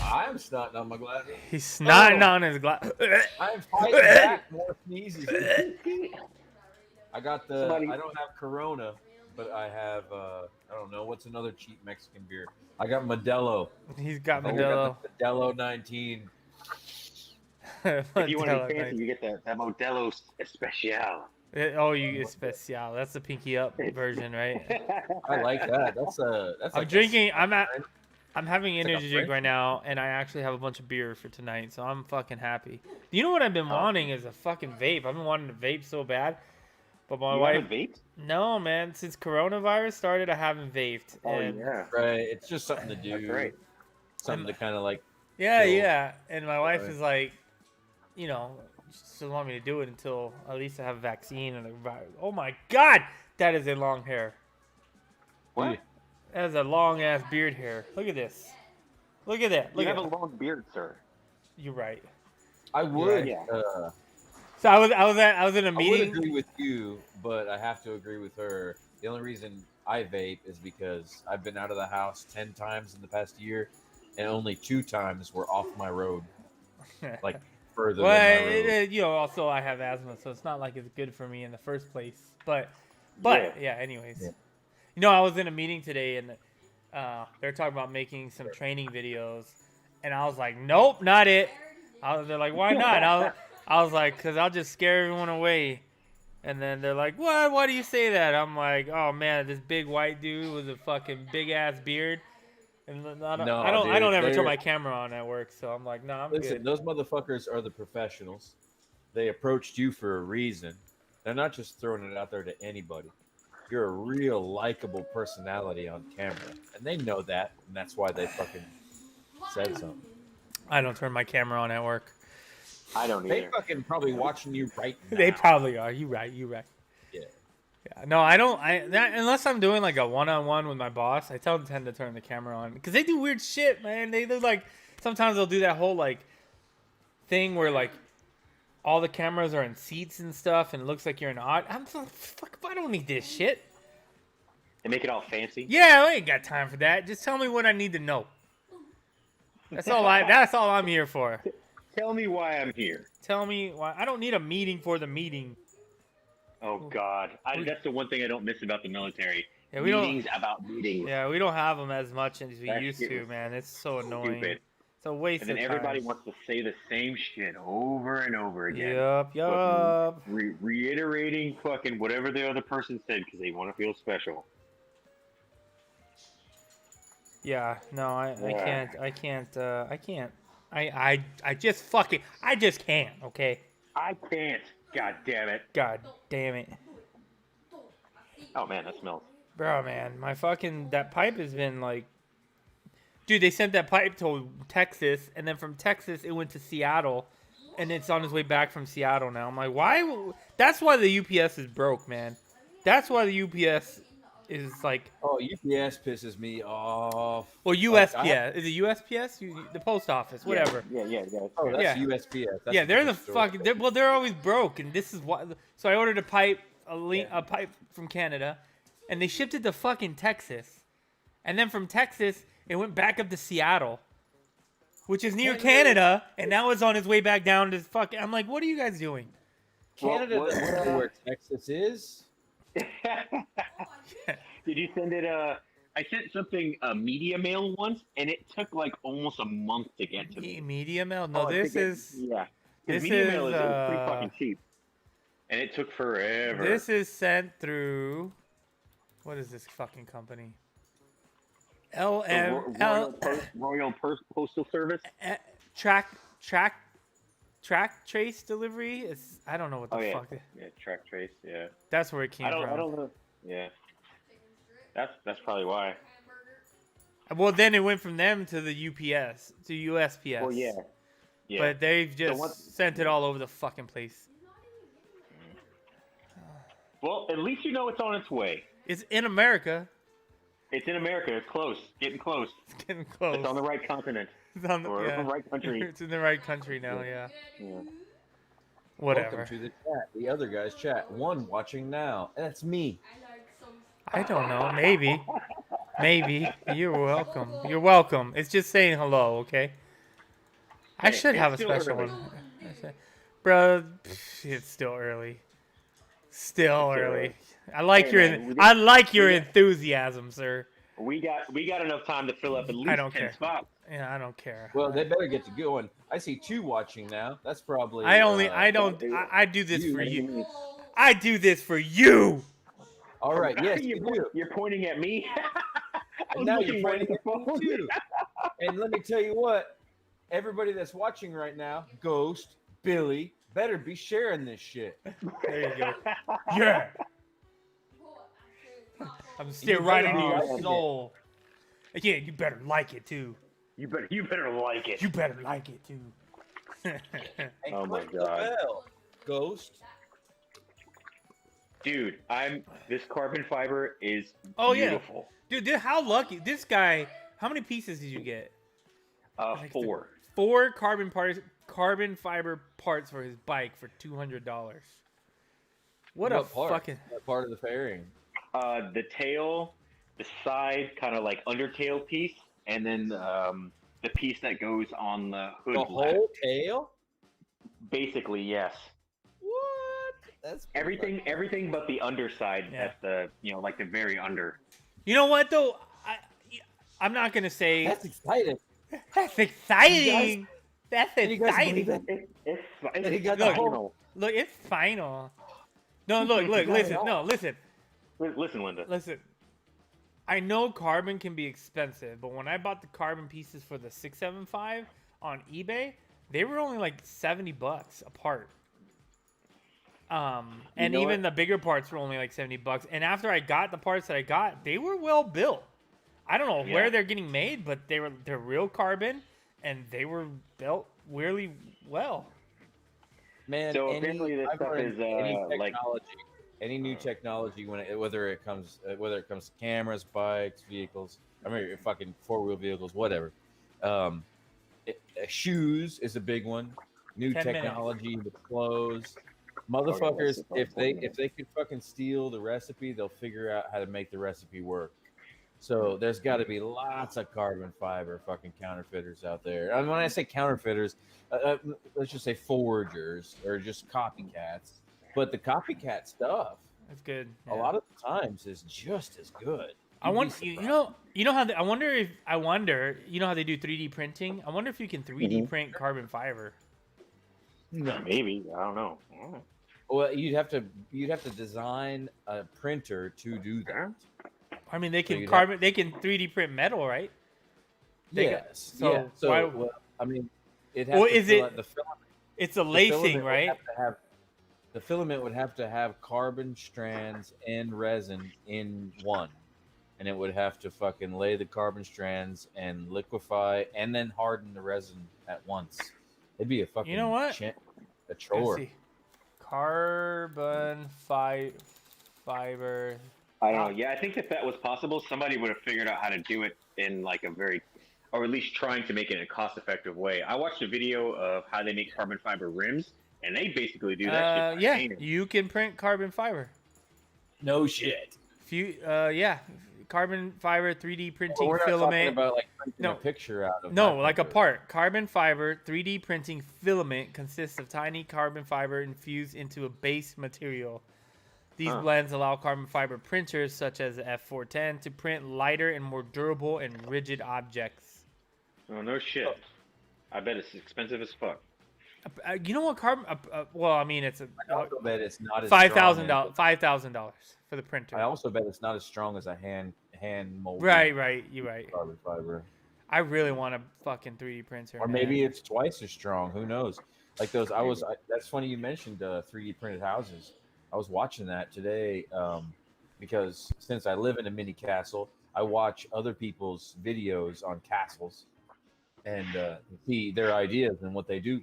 I'm snotting on my glasses. He's snotting on his glass. I'm fighting back more sneezes. I got the. Somebody- I don't have Corona, but I have. I don't know what's another cheap Mexican beer. I got Modelo. He's got I Modelo. got the Modelo 19. If you want to Modelo, be fancy, you get that Modelo Especial. Oh, you especial. That's the pinky up version, right? I like that. That's a. That's I'm like drinking. A, I'm having It's like a energy drink French right now, and I actually have a bunch of beer for tonight, so I'm fucking happy. You know what I've been wanting is a fucking vape. I've been wanting to vape so bad, but my You wife. haven't vaped? No, man. Since coronavirus started, I haven't vaped. Oh, and yeah. right. It's just something to do. That's right. Something to kind of like. Yeah, Cool. yeah. And my wife Right. is like, you know, she doesn't want me to do it until at least I have a vaccine and a virus. Oh my god, that is a long hair. What? That is a long ass beard hair. Look at this. Look at that. Look You at have a that. long beard, sir. You're right. I would. Yeah. So I was in a I would meeting. agree with you, but I have to agree with her. The only reason I vape is because I've been out of the house 10 times in the past year, and only 2 times were off my road, like further Well, than my road. you know, also I have asthma, so it's not like it's good for me in the first place. But yeah. Anyways, Yeah. you know, I was in a meeting today, and they're talking about making some training videos, and I was like, nope, not it. They're like, why not? I was like, because I'll just scare everyone away. And then they're like, what? Why do you say that? I'm like, oh man, this big white dude with a fucking big ass beard. And I don't ever turn my camera on at work, so I'm like, no, I'm Listen, good. those motherfuckers are the professionals. They approached you for a reason. They're not just throwing it out there to anybody. You're a real likable personality on camera, and they know that, and that's why they fucking said something. I don't turn my camera on at work. I don't They either. fucking probably watching you right now. They probably are. You right. Yeah. Yeah. No, I don't. Unless I'm doing like a one-on-one with my boss, I tend to turn the camera on because they do weird shit, man. They do like sometimes they'll do that whole like thing where like all the cameras are in seats and stuff, and it looks like you're in odd. I'm so fuck. I don't need this shit. They make it all fancy. Yeah, I ain't got time for that. Just tell me what I need to know. That's all I'm here for. Tell me why I'm here. Tell me why. I don't need a meeting for the meeting. Oh, God. That's the one thing I don't miss about the military. Yeah, we don't. Meetings about meetings. Yeah, we don't have them as much as we That used shit to, was man. It's so annoying. Stupid. It's a waste And then of everybody time. wants to say the same shit over and over again. Yup. Reiterating fucking whatever the other person said because they want to feel special. Yeah, no, I Yeah. can't. I just can't, okay? I can't. God damn it. God damn it. Oh, man, that smells. Bro, man, that pipe has been like, dude, they sent that pipe to Texas, and then from Texas, it went to Seattle, and it's on its way back from Seattle now. I'm like, why? That's why the UPS is broke, man. That's why the UPS is like, Oh, UPS pisses me off. well, Like, USPS. Is it USPS? The post office, whatever. Yeah. Oh, that's Yeah. USPS. That's Yeah, a they're the different story. fucking. They're always broke, and this is why. So I ordered a pipe, a pipe from Canada, and they shipped it to fucking Texas, and then from Texas it went back up to Seattle, which is near Canada, and now it's on its way back down to fucking. I'm like, what are you guys doing? Canada What- doesn't know where Texas is. Did you send it? I sent something media mail once, and it took like almost a month to get to me. Media mail? No, Oh, I this think is yeah. 'Cause this media mail is, is pretty fucking cheap, and it took forever. this is sent through. What is this fucking company? Royal Postal Service. Track trace delivery. It's I don't know what the Oh yeah, fuck. yeah. Track trace. Yeah. That's where it came from. I don't know. Yeah. That's probably why. Well, then it went from them to the UPS to USPS. Well, yeah. Yeah. But they've just what- sent it all over the fucking place. Well, at least you know it's on its way. It's in America. It's in America. It's close. Getting close. It's getting close. It's on the right continent. It's on the, Or yeah. the right country. It's in the right country now. Yeah. Yeah. Whatever. Welcome to the chat. The other guy's chat. One watching now. That's me. I don't know. Maybe. Maybe. You're welcome. You're welcome. It's just saying hello. Okay. I Hey, should it's have a still special early. one. Bro, it's still early. Still It's early. early. I like Hey, your man, we I like your we enthusiasm, sir. We got enough time to fill up at least don't 10 care. spots. Yeah, I don't care. Well, they better get to going. I see two watching now. That's probably. I do this for you. I do this for you. All right. Yes, you do. You're pointing at me. I And was now looking you're right at pointing the at me phone. too. And let me tell you what, everybody that's watching right now, Ghost, Billy, better be sharing this shit. There you go. Yeah. I'm still right into better your like it. soul. Yeah, you better like it too. You better like it. You better like it too. And Oh my click the God. bell, Ghost. Dude, this carbon fiber is Oh, yeah. beautiful. Dude, how lucky this guy? How many pieces did you get? Like 4. 4 carbon fiber parts for his bike for $200. What a part? fucking What part of the fairing? The tail, the side kind of like undertail piece, and then the piece that goes on the hood. The lap. whole tail? Basically, yes. What? That's Everything but the underside Yeah. at the like the very under. You know what though? I'm not gonna say That's exciting. that's exciting. That's Can you guys believe exciting. it? It's he got the final. whole- Look, it's final. No, look, listen. No, listen. Listen, Linda. Listen. I know carbon can be expensive, but when I bought the carbon pieces for the 675 on eBay, they were only like $70 a part. And know even what? the bigger parts were only like $70. And after I got the parts that I got, they were well built. I don't know where Yeah. they're getting made, but they're real carbon and they were built really well. Man, So apparently this I've stuff learned is, any like- technology, any new technology whether it comes to cameras, bikes, vehicles, I mean fucking 4-wheel vehicles, whatever. Shoes is a big one. New 10 minutes. technology with clothes. Motherfuckers, that's if they important. could fucking steal the recipe, they'll figure out how to make the recipe work. So there's got to be lots of carbon fiber fucking counterfeiters out there. And when I say counterfeiters, let's just say forgers or just copycats. But the copycat stuff, That's good. a lot of the times, is just as good. I You'd be want surprised. you know how I wonder you know how they do 3D printing. I wonder if you can 3D print carbon fiber. Maybe I don't know. Well, you'd have to design a printer to do that. I mean, they can you'd they can 3D print metal, right? They got- Yes. so yeah. So why- well, I mean, it has Well, to is fill it- out the filament. It's a The lacing, filament would right? have to have- the filament would have to have carbon strands and resin in one, and it would have to fucking lay the carbon strands and liquefy and then harden the resin at once. It'd be a fucking You know what? a Let's chore. see. Carbon fiber. I don't know. Yeah, I think if that was possible, somebody would have figured out how to do it in like a very, or at least trying to make it in a cost-effective way. I watched a video of how they make carbon fiber rims, and they basically do that shit by Yeah, hand. you can print carbon fiber. No shit. Yeah, carbon fiber 3D printing We're not talking filament. about like printing No. a picture out of. No, my like a printer. part. Carbon fiber 3D printing filament consists of tiny carbon fiber infused into a base material. These Huh. blends allow carbon fiber printers such as the F410 to print lighter and more durable and rigid objects. Oh no shit! I bet it's expensive as fuck. You know what carbon? Well, I mean, it's I also bet it's not as $5,000 for the printer. I also bet it's not as strong as a hand molded Right. You're right. carbon fiber. I really want a fucking 3D printer. Or man. maybe it's twice as strong. Who knows? Like those, that's funny you mentioned 3D printed houses. I was watching that today because since I live in a mini castle, I watch other people's videos on castles and see their ideas and what they do,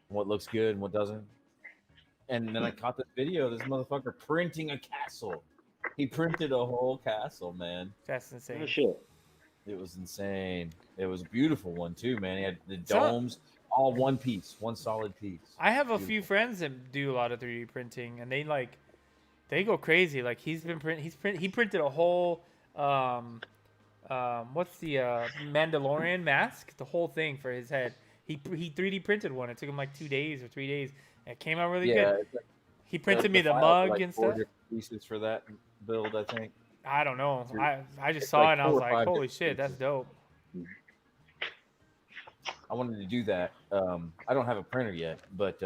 what looks good and what doesn't. And then I caught this video. This motherfucker printing a castle. He printed a whole castle, man. That's insane. Oh shit! It was insane. It was a beautiful one too, man. He had the So- domes, all one piece, one solid piece. I have a few friends that do a lot of 3D printing, and they go crazy. Like he printed a whole what's the Mandalorian mask, the whole thing for his head. He 3D printed one. It took him like 2 days or 3 days. And it came out really good. it's like He printed me the files mug are like and 4 stuff. different pieces for that build, I think. I don't know. I just It's saw like it and I was 4 or like, 5 holy different shit, that's pieces. dope. I wanted to do that. I don't have a printer yet, but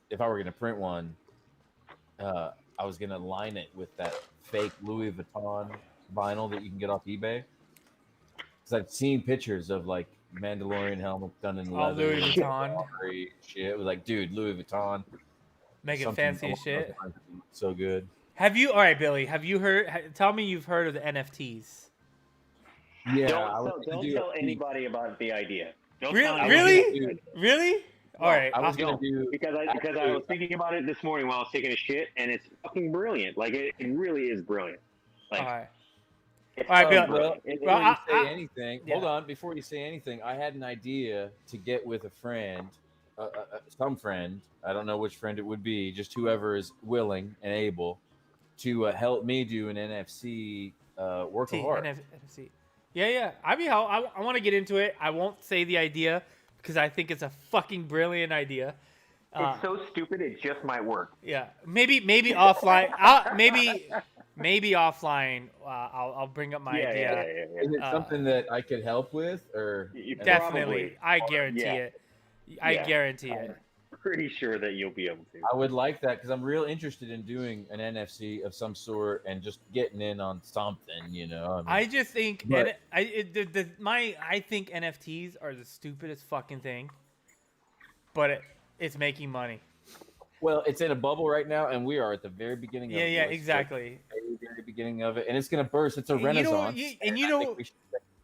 if I were gonna print one, I was gonna line it with that fake Louis Vuitton vinyl that you can get off eBay. Because I've seen pictures of like Mandalorian helmets done in All leather, Louis Vuitton. shit. It was like, dude, Louis Vuitton. Make it something fancy as along shit. those lines would be so good. All right, Billy, have you heard, tell me you've heard of the NFTs. Yeah, I was Don't gonna do tell a- anybody about the idea. Don't Really? tell I was anybody Really? about the idea. Really? All right. I was I'll- gonna do Because I was thinking about it this morning while I was taking a shit, and it's fucking brilliant. Like it really is brilliant. Like all right. it's All right, Bill. brilliant. Before Well, you say anything, yeah. hold on. Before you say anything, I had an idea to get with a friend, some friend. I don't know which friend it would be, just whoever is willing and able to help me do an NFC work of art. NFC. Yeah. I want to get into it. I won't say the idea because I think it's a fucking brilliant idea. It's so stupid it just might work. Yeah, maybe offline. Maybe offline. I'll bring up my idea. Is it something that I could help with, or Definitely, Probably. I guarantee Yeah. it. I Yeah. guarantee it. Pretty sure that you'll be able to. I would like that because I'm real interested in doing an NFC of some sort and just getting in on something, you know. I mean, I just think But- I think NFTs are the stupidest fucking thing, but it's making money. well, it's in a bubble right now, and we are at the very beginning. of it. Yeah, It's like exactly. the very beginning of it, and it's gonna burst. It's a You know- renaissance. you- and and you I know- think we should-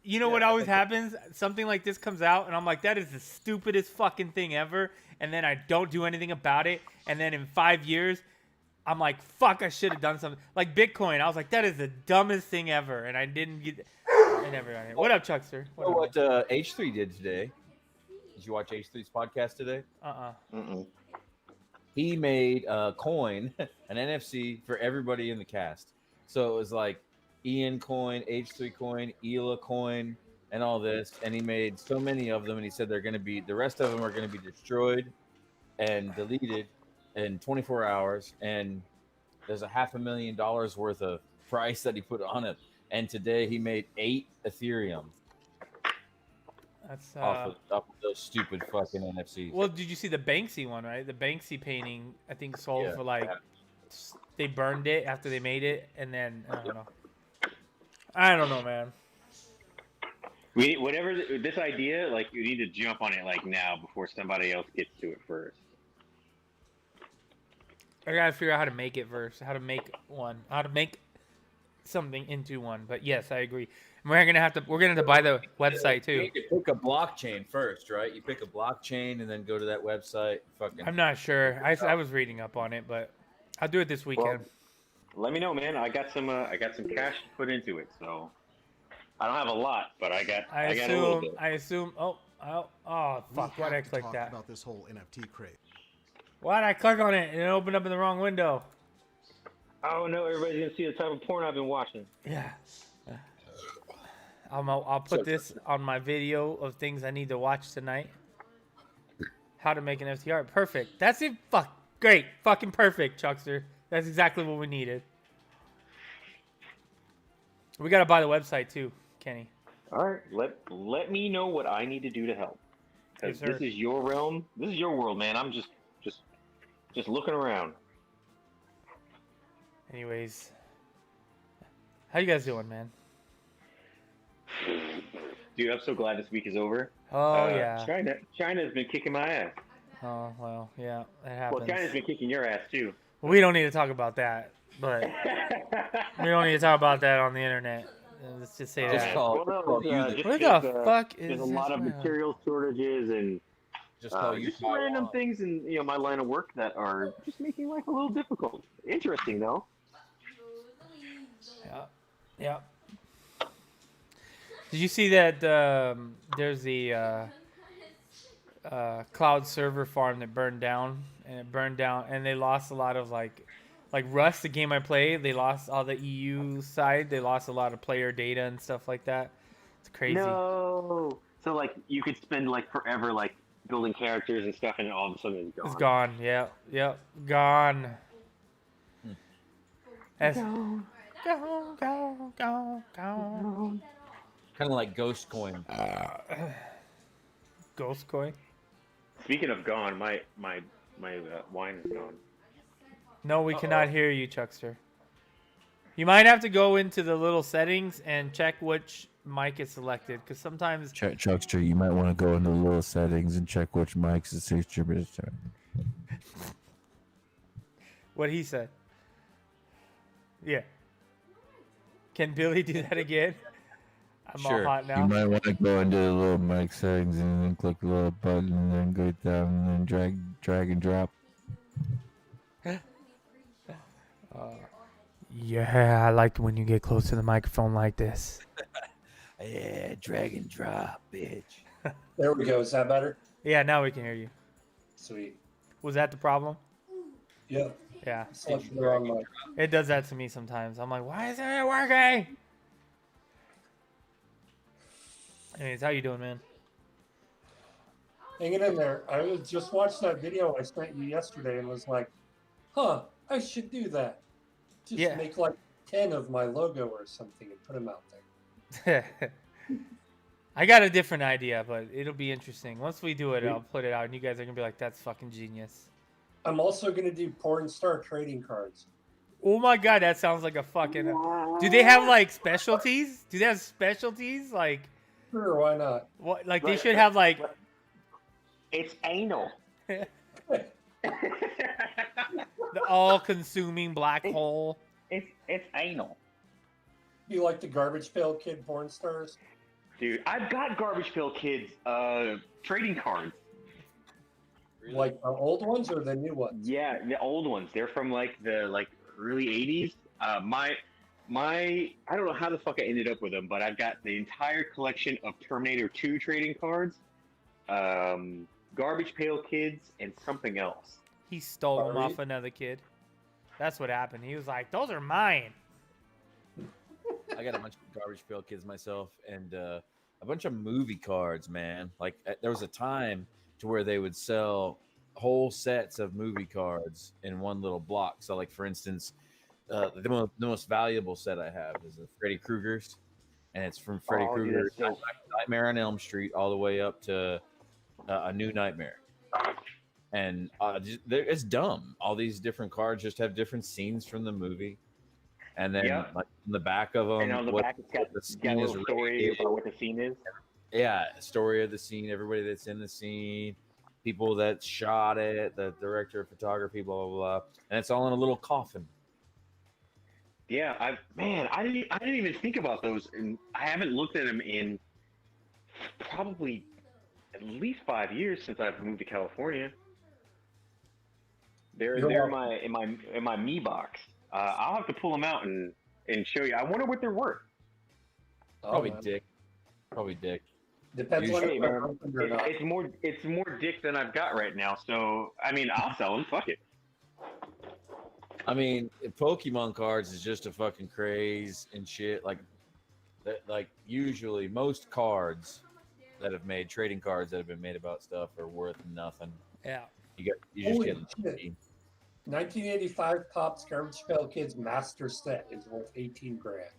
You know Yeah, what I always think- happens? Something like this comes out, and I'm like, that is the stupidest fucking thing ever. And then I don't do anything about it. And then in 5 years, I'm like, fuck, I should have done something. Like Bitcoin, I was like, that is the dumbest thing ever. And I didn't get. I never done it. What up, Chuckster? You know what H3 did today? Did you watch H3's podcast today? Mm-mm. He made a coin, an NFC for everybody in the cast. So it was like Ian coin, H3 coin, Ela coin, and all this. And he made so many of them, and he said the rest of them are going to be destroyed and deleted in 24 hours. And there's a $500,000 worth of price that he put on it. And today he made 8 Ethereum That's off of those stupid fucking NFCs. well, did you see the Banksy one, right? The Banksy painting, I think, sold Yeah, for like yeah. they burned it after they made it, and then I don't know, man. Whatever this idea, like you need to jump on it like now before somebody else gets to it first. I gotta figure out how to make it first. How to make something into one. But yes, I agree. And we're gonna have to buy the website too. You pick a blockchain first, right? You pick a blockchain and then go to that website. Fucking. I'm not sure. I was reading up on it, but I'll do it this weekend. let me know, man. I got some cash to put into it, so I don't have a lot, but I got a little bit. I assume. Oh, fuck! Why'd I click that? About this whole NFT craze. Why'd I click on it and it opened up in the wrong window? Oh no, everybody's gonna see the type of porn I've been watching. Yeah. I'll put this on my video of things I need to watch tonight. How to make an NFT art. Perfect. That's it. Great. Fucking perfect, Chuckster. That's exactly what we needed. We gotta buy the website too, Kenny. All right, let me know what I need to do to help. Because Yes, sir. this is your realm. This is your world, man. I'm just looking around. Anyways, how you guys doing, man? Dude, I'm so glad this week is over. Oh yeah. China's been kicking my ass. Oh well, yeah, that happens. Well, China's been kicking your ass too. We don't need to talk about that, but we don't need to talk about that on the internet. Let's just say Just that. call, Well, no, call you just What because, the fuck is there's a this lot of now? material shortages and just call you just random things in my line of work that are just making life a little difficult. Interesting though. Yeah, yeah. Did you see that there's the cloud server farm that burned down, and they lost a lot of like Rust, the game I play. They lost all the EU side. They lost a lot of player data and stuff like that. It's crazy. No. So like you could spend like forever like building characters and stuff, and all of a sudden it's gone. It's gone. Yeah, yep, gone. As, go. Kind of like Ghost Coin. Ghost coin. Speaking of gone, my wine is gone. No, we cannot hear you, Chuckster. You might have to go into the little settings and check which mic is selected, because sometimes. Chuckster, you might want to go into the little settings and check which mics is distributed. What he said. Yeah. Can Billy do that again? I'm Sure. all hot You now. might want to go into the little mic settings and then click the little button and then go down and then drag and drop. Yeah, I like when you get close to the microphone like this. Yeah, drag and drop, bitch. There we go. Is that better? Yeah, now we can hear you. Sweet. Was that the problem? Yep. Yeah. Selected the wrong mic. It does that to me sometimes. I'm like, why isn't it working? Anyways, how you doing, man? Hang it in there. I was just watched that video I sent you yesterday and was like, huh, I should do that. Just Yeah. make like 10 of my logo or something and put them out there. I got a different idea, but it'll be interesting. Once we do it, I'll put it out, and you guys are gonna be like, "That's fucking genius." I'm also going to do porn star trading cards. Oh my god, that sounds like a fucking. Do they have like specialties? Do they have specialties like Sure, why not? what? Like they should have like. It's anal. The all-consuming black hole. It's anal. You like the Garbage Pail Kid porn stars? Dude, I've got Garbage Pail Kids trading cards. Like the old ones or the new ones? Yeah, the old ones. They're from like the early '80s. My I don't know how the fuck I ended up with them, but I've got the entire collection of Terminator 2 trading cards, Garbage Pail Kids, and something else. He stole them Sorry. off another kid. That's what happened. He was like, "Those are mine." I got a bunch of Garbage Pail Kids myself, and a bunch of movie cards, man. Like there was a time to where they would sell whole sets of movie cards in one little block. So, like for instance, the most valuable set I have is the Freddy Krueger's, and it's from Freddy Oh, dude, Krueger, that's so- Nightmare on Elm Street, all the way up to A New Nightmare. And it's dumb. All these different cards just have different scenes from the movie, and then Yeah. like on the back of them, And on the back, it's got, the it's got scene a is little story rated. about what the scene is. Yeah, story of the scene, everybody that's in the scene, people that shot it, the director of photography, blah blah blah, and it's all in a little coffin. Yeah, I didn't even think about those, and I haven't looked at them in probably at least 5 years since I've moved to California. They're You're in my Me box. I'll have to pull them out and show you. I wonder what they're worth. Probably man. dick. Probably dick. Depends on Hey, if man, they're open or not. it's more dick than I've got right now. So I mean, I'll sell them. Fuck it. I mean, Pokemon cards is just a fucking craze and shit. Like usually most cards that have made trading cards that have been made about stuff are worth nothing. Yeah. You just Holy get shit. 1985 Pops Garbage Pail Kids Master Set is worth 18 grand.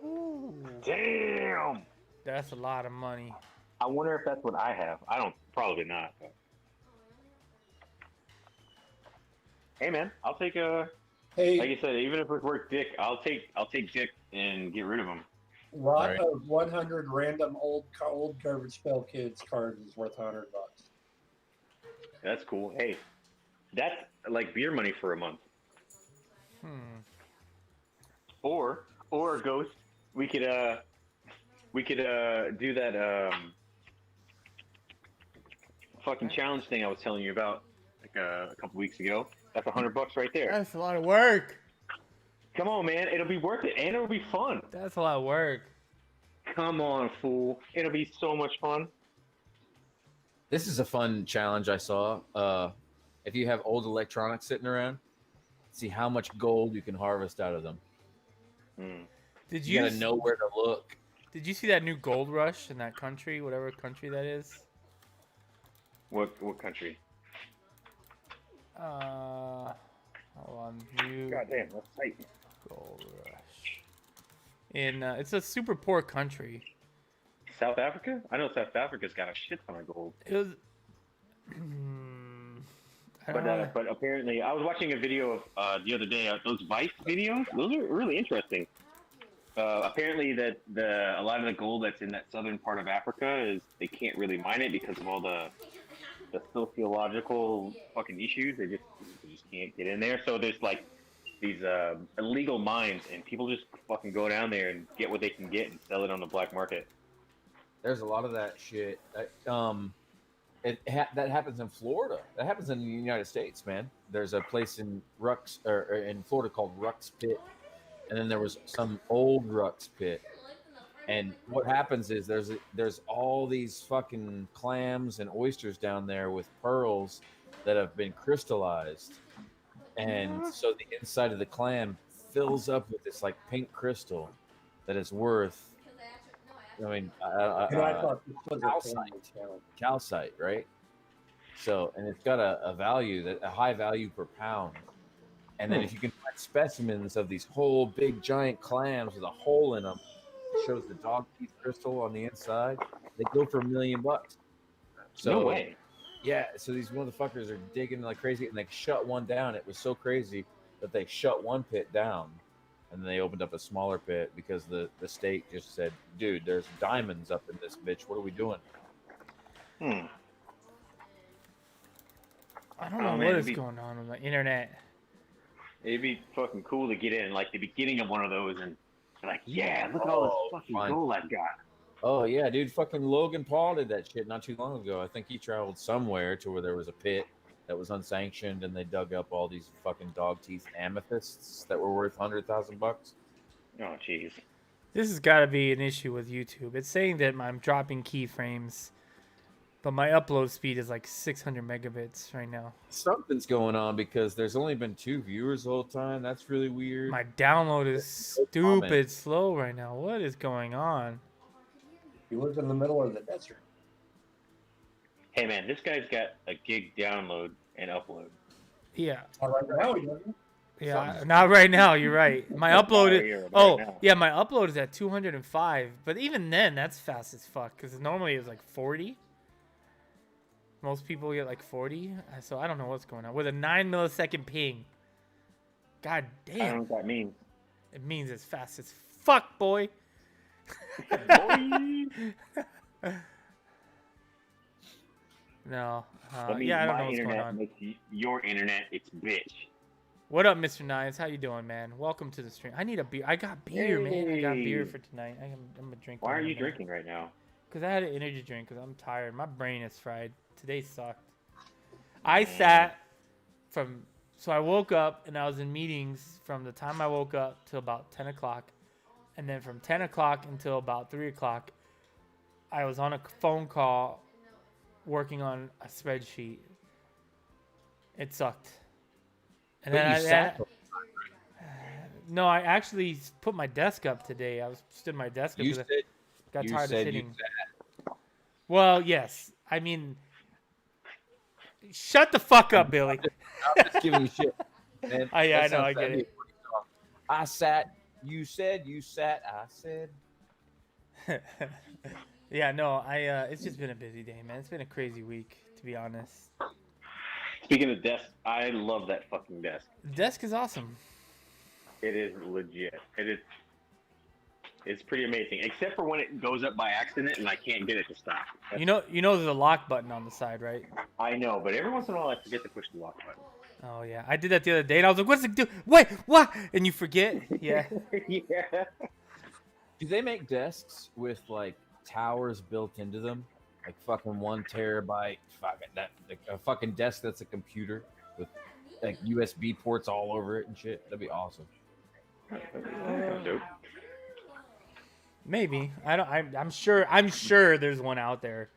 Ooh, Damn. that's a lot of money. I wonder if that's what I have. I don't. Probably not. But. Hey man, I'll take a. Hey, Like you said, even if it's worth dick, I'll take dick and get rid of them. lot Right. of 100 random old Garbage Pail Kids cards is worth $100. That's cool. Hey, that's like beer money for a month. Or Ghost, we could do that fucking challenge thing I was telling you about like a couple weeks ago. That's $100 right there. That's a lot of work. Come on, man, it'll be worth it and it'll be fun. That's a lot of work. Come on, fool, it'll be so much fun. This is a fun challenge I saw. If you have old electronics sitting around, see how much gold you can harvest out of them. Did You you gotta know where to look. Did you see that new gold rush in that country, whatever country that is? What country? Hold on, new Goddamn, that's tight. gold rush. In it's a super poor country. South Africa? I know South Africa's got a shit ton of gold. It was. I don't know. But apparently, I was watching a video of the other day. Those Vice videos, those are really interesting. Apparently, that a lot of the gold that's in that southern part of Africa is they can't really mine it because of all the sociological fucking issues. They just can't get in there. So there's like these illegal mines, and people just fucking go down there and get what they can get and sell it on the black market. There's a lot of that shit. That happens in Florida. That happens in the United States, man. There's a place in in Florida called Ruck's Pit, and then there was some old Ruck's Pit. And what happens is there's all these fucking clams and oysters down there with pearls that have been crystallized, and so the inside of the clam fills up with this like pink crystal that is worth. I mean, I thought this was a family challenge. calcite, right? So, and it's got a value, a high value per pound. And then if you can find specimens of these whole big giant clams with a hole in them, it shows the dog teeth crystal on the inside, they go for $1 million. So, No way. yeah, so these motherfuckers are digging like crazy, and they shut one down. It was so crazy that they shut one pit down. And then they opened up a smaller pit because the state just said, dude, there's diamonds up in this bitch. What are we doing? I don't Oh, know man, what it'd is be- going on with the internet. It'd be fucking cool to get in like the beginning of one of those and be like, yeah, look at all this fucking fine. gold I've got. Oh, yeah, dude. Fucking Logan Paul did that shit not too long ago. I think he traveled somewhere to where there was a pit that was unsanctioned, and they dug up all these fucking dog teeth amethysts that were worth $100,000. Oh, jeez. This has got to be an issue with YouTube. It's saying that I'm dropping keyframes, but my upload speed is like 600 megabits right now. Something's going on because there's only been 2 viewers the whole time. That's really weird. My download is comment. stupid slow right now. What is going on? You live in the middle of the desert. Hey, man, this guy's got a gig download and upload. Yeah. All right, now he doesn't. Yeah, Something's- not right now. You're right. My upload Right is. here, right Oh, now. yeah, my upload is at 205. But even then, that's fast as fuck. Because normally it was like 40. Most people get like 40. So I don't know what's going on. With a 9 millisecond ping. God I don't know damn. what that means. It means it's fast as fuck, boy. No. That means Yeah, I don't my know what's going internet on. makes your internet its bitch. What up, Mr. Nines? How you doing, man? Welcome to the stream. I need a beer. I got beer, man. I got beer Hey. for tonight. I'm gonna drink. Why are you drinking right now? Because I had an energy drink. Because I'm tired. My brain is fried. Today sucked. I sat from So I woke up and I was in meetings from the time I woke up till about 10 o'clock. And then from 10 o'clock until about 3 o'clock, I was on a phone call working on a spreadsheet. It sucked. And But then you sat no, I actually put my desk up today. Stood my desk up You because said I got you tired of said sitting. you sat. Well, yes. I mean, shut the fuck up, Billy. I'm just giving you shit. Man, Oh, yeah, that I know, sounds I get like it. a funny song. I sat. You said. You sat. I said. Yeah, no, it's just been a busy day, man. It's been a crazy week, to be honest. Speaking of desks, I love that fucking desk. The desk is awesome. It is legit. It's pretty amazing, except for when it goes up by accident and I can't get it to stop. You know, there's a lock button on the side, right? I know, but every once in a while I forget to push the lock button. Oh yeah, I did that the other day, and I was like, "What's it do? Wait, what?" And you forget. Yeah. Yeah. Do they make desks with like towers built into them, like fucking 1 terabyte? A fucking desk that's a computer with like USB ports all over it and shit. That'd be awesome. Dope. Maybe. I don't. I'm sure. I'm sure there's one out there.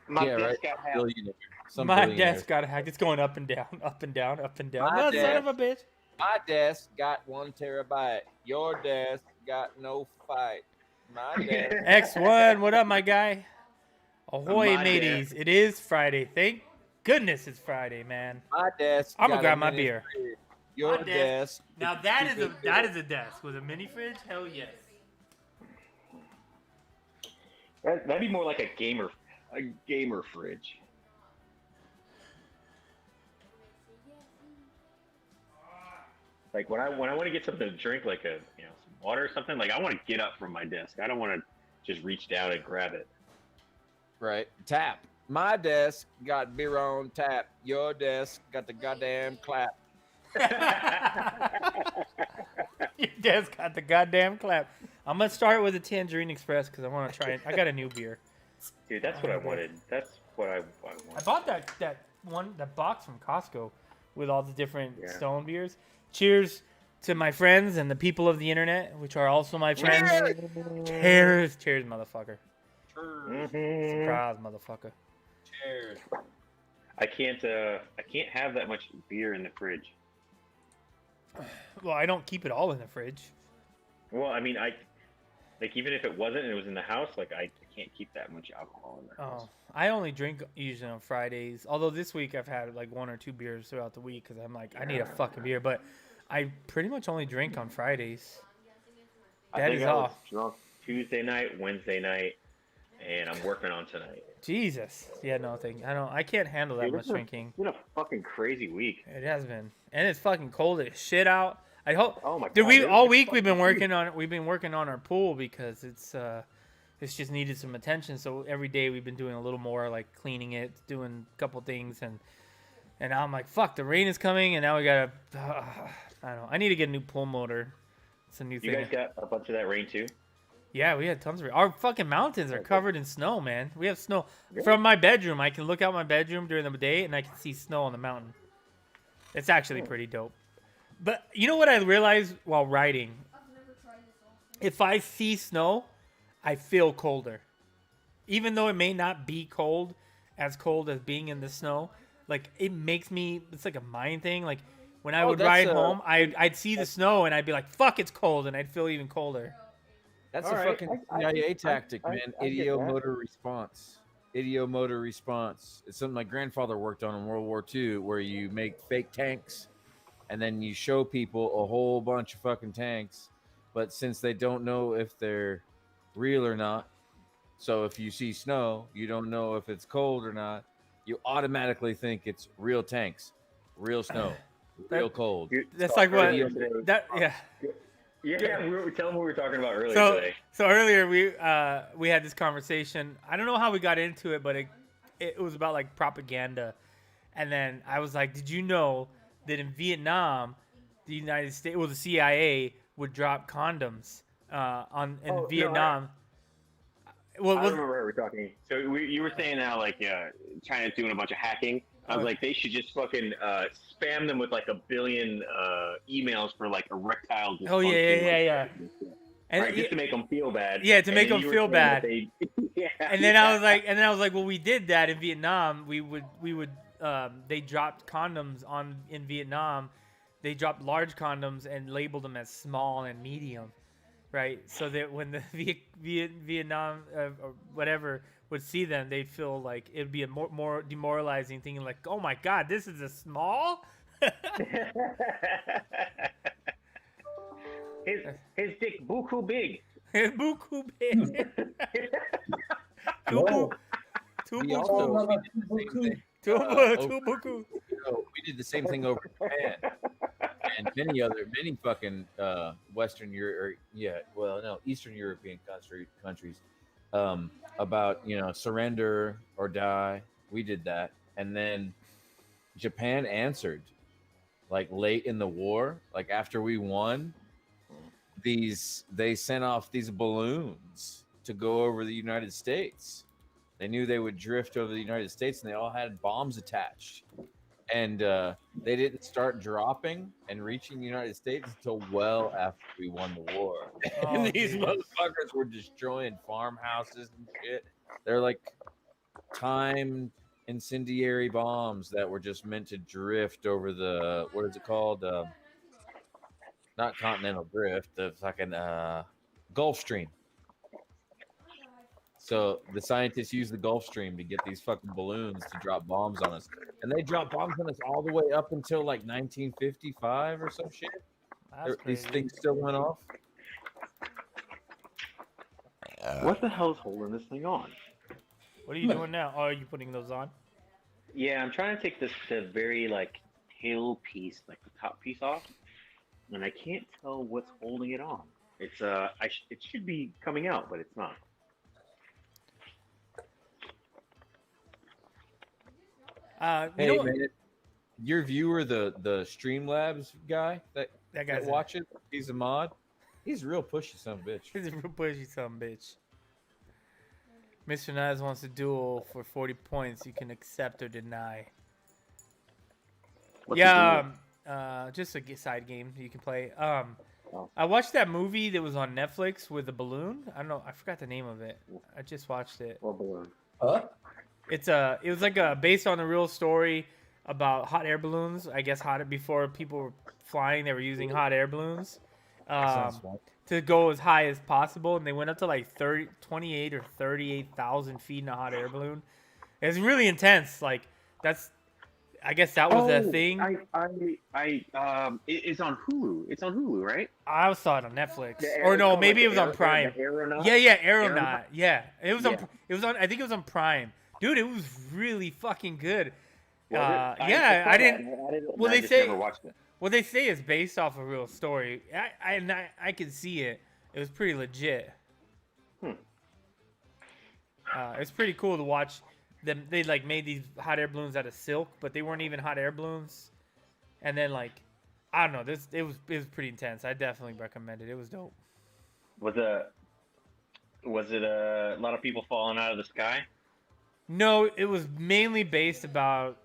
My Yeah, desk right. got hacked. Billionaire. Some My billionaire. desk got hacked. It's going up and down, up and down, up and down. My Oh, son of a bitch. My desk got 1 terabyte. Your desk got no fight. My desk. X1, what up, my guy? Ahoy, My mateys! It is Friday. Thank goodness it's Friday, man. My desk. I'm gonna got a grab my mini beer. fridge. Your My desk. desk. Now that is a desk with a mini fridge. Hell yes. That'd be more like a gamer fridge. Like when I want to get something to drink, like some water or something, like I want to get up from my desk. I don't want to just reach down and grab it. Right. Tap. My desk got beer on tap. Your desk got the goddamn clap. Your desk got the goddamn clap. I'm gonna start with a Tangerine Express because I want to try it. I got a new beer. Dude, that's what I wanted. That's what I I want. bought that box from Costco with all the different Yeah. Stone beers. Cheers to my friends and the people of the internet, which are also my friends. Cheers, cheers, motherfucker. Mhm. Surprise, motherfucker. Cheers. I can't have that much beer in the fridge. Well, I don't keep it all in the fridge. Well, I mean, even if it wasn't and it was in the house, like I can't keep that much alcohol in the house. Oh, I only drink usually on Fridays. Although this week I've had like 1 or 2 beers throughout the week because I'm like, I need a fucking beer. But I pretty much only drink on Fridays. I That think is I was all. drunk Tuesday night, Wednesday night, and I'm working on tonight. Jesus. Yeah, no, I can't handle that Dude, much it's been- drinking. It's been a fucking crazy week. It has been, and it's fucking cold as shit out. I hope. Oh my Dude, god! it all was week we've been fucking working on our pool because it's just needed some attention. So every day we've been doing a little more, like cleaning it, doing a couple things, and now I'm like, fuck, the rain is coming, and now we gotta. I don't know. I need to get a new pool motor. It's a new You thing. guys got a bunch of that rain too? Yeah, we had tons of rain. Our fucking mountains are Okay. covered in snow, man. We have snow Really? from my bedroom. I can look out my bedroom during the day, and I can see snow on the mountain. It's actually pretty dope. But you know what I realized while riding? If I see snow, I feel colder. Even though it may not be cold as being in the snow, like it makes me, it's like a mind thing. Like when I Oh, would that's ride a- home, I'd see the snow and I'd be like, fuck, it's cold. And I'd feel even colder. That's All a right. fucking CIA tactic, man. I get that. Idiomotor response. Idiomotor response. It's something my grandfather worked on in World War II, where you make fake tanks, and then you show people a whole bunch of fucking tanks, but since they don't know if they're real or not, so if you see snow, you don't know if it's cold or not, you automatically think it's real tanks, real snow, real cold. Dude, That's like what earlier today- that yeah. Yeah, tell them what we were talking about earlier So today. so earlier we had this conversation. I don't know how we got into it, but it was about like propaganda. And then I was like, did you know that in Vietnam, the United States, well, the CIA would drop condoms in Oh, no, Vietnam? Well, I remember we were talking. So you were saying how like China's doing a bunch of hacking. I was like, they should just fucking spam them with like a billion emails for like erectile dysfunction. Oh yeah. And Right, just to make them feel bad. Yeah, to And make then them you were feel saying that bad. yeah, And then I was like, well, we did that in Vietnam. We would they dropped condoms in Vietnam. They dropped large condoms and labeled them as small and medium, right? So that when the Vietnam or whatever would see them, they'd feel like it'd be a more demoralizing, thinking like, oh my god, this is a small. his dick buku big. Buku big. Whoa. We also Oh, we did the same thing. Tubuku. We did the same thing over in Japan and many fucking Western Europe, Eastern European countries, about surrender or die. We did that, and then Japan answered, like late in the war, like after we won. They sent off these balloons to go over the United States. They knew they would drift over the United States, and they all had bombs attached. And they didn't start dropping and reaching the United States until well after we won the war. Oh, And these geez. motherfuckers were destroying farmhouses and shit. They're like timed incendiary bombs that were just meant to drift over the, what is it called? Not continental drift, the fucking Gulf Stream. So the scientists use the Gulf Stream to get these fucking balloons to drop bombs on us, and they dropped bombs on us all the way up until like 1955 or some shit. That's These crazy. things still went off. What the hell's holding this thing on? What are you doing now? Oh, are you putting those on? Yeah, I'm trying to take the very like tail piece, like the top piece off, and I can't tell what's holding it on. It's it should be coming out, but it's not. You know what? Man, your viewer, the Streamlabs guy That that guy's watches, he's a mod. He's a real pushy son of a bitch. He's a real pushy son of a bitch. Mr. Nice wants a duel for 40 points. You can accept or deny. What's the Just a side game you can play. I watched that movie that was on Netflix with the balloon. I don't know. I forgot the name of it. I just watched it. What balloon? Huh? It was like based on a real story about hot air balloons. I guess before people were flying, they were using hot air balloons to go as high as possible, and they went up to like 28 or 38,000 feet in a hot air balloon. It was really intense. Like I guess that was a thing. It's on Hulu. It's on Hulu, right? I saw it on Netflix, The or no, aeronaut, maybe like it was the on Prime. aeronaut? Yeah, Aeronaut. Aeronaut? Yeah, it was Yeah. on. It was on. I think it was on Prime. Dude, it was really fucking good. Was it? Yeah, saw I that, didn't. and I well, I they just say- never watched it. What they say is based off a real story. I can see it. It was pretty legit. It's pretty cool to watch them. They like made these hot air balloons out of silk, but they weren't even hot air balloons. And then like, I don't know. It was pretty intense. I definitely recommend it. It was dope. Was it a lot of people falling out of the sky? No, it was mainly based about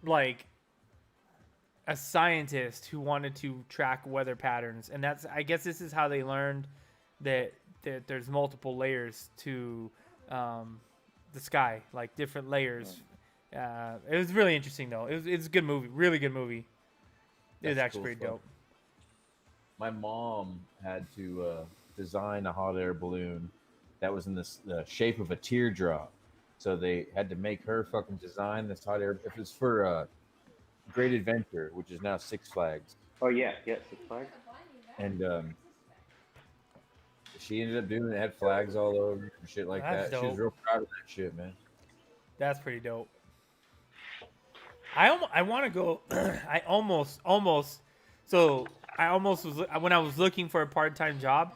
like a scientist who wanted to track weather patterns, and I guess this is how they learned that there's multiple layers to the sky, like different layers. It was really interesting though. It's a good movie, really good movie. It was That's actually cool pretty stuff. dope. My mom had to design a hot air balloon that was in the shape of a teardrop. So they had to make her fucking design this hot air. If it's for Great Adventure, which is now Six Flags, Oh yeah, Six Flags. and she ended up doing it. It had flags all over and shit like That's that. She was dope. real proud of that shit, man. That's pretty dope. I want to go. I almost. So I almost was when I was looking for a part-time job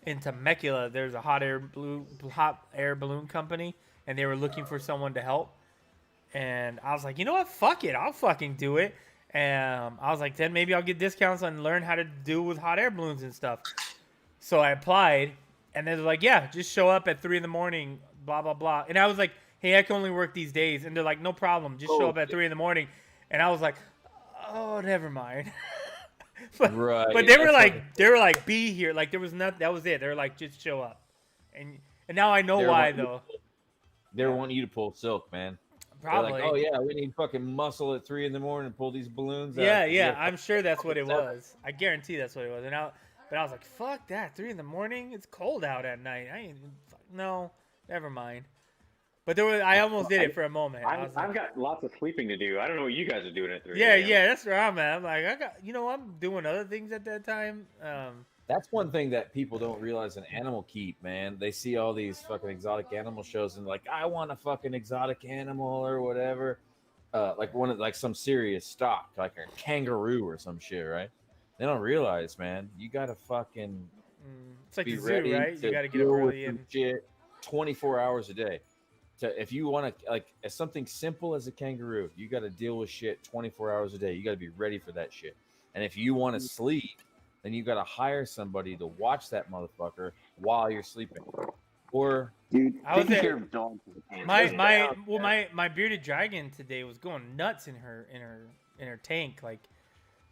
in Temecula. There's a hot air balloon company, and they were looking for someone to help. And I was like, you know what? Fuck it, I'll fucking do it. And I was like, then maybe I'll get discounts and learn how to do with hot air balloons and stuff. So I applied, And they're like, yeah, just show up at 3 in the morning, blah, blah, blah. And I was like, hey, I can only work these days. And they're like, no problem. Just show up at 3 in the morning. And I was like, oh, never mind. Right. But they were like, be here. Like there was nothing. That was it. They were like, just show up. And now I know why though. They want you to pull silk, man. Probably. They're like, oh yeah, we need fucking muscle at 3 in the morning and pull these balloons out. Yeah. I'm sure that's what it was. I guarantee that's what it was. But I was like, fuck that. 3 in the morning. It's cold out at night. No, never mind. But I almost did it for a moment. I've got lots of sleeping to do. I don't know what you guys are doing at 3 Yeah, that's where I'm at. I'm like, I'm doing other things at that time. That's one thing that people don't realize in Animal Keep, man. They see all these fucking exotic animal shows and like, I want a fucking exotic animal or whatever. Like some serious stock, like a kangaroo or some shit, right? They don't realize, man. You gotta fucking it's like be the zoo, ready right? to You gotta get up deal early with and some shit 24 hours a day. If you want to, like, as something simple as a kangaroo, you got to deal with shit 24 hours a day. You got to be ready for that shit. And if you want to sleep, then you got to hire somebody to watch that motherfucker while you're sleeping. Or Dude, I was taking there- care of dogs is a pain. my bearded dragon today was going nuts in her tank, like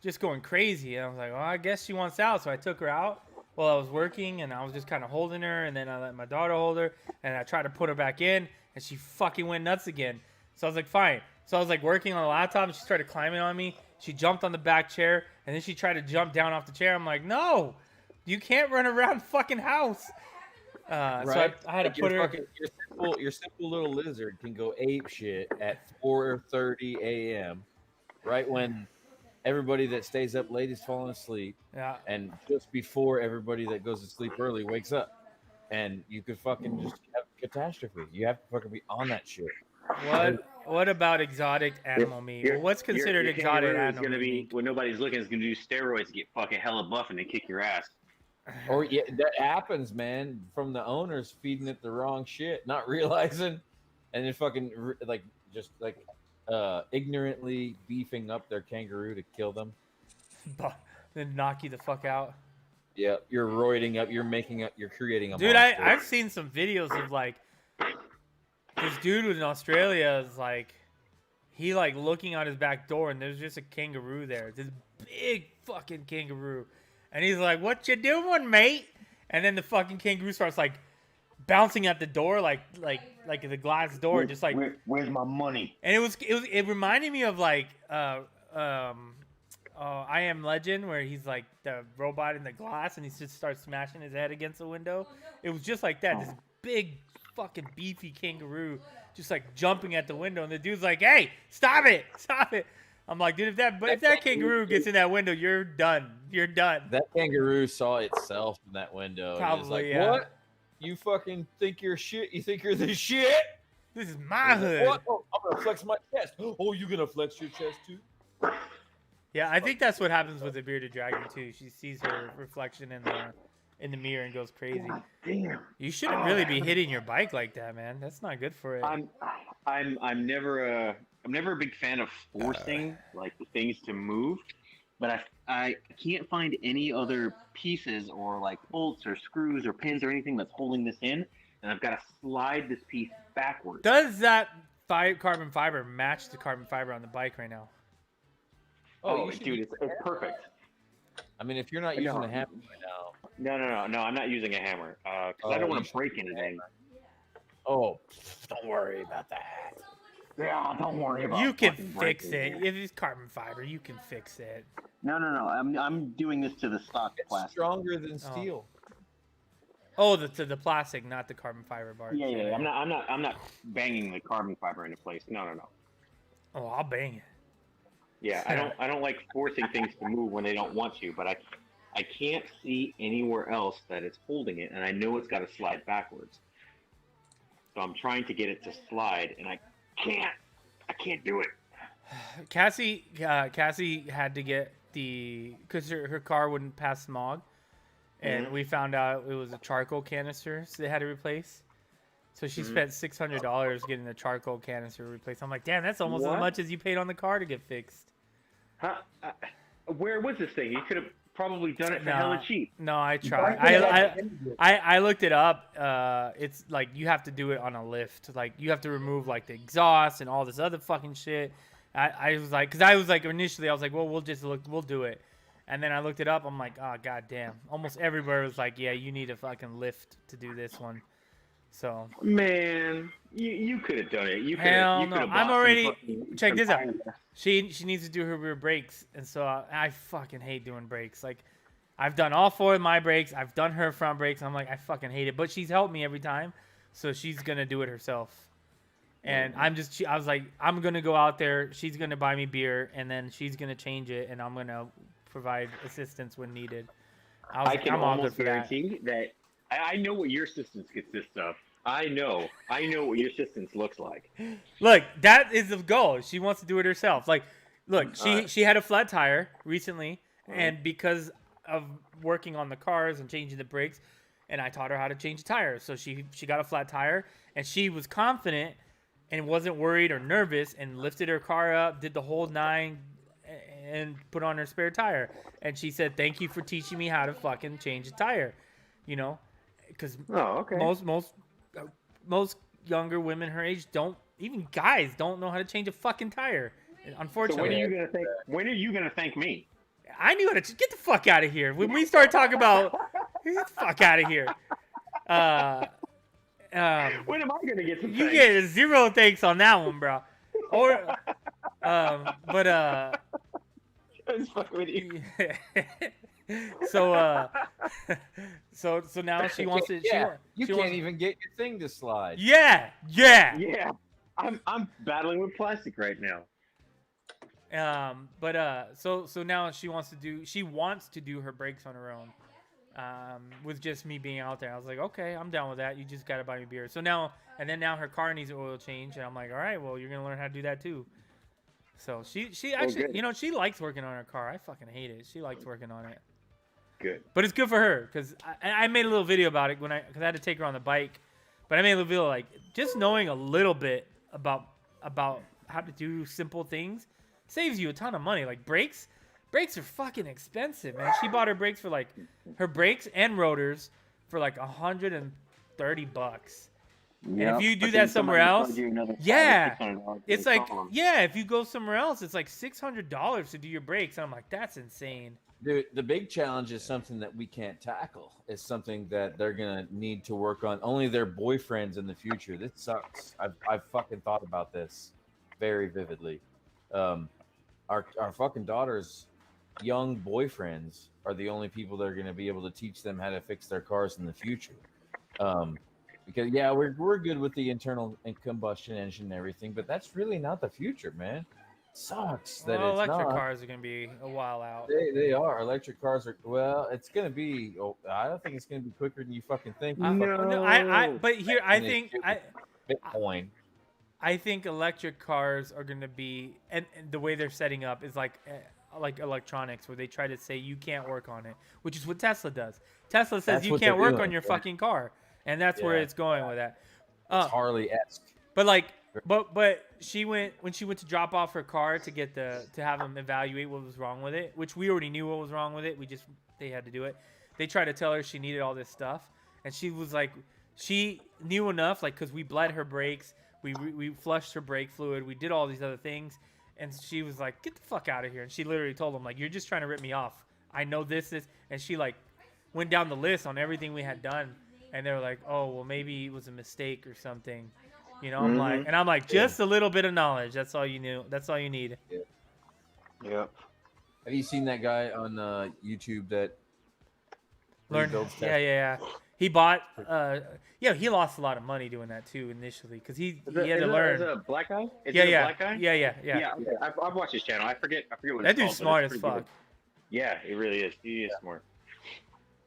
just going crazy. And I was like, well, I guess she wants out, so I took her out while I was working, and I was just kind of holding her, and then I let my daughter hold her, and I tried to put her back in, and she fucking went nuts again. So I was like, fine. So I was like working on the laptop, and she started climbing on me. She jumped on the back chair, and then she tried to jump down off the chair. I'm like, no, you can't run around the fucking house. So I had to put her. Your simple little lizard can go ape shit at 4:30 a.m. right when everybody that stays up late is falling asleep, Yeah. and just before everybody that goes to sleep early wakes up, and you could fucking just have a catastrophe. You have to fucking be on that shit. What about exotic animal meat? Well, what's considered your exotic kangaroo is animal gonna be meat? when nobody's looking. It's gonna do steroids, get fucking hella buff, and then kick your ass. Or yeah, that happens, man, from the owners feeding it the wrong shit, not realizing, and then fucking ignorantly beefing up their kangaroo to kill them. Then knock you the fuck out. Yeah, you're roiding up, you're creating a Dude, monster. I've seen some videos of like this dude in Australia is like he like looking out his back door and there's just a kangaroo there. This big fucking kangaroo. And he's like, "What you doing, mate?" And then the fucking kangaroo starts like bouncing at the door like the glass door, just like where's my money? And it reminded me of like I Am Legend, where he's like the robot in the glass and he just starts smashing his head against the window. It was just like that. This big fucking beefy kangaroo just like jumping at the window, and the dude's like, "Hey, stop it. I'm like, dude, if that kangaroo gets in that window, you're done. You're done. That kangaroo saw itself in that window. Probably, and was like, yeah. What? You fucking think you're shit? You think you're the shit? This is my hood." What? Oh, I'm gonna flex my chest. Oh, you gonna flex your chest too? Yeah, I think that's what happens with the bearded dragon too. She sees her reflection in the mirror and goes crazy. God damn. You shouldn't really be hitting your bike like that, man. That's not good for it. I'm never a big fan of forcing like the things to move, but I can't find any other pieces or like bolts or screws or pins or anything that's holding this in, and I've got to slide this piece backwards. Does that carbon fiber match the carbon fiber on the bike right now? Oh, dude, it's perfect. I mean, if you're not using a hammer right now. No, I'm not using a hammer because I don't want to break anything. Oh, don't worry about that. Yeah, don't worry about. You can fucking fix breaking it. If it's carbon fiber, you can fix it. No. I'm doing this to the stock It's plastic. stronger than steel. Oh, to the plastic, not the carbon fiber bar. Yeah. I'm not banging the carbon fiber into place. No. Oh, I'll bang it. Yeah, I don't like forcing things to move when they don't want to, but I can't see anywhere else that it's holding it, and I know it's got to slide backwards. So I'm trying to get it to slide, and I can't do it. Cassie had to get because her car wouldn't pass smog, and we found out it was a charcoal canister, so they had to replace. So she spent $600 getting the charcoal canister replaced. I'm like, damn, that's almost as much as you paid on the car to get fixed. Huh? Where was this thing? You could have probably done it for No. hella cheap. No, I Why tried. can't I do it? I looked it up. It's like you have to do it on a lift. Like you have to remove like the exhaust and all this other fucking shit. I was like, because I was like initially I was like, well, we'll do it. And then I looked it up. I'm like, oh god damn. Almost everywhere was like, yeah, you need a fucking lift to do this one. So Man, you could have done it. You could Hell have. no. I'm already- check this out. She needs to do her rear brakes, and so I fucking hate doing brakes. Like I've done all 4 of my brakes. I've done her front brakes. I'm like, I fucking hate it. But she's helped me every time, so she's gonna do it herself. And I was like, I'm gonna go out there. She's gonna buy me beer, and then she's gonna change it, and I'm gonna provide assistance when needed. I can I'm all good almost for that. guarantee that I know what your assistance consists of. I know what your assistance looks like. Look, that is the goal. She wants to do it herself. Like, look, Alright. she had a flat tire recently, and because of working on the cars and changing the brakes, and I taught her how to change the tires. So she got a flat tire, and she was confident and wasn't worried or nervous, and lifted her car up, did the whole 9, and put on her spare tire. And she said, "Thank you for teaching me how to fucking change a tire," you know, because Oh, okay. most younger women her age don't, even guys don't know how to change a fucking tire. So Unfortunately, when are you gonna thank? When are you gonna thank me? I knew how to get the fuck out of here. When we start talking about get the fuck out of here, When am I gonna get some? you thanks? get a 0 thanks on that one, bro. Or, but Just fucking with you. so now she wants to. You she can't wants, even get your thing to slide. Yeah. Yeah, I'm battling with plastic right now. So now she wants to do her brakes on her own. With just me being out there, I was like, okay, I'm down with that. You just gotta buy me beer. So now her car needs an oil change, and I'm like, all right, well, you're gonna learn how to do that too. So she actually, good. you know, she likes working on her car. I fucking hate it. She likes working on it, Good. but it's good for her because I made a little video about it because I had to take her on the bike. But I made a little video like just knowing a little bit about how to do simple things saves you a ton of money. Like brakes are fucking expensive, man. She bought her brakes for like her brakes and rotors for like $130. And if you do that somewhere else, yeah, it's like, yeah, if you go somewhere else, it's like $600 to do your brakes. And I'm like, that's insane. Dude, the big challenge is something that we can't tackle. It's something that they're gonna need to work on. Only their boyfriends in the future. This sucks. I've fucking thought about this very vividly. Our fucking daughters' young boyfriends are the only people that are gonna be able to teach them how to fix their cars in the future. Because yeah, we're good with the internal and combustion engine and everything, but that's really not the future, man. Sucks that Well, it's electric not. cars are gonna be a while out. They are. Electric cars are. Well, it's gonna be. Oh, I don't think it's gonna be quicker than you fucking think. You fucking But here I And think it's Bitcoin. I think electric cars are gonna be, and the way they're setting up is like electronics, where they try to say you can't work on it, which is what Tesla does. Tesla says That's you what can't they're work doing, on your yeah. fucking car, and that's where Yeah. it's going with that. It's Harley-esque. But like, but she went when she went to drop off her car to get to have them evaluate what was wrong with it, which we already knew what was wrong with it. They had to do it. They tried to tell her she needed all this stuff, and she was like, she knew enough, like, because we bled her brakes, we flushed her brake fluid, we did all these other things, and she was like, get the fuck out of here. And she literally told them, like, you're just trying to rip me off. I know this, and she like went down the list on everything we had done, and they were like, oh well, maybe it was a mistake or something. You know, I'm like, just a little bit of knowledge. That's all you knew. That's all you need. Yep. Have you seen that guy on YouTube that Learn. rebuilds Yeah. He bought. He lost a lot of money doing that too initially because he had to learn. Is it a black guy? Is Yeah. it a black guy? Yeah. Yeah, okay. I've watched his channel. I forget what That it's dude's called, but smart it's as pretty fuck. good. Yeah, he really is. He is smart.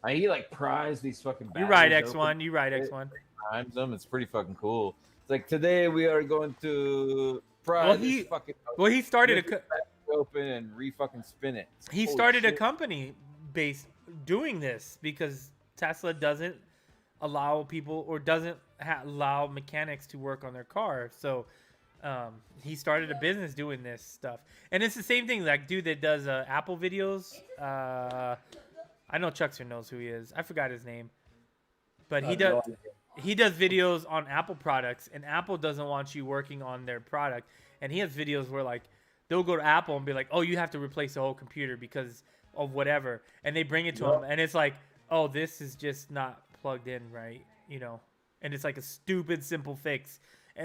He like pries these fucking. You ride batteries X1. open, You ride X1. primes them. It's pretty fucking cool. It's like today we are going to pry Well, this fucking. Well, he started rip this battery open and re-fucking spin it. He Holy started a shit. company based doing this because Tesla doesn't allow people or doesn't allow mechanics to work on their car. So He started a business doing this stuff, and it's the same thing. Like dude that does Apple videos. I know Chuckster knows who he is. I forgot his name, but he does. He does videos on Apple products, and Apple doesn't want you working on their product. And he has videos where like they'll go to Apple and be like, "Oh, you have to replace the whole computer because of whatever," and they bring it to him, and it's like, "Oh, this is just not plugged in right," you know, and it's like a stupid simple fix.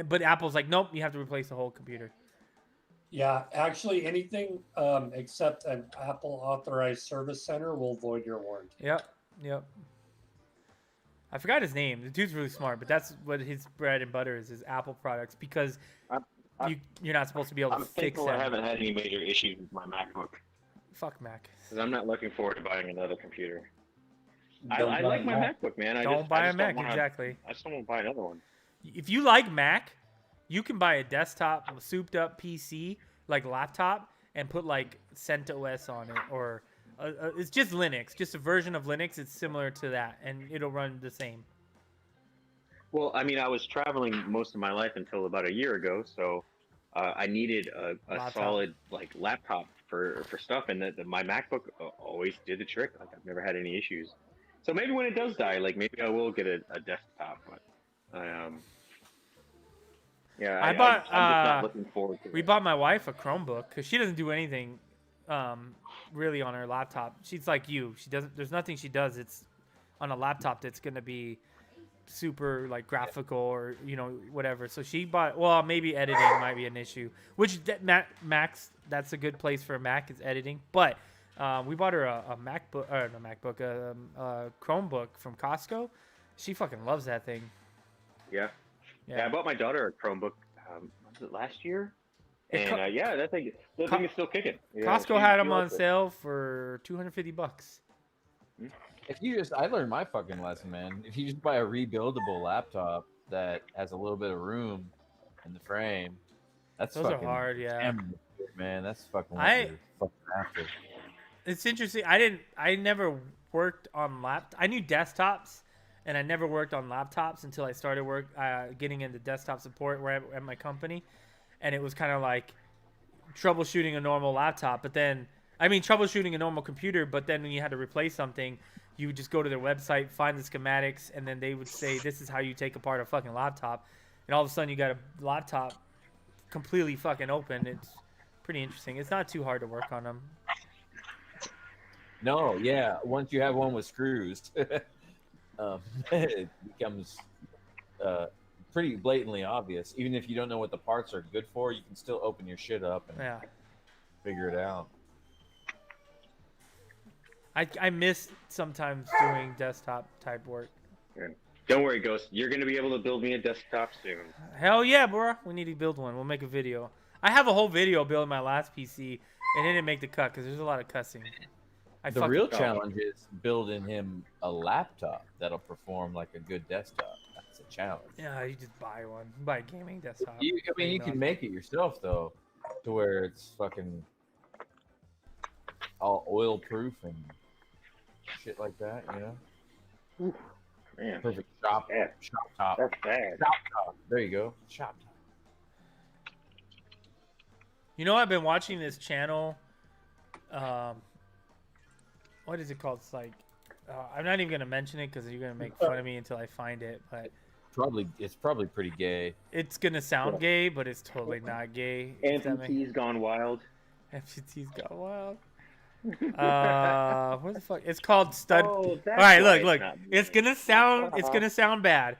But Apple's like, "Nope, you have to replace the whole computer." Yeah, actually, anything except an Apple authorized service center will void your warranty. Yep. I forgot his name. The dude's really smart, but that's what his bread and butter is Apple products because you're not supposed to be able to I'm fix thankful them. I haven't had any major issues with my MacBook Fuck Mac. because I'm not looking forward to buying another computer. I Don't buy like my Mac. MacBook, man. Don't buy a Mac, don't wanna, exactly. I just don't want to buy another one. If you like Mac, you can buy a desktop, a souped up PC, like laptop, and put like CentOS on it, or it's just Linux, just a version of Linux. It's similar to that, and it'll run the same. Well, I mean, I was traveling most of my life until about a year ago, so I needed a Laptop. solid like laptop for stuff, and my MacBook always did the trick. Like I've never had any issues. So maybe when it does die, like maybe I will get a desktop. But yeah, I I'm bought, just not looking forward to We it. bought my wife a Chromebook because she doesn't do anything really on her laptop. She's like you. She doesn't. There's nothing she does. It's on a laptop that's gonna be super like graphical or whatever. So she bought. Well, maybe editing might be an issue. Which Macs, that's a good place for a Mac is editing. But we bought her a MacBook or no MacBook, a Chromebook from Costco. She fucking loves that thing. Yeah. I bought my daughter a Chromebook. Was it last year? It co- And that thing is still kicking. Yeah, Costco she- had she them on loves it. sale for $250. I learned my fucking lesson, man. If you just buy a rebuildable laptop that has a little bit of room in the frame, that's Those are fucking hard, yeah. damn good, man. That's fucking what I- you're fucking after. It's interesting. I never worked on I knew desktops, and I never worked on laptops until I started getting into desktop support at my company, and it was kind of like troubleshooting a normal laptop. But then, troubleshooting a normal computer. But then when you had to replace something, you would just go to their website, find the schematics, and then they would say, "This is how you take apart a fucking laptop." And all of a sudden, you got a laptop completely fucking open. It's pretty interesting. It's not too hard to work on them. No, yeah. Once you have one with screws, it becomes pretty blatantly obvious. Even if you don't know what the parts are good for, you can still open your shit up and Yeah. figure it out. I miss sometimes doing desktop type work. Don't worry, Ghost. You're gonna be able to build me a desktop soon. Hell yeah, bro. We need to build one. We'll make a video. I have a whole video building my last PC, and it didn't make the cut because there's a lot of cussing. The real challenge is building him a laptop that'll perform like a good desktop. That's a challenge. Yeah, you just buy one. Buy a gaming desktop. You can make it yourself though, to where it's fucking all oil proof and shit like that. Man, Perfect shop top. that's bad. Shop top. There you go. Shop top. I've been watching this channel. What is it called? It's like, I'm not even gonna mention it because you're gonna make fun of me until I find it. But It's probably pretty gay. it's gonna sound gay, but it's totally not gay. if that Amputee's gone wild. amputees got wild. What the fuck? It's called Stud. Oh, that's All right, why look. not It's gonna sound bad.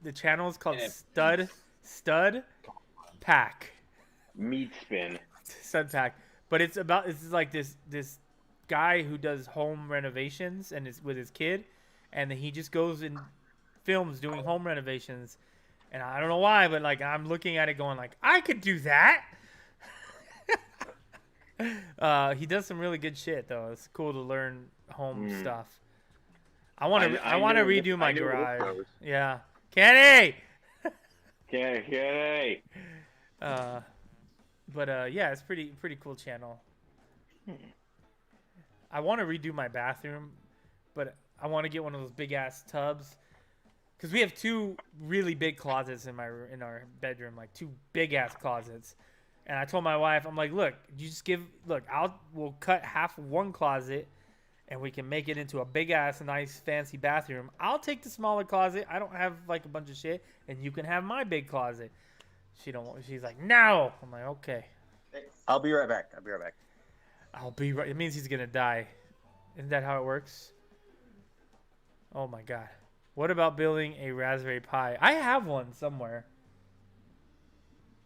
The channel is called Yeah. Stud Pack. Meat spin. Stud Pack. But it's like this guy who does home renovations and is with his kid, and then he just goes and films doing home renovations. And I don't know why, but like I'm looking at it going like I could do that. He does some really good shit though. It's cool to learn home stuff. I want to know- redo my I know garage. Wolfbros. Yeah, Kenny. Okay. But yeah, it's pretty cool channel. I want to redo my bathroom, but I want to get one of those big ass tubs because we have two really big closets in our bedroom, like two big ass closets. And I told my wife, I'm like, look, we'll cut half of one closet, and we can make it into a big ass, nice, fancy bathroom. I'll take the smaller closet. I don't have like a bunch of shit, and you can have my big closet. She's like, no. I'm like, okay. I'll be right back. I'll be right. It means he's gonna die. Isn't that how it works? Oh my god. What about building a Raspberry Pi? I have one somewhere.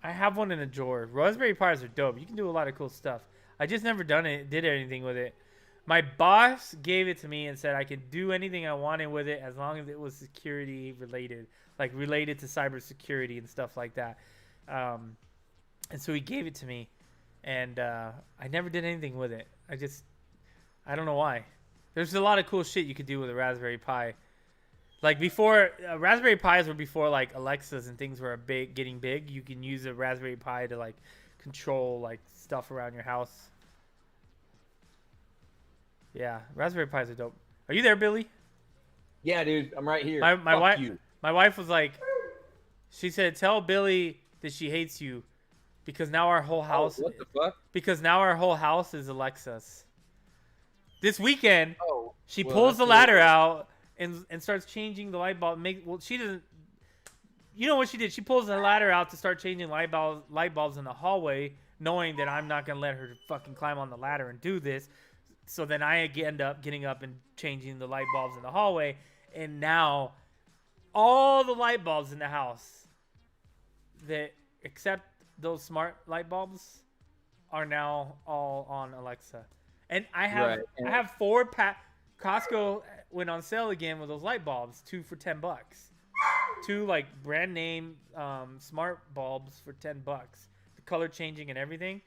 I have one in a drawer. Raspberry Pis are dope. You can do a lot of cool stuff. I just never did anything with it. My boss gave it to me and said I could do anything I wanted with it as long as it was security related, like related to cybersecurity and stuff like that. And so he gave it to me, and I never did anything with it. I don't know why. There's a lot of cool shit you could do with a Raspberry Pi. Like before, Raspberry Pis were before like Alexas and things were getting big. You can use a Raspberry Pi to like control like stuff around your house. Yeah, Raspberry Pis are dope. Are you there, Billy? Yeah, dude, I'm right here. My Fuck wife, you. my wife was like, she said, "Tell Billy that she hates you, because now our whole house, What the fuck? because now our whole house is Alexa's." This weekend, Oh, she well, pulls the that's ladder really- out and starts changing the light bulb. She doesn't. You know what she did? She pulls the ladder out to start changing light bulbs in the hallway, knowing that I'm not gonna let her fucking climb on the ladder and do this. So then I end up getting up and changing the light bulbs in the hallway, and now all the light bulbs in the house that except those smart light bulbs are now all on Alexa. And I have Right. I have 4 Costco went on sale again with those light bulbs, 2 for $10. 2 like brand name smart bulbs for $10. The color changing and everything.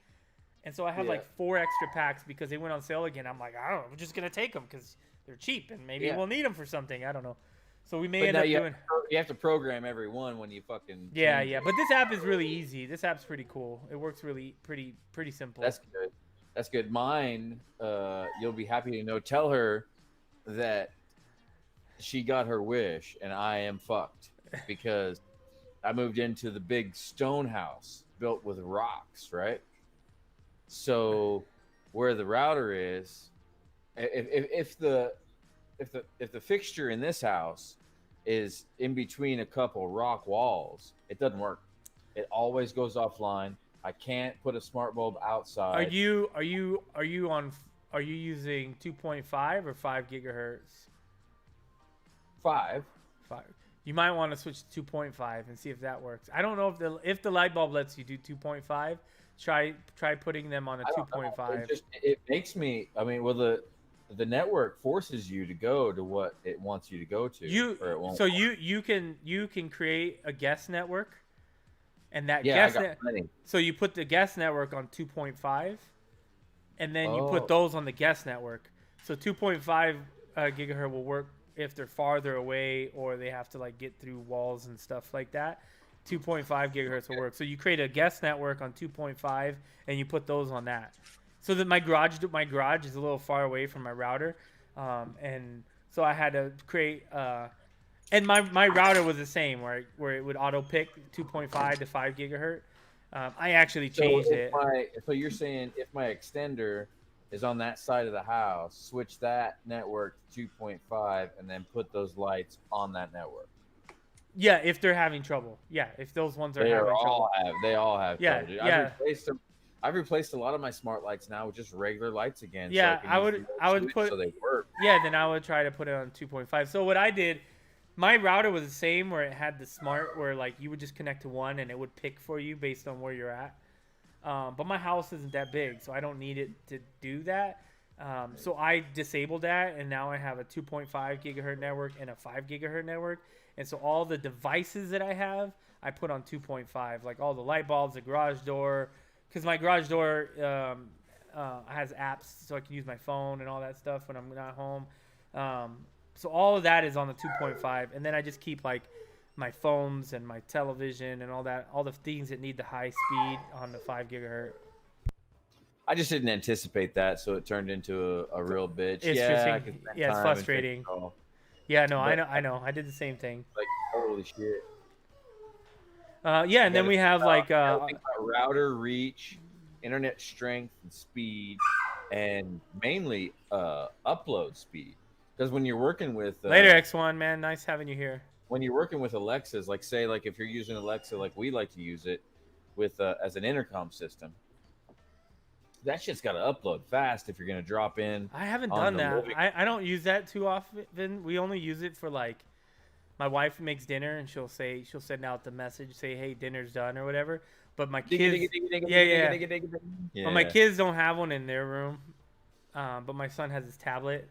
And so I have like 4 extra packs because they went on sale again. I'm like, I don't know, we're just gonna take them because they're cheap and maybe we'll need them for something. I don't know. So we may But end now up you doing. you have to program every one when you fucking. Yeah, change yeah. it. But this app is really easy. This app's pretty cool. It works really pretty simple. That's good. That's good. Mine, you'll be happy to know. Tell her that she got her wish, and I am fucked because I moved into the big stone house built with rocks, right? So where the router is, if the fixture in this house is in between a couple rock walls, it doesn't work. It always goes offline. I can't put a smart bulb outside. Are you using 2.5 or 5 gigahertz? 5. 5. You might want to switch to 2.5 and see if that works. I don't know if the light bulb lets you do 2.5. Try putting them on a I don't know. 2.5. It makes me. I mean, well, the network forces you to go to what it wants you to go to. Or it won't work. You can create a guest network, and that Yeah, guest I got plenty. so you put the guest network on 2.5, and then you put Oh. those on the guest network. So 2.5 gigahertz will work if they're farther away or they have to like get through walls and stuff like that. 2.5 gigahertz will work. So you create a guest network on 2.5 and you put those on that. So that my garage is a little far away from my router, and so I had to create. And my router was the same, where it would auto pick 2.5 to 5 gigahertz. I actually changed it. So you're saying if my extender is on that side of the house, switch that network to 2.5 and then put those lights on that network. Yeah, if they're having trouble. Yeah, if those ones are They having all trouble. have. They all have. Yeah, trouble, dude. yeah. I've replaced a lot of my smart lights now with just regular lights again. so Yeah, can I use would- the old I would switch put- so they work. Yeah, then I would try to put it on 2.5. So what I did, my router was the same, where it had the smart, where like you would just connect to one and it would pick for you based on where you're at. But my house isn't that big, so I don't need it to do that. So I disabled that, and now I have a 2.5 gigahertz network and a 5 gigahertz network. And so all the devices that I have, I put on 2.5, like all the light bulbs, the garage door, because my garage door has apps, so I can use my phone and all that stuff when I'm not home. So all of that is on the 2.5, and then I just keep like my phones and my television and all that, all the things that need the high speed on the 5 gigahertz. I just didn't anticipate that, so it turned into a real bitch. It's yeah, just- I could spend yeah, it's time and frustrating. think, oh, Yeah, no, But- I know. I did the same thing. Like, holy shit. Yeah, and then we have like Think about router reach, internet strength and speed, and mainly upload speed. Because when you're working with later X1, man. Nice having you here. when you're working with Alexas, like say like if you're using Alexa like we like to use it with as an intercom system, that shit's got to upload fast if you're gonna drop in. I haven't on done the that. living- I don't use that too often. We only use it for like my wife makes dinner and she'll send out the message, say, hey, dinner's done or whatever. But my kids, well, my kids don't have one in their room, but my son has his tablet.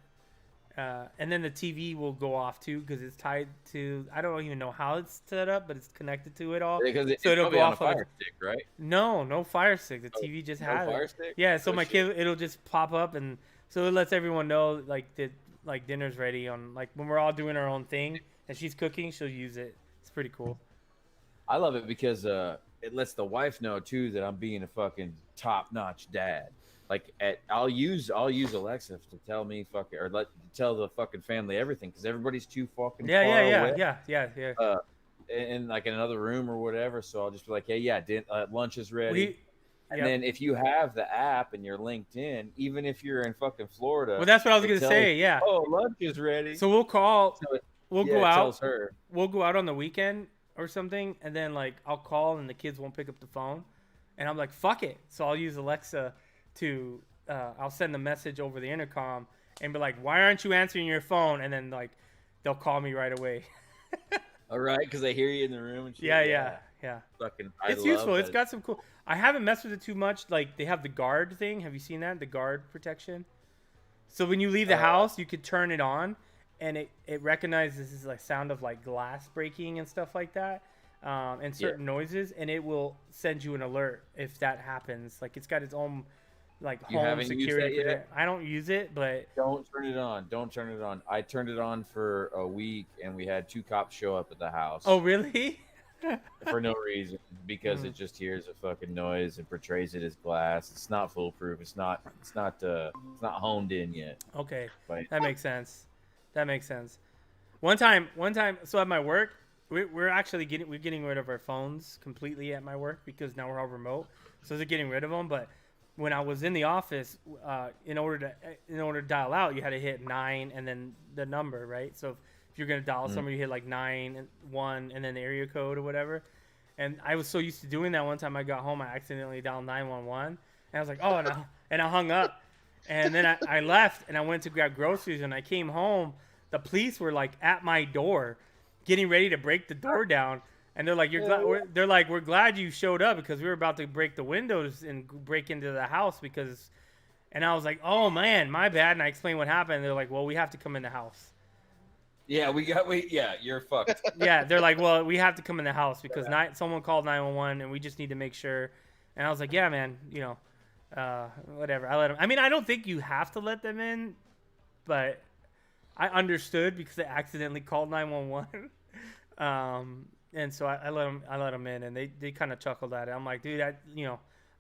And then the TV will go off too because it's tied to. I don't even know how it's set up, but it's connected to it all. Because it's So it'll probably go on a off on a- Fire Stick, right? No Fire Stick. The TV just No has Fire it. Stick. Yeah, so Oh, my shit. kid, it'll just pop up, and so it lets everyone know like dinner's ready on like when we're all doing our own thing and she's cooking, she'll use it. It's pretty cool. I love it because it lets the wife know too that I'm being a fucking top-notch dad. Like I'll use Alexa to tell me fucking or tell the fucking family everything because everybody's too fucking far away. Yeah. In like in another room or whatever. So I'll just be like, hey, yeah, lunch is ready. We, And yep. then if you have the app and you're linked in, even if you're in fucking Florida, Well, that's what I was it gonna tells say. you, Yeah. oh, lunch is ready. So we'll call. So it- We'll yeah, go it out. tells her. We'll go out on the weekend or something, and then like I'll call and the kids won't pick up the phone, and I'm like, fuck it. So I'll use Alexa to. I'll send the message over the intercom and be like, why aren't you answering your phone? And then like they'll call me right away. All right, because I hear you in the room. And shit. Yeah. Fucking, It's love useful. that. It's got some cool. I haven't messed with it too much. Like they have the guard thing. Have you seen that? The guard protection. So when you leave the house, you could turn it on, and it recognizes this like sound of like glass breaking and stuff like that, and certain noises, and it will send you an alert if that happens. Like it's got its own like You home haven't used security. that yet? protect- I don't use it, but Don't turn it on. Don't turn it on. I turned it on for a week, and we had 2 cops show up at the house. oh really? For no reason, because Mm. it just hears a fucking noise and portrays it as glass. It's not foolproof. It's not honed in yet. Okay, But that makes sense. That makes sense. One time, so at my work, we're actually getting rid of our phones completely at my work because now we're all remote. So they're getting rid of them. But when I was in the office, in order to dial out, you had to hit 9 and then the number, right? So if you're gonna dial somebody, you hit like 9 and 1 and then the area code or whatever. And I was so used to doing that. One time I got home, I accidentally dialed 911, and I was like, oh, and I hung up. And then I left and I went to grab groceries, and I came home. The police were like at my door, getting ready to break the door down. And they're like, we're glad you showed up because we were about to break the windows and break into the house because. And I was like, oh man, my bad. And I explained what happened. And they're like, well, we have to come in the house. yeah, you're fucked. Yeah, they're like, well, we have to come in the house because someone called 911 and we just need to make sure. And I was like, yeah, man, whatever. I let them. I mean, I don't think you have to let them in, but I understood because they accidentally called 911. And so I let them in, and they kind of chuckled at it. I'm like, dude,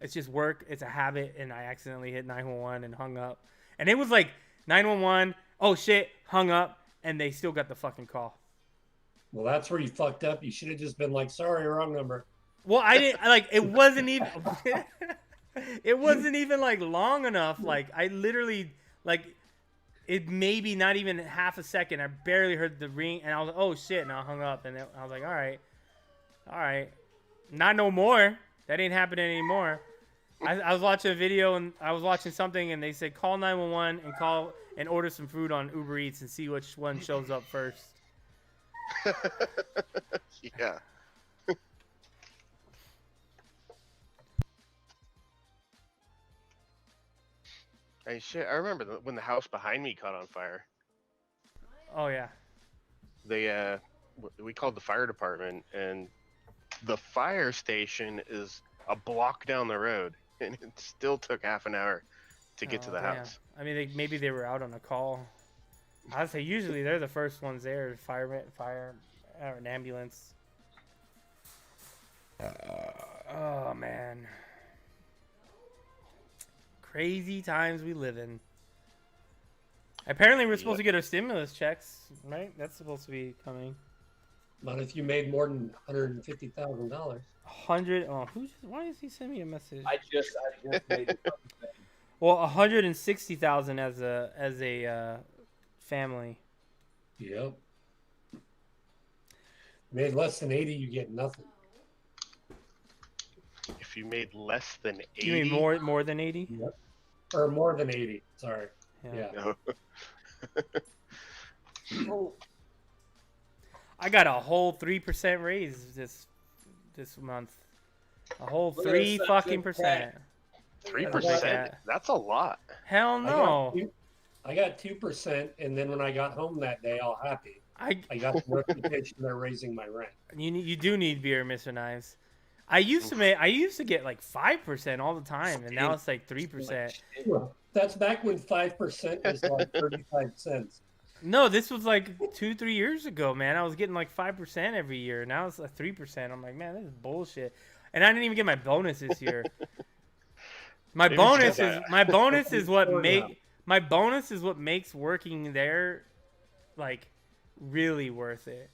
it's just work. It's a habit, and I accidentally hit 911 and hung up. And it was like 911. Oh shit, hung up, and they still got the fucking call. Well, that's where you fucked up. You should have just been like, sorry, wrong number. Well, I didn't like. It wasn't even. It wasn't even like long enough. Like I literally like. It maybe not even half a second. I barely heard the ring, and I was like, "Oh shit!" And I hung up, and I was like, "All right, not no more. That ain't happening anymore." I was watching a video, and I was watching something, and they said call 911 and call and order some food on Uber Eats and see which one shows up first. Yeah. Hey, shit, I remember when the house behind me caught on fire. Oh yeah. We called the fire department, and the fire station is a block down the road, and it still took half an hour to get to the Damn. house. I mean, maybe they were out on a call. I'd say usually they're the first ones there. Fire, or an ambulance. Oh man, crazy times we live in. Apparently, we're supposed to get our stimulus checks, right? That's supposed to be coming. Not if you made more than $150,000. 100. Oh, why does he send me a message? I just made it. Well, 160,000 as a family. Yep. Made less than 80, you get nothing. If you made less than 80, You mean more than 80? Yep. Or more than 80. Sorry. Yeah. No. I got a whole 3% raise this month. A whole Look at 3 this fucking sucking percent. 3%? That's a lot. Hell no. I got 2%, and then when I got home that day, all happy. I got the notification they're raising my rent. You do need beer, Mr. Knives. I used to get like 5% all the time, and now it's like 3%. That's back when 5% was like 35 cents. No, this was like 2-3 years ago, man. I was getting like 5% every year. Now it's like 3%. I'm like, man, this is bullshit. And I didn't even get my bonus this year. My bonus is what makes working there like really worth it.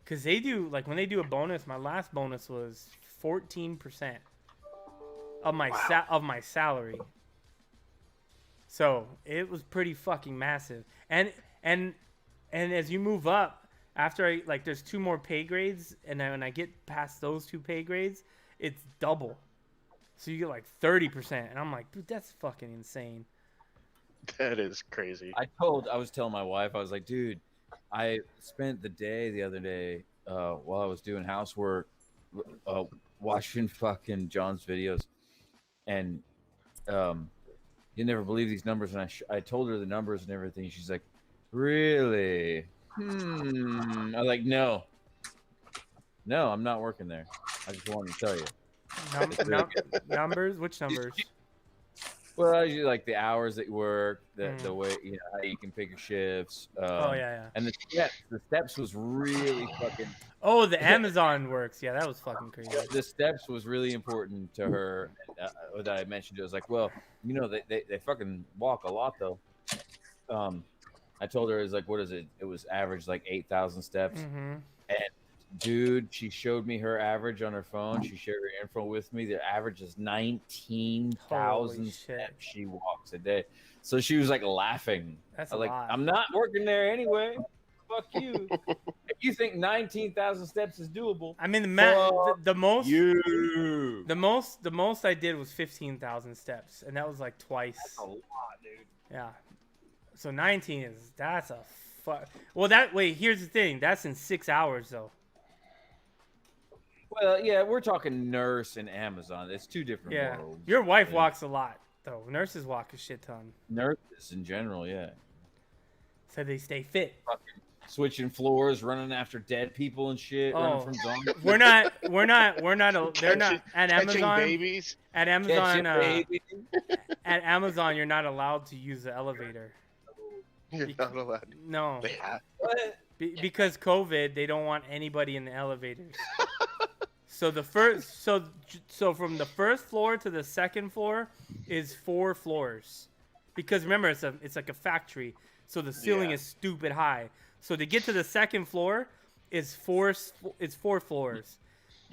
Cause they do like when they do a bonus. My last bonus was 14% of my salary. So it was pretty fucking massive. And as you move up, after there's 2 more pay grades, and then when I get past those 2 pay grades, it's double. So you get like 30%, and I'm like, dude, that's fucking insane. That is crazy. I was telling my wife, I was like, dude, I spent the other day while I was doing housework, watching fucking John's videos, and you never believe these numbers. And I told her the numbers and everything. She's like, really? I'm like, no, I'm not working there. I just wanted to tell you. Numbers? Which numbers? Well, usually like the hours that you work, the way how you can pick your shifts. Yeah. And the steps was really fucking. Oh, the Amazon works. Yeah, that was fucking crazy. The steps was really important to her. That I mentioned. It was like, well, they fucking walk a lot though. I told her it was like, what is it? It was average like 8,000 steps. Mm-hmm. And dude, she showed me her average on her phone. She shared her info with me. The average is 19,000 steps she walks a day. So she was like laughing. That's I was a lot. I'm not working there anyway. Fuck you. If you think 19,000 steps is doable, I mean, the most I did was 15,000 steps, and that was like twice. That's a lot, dude. Yeah. So 19 that's a fuck. Well, here's the thing. That's in 6 hours though. Well, yeah, we're talking nurse and Amazon. It's 2 different worlds. Your wife walks a lot though. Nurses walk a shit ton. Nurses in general, yeah. So they stay fit. Fucking switching floors, running after dead people and shit. Running from zombies. They're not at Catching Amazon. babies. At Amazon, baby. at Amazon, you're not allowed to use the elevator. You're not allowed. No, They have. What? because COVID, they don't want anybody in the elevators. So so from the first floor to the second floor is 4 floors, because remember it's like a factory, so the ceiling is stupid high. So to get to the second floor is 4 floors.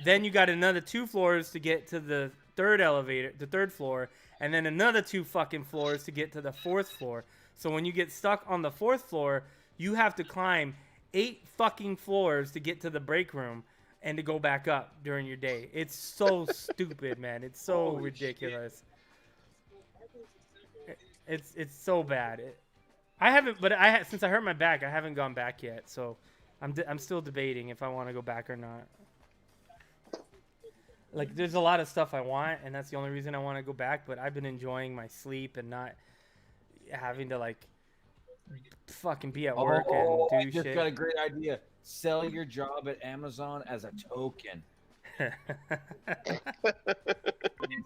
Then you got another 2 floors to get to the third floor, and then another 2 fucking floors to get to the 4th floor. So when you get stuck on the 4th floor, you have to climb 8 fucking floors to get to the break room and to go back up during your day. It's so stupid, man. It's so ridiculous. It's so bad. Since I hurt my back, I haven't gone back yet. So I'm still debating if I want to go back or not. Like, there's a lot of stuff I want, and that's the only reason I want to go back. But I've been enjoying my sleep and not having to like fucking be at work and do I just shit. got a great idea. Sell your job at Amazon as a token.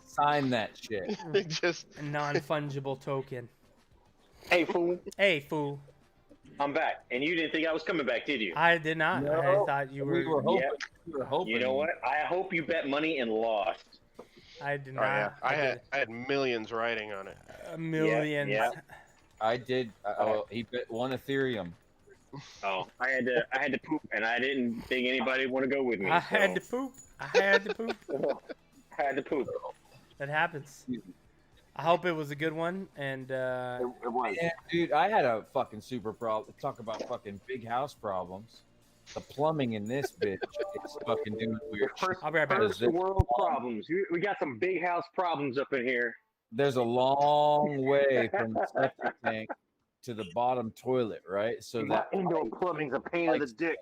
Sign that shit. Just A non-fungible token. Hey, fool. Hey, fool. I'm back. And you didn't think I was coming back, did you? I did not. No, I thought you We were. were hoping. Yep. We were hoping. You know what? I hope you bet money and lost. I did oh not. yeah, I had millions riding on it. millions. Yeah. I did. He won Ethereum. Oh, I had to poop, and I didn't think anybody would want to go with me. I had to poop. I had to poop. I had to poop. That happens. I hope it was a good one. And It was. Yeah, dude, I had a fucking super problem. Talk about fucking big house problems. The plumbing in this bitch is fucking doing weird shit. First, I'll be right back. first world problems. We got some big house problems up in here. There's a long way from the septic tank to the bottom toilet, right? So that indoor plumbing's a pain in the dick.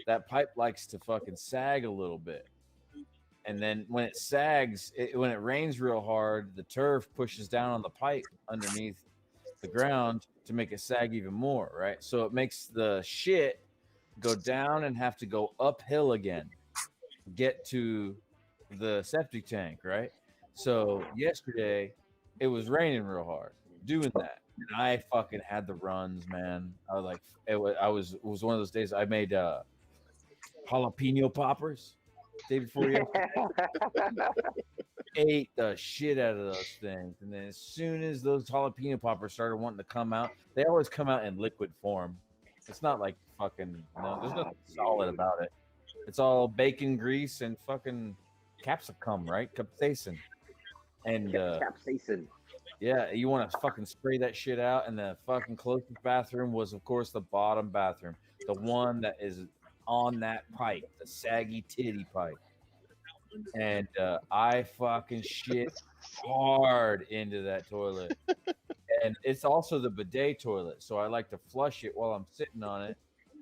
that pipe likes to fucking sag a little bit. And then when it sags, when it rains real hard, the turf pushes down on the pipe underneath the ground to make it sag even more, right? So it makes the shit go down and have to go uphill again, get to the septic tank, right? So yesterday it was raining real hard, doing that, and I fucking had the runs, man. I was like, it was one of those days I made jalapeno poppers day before yesterday. Ate the shit out of those things, and then as soon as those jalapeno poppers started wanting to come out, they always come out in liquid form. It's not like fucking there's nothing solid about it. It's all bacon grease and fucking capsicum, right? Capsaicin. And Capsaicin. yeah, you want to fucking spray that shit out. And the fucking closest bathroom was, of course, the bottom bathroom, the one that is on that pipe, the saggy titty pipe. And I fucking shit hard into that toilet. And it's also the bidet toilet, so I like to flush it while I'm sitting on it,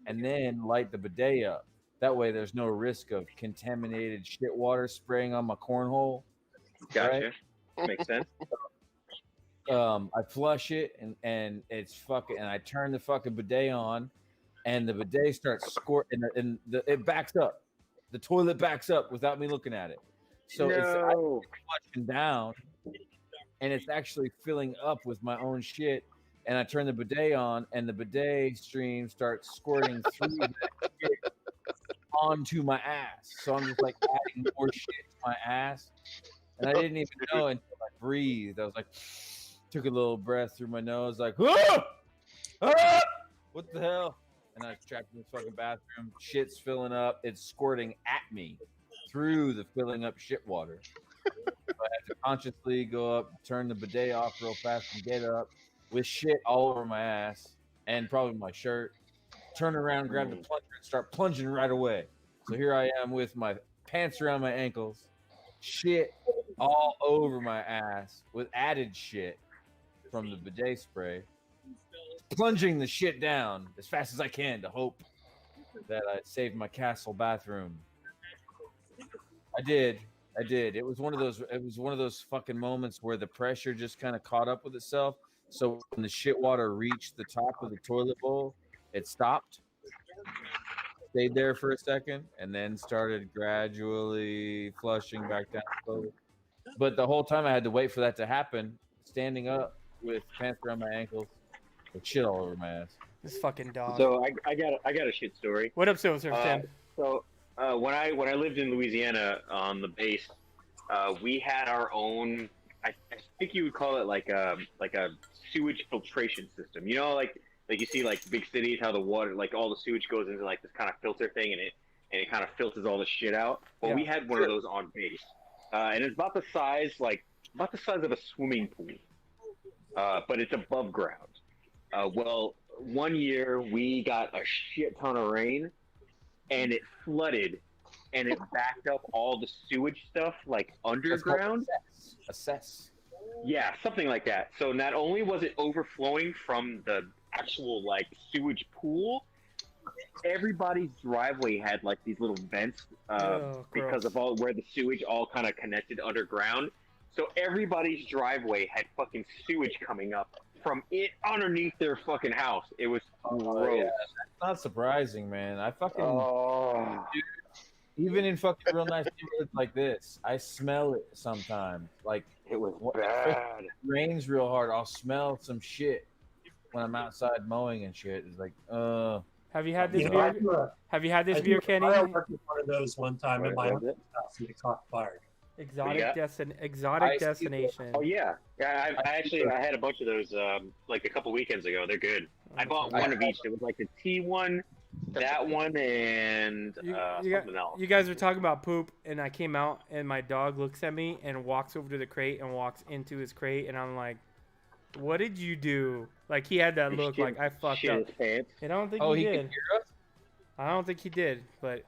and then light the bidet up. That way, there's no risk of contaminated shit water spraying on my cornhole. Gotcha. Makes sense. I flush it, and it's fucking, and I turn the fucking bidet on, and the bidet starts squirting, and it backs up. The toilet backs up without me looking at it. So it's flushing down, and it's actually filling up with my own shit. And I turn the bidet on, and the bidet stream starts squirting through that shit onto my ass. So I'm just like adding more shit to my ass. And I didn't even know until I breathed. I was like, took a little breath through my nose, like, ah! Ah! What the hell? And I was trapped in this fucking bathroom. Shit's filling up. It's squirting at me through the filling up shit water. So I had to consciously go up, turn the bidet off real fast, and get up with shit all over my ass and probably my shirt. Turn around, grab the plunger, and start plunging right away. So here I am with my pants around my ankles, shit all over my ass with added shit from the bidet spray, plunging the shit down as fast as I can to hope that I saved my castle bathroom. I did. It was one of those fucking moments where the pressure just kind of caught up with itself. So when the shit water reached the top of the toilet bowl, it stopped, stayed there for a second, and then started gradually flushing back down slowly. But the whole time I had to wait for that to happen, standing up with pants around my ankles, with shit all over my ass. this fucking dog. So I got a shit story. What up, Silver Tim? So when I lived in Louisiana on the base, we had our own. I think you would call it like a sewage filtration system. You know, like you see like big cities, how the water, like all the sewage goes into like this kind of filter thing, and it kind of filters all the shit out. Well, we had one of those on base, and it's about the size of a swimming pool, but it's above ground. Well, one year we got a shit ton of rain, and it flooded, and it backed up all the sewage stuff like underground. Assess. Yeah, something like that. So not only was it overflowing from the actual like sewage pool, everybody's driveway had like these little vents because of all where the sewage all kind of connected underground. So everybody's driveway had fucking sewage coming up from it underneath their fucking house. It was gross. Yeah, that's not surprising, man. I fucking even in fucking real nice neighborhoods like this, I smell it sometimes. Like it was bad. If it rains real hard, I'll smell some shit when I'm outside mowing and shit. It's like, have you had this beer? Have you had this beer, Kenny? I worked with one of those one time in my own house and it caught fire. Exotic Ice destination. Oh yeah, yeah. I had a bunch of those like a couple weekends ago. They're good. I bought one of each. It was like the T1, that one, and something else. You guys were talking about poop, and I came out, and my dog looks at me and walks over to the crate and walks into his crate, and I'm like, "What did you do?" Like he had that look, like I fucked Shit up. his pants. And I don't think Oh, he he did. can hear us? I don't think he did, but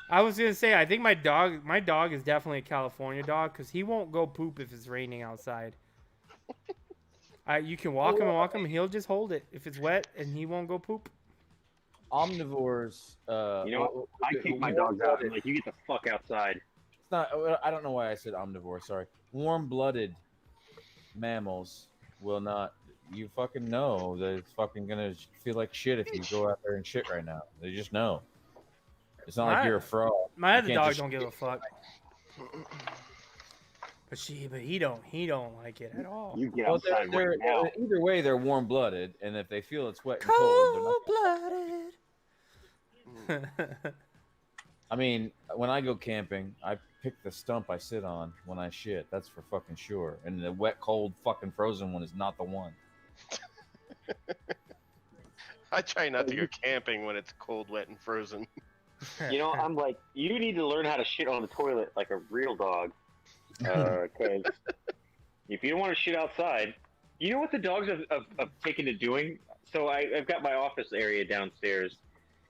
I was gonna say I think my dog is definitely a California dog because he won't go poop if it's raining outside. You can walk him and walk him, and he'll just hold it if it's wet, and he won't go poop. Omnivores. You know, I kick my dogs out. I'm like, you get the fuck outside. It's not. I don't know why I said omnivore. Sorry. Warm-blooded mammals will not. You fucking know they're fucking gonna feel like shit if you go out there and shit right now. They just know. It's not like you're a fraud. My You other can't dog just- don't give a fuck. But he don't like it at all. You get Well, outside they're, right now. either way, they're warm-blooded, and if they feel it's wet and cold, they're not. Cold-blooded. I mean, when I go camping, I pick the stump I sit on when I shit. That's for fucking sure. And the wet, cold, fucking frozen one is not the one. I try not to go camping when it's cold, wet, and frozen. You know, I'm like, you need to learn how to shit on the toilet like a real dog. Because if you don't want to shit outside, you know what the dogs have taken to doing? So I've got my office area downstairs,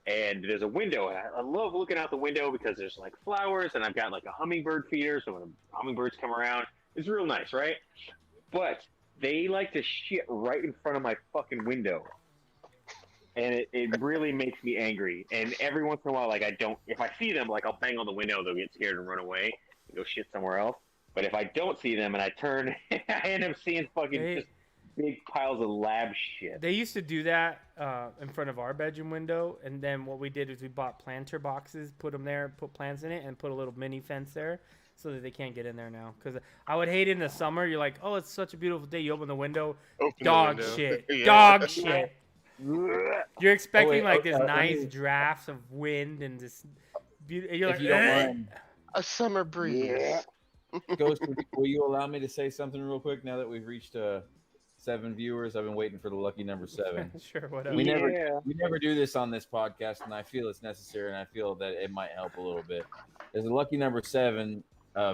and there's a window. And I love looking out the window because there's like flowers, and I've got like a hummingbird feeder, so when the hummingbirds come around, it's real nice, right? But they like to shit right in front of my fucking window. And it really makes me angry. And every once in a while, like if I see them, like I'll bang on the window, they'll get scared and run away and go shit somewhere else. But if I don't see them and I turn, I end up seeing fucking just big piles of lab shit. They used to do that in front of our bedroom window, and then what we did is we bought planter boxes, put them there, put plants in it, and put a little mini fence there so that they can't get in there now. Because I would hate it in the summer. You're like, oh, it's such a beautiful day. You open the window, Open the dog window. shit, Yeah. dog shit. You're expecting like this let nice me- drafts of wind and this. You're If like, you don't "Eh." mind, A summer breeze. Yeah. Ghost, will you allow me to say something real quick now that we've reached 7 viewers? I've been waiting for the lucky number 7. Sure, whatever. We never do this on this podcast, and I feel it's necessary, and I feel that it might help a little bit. There's a lucky number 7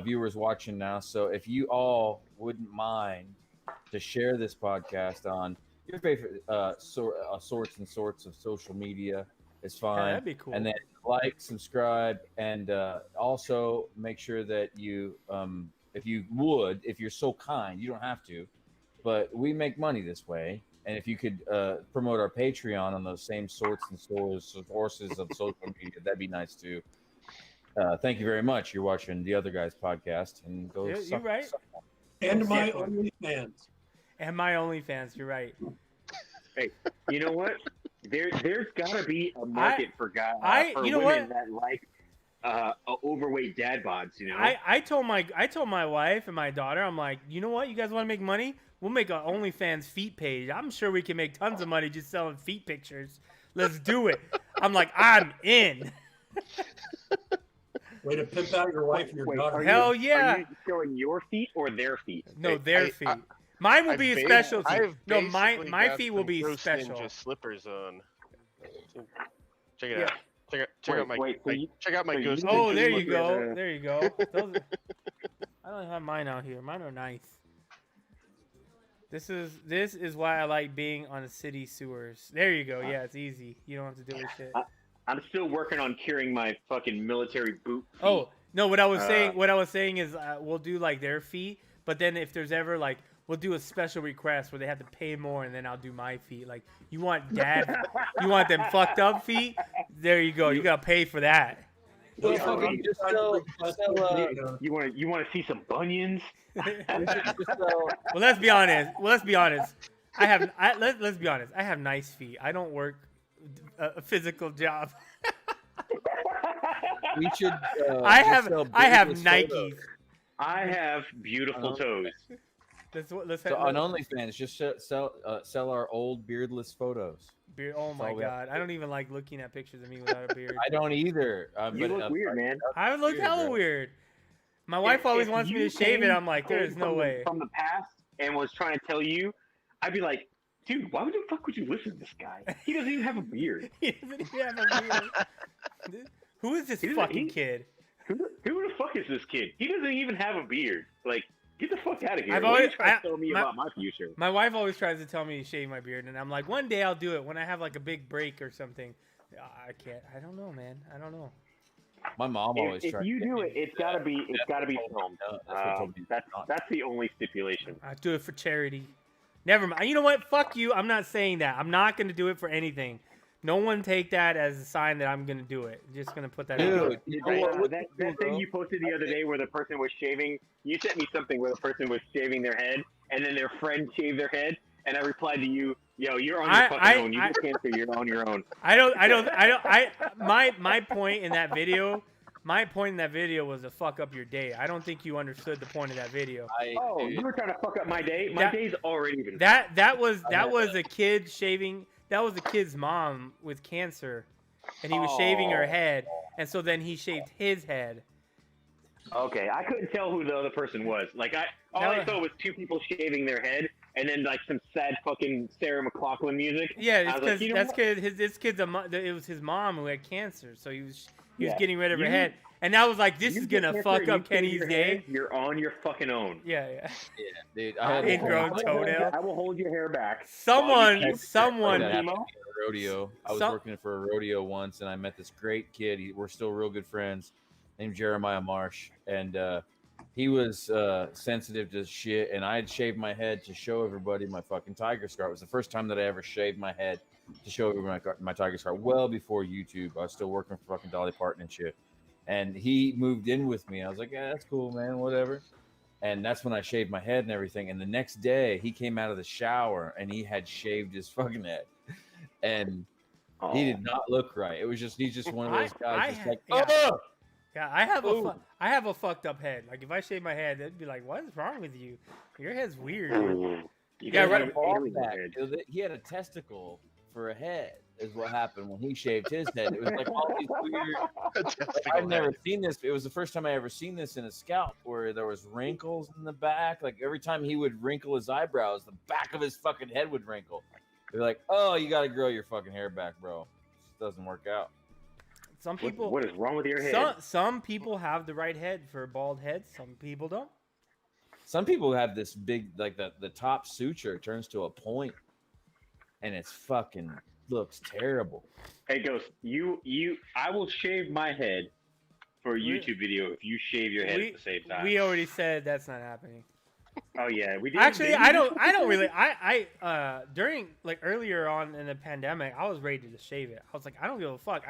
viewers watching now, so if you all wouldn't mind to share this podcast on your favorite sorts of social media, is Yeah, fine. that'd be cool. And then like, subscribe, and also make sure that you, if you're so kind, you don't have to, but we make money this way. And if you could promote our Patreon on those same sources of social media, that'd be nice too. Thank you very much. You're watching the Other Guys podcast, and go. Yeah, you're suck- right. suck on. And my OnlyFans. And my OnlyFans, you're right. Hey, you know what? There's gotta be a market for guys, for you know women what? that like overweight dad bods. You know, I told my wife and my daughter, I'm like, you know what? You guys want to make money? We'll make an OnlyFans feet page. I'm sure we can make tons of money just selling feet pictures. Let's do it. I'm like, I'm in. Way to pimp out your wife and your Wait, daughter. are Hell you, yeah. Are you showing your feet or their feet? No, Hey, their I- feet. Mine will I've be a basi- specialty. I've No, basically my got feet will some be Ghost special. Ninja slippers on. Check it Yeah. out. Check out my check out my so Ghost you- Oh, Ninja there you slippers. go. There you go. Those I don't have mine out here. Mine are nice. This is why I like being on the city sewers. There you go. Yeah, it's easy. You don't have to deal with shit. I'm still working on curing my fucking military boot. Feet. Oh no! What I was saying is we'll do like their feet, but then if there's ever like we'll do a special request where they have to pay more, and then I'll do my feet. Like you want you want them fucked up feet? There you go. You gotta pay for that. Well, Yeah, fucking I'm just trying to sell, request sell, a uh, video. You want to see some bunions? just sell. Well, let's be honest. Let's be honest. Let's be honest. I have nice feet. I don't work a physical job. We should. I just have sell Nikes. beardless photos. I have beautiful toes. Let's So on OnlyFans, just sell our old beardless photos. beard. Oh my all we have god! I don't even like looking at pictures of me without a beard. I don't either. You look weird, man. I would look Weird, hella bro. weird. My wife always if wants me you to shave it. came- I'm like, there came is no from the- way. from the past and was trying to tell you, I'd be like, dude, why would the fuck would you listen to this guy? He doesn't even have a beard. He doesn't even have a beard. Who is this He doesn't- fucking he- kid? Who the fuck is this kid? He doesn't even have a beard. Like, get the fuck out of here. I've What are you always- trying to tell me my- about my future? My wife always tries to tell me to shave my beard, and I'm like, one day I'll do it when I have like a big break or something. I can't. I don't know, man. I don't know. My mom always If tried. you to get do me it, to it's do gotta that. be filmed. That's what told me not. That's the only stipulation. I do it for charity. Never mind. You know what? Fuck you. I'm not saying that. I'm not gonna do it for anything. No one take that as a sign that I'm gonna do it. Just gonna put that out there. Dude, you know Right, what? What's that cool, thing bro? you posted the other day where the person was shaving, you sent me something where the person was shaving their head and then their friend shaved their head, and I replied to you, yo, you're on your fucking own. You get cancer, you're on your own. My point in that video, was to fuck up your day. I don't think you understood the point of that video. Oh, Dude, you were trying to fuck up my day? My That- day's already been That was a kid shaving. That was a kid's mom with cancer, and he was shaving her head, and so then he shaved his head. Okay, I couldn't tell who the other person was. Like, all I saw was two people shaving their head, and then like some sad fucking Sarah McLachlan music. Yeah, I it's was like, because you know that's what? kid. This kid's it was his mom who had cancer, so he was Yeah. getting rid of her You- head, and I was like, this You is get gonna cancer fuck and you up shave Kenny's your day. head, you're on your fucking own. Yeah. yeah, dude. I will Ingrown hold- toenail. I will hold your hair back. Someone. That happened at a rodeo. I was Some- working for a rodeo once, and I met this great kid. We're still real good friends, named Jeremiah Marsh, and he was sensitive to shit. And I had shaved my head to show everybody my fucking tiger scar. It was the first time that I ever shaved my head to show everybody my tiger scar. Well before YouTube, I was still working for fucking Dolly Parton and shit. And he moved in with me. I was like, yeah, that's cool, man, whatever. And that's when I shaved my head and everything. And the next day, he came out of the shower and he had shaved his fucking head. And he did not look right. It was just he's just one of those guys. Just like, yeah. oh, Yeah, I have Ooh. I have a fucked up head. Like if I shave my head, they'd be like, "What is wrong with you? Your head's weird." You Yeah, guys right. have an bald alien back. head. He had a testicle for a head. Is what happened when he shaved his head. It was like all these weird. I've never seen this. It was the first time I ever seen this in a scalp where there was wrinkles in the back. Like every time he would wrinkle his eyebrows, the back of his fucking head would wrinkle. They're like, "Oh, you got to grow your fucking hair back, bro. It doesn't work out." Some people, What is wrong with your head? some people have the right head for bald heads. Some people don't. Some people have this big, like the top suture turns to a point, and it's fucking looks terrible. Hey, Ghost, I will shave my head for a YouTube video if you shave your head at the same time. We already said that's not happening. Oh yeah, we did. Actually, didn't I we? don't really. During like earlier on in the pandemic, I was ready to just shave it. I was like, I don't give a fuck.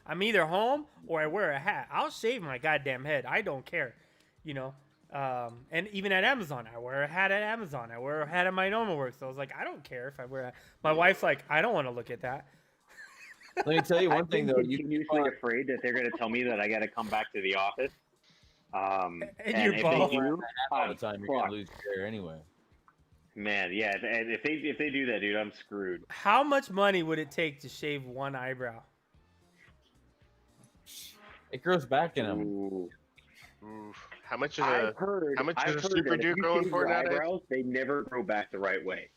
I'm either home or I wear a hat. I'll shave my goddamn head. I don't care, you know. And even at Amazon, I wear a hat at Amazon. I wear a hat at my normal work. So I was like, I don't care if I wear a. My wife's like, I don't want to look at that. Let me tell you one I'm thing though. You continuously afraid that they're going to tell me that I got to come back to the office. And and you're if bald. they do, all the time you're fuck. gonna lose your hair anyway. Man, yeah. And if they do that, dude, I'm screwed. How much money would it take to shave one eyebrow? It grows back in them. Ooh. Oof. How much is I've a heard. how much I've is a heard Super that if Duke you going shave for your nowadays? eyebrows, they never grow back the right way.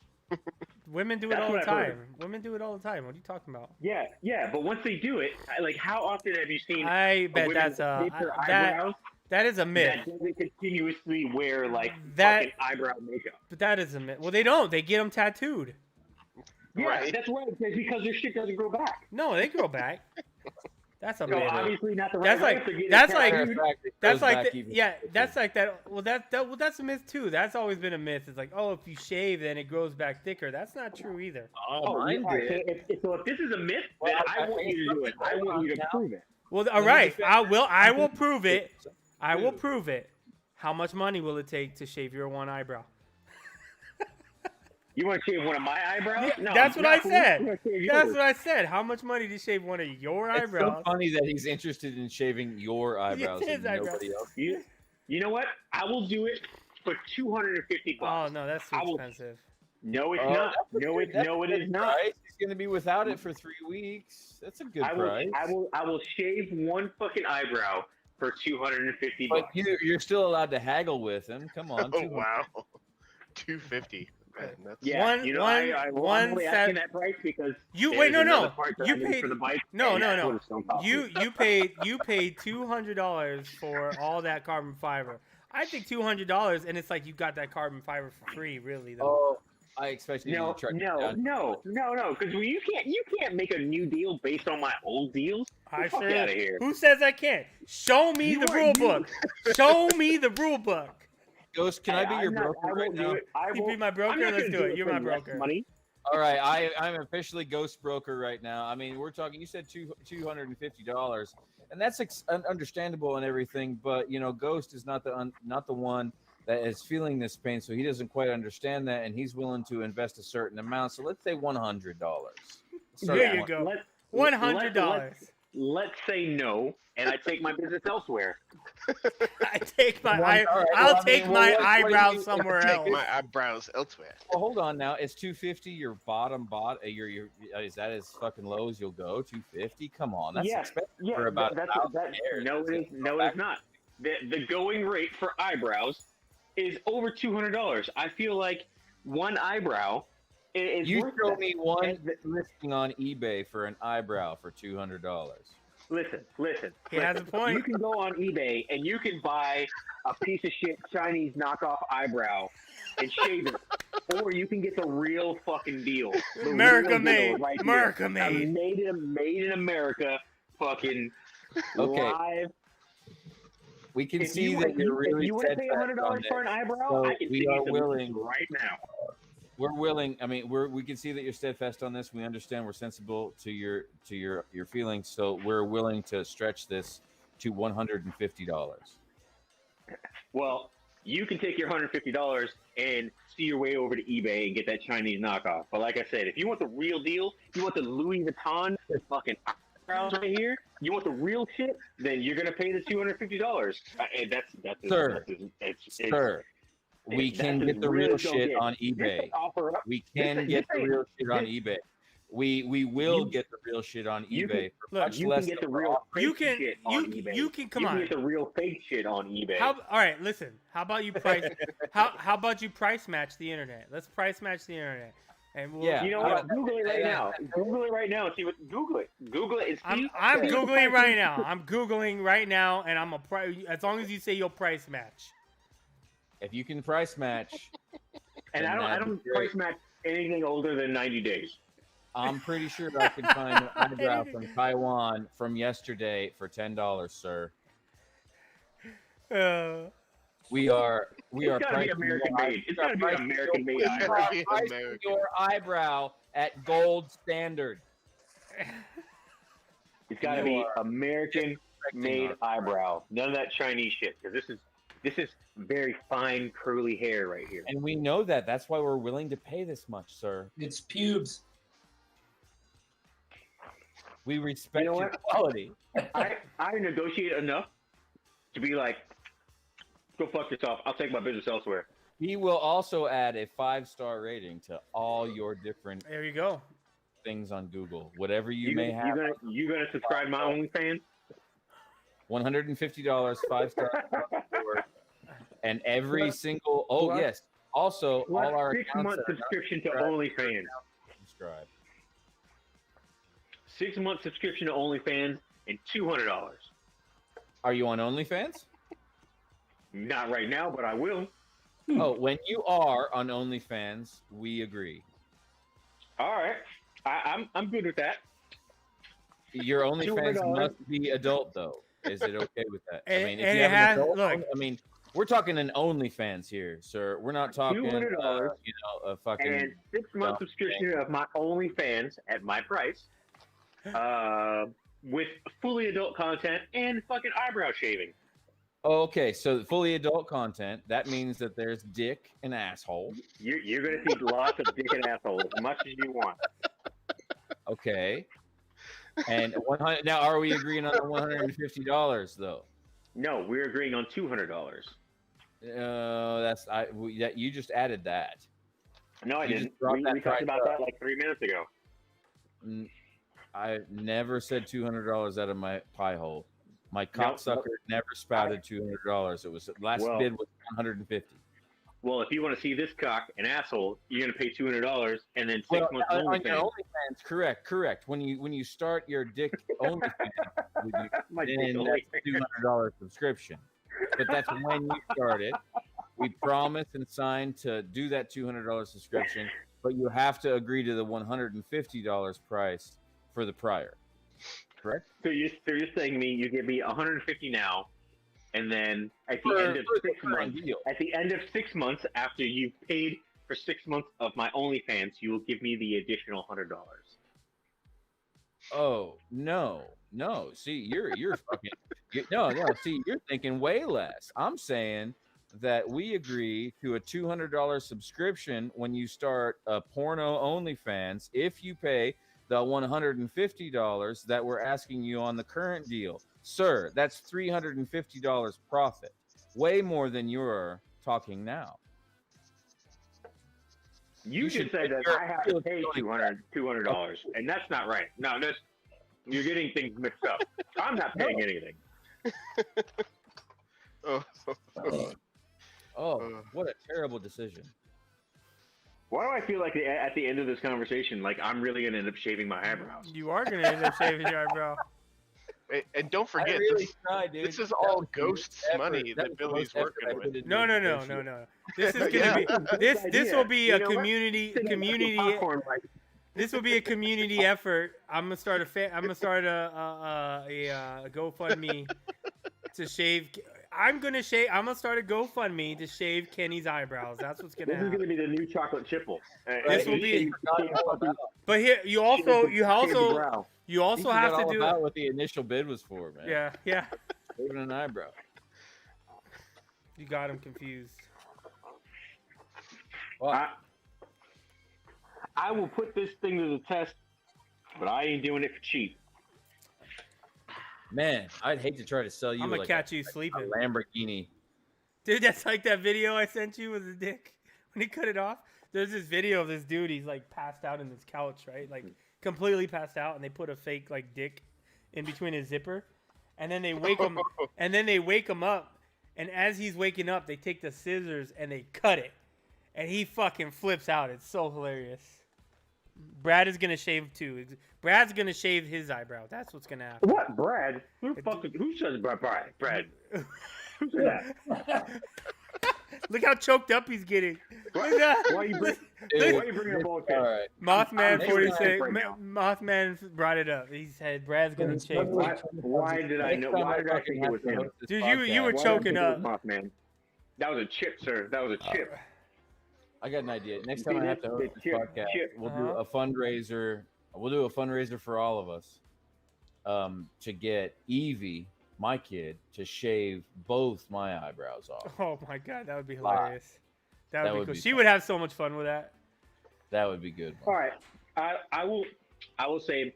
Women do it That's all the what I've heard. time. Women do it all the time. What are you talking about? Yeah. But once they do it, like, how often have you seen I bet women that's shape their that eyebrows that is a myth. that doesn't continuously wear like That- fucking eyebrow makeup? But that is a myth. Well, they don't. They get them tattooed. Yeah, Right. that's right. Because their shit doesn't grow back. No, they grow back. That's a So myth. obviously not the right That's way like- if they're getting that's a like- tattoo. That's like that's like that. Well, that's a myth too. That's always been a myth. It's like, oh, if you shave, then it grows back thicker. That's not true either. Oh, mine all right, did. so if this is a myth, Well, then I I want think you to do it. I want you to now- prove it. Well, all me right. defend I will prove it. I will Dude. prove it. How much money will it take to shave your one eyebrow? You want to shave one of my eyebrows? Yeah, No, that's what not I for said. me. You wanna shave That's yours. what I said. How much money to shave one of your It's so eyebrows? funny that he's interested in shaving your eyebrows his and eyebrows. nobody else. You know what? I will do it for $250. Oh no, that's too I will- expensive. No, it's Oh, not. that's a No, good- it that's no, a it good is not. price. He's gonna be without it for 3 weeks. That's a good I will, price. I will shave one fucking eyebrow for $250. But you're still allowed to haggle with him. Come on. Oh wow, 250. Man, that's Yeah, I'm only asking that price because wait, no, another part that you I need paid for the bike. no, and no, that's no. what it's gonna cost me. You paid $200 for all that carbon fiber. I think $200, and it's like you got that carbon fiber for free, really though. Oh, I expected you No, to try to no, because you can't make a new deal based on my old deals. I Fuck sure. outta here. Who says I can't? Show me You the are- rule book. Show me the rule book. Ghost, can I be your broker I right won't now? do it. I You won't, be my I'm broker. not Let's gonna do it. You're for my less broker. Money. All right, I'm officially Ghost broker right now. I mean, we're talking. You said $250, and that's understandable and everything. But you know, Ghost is not the one that is feeling this pain, so he doesn't quite understand that, and he's willing to invest a certain amount. So let's say $100. There you go. $100. Let's say no, and I take my business elsewhere. I take my All right, I'll well, I take mean, my what do eyebrows you- somewhere take else. my eyebrows elsewhere. Well, hold on now. Is 250 your bottom your is that as fucking low as you'll go? 250? Come on, that's Yeah, expensive Yeah, for about that's 1,000 pairs. no, it is not. The going rate for eyebrows is over $200. I feel like one eyebrow is You worth show that. me one And listing on eBay for an eyebrow for $200. Listen. He has a point. You can go on eBay and you can buy a piece of shit Chinese knockoff eyebrow and shave it, or you can get the real fucking deal. The America real deal made. right here. America A made. made in America, fucking Okay. live. We can If see you that want- you're if really you want to pay steadfast on $100 for an this. eyebrow, So I can we see are some willing. right now. We're willing. I mean, we can see that you're steadfast on this. We understand. We're sensible to your feelings. So we're willing to stretch this to $150. Well, you can take your $150 and see your way over to eBay and get that Chinese knockoff. But like I said, if you want the real deal, you want the Louis Vuitton fucking eyebrows right here, you want the real shit, then you're gonna pay the $250. And that's Sir. it's Sir, we that's can as get the real real as you'll shit get. on This eBay. ain't offer up. We can this get the ain't- real shit on this- eBay. We will You- get the real shit on you eBay for look, much You less can get than the we're real offering. fake shit on eBay. You can come you on. can get the real fake shit on eBay. All right, listen. How about you price? how about you price match the internet? Let's price match the internet, and we'll, Yeah. You know what? Google it right now. Google it right now and see what. Google it. Google it and see. I'm see what the googling price right is. now. I'm googling right now, and I'm as long as you say you'll price match. If you can price match, And then I that'd don't be price great. match anything older than 90 days. I'm pretty sure I can find an eyebrow from Taiwan from yesterday for $10, sir. We are It's gotta be pricing American your- made. It's we are gotta be pricing American your- made we are eyebrow. Be pricing American. your eyebrow at gold standard. It's gotta You be are American made our- eyebrow. None of that Chinese shit. Because this is very fine curly hair right here. And we know that. That's why we're willing to pay this much, sir. It's pubes. We respect You know your what? quality. I negotiate enough to be like, go fuck yourself. I'll take my business elsewhere. He will also add a 5-star rating to all your different There you go. things on Google. Whatever you may have. You gonna subscribe to my OnlyFans? $150, 5-star. And every single Plus- yes. Also, all our accounts 6-month that are not subscription to subscribed, OnlyFans. subscribe. 6-month subscription to OnlyFans and $200. Are you on OnlyFans? Not right now, but I will. Oh, when you are on OnlyFans, we agree. All right, I'm good with that. Your OnlyFans $200. must be adult, though. Is it okay with that? I And- mean, if and you it have has- an adult, look. I mean, we're talking an OnlyFans here, sir. We're not talking, $200. a fucking. And 6-month Dumb subscription of my OnlyFans at my price, with fully adult content and fucking eyebrow shaving. Oh, okay, so fully adult content. That means that there's dick and asshole. You're gonna see lots of dick and asshole as much as you want. Okay. And 100. Now, are we agreeing on the $150 though? No, we're agreeing on $200. That you just added that. No, I You just didn't. dropped We that talked price about up. that like 3 minutes ago. I never said $200 out of my pie hole. My Nope, cocksucker never spouted $200. It was last Well- bid was 150. Well, if you want to see this cock, an asshole, you're gonna pay $200, and then 6 months of on your OnlyFans. OnlyFans, correct. When you start your dick OnlyFans, My dick then OnlyFans. that's $200 subscription. But that's when you start it. We promise and sign to do that $200 subscription, but you have to agree to the $150 price for the prior. Correct? So you're saying to me you give me 150 now, and then at the For- end of for the 6 current months, deal. at the end of 6 months after you've paid for 6 months of my OnlyFans, you will give me the additional $100. Oh no. See, you're fucking no. See, you're thinking way less. I'm saying that we agree to a $200 subscription when you start a porno OnlyFans if you pay the $150 that we're asking you on the current deal, sir. That's $350 profit, way more than you're talking now. You should just said that you're- I have to pay $200, and that's not right. No, you're getting things mixed up. I'm not paying anything. Oh, Oh, what a terrible decision. Why do I feel like at the end of this conversation, like I'm really gonna end up shaving my eyebrows? You are gonna end up shaving your eyebrow. and don't I forget, really tried, dude. this is That all was the Ghost's most money effort- that was the Billy's most effort working I with. put into No. this bullshit. This is Yeah. gonna be this will be a You know what? community Popcorn, like, This will be a community effort. I'm gonna start a GoFundMe to shave. I'm gonna start a GoFundMe to shave Kenny's eyebrows. That's what's gonna this is happen. gonna be the new chocolate chipple. This will be- But here, you Shave the also brow. you also You have forgot to all do about what the initial bid was for, man. Yeah. Shaving an eyebrow. You got him confused. Well, I will put this thing to the test, but I ain't doing it for cheap. man, I'd hate to try to sell you I'm gonna like catch you a sleeping, Lamborghini. dude. That's like that video I sent you with his dick when he cut it off. There's this video of this dude. He's like passed out in this couch, right? Like completely passed out, and they put a fake like dick in between his zipper, and then they wake him, up, and as he's waking up, they take the scissors and they cut it, and he fucking flips out. It's so hilarious. Brad is gonna shave too. Brad's gonna shave his eyebrow. That's what's gonna happen. What, Brad? Who says Brad? Who said that? Look how choked up he's getting. Look at that. Why you bring up all All right. Mothman I'm 46. right now. Mothman brought it up. He said Brad's gonna shave. Why did I know? Why did I think it was him? Dude, you were Why did I choking think it up. was Mothman? That was a chip, sir. That was a chip. I got an idea. Next See time I this? have to host The this chip- podcast, chip. we'll do a fundraiser. We'll do a fundraiser for all of us to get Evie, my kid, to shave both my eyebrows off. Oh my god, that would be Live. hilarious. That would be would cool. be She fun. would have so much fun with that. That would be good. All right, I will say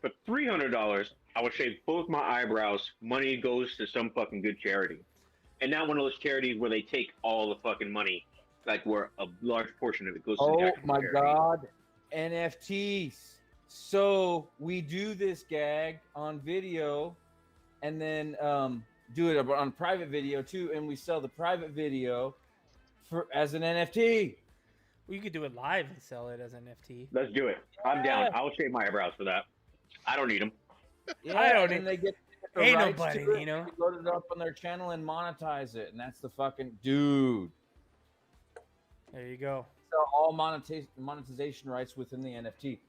for $300, I will shave both my eyebrows. Money goes to some fucking good charity, and not one of those charities where they take all the fucking money, like where a large portion of it goes to the Oh actual my charity. God, NFTs. So we do this gag on video, and then do it on private video too, and we sell the private video as an NFT. Well, you could do it live and sell it as an NFT. Let's do it. I'm down. I'll shave my eyebrows for that. I don't need them. Yeah, I don't and need- they get the Ain't rights nobody, to it, you know? they load it up on their channel and monetize it, and that's the fucking dude. There you go. Sell all monetization rights within the NFT.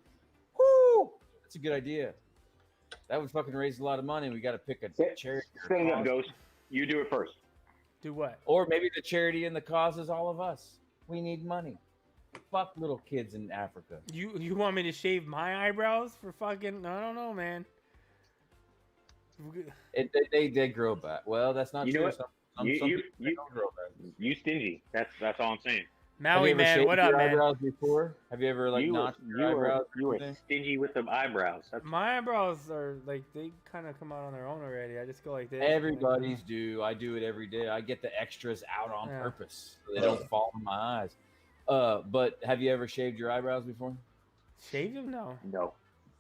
Woo! That's a good idea. That would fucking raise a lot of money. We got to pick a charity. or Stand up, cause. Ghost. You do it first. Do what? Or maybe the charity and the cause is all of us. We need money. Fuck little kids in Africa. You want me to shave my eyebrows for fucking? I don't know, man. They grow back. Well, that's not You know true. what? Some You- people you- don't grow back. You stingy. That's all I'm saying. Have you Maui ever man, shaved what your up, man? eyebrows before? Have you ever you notched your eyebrows? or were anything? stingy with them eyebrows. That's My eyebrows are like they kind of come out on their own already. I just go like this. and like Everybody's do. I do it every day. I get the extras out on Yeah. purpose so they don't fall in my eyes. But have you ever shaved your eyebrows before? shave them? No. no.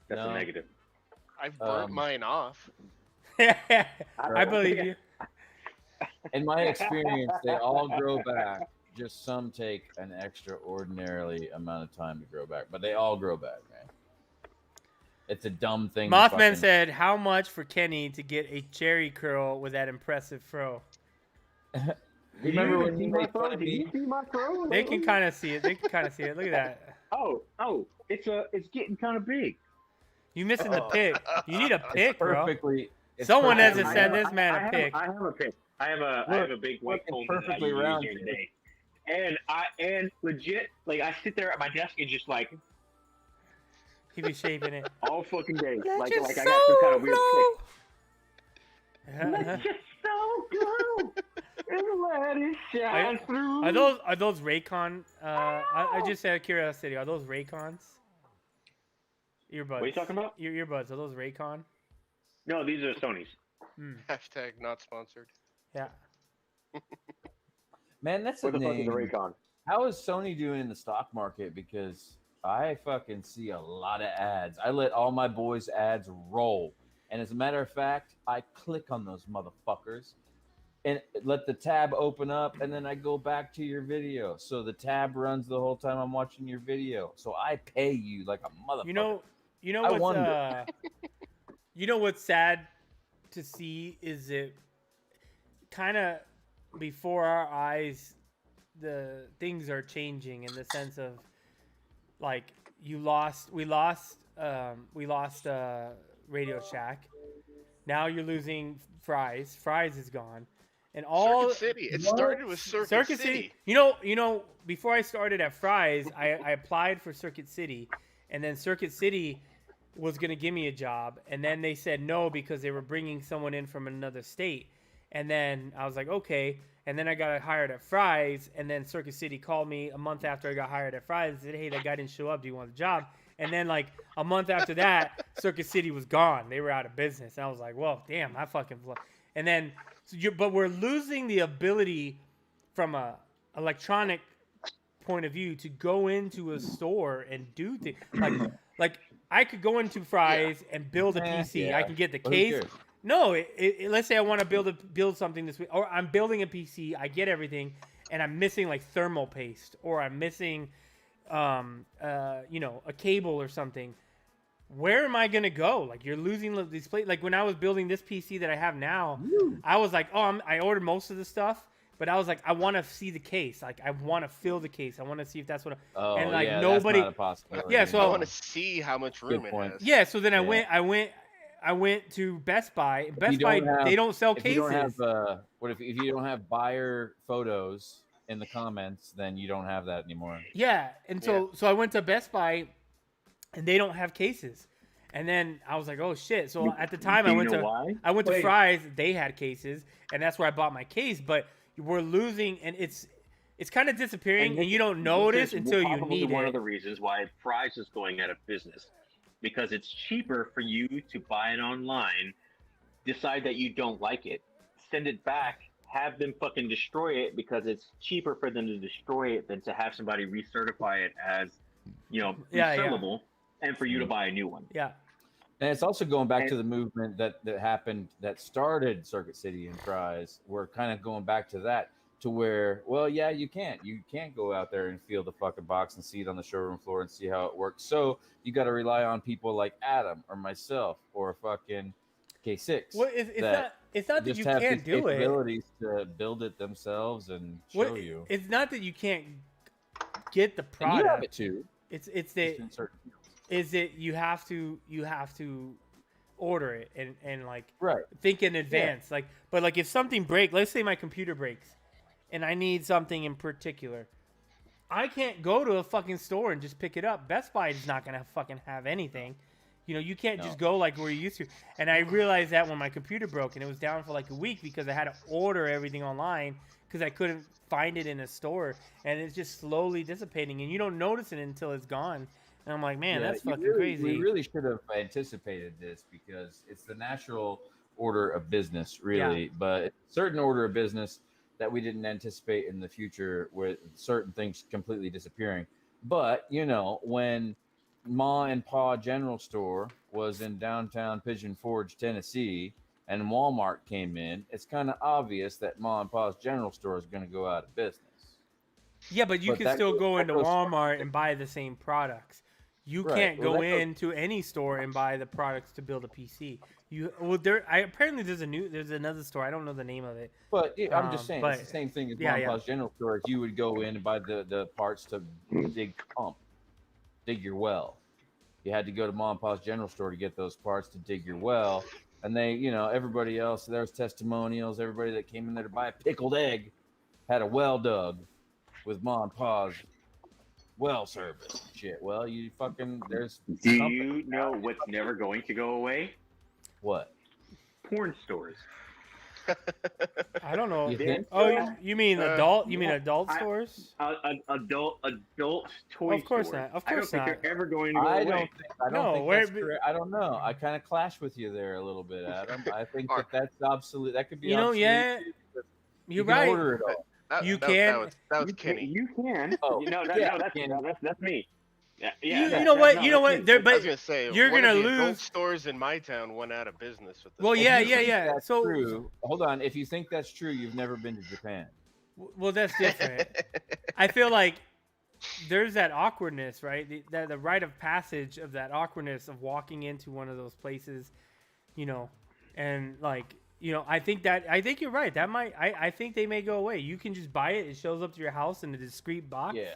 That's No. a negative. I've burnt Um, mine off. I believe you. In my experience, they all grow back. Just some take an extraordinarily amount of time to grow back, but they all grow back, man. It's a dumb thing. to Mothman fucking- said, "How much for Kenny to get a cherry curl with that impressive fro?" Remember when see you my made throw? fun of Did you me? see my throw? They can kind of see it. They can kind of see it. Look at that. Oh, it's getting kind of big. You missing the pick. You need a pick, bro. Perfectly. it's Someone perfectly hasn't sent round. this man a I pick. have a pick. I have a big white Look, phone it's that I perfectly use round, during the too. day. And legit, like I sit there at my desk and just like He be shaving it. all fucking day. Let Like your I got some kind of weird soul pick. glow. Let your soul glow and let it shine through. Are those Raycon? I just out of curiosity, are those Raycons? Earbuds. What are you talking about? Your earbuds. Are those Raycon? No, these are Sony's. Hashtag not sponsored. Yeah. Man, that's What a the fuck is a name. Raycon? How is Sony doing in the stock market? Because I fucking see a lot of ads. I let all my boys' ads roll. And as a matter of fact, I click on those motherfuckers and let the tab open up, and then I go back to your video. So the tab runs the whole time I'm watching your video. So I pay you like a motherfucker. You know I what's wonder. you know what's sad to see is it kind of before our eyes the things are changing in the sense of like we lost Radio Shack. Now you're losing Fry's. Fry's is gone. And all Circuit City. It started with Circuit City. You know, before I started at Fry's, I applied for Circuit City, and then Circuit City was gonna give me a job, and then they said no because they were bringing someone in from another state. And then I was like, okay. And then I got hired at Fry's, and then Circuit City called me a month after I got hired at Fry's and said, hey, that guy didn't show up. Do you want the job? And then like a month after that, Circuit City was gone. They were out of business. And I was like, well, damn, I fucking. And then, but we're losing the ability from a electronic point of view to go into a store and do things like I could go into Fry's and build a PC. Yeah. I can get the Who case. cares? No, let's say I want to build something this week, or I'm building a PC. I get everything, and I'm missing like thermal paste, or I'm missing, a cable or something. Where am I gonna go? Like you're losing these plates. Like when I was building this PC that I have now, I was like, I ordered most of the stuff, but I was like, I want to see the case. Like I want to fill the case. I want to see if that's what. Oh, and like yeah, nobody. That's not a possibility. Yeah, so I want to see how much room Good it point. has. Yeah, so then Yeah. I went to Best Buy. Best you Buy, don't have- they don't sell If cases. you don't have, what if you don't have buyer photos in the comments, then you don't have that anymore. Yeah, and so I went to Best Buy, and they don't have cases. And then I was like, oh shit. So at the time Do I you went know to why? I went to Wait. Fry's. They had cases, and that's where I bought my case. But we're losing, and it's kind of disappearing, and you don't notice This is until you probably need one it. of the reasons why Fry's is going out of business, because it's cheaper for you to buy it online, decide that you don't like it, send it back, have them fucking destroy it because it's cheaper for them to destroy it than to have somebody recertify it as, Yeah. resellable, and for you to buy a new one. Yeah, And it's also going back And- to the movement that happened that started Circuit City and Fry's. We're kind of going back to that, to where, well, yeah, you can't go out there and feel the fucking box and see it on the showroom floor and see how it works. So you got to rely on people like Adam or myself or fucking K6. well, it's that not that just you have can't the do it. capabilities to build it themselves and show What, you. it's not that you can't get the And you have product. it too. It's just that in certain fields. is it you have to order it and like Right. think in advance. But if something breaks, let's say my computer breaks and I need something in particular, I can't go to a fucking store and just pick it up. Best Buy is not gonna fucking have anything. You can't just go like where you used to. And I realized that when my computer broke and it was down for like a week because I had to order everything online because I couldn't find it in a store, and it's just slowly dissipating and you don't notice it until it's gone. And I'm like, man, Yeah, that's you fucking really- crazy. We really should have anticipated this because it's the natural order of business, really. But certain order of business that we didn't anticipate in the future, with certain things completely disappearing. But when Ma and Pa General Store was in downtown Pigeon Forge, Tennessee, and Walmart came in, it's kind of obvious that mom and pa's general store is going to go out of business. Yeah, but you But can that still goes- go that into goes- Walmart and buy the same products. You Right, can't well, go that goes- into any store and buy the products to build a PC. Apparently there's another store. I don't know the name of it. But yeah, I'm just saying, it's but- the same thing as yeah, mom and yeah. pa's general store. Is you would go in and buy the parts to dig your well. You had to go to mom and pa's general store to get those parts to dig your well. And they, everybody else, there was testimonials. Everybody that came in there to buy a pickled egg had a well dug with mom and pa's well service. Shit. Well, there's Do something you know about it. what's never going to go away? What? Porn stores. I don't know. You think? Oh, you mean adult? You mean yeah, adult I- stores? Adult toy Of course stores. not. Of I don't course think not. they're ever going to go I away. don't No, think where that's be- correct. I don't know. I kind of clash with you there a little bit, Adam. I think Or- that's obsolete. That could be You know, obsolete. yeah, too, because You're you can right. order it all. You that can- was Kenny. You can. Oh, no, yeah, that's Kenny. that's me. Yeah, You know what? You know what? There, I was but gonna say you're one gonna of the adult lose- stores in my town went out of business with this. well, If yeah, you yeah, think yeah. That's So, true. Hold on. If you think that's true, you've never been to Japan. well, that's different. I feel like there's that awkwardness, right? The rite of passage of that awkwardness of walking into one of those places, and like, I think you're right. That I think they may go away. You can just buy it. It shows up to your house in a discreet box. Yeah.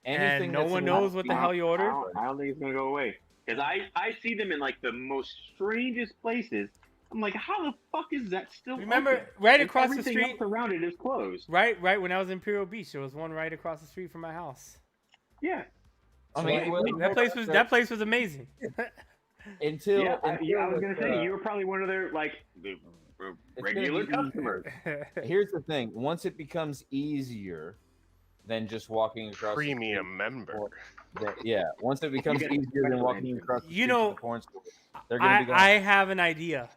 And no that's one a- knows what the hell you ordered. I don't think it's gonna go away because I see them in like the most strangest places. I'm like, how the fuck is that still? Remember, open? right And across the everything street. else around it is closed. Right when I was in Imperial Beach, there was one right across the street from my house. Yeah. I mean, well, That place was amazing. until Yeah, I was gonna say uh, you were probably one of their like the gonna regular be customers. Here's the thing: once it becomes easier than just walking across Premium member. once it becomes get easier than special walking entrance. across the You street know, to the porn store, they're gonna be gone. I have an idea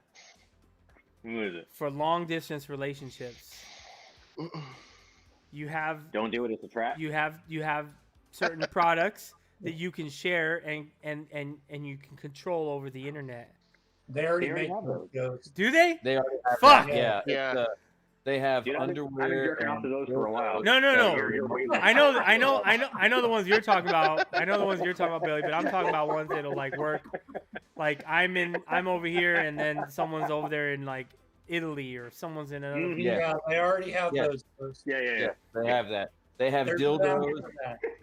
Who is it? for long distance relationships. You have Don't do it. It's a trap. you have certain products that you can share and you can control over the internet. They already They already make have those jokes. Do they? They already have Fuck! that. Yeah, Yeah. it's, they have Dude, I've been underwear. jerking off to those for a while. No, no, no. You're way- I know the ones you're talking about. I know the ones you're talking about, Billy. But I'm talking about ones that'll like work. Like I'm over here, and then someone's over there in like Italy, or someone's in another. Mhm. Yeah. Yeah, they already have Yeah. those. Yeah, yeah, yeah. Yeah, they have that. They have They're dildos. down for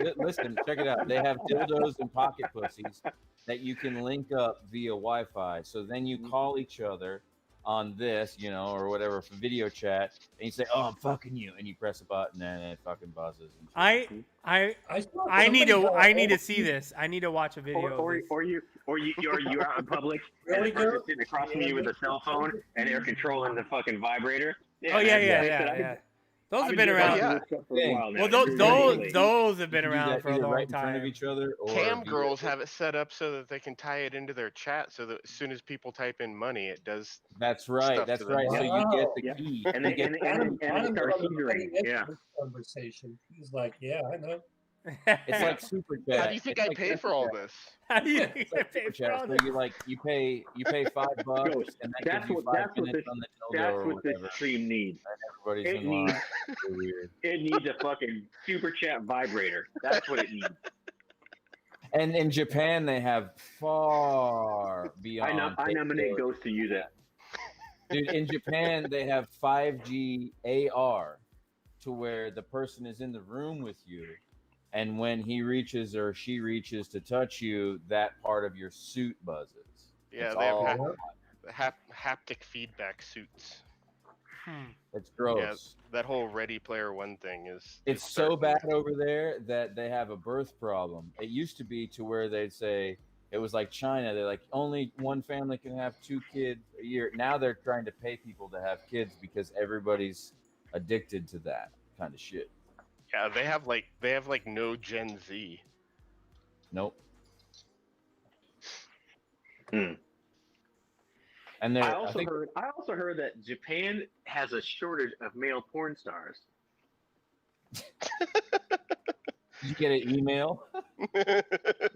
that. Listen, check it out. They have dildos and pocket pussies that you can link up via Wi-Fi. So then you call each other on this, or whatever for video chat, and you say, "Oh, I'm fucking you," and you press a button and it fucking buzzes. And shit. I saw need somebody to see this. I need to watch a video. Or of this. you're out in public and Really the person's good? sitting across from you with a cell phone and they're controlling the fucking vibrator. Oh yeah, man, yeah, like I yeah, said, I've yeah. Those I've have been jerking off around. to Yeah. this stuff for a while now. Well, It's really late. those have been You can do around that for a either long right in front of time. each other, or Cam via- girls have it set up so that they can tie it into their chat, so that as soon as people type in money, it does. That's right. stuff That's to them. right. So you get the Yeah. key. And they You get and, the- and, Adam, and, Adam they start was heatering. into Yeah. this conversation. He's like, yeah, I know. it's like super chat. How do you think It's I like pay for super all chat. this? How do you It's like pay super for chat. all So this? you pay $5 Ghost, and that that's gives you what- 5 that's what minutes this- on the dildo That's or what this whatever. stream needs. Everybody's It in line. needs- It's so weird. It needs a fucking super chat vibrator. That's what it needs. And in Japan, they have far beyond. I nominate capability. Ghost to use it. Dude, in Japan, they have 5G AR to where the person is in the room with you, and when he reaches or she reaches to touch you, that part of your suit buzzes. Yeah, It's they have all- haptic feedback suits. It's gross. That whole Ready Player One thing is. It's so bad over there that they have a birth problem. It used to be to where they'd say it was like China. They're like only one family can have 2 kids a year. Now they're trying to pay people to have kids because everybody's addicted to that kind of shit. Yeah, they have like no Gen Z. Nope. Hmm. And they're, I I think also heard that Japan has a shortage of male porn stars. you get an email.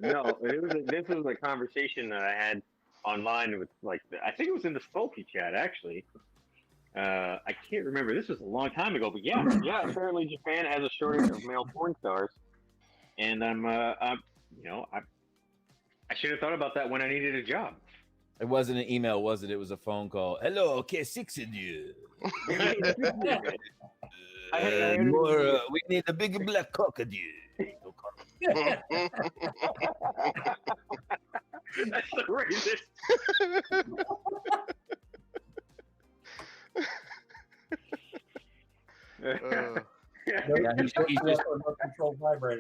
No, this was a conversation that I had online with like I think it was in the Salty chat actually. I can't remember. This was a long time ago, but yeah. Apparently Japan has a shortage of male porn stars, and I should have thought about that when I needed a job. It wasn't an email, was it? It was a phone call. Hello, K6 in you. More, we need a big black cockadoo. That's the racist. Yeah, he's just, control vibrators.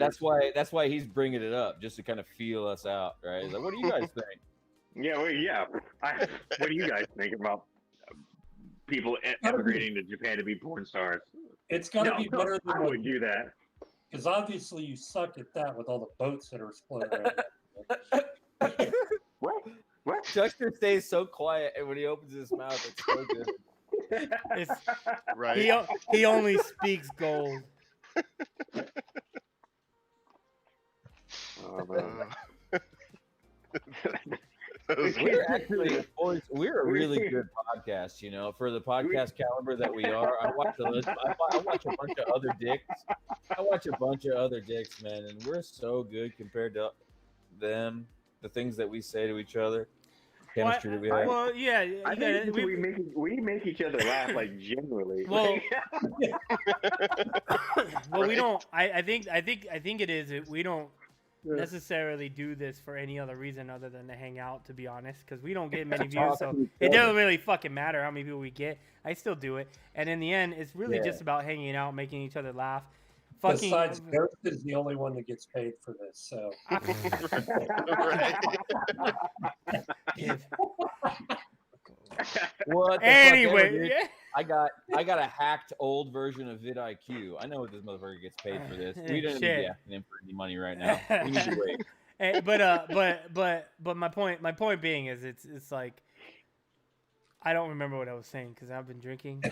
that's why he's bringing it up, just to kind of feel us out, right? He's like, what do you guys think? What do you guys think about people emigrating to Japan to be porn stars? It's got to be better I than would do that. because obviously you suck at that with all the boats that are exploding. What? Chuckster stays so quiet, and when he opens his mouth, it's so good. It's, Right. he only speaks gold. Oh, man. We're actually, boys, we're a really good podcast, you know, for the podcast caliber that we are. I watch a bunch of other dicks. I watch a bunch of other dicks, man, and we're so good compared to them. The things that we say to each other, chemistry that we have. Well, yeah, you I gotta- think we make each other laugh like genuinely. Well, well, we don't. I think it is. We don't necessarily do this for any other reason other than to hang out. To be honest, because we don't get many views, so it doesn't really fucking matter how many people we get. I still do it, and in the end, it's really just about hanging out, making each other laugh. Fucking. Besides, Ghost is the only one that gets paid for this. So Right. What the Anyway, fuck ever, dude. yeah. I got a hacked old version of vidIQ. I know what this motherfucker gets paid for this. We don't Shit. be asking him for any money right now. We need to wait. Hey, but my point being is it's like I don't remember what I was saying because I've been drinking.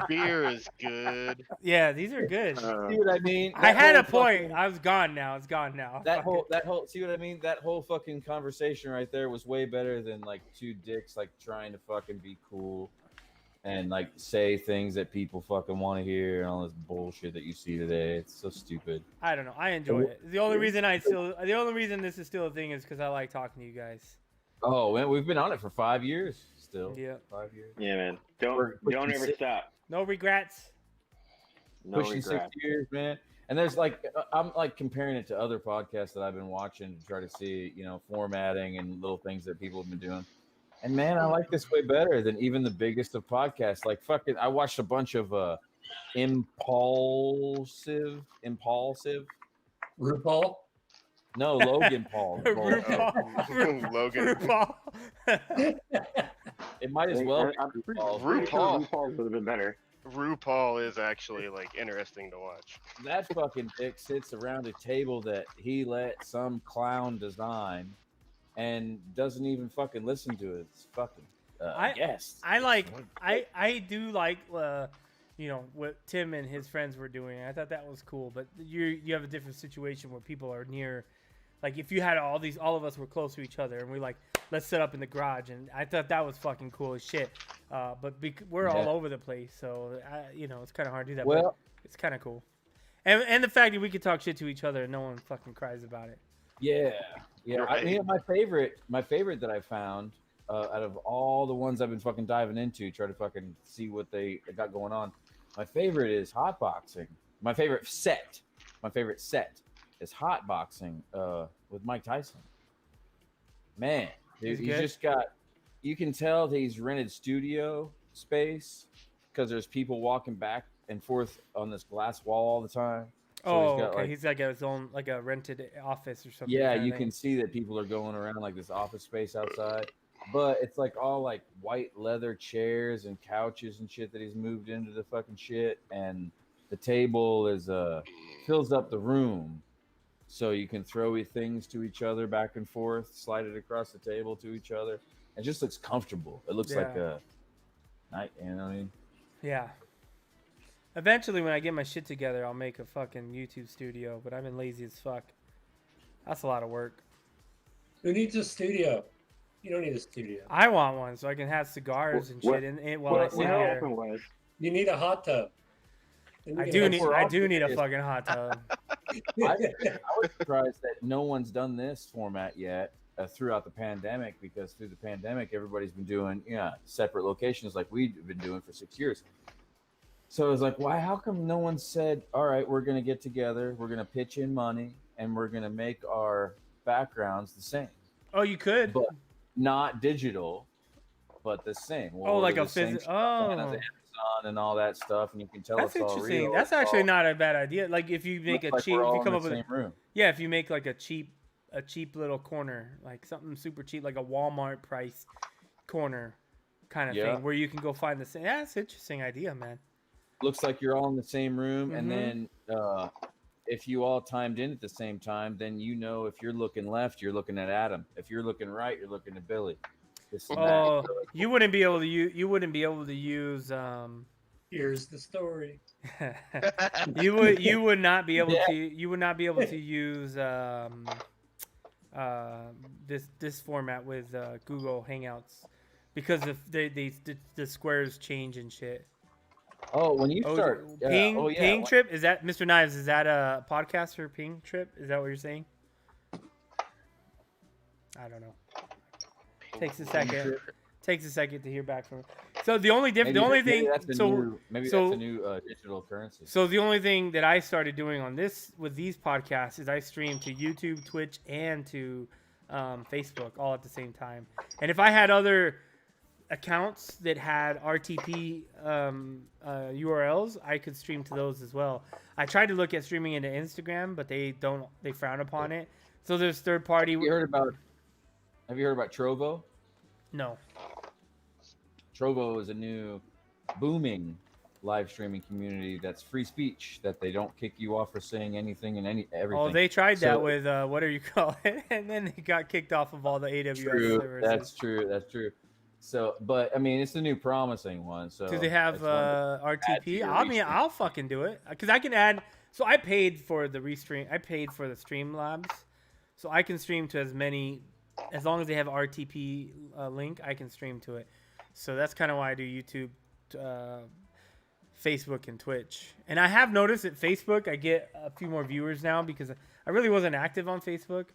Beer is good. Yeah, these are good. See what I mean? I That had whole a point. fucking- I was gone now. It's gone now. That Fuck it. whole see what I mean? That whole fucking conversation right there was way better than like two dicks like trying to fucking be cool and like say things that people fucking want to hear and all this bullshit that you see today. It's so stupid. I don't know. I enjoy it. The only reason this is still a thing is because I like talking to you guys. Oh man, we've been on it for 5 years still. Yeah. 5 years. Yeah, man. We're Don't ever pushing stop. No regrets. No pushing regret. 6 years, man. And there's like I'm like comparing it to other podcasts that I've been watching to try to see, you know, formatting and little things that people have been doing. And man, I like this way better than even the biggest of podcasts. Like fucking, I watched a bunch of impulsive. RuPaul. No, Logan Paul. RuPaul. Logan. RuPaul. It might as well. I'm be pretty RuPaul. sure RuPaul. RuPaul would have been better. RuPaul is actually like interesting to watch. That fucking dick sits around a table that he let some clown design, and doesn't even fucking listen to his fucking guest. I do like you know what Tim and his friends were doing. I thought that was cool, but you have a different situation where people are near. Like if you had all of us were close to each other, and we like let's set up in the garage, and I thought that was fucking cool as shit. But we're all over the place, so you know it's kind of hard to do that. Well- but it's kind of cool, and the fact that we could talk shit to each other and no one fucking cries about it. Yeah. I Right. mean, my favorite that I found out of all the ones I've been fucking diving into, try to fucking see what they got going on. My favorite is hotboxing. My favorite set is hotboxing with Mike Tyson. Man, dude, He's he's good? just got. You can tell that he's rented studio space because there's people walking back and forth on this glass wall all the time. So Oh, he's got, okay. like- He's like his own, like a rented office or something. Yeah, kinda you thing. can see that people are going around like this office space outside, but it's like all like white leather chairs and couches and shit that he's moved into the fucking shit, and the table is fills up the room, so you can throw things to each other back and forth, slide it across the table to each other. It just looks comfortable. It looks like Yeah. a night, you know what I mean? Yeah. Eventually, when I get my shit together, I'll make a fucking YouTube studio, but I've been lazy as fuck. That's a lot of work. Who needs a studio? You don't need a studio. I want one so I can have cigars and What- shit in it while I sit What here. happened was You need a hot tub. Then you I can do have- need we're I all do need a curious. fucking hot tub. I was surprised that no one's done this format yet throughout the pandemic, because through the pandemic, everybody's been doing separate locations like we've been doing for 6 years. So I was like, why? How come no one said, all right, we're going to get together, we're going to pitch in money, and we're going to make our backgrounds the same, Oh, you could. but not digital, but the same. We'll Oh, like order a the same physical. stuff on Oh, Amazon and all that stuff, and you can tell that's it's all interesting. real. That's It's actually all- not a bad idea. Like if you make looks a like cheap, we're if all you in come the up with same room. yeah, if you make like a cheap little corner, like something super cheap, like a Walmart price corner kind of Yeah. thing, where you can go find the same. Yeah, that's an interesting idea, man. Looks like you're all in the same room, Mhm. and then if you all timed in at the same time, then if you're looking left, you're looking at Adam. If you're looking right, you're looking at Billy. This and that. Oh, So, you wouldn't be able to use. You wouldn't be able to use. Here's the story. You would not be able Yeah. to. You would not be able to use this format with Google Hangouts because the squares change and shit. when you Oh, start Ping oh, yeah, Ping when- Trip, is that Mr. Knives? Is that a podcast for Ping Trip? Is that what you're saying? I don't know. Takes a second. Takes a second to hear back from. So the only maybe, the only maybe thing. that's a So new, maybe so- that's a new digital currency. so the only thing that I started doing on this with these podcasts is I stream to YouTube, Twitch, and to Facebook all at the same time. And if I had other accounts that had RTP URLs, I could stream to those as well. I tried to look at streaming into Instagram, but they frown upon it. So there's third party. Have you heard about Trovo? No. Trovo is a new booming live streaming community that's free speech, that they don't kick you off for saying anything and everything. Oh, they tried that So- with what do you call it, and then they got kicked off of all the AWS True, servers. that's true. So, but I mean, it's a new promising one. So Do they have it's one to add to RTP? your I mean, restream. I'll fucking do it because I can add. So I paid for the restream. I paid for the Streamlabs, so I can stream to as many, as long as they have RTP link. I can stream to it. So that's kind of why I do YouTube, Facebook, and Twitch. And I have noticed that Facebook, I get a few more viewers now because I really wasn't active on Facebook.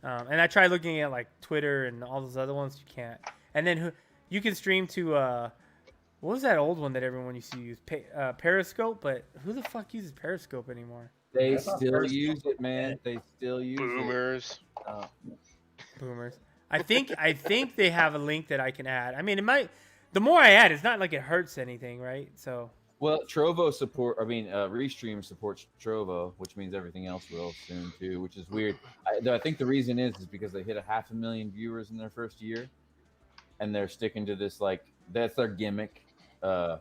And I tried looking at like Twitter and all those other ones. You can't. And then you can stream to what was that old one that everyone used to use? Periscope. But who the fuck uses Periscope anymore? They I thought still Periscope use it, man. They still use Boomers. it. Boomers. I think they have a link that I can add. I mean, it might. The more I add, it's not like it hurts anything, right? So Well, Trovo Restream supports Trovo, which means everything else will soon too, which is weird. I think the reason is because they hit 500,000 viewers in their first year, and they're sticking to this, like, that's their gimmick. They're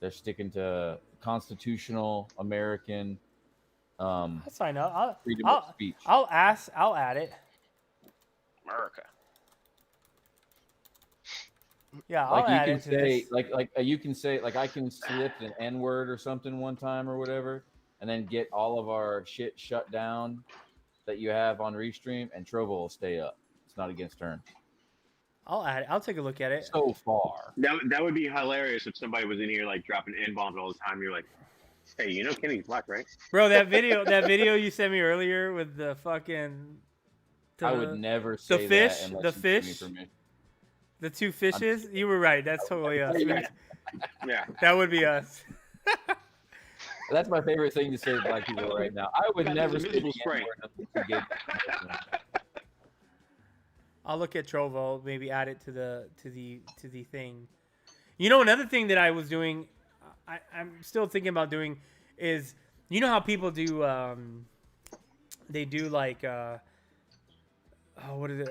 sticking to constitutional American I'll sign up. freedom of I'll, speech. I'll ask. I'll add it. America. Yeah, I'll Like you add can it to say, this. like you can say, like I can slip an N word or something one time or whatever, and then get all of our shit shut down that you have on Restream, and Trovo will stay up. It's not against terms. I'll add it. I'll take a look at it. So far, that would be hilarious if somebody was in here like dropping N-bombs all the time. You're like, hey, you know Kenny's black, right? Bro, that video you sent me earlier with the fucking I would never say fish, that unless the you give me fish. permission. the two fishes. You were right. That's totally us. Yeah. That would be us. That's my favorite thing to say to black people right now. I would That never is a say the miserable spray. N-word unless you gave me permission. I'll look at Trovo, maybe add it to the thing. You know, another thing that I was doing, I'm still thinking about doing, is you know how people do, they do like, what is it?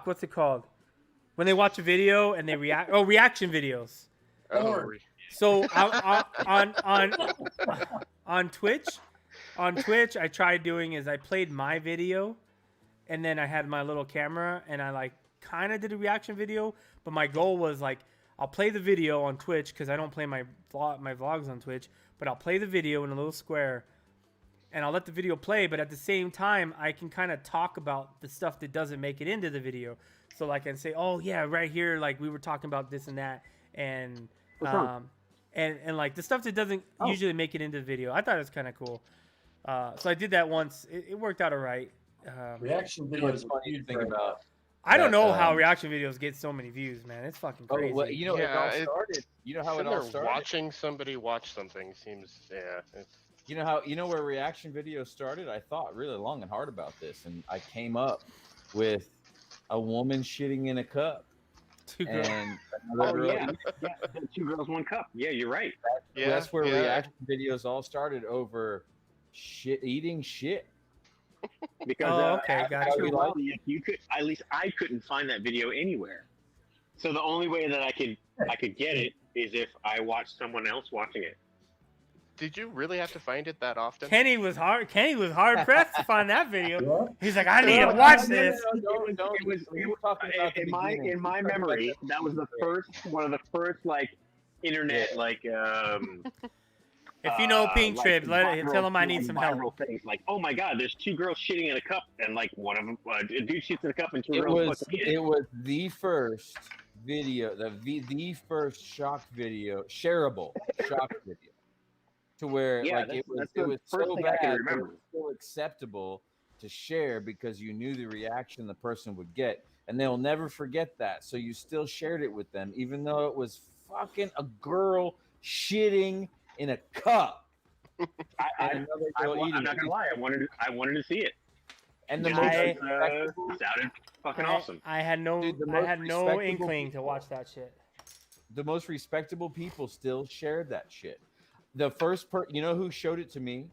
What's it called? When they watch a video and they react. Oh, reaction videos. Porn. So on Twitch, I tried doing is I played my video, and then I had my little camera, and I like kind of did a reaction video. But my goal was like I'll play the video on Twitch because I don't play my vlogs on Twitch, but I'll play the video in a little square, and I'll let the video play, but at the same time, I can kind of talk about the stuff that doesn't make it into the video. So like I can say, oh yeah, right here, like we were talking about this and that, and and like the stuff that doesn't usually make it into the video. I thought it was kind of cool. So I did that once. It worked out all right. Reaction You know what's videos. funny to think about? I don't that, know how reaction videos get so many views, man. It's fucking Oh, crazy. well, you know, Yeah, it all started. You know how it Sitting all there started. watching somebody watch something seems, it's, You know where reaction videos started? I thought really long and hard about this, and I came up with a woman shitting in a cup Two girls. and another girl. yeah. Two girls, one cup. Yeah, you're right. yeah, That's where yeah. reaction videos all started, over eating shit. Because Oh, okay, gotcha. after a while, you could, at least I couldn't find that video anywhere. So the only way that I could get it is if I watched someone else watching it. Did you really have to find it that often? Kenny was hard pressed to find that video. Yeah. He's like, I need to watch this. In my memory, that was one of the first like internet like If you know Pink like, Trip, viral- tell him I need some help. viral things. Like, oh my God, there's two girls shitting in a cup, and like one of them, a dude shits in a cup, and two It girls. was fucking eat it was the first video, the first shock video, shareable shock video, to where Yeah, like it was that's the first so thing I bad, can but it remember. was still acceptable to share because you knew the reaction the person would get, and they'll never forget that. So you still shared it with them, even though it was fucking a girl shitting in a cup. And another girl eating I'm not it. gonna lie, I wanted to see it. And the Just most because, respectable- it sounded fucking awesome. I had no Dude, the I most had no respectable inkling to people- watch that shit. the most respectable people still shared that shit. The first you know who showed it to me?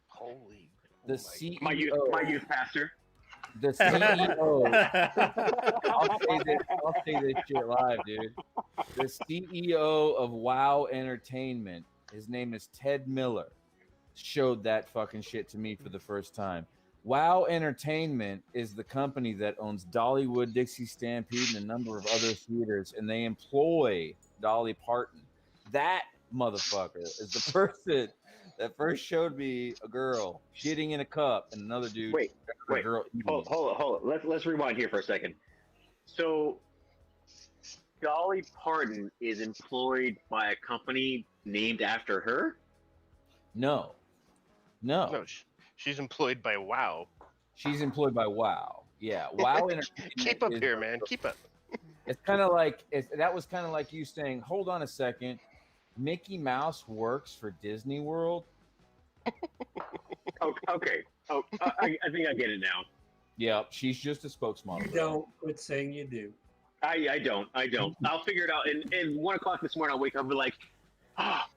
Holy. The oh My youth CEO. pastor. The CEO. I'll say this shit live, dude. The CEO of WoW Entertainment, his name is Ted Miller, showed that fucking shit to me for the first time. WoW Entertainment is the company that owns Dollywood, Dixie Stampede, and a number of other theaters, and they employ Dolly Parton. That motherfucker is the person that first showed me a girl shitting in a cup and another dude. Wait, a wait. girl eating Hold it. it. Let's rewind here for a second. So, Dolly Parton is employed by a company named after her. No, No, she's employed by WoW. she's employed by WoW. Yeah, WoW Entertainment. Keep up is- here, man. Keep up. It's kind of like that was kind of like you saying, "Hold on a second, Mickey Mouse works for Disney World." Oh, okay. Oh, I think I get it now. Yeah, she's just a spokesmodel. You don't quit saying you do. I don't. I'll figure it out. And 1 o'clock this morning, I'll wake up and be like, ah,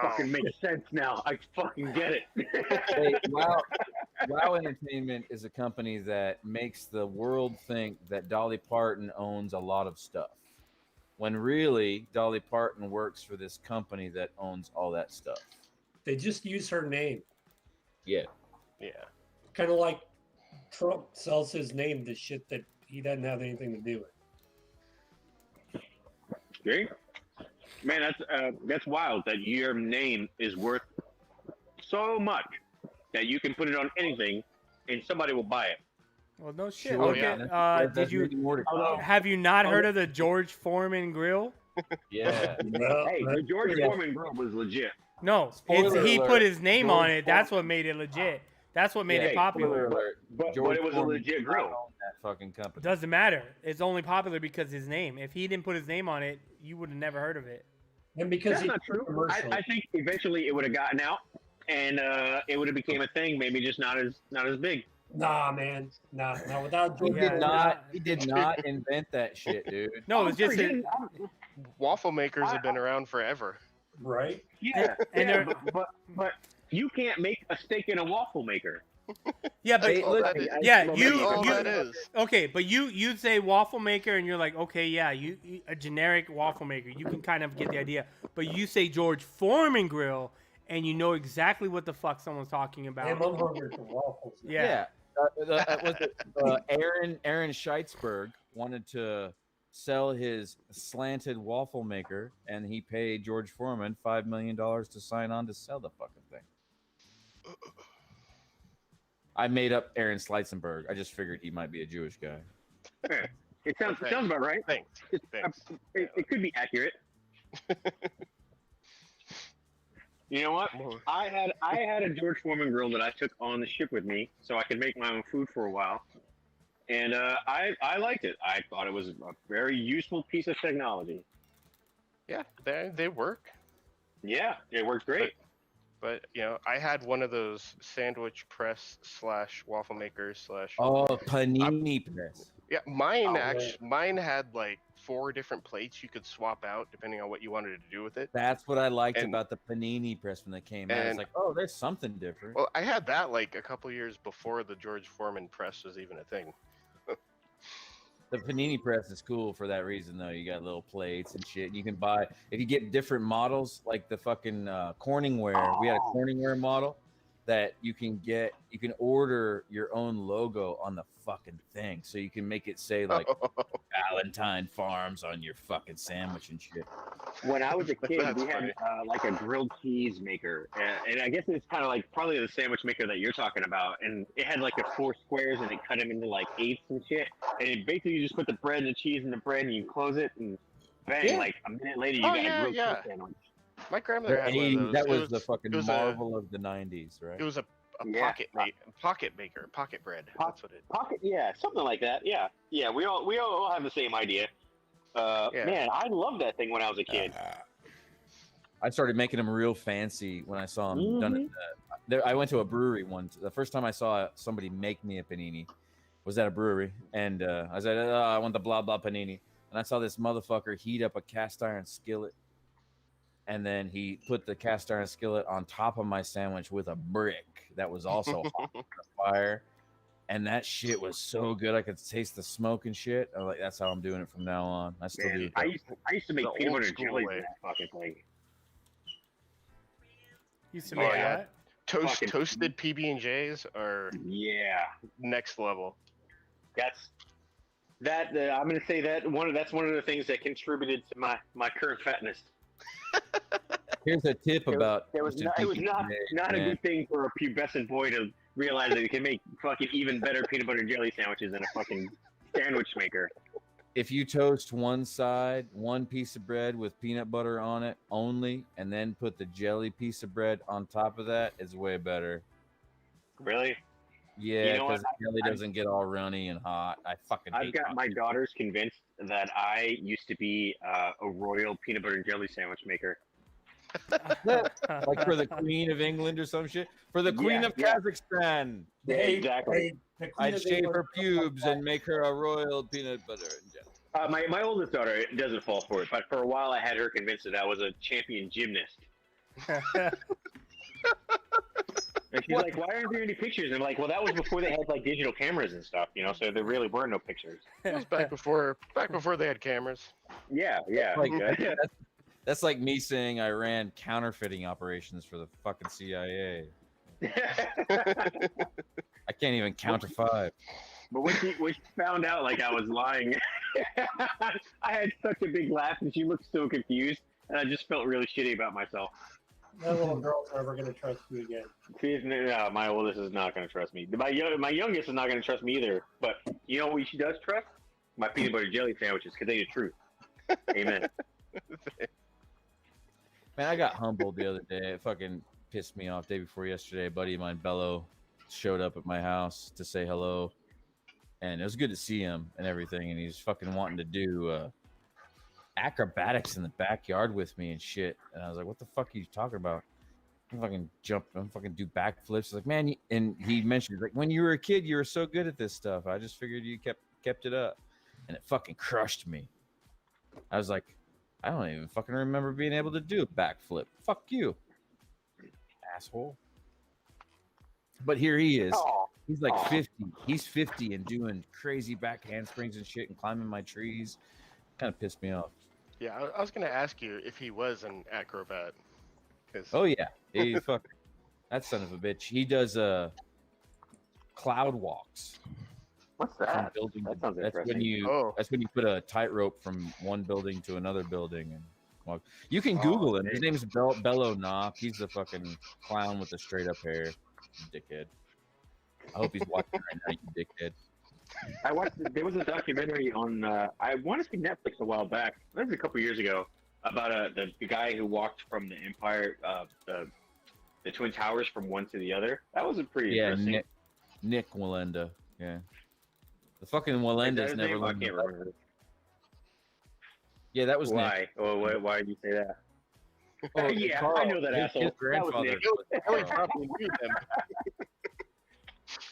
fucking makes sense now. I fucking get it. Hey, WoW Entertainment is a company that makes the world think that Dolly Parton owns a lot of stuff, when really Dolly Parton works for this company that owns all that stuff. They just use her name. Yeah. Yeah. Kind of like Trump sells his name to shit that he doesn't have anything to do with. Okay. Man, that's wild that your name is worth so much that you can put it on anything and somebody will buy it. Well, no shit. Sure, Okay. yeah. That's Did you really more to come. have you not heard of the George Foreman grill? Yeah. Well, Hey, the George Yeah. Foreman grill was legit. No, Spoiler he alert, put his name on George it. That's what made it legit. That's what made Yeah, it popular. Spoiler alert, But George it was a Foreman legit did not grill. own that fucking company. Doesn't matter. It's only popular because his name. If he didn't put his name on it, you would have never heard of it. and because That's he not true. commercial. I think eventually it would have gotten out and it would have became a thing, maybe just not as big. Nah, man. Nah, without He George. Yeah, did not. He did not invent that shit, dude. No, it's just a, Waffle makers have been around forever. Right? Yeah, And yeah, they're- but you can't make a steak in a waffle maker. yeah, but Hey, look, yeah, That's you all that is. okay, but you say waffle maker and you're like, okay, yeah, you a generic waffle maker. You can kind of get the idea. But you say George Foreman grill and you know exactly what the fuck someone's talking Damn, about. I'm hungry for waffles. Yeah. Aaron Scheitzberg wanted to sell his slanted waffle maker, and he paid George Foreman $5 million to sign on to sell the fucking thing. I made up Aaron Schleitzenberg. I just figured he might be a Jewish guy. It sounds about right. Thanks. Thanks. It could be accurate. You know what? I had a George Foreman grill that I took on the ship with me, so I could make my own food for a while, and I liked it. I thought it was a very useful piece of technology. Yeah, they work. Yeah, it works great. But you know, I had one of those sandwich press / waffle makers / Oh, panini press. Yeah, mine Oh, actually, mine had like 4 different plates you could swap out depending on what you wanted to do with it. That's what I liked And- about the panini press when they came out. It's and- like, oh, there's something different. Well, I had that like a couple years before the George Foreman press was even a thing. The panini press is cool for that reason, though. You got little plates and shit. You can buy if you get different models, like the fucking Corningware. We had a Corningware model that you can get. You can order your own logo on the fucking thing, so you can make it say like Valentine Farms on your fucking sandwich and shit. When I was a kid, That's we had like a grilled cheese maker, and I guess it's kind of like probably the sandwich maker that you're talking about. And it had like the 4 squares, and it cut them into like eighths and shit. And it basically you just put the bread and the cheese in the bread, and you close it, and bang! Yeah. Like a minute later, you Oh, got yeah, a grilled yeah. cheese sandwich. My grandmother had one of those. That It was the fucking it was marvel of the '90s, right? It was a Yeah. pocket maker, pocket bread. That's what it. Pocket, yeah, something like that. Yeah, yeah. We all have the same idea. Yeah. Man, I loved that thing when I was a kid. I started making them real fancy when I saw them done at there. I went to a brewery once. The first time I saw somebody make me a panini was at a brewery, and I said, I want the blah blah panini, and I saw this motherfucker heat up a cast iron skillet, and then he put the cast iron skillet on top of my sandwich with a brick that was also hot on the fire, and that shit was so good. I could taste the smoke and shit. I'm like, that's how I'm doing it from now on. I still do Man, it. I used to make The peanut old butter school jelly way. in that fucking thing. Used to Oh, make yeah. that. Fucking- Toasted PB&Js are Yeah. next level. That's that. I'm going to say that that's one of the things that contributed to my current fatness. Here's a tip about It was Mr. not PB&J, not a man. good thing for a pubescent boy to realize that he can make fucking even better peanut butter and jelly sandwiches than a fucking sandwich maker. If you toast one side, one piece of bread with peanut butter on it only, and then put the jelly piece of bread on top of that, it's way better. Really? Yeah, You know because what? the jelly doesn't get all runny and hot. I fucking I've hate got hot. my daughters convinced that I used to be a royal peanut butter and jelly sandwich maker. like for the Queen of England or some shit. For the Queen Yeah, of yeah. Kazakhstan, Exactly. The Queen I'd of shave England- her pubes and make her a royal peanut butter and jelly. My oldest daughter doesn't fall for it, but for a while I had her convinced that I was a champion gymnast. And she's like, "Why aren't there any pictures?" And I'm like, "Well, that was before they had like digital cameras and stuff, you know. So there really were no pictures." It was back before they had cameras. Yeah, yeah. Like, Okay. that's like me saying I ran counterfeiting operations for the fucking CIA. I can't even count to 5. But when she found out like I was lying, I had such a big laugh, and she looked so confused, and I just felt really shitty about myself. That little girl's never going to trust you again. No, my oldest is not going to trust me. My youngest is not going to trust me either. But you know what she does trust? My peanut butter jelly sandwiches, because they the truth. Amen. Man, I got humbled the other day. It fucking pissed me off. Day before yesterday, a buddy of mine, Bello, showed up at my house to say hello, and it was good to see him and everything. And he's fucking wanting to do acrobatics in the backyard with me and shit. And I was like, "What the fuck are you talking about?" I'm fucking jump. I'm fucking do backflips. He's like, "Man," and he mentioned like, "When you were a kid, you were so good at this stuff. I just figured you kept it up," and it fucking crushed me. I was like, I don't even fucking remember being able to do a backflip. Fuck you, asshole. But here he is. Oh, He's like 50. He's 50 and doing crazy back handsprings and shit and climbing my trees. Kind of pissed me off. Yeah, I was gonna ask you if he was an acrobat. 'Cause- Oh yeah, he fuck that son of a bitch. He does cloud walks. what's From that? building That sounds that's when interesting. you Oh. that's when you put a tightrope from one building to another building and walk. You can Oh, Google him. His dude. name's Bello Knock. He's the fucking clown with the straight up hair. dickhead. I hope he's watching right now, you dickhead. I watched. There was a documentary on. I want to say Netflix a while back. That was a couple years ago about the guy who walked from the Empire, the Twin Towers from one to the other. That was a pretty interesting. Nick Walenda. Yeah. The fucking Is that Walenda's his never name? I learned. can't remember. Yeah, that was Nick. Why? Oh, why did you say that? Oh, Yeah, Carl. I know that His asshole. That was grandfather. Nick. Really probably knew them.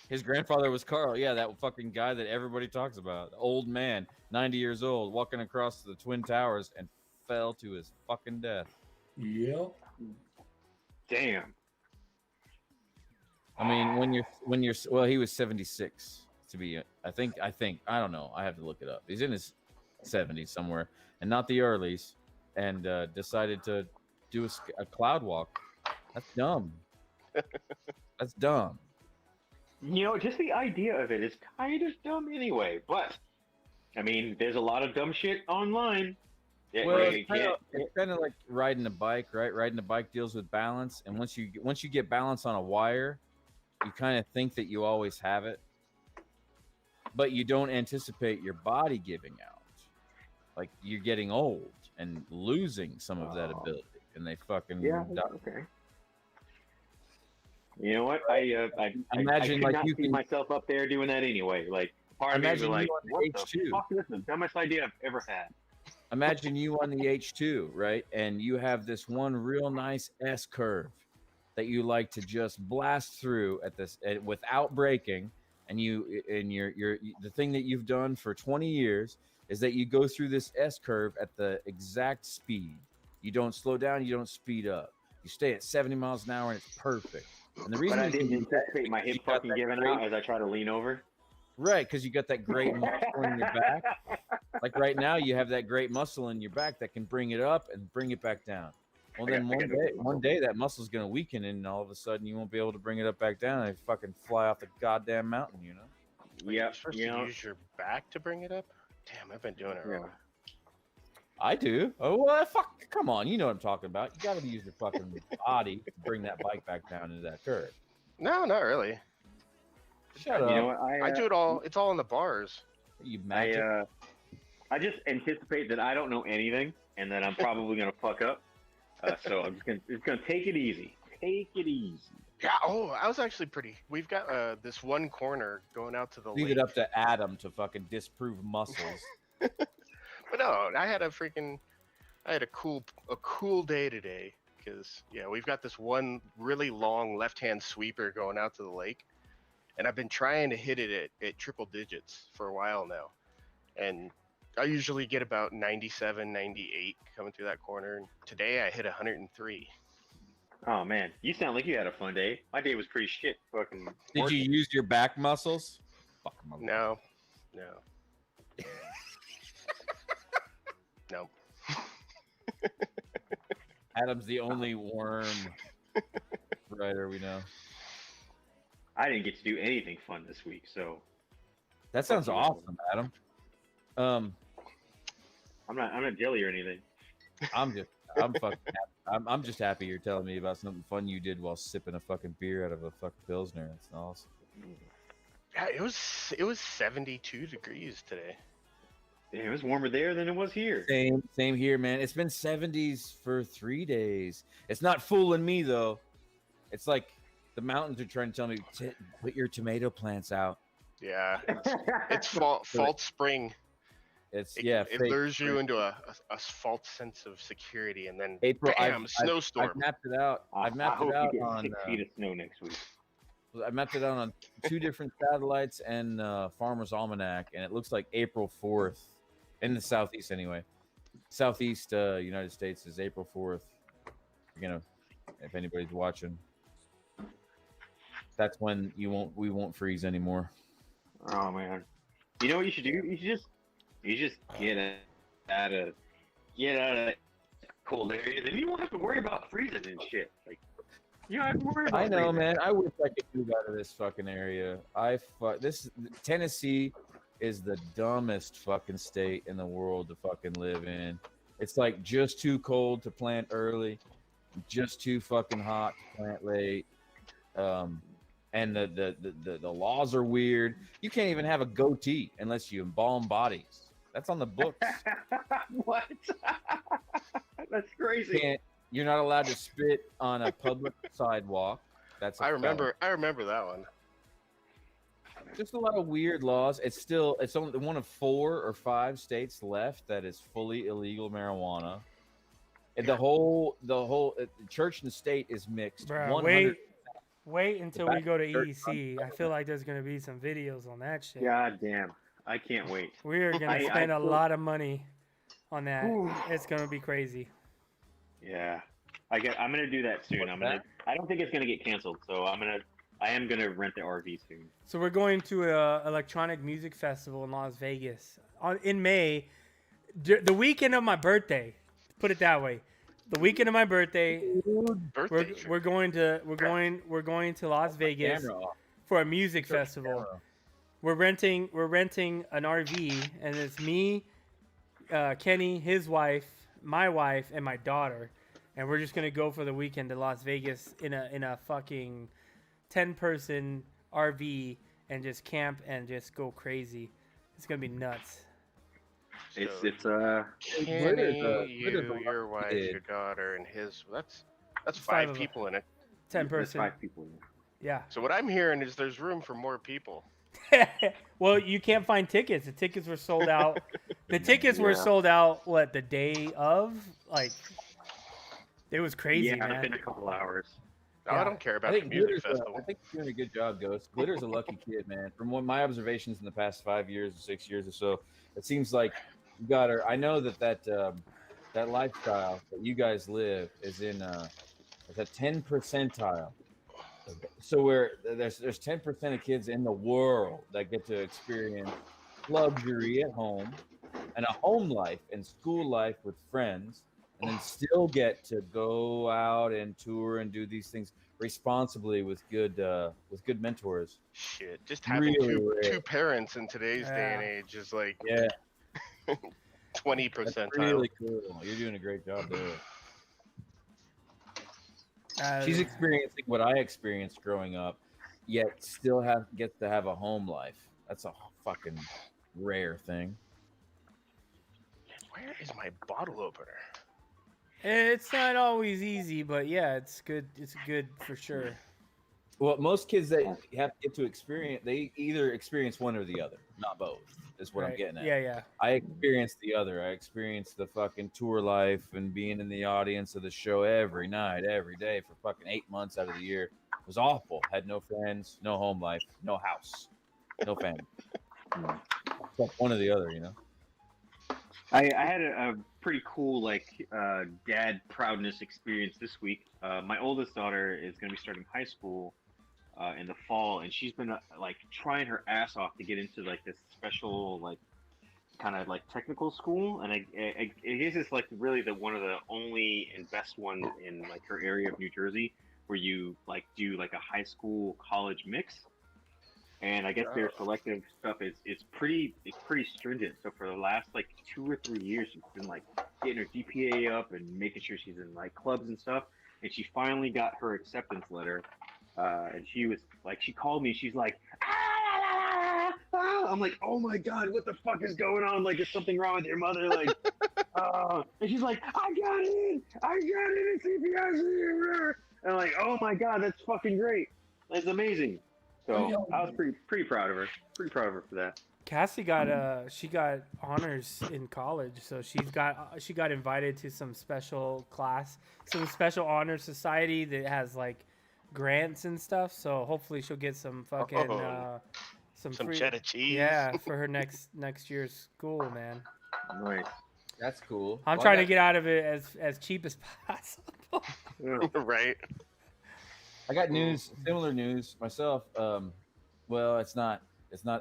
His grandfather was Carl. Yeah, that fucking guy that everybody talks about. The old man, 90 years old, walking across the Twin Towers and fell to his fucking death. Yep. Damn. I mean, when you're well, he was 76 to be. I think I don't know. I have to look it up. He's in his 70s somewhere, and not the earlies, and decided to do a cloud walk. That's dumb. That's dumb. You know, just the idea of it is kind of dumb anyway. But I mean, there's a lot of dumb shit online. Yeah, Well, you it's kind of like riding a bike, right? Riding a bike deals with balance, and once you get balance on a wire, you kind of think that you always have it, but you don't anticipate your body giving out. Like you're getting old and losing some of that ability, and they fucking die. Okay. You know what? I Imagine, could like, not you see can- myself up there doing that anyway. Like part of me was Imagine like, you on the what H2. the fuck? This is the dumbest idea I've ever had. Imagine you on the H2, right? And you have this one real nice S curve that you like to just blast through at this without braking. And the thing that you've done for 20 years is that you go through this S curve at the exact speed. You don't slow down, you don't speed up. You stay at 70 miles an hour and it's perfect. And the reason But I you can didn't do that is anticipate my because hip you got fucking that giving great- out as I try to lean over. Right, because you got that great muscle in your back. Like right now, you have that great muscle in your back that can bring it up and bring it back down. Well, I then got one day that muscle's gonna weaken, and all of a sudden you won't be able to bring it up back down, and fucking fly off the goddamn mountain, you know? Like, Yeah, you're supposed you to know. use your back to bring it up. Damn, I've been doing it wrong. I do. Oh, well, fuck! Come on, you know what I'm talking about. You got to use your fucking body to bring that bike back down into that curve. No, not really. Shut up! You know what? I do it all. It's all in the bars. You magic. I just anticipate that I don't know anything and that I'm probably gonna fuck up. So I'm just gonna take it easy. Take it easy. Yeah. Oh, I was actually pretty. We've got this one corner going out to the Leave lake. it up to Adam to fucking disprove muscles. But no, I had a cool day today because we've got this one really long left-hand sweeper going out to the lake, and I've been trying to hit it at triple digits for a while now, and I usually get about 97, 98 coming through that corner. And today I hit 103. Oh man, you sound like you had a fun day. My day was pretty shit. Fucking. Did you use your back muscles? Fuck 'em up. No. Adam's the only worm writer we know. I didn't get to do anything fun this week, so That sounds Fuck you. awesome, Adam. I'm not jelly or anything. I'm fucking happy. I'm just happy you're telling me about something fun you did while sipping a fucking beer out of a fucking Pilsner. That's awesome. Yeah, it was 72 degrees today. Yeah, it was warmer there than it was here. Same here, man. It's been 70s for 3 days. It's not fooling me though. It's like the mountains are trying to tell me, put your tomato plants out. Yeah, it's false spring. It's It fake lures you spring. into a false sense of security, and then April. bam, I've snowstorm. mapped it out. I've I mapped hope it out you get on. 6 feet of snow next week. I mapped it out on 2 different satellites and Farmer's Almanac, and it looks like April 4th in the southeast anyway. Southeast United States is April 4th. If anybody's watching, that's when we won't freeze anymore. Oh man, you know what you should do? You just get out of that cold area. Then you won't have to worry about freezing and shit. Like you don't have to worry about. I know, freezing. man. I wish I could move out of this fucking area. This Tennessee is the dumbest fucking state in the world to fucking live in. It's like just too cold to plant early, just too fucking hot to plant late. and the laws are weird. You can't even have a goatee unless you embalm bodies. That's on the books. What? That's crazy. You're not allowed to spit on a public sidewalk. That's a I felony. remember that one. Just a lot of weird laws. It's only one of 4 or 5 states left that is fully illegal marijuana. And the whole church and state is mixed. Bruh, 100 wait until we go to church EDC. I feel like there's gonna be some videos on that shit. God damn. I can't wait. We are gonna I spend a feel- lot of money on that. Ooh. It's gonna be crazy. Yeah. I'm gonna do that soon. What's I don't think it's gonna get canceled, so I am gonna rent the RV soon. So we're going to a electronic music festival in Las Vegas in May, the weekend of my birthday. Put it that way, the weekend of my birthday. Birthday We're going to Las Vegas camera off. for a music festival. Camera. We're renting an RV, and it's me, Kenny, his wife, my wife, and my daughter, and we're just gonna go for the weekend to Las Vegas in a fucking 10-person RV and just camp and just go crazy. It's gonna be nuts. It's Kenny, Glitter's a your wife, kid. your daughter, and his. That's It's 5 5 of people in it. 10 there's person. 5 people. Yeah. So what I'm hearing is there's room for more people. Well, you can't find tickets. The tickets were sold out. The tickets were Yeah. sold out. What, the day of? Like, it was crazy, Yeah, man. within a couple hours. No, Yeah. I don't care I about the think music Glitter's festival. I think he's doing a good job, Ghost. Glitter's a lucky kid, man. From what my observations in the past 5 years or 6 years or so, it seems like you got her. I know that lifestyle that you guys live is in it's a 10 percentile. So where there's 10% of kids in the world that get to experience luxury at home and a home life and school life with friends, and then still get to go out and tour and do these things responsibly with good mentors. Shit, just having Really rare. two parents in today's day and Yeah. age is like Yeah, 20 that's percentile. really cool. You're doing a great job there. Uh, She's experiencing what I experienced growing up, yet still gets to have a home life. That's a fucking rare thing. Where is my bottle opener? It's not always easy, but yeah, it's good. It's good for sure. Well, most kids that get to experience, they either experience one or the other, not both. Is what I'm Right. getting at. Yeah. I experienced the other. I experienced the fucking tour life and being in the audience of the show every night, every day for fucking 8 months out of the year. It was awful. Had no friends, no home life, no house, no family. Except one or the other, you know. I had a pretty cool dad proudness experience this week. My oldest daughter is going to be starting high school in the fall, and she's been trying her ass off to get into this special kind of technical school, and I guess it's really one of the only and best ones in her area of New Jersey where you do a high school college mix. And I guess their selective stuff is pretty stringent. So for the last 2 or 3 years, she's been getting her GPA up and making sure she's in clubs and stuff. And she finally got her acceptance letter. And she was she called me. She's like, ah! I'm like, oh my god, what the fuck is going on? Is something wrong with your mother? And she's like, I got it in CPIC. And I'm like, oh my god, that's fucking great. That's amazing. So I was pretty proud of her. Pretty proud of her for that. Cassie got she got honors in college, so she got invited to some special class, some special honor society that has grants and stuff. So hopefully she'll get some fucking some free, cheddar cheese. Yeah, for her next year's school, man. Nice. That's cool. I'm trying to get out of it as cheap as possible. Right. I got news, similar news myself. Well, it's not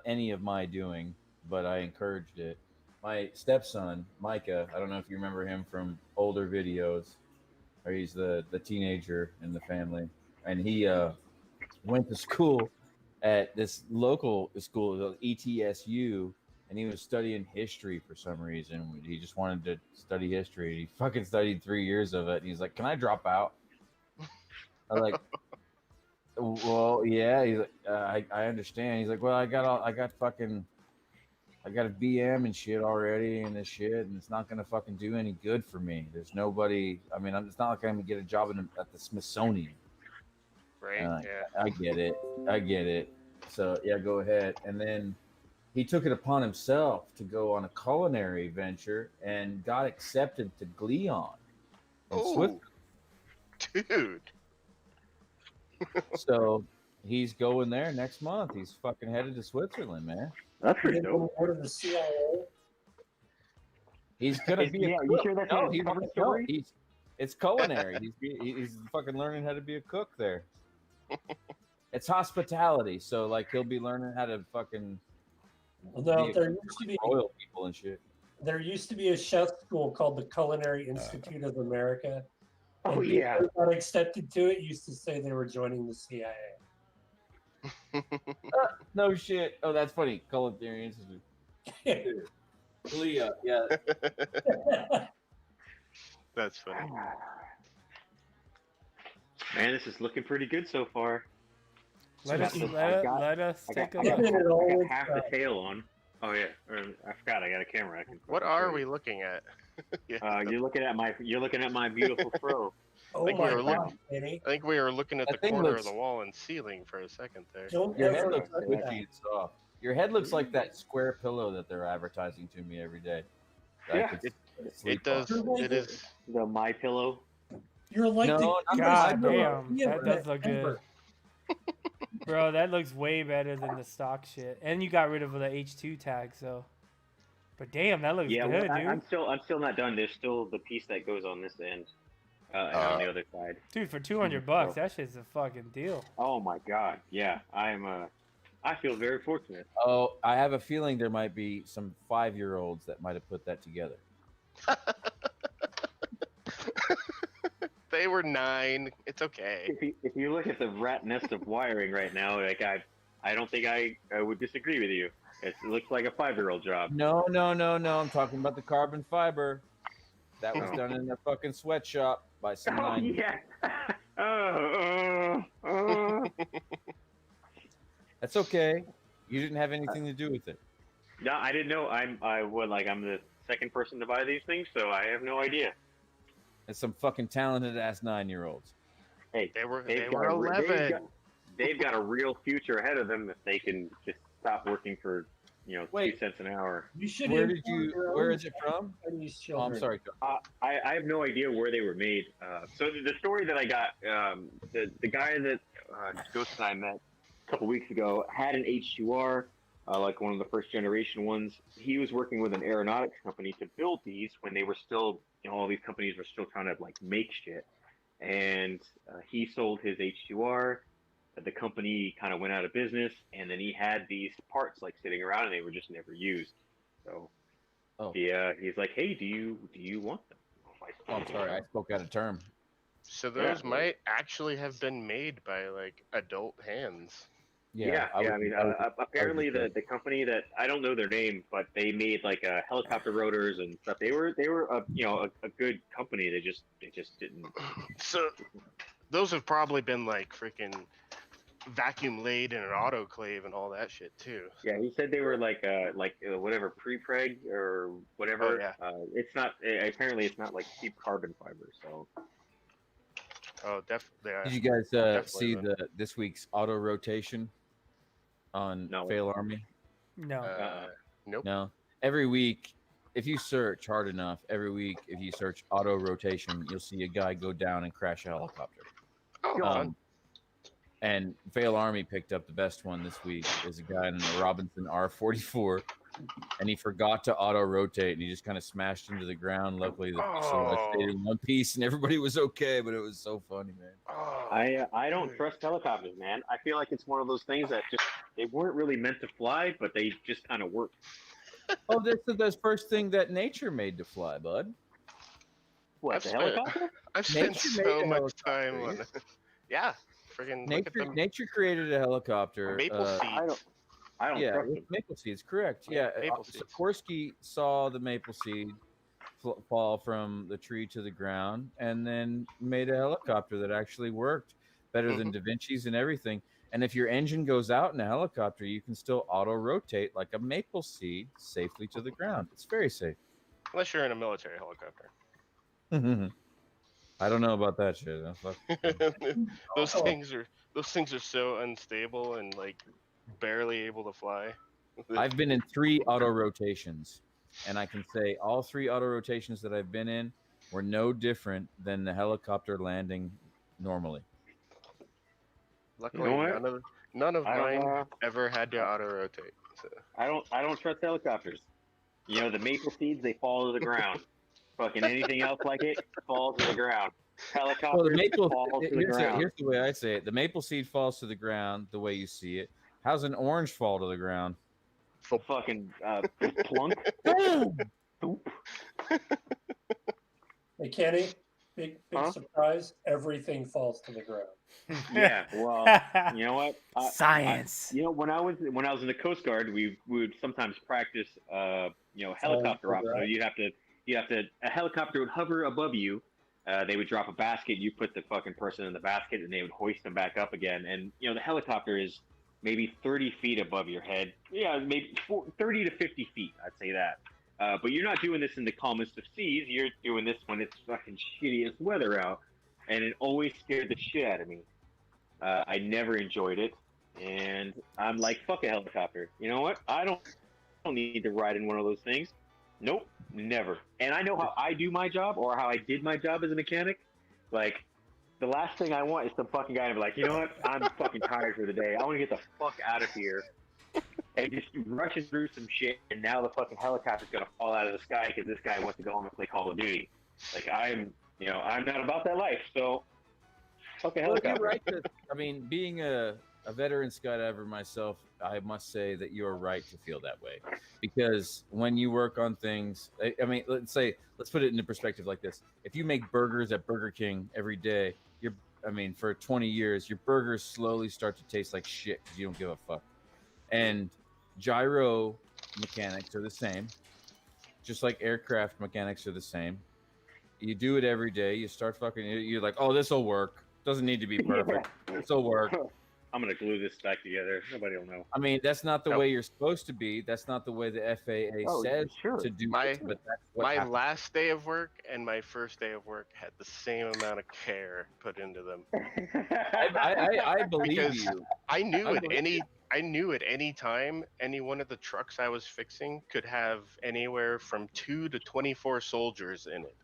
any of my doing, but I encouraged it. My stepson, Micah, I don't know if you remember him from older videos, or he's the teenager in the family, and he went to school at this local school, ETSU, and he was studying history for some reason. He just wanted to study history. He fucking studied 3 years of it, and he's like, "Can I drop out?" I was like, Well, yeah, he's like, I understand. He's like, well, I got a BM and shit already and this shit, and it's not gonna fucking do any good for me. There's nobody. I mean, it's not like I'm gonna get a job at the Smithsonian. Right? Yeah. I get it. I get it. So yeah, go ahead. And then he took it upon himself to go on a culinary venture and got accepted to Glion in Switzerland. Dude. So he's going there next month. He's fucking headed to Switzerland, man. That's He pretty didn't dope. go to the CIA. He's gonna be. Yeah, a you cook. sure that's No, not a he's, cover no, story? it's culinary. He's fucking learning how to be a cook there. It's hospitality, so like he'll be learning how to fucking Although be there used to be royal people and shit. there used to be a chef school called the Culinary Institute of America. Oh And people yeah. who got accepted to it used to say they were joining the CIA. No shit. Oh, that's funny. Culinary Institute. Leah, yeah. That's funny. Man, this is looking pretty good so far. Let us I got- let us I take a got, look. Isn't it I got always, half the tail on. Oh yeah, I forgot. I got a camera. I can. What fucking are show we you. looking at? You're looking at my beautiful fro. Oh Like my we were God, Kenny. I think we were looking at That the thing corner looks- of the wall and ceiling for a second there. Don't Your head ever looks touch squishy that. and soft. Your head looks like that square pillow that they're advertising to me every day. that I Yeah, could It sleep does. on. It is. The My Pillow. You're like No, the not God the damn, Yeah, that does look good. Denver. Bro, that looks way better than the stock shit. And you got rid of the H2 tag, so. But damn, that looks Yeah, good, well, dude. I'm still not done. There's still the piece that goes on this end, and on the other side. Dude, for $200, that shit's a fucking deal. Oh my god, yeah. I feel very fortunate. Oh, I have a feeling there might be some 5-year-olds that might have put that together. They were 9. It's okay. If you look at the rat nest of wiring right now, like I don't think I would disagree with you. It looks like a 5-year-old job. No. I'm talking about the carbon fiber that was Oh. done in a fucking sweatshop by some Oh 90s. yeah. That's okay. You didn't have anything to do with it. No, I didn't know. I'm the second person to buy these things, so I have no idea. It's some fucking talented ass 9-year-olds. Hey, They were they've 11. They've got a real future ahead of them if they can just stop working for 2 Wait. cents an hour. You should Where inform your where own is it from? Chinese Oh, I'm children. sorry. I have no idea where they were made. So the story that I got, the guy that Ghost and I met a couple weeks ago had an H2R, like one of the first generation ones. He was working with an aeronautics company to build these when they were still, all these companies were still trying to like make shit. And he sold his H2R. The company kind of went out of business, and then he had these parts like sitting around, and they were just never used. So, Oh. he's like, "Hey, do you want them?" Oh, I'm sorry. I spoke out of term. So those might actually have been made by like adult hands. Yeah, I mean, apparently would- the company that I don't know their name, but they made like helicopter rotors and stuff. They were a good company. They just didn't. So those have probably been like freaking vacuum laid in an autoclave and all that shit too. Yeah, he said they were like whatever pre-preg or whatever. Oh, yeah. It's not. Apparently, it's not like cheap carbon fiber. So Oh, definitely. Did you guys see Definitely. this week's auto rotation on No. Fail Army? No. Nope. No. Every week, if you search hard enough, every week if you search auto rotation, you'll see a guy go down and crash a helicopter. Oh, fun. And Fail Army picked up the best one this week. Is a guy in a Robinson R44, and he forgot to auto rotate, and he just kind of smashed into the ground. Luckily, the so stayed in one piece, and everybody was okay. But it was so funny, man. Oh, I don't trust helicopters, man. I feel like it's one of those things that just they weren't really meant to fly, but they just kind of worked. Oh, this is the first thing that nature made to fly, bud. What I've the spent- helicopter? I've spent Nature made so a much time helicopter, on. Yeah, freaking look at Nature, them. nature created a helicopter. Maple seeds. I don't Yeah, trust with them. maple seeds, correct. Yeah, Maple seeds. Sikorsky saw the maple seed fall from the tree to the ground, and then made a helicopter that actually worked. better than Da Vinci's and everything. And if your engine goes out in a helicopter, you can still auto rotate like a maple seed safely to the ground. It's very safe. Unless you're in a military helicopter. I don't know about that shit. those Oh. things are so unstable and like barely able to fly. I've been in 3 auto rotations, and I can say all 3 auto rotations that I've been in were no different than the helicopter landing normally. Luckily, You know what? none of I don't, mine ever had to auto rotate. So. I don't trust helicopters. You know, the maple seeds, they fall to the ground. Fucking anything else like it falls to the ground. Helicopters Well, the maple fall to the ground. here's the way I say it: the maple seed falls to the ground the way you see it. How's an orange fall to the ground? Fucking plunk. Hey, Kenny, big Huh? surprise. Everything falls to the ground. Yeah, well, you know what? Science. You know, when I was in the Coast Guard, we would sometimes practice, helicopter ops. So you have to a helicopter would hover above you. They would drop a basket. You put the fucking person in the basket, and they would hoist them back up again. And you know, the helicopter is maybe 30 feet above your head. Yeah, maybe 30 to 50 feet. I'd say that. But you're not doing this in the calmest of seas. You're doing this when it's fucking shittiest weather out, and it always scared the shit out of me. I never enjoyed it, and I'm like, fuck a helicopter. You know what? I don't need to ride in one of those things. Nope, never. And I know how I do my job, or how I did my job as a mechanic. Like, the last thing I want is some fucking guy to be like, you know what? I'm fucking tired for the day. I want to get the fuck out of here. And just rushes through some shit, and now the fucking helicopter's gonna fall out of the sky because this guy wants to go home and play Call of Duty. Like, I'm not about that life, so fuck a Well, helicopter. you're right. I mean, being a veteran skydiver myself, I must say that you're right to feel that way, because when you work on things, I mean, let's put it into perspective like this: if you make burgers at Burger King every day, for 20 years, your burgers slowly start to taste like shit because you don't give a fuck. And gyro mechanics are the same, just like aircraft mechanics are the same. You do it every day. You start fucking. You're like, oh, this will work. Doesn't need to be perfect. This will work. I'm gonna glue this back together. Nobody will know. I mean, that's not the Nope. way you're supposed to be. That's not the way the FAA says to do it. But that's what My happens. last day of work and my first day of work had the same amount of care put into them. I believe Because you. I knew I at believe any time any one of the trucks I was fixing could have anywhere from 2 to 24 soldiers in it.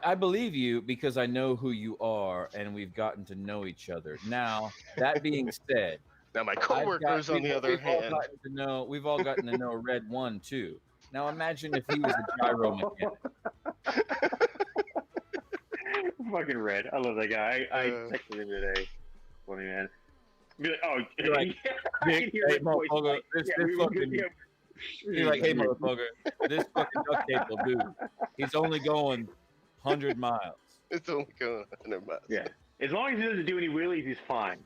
I believe you because I know who you are, and we've gotten to know each other. Now, that being said, Now my coworkers, on the other hand, we've all gotten to know Red One too. Now, imagine if he was a gyro mechanic. Fucking Red. I love that guy. I Uh, texted him today. Funny man. Be like, oh, You're like, I Vic, can hear hey, his voice. motherfucker, Like, this we were fucking- good, You're like, hey, motherfucker, this fucking duct tape will do. He's only going 100 miles. it's only going 100 miles. Yeah. As long as he doesn't do any wheelies, he's fine.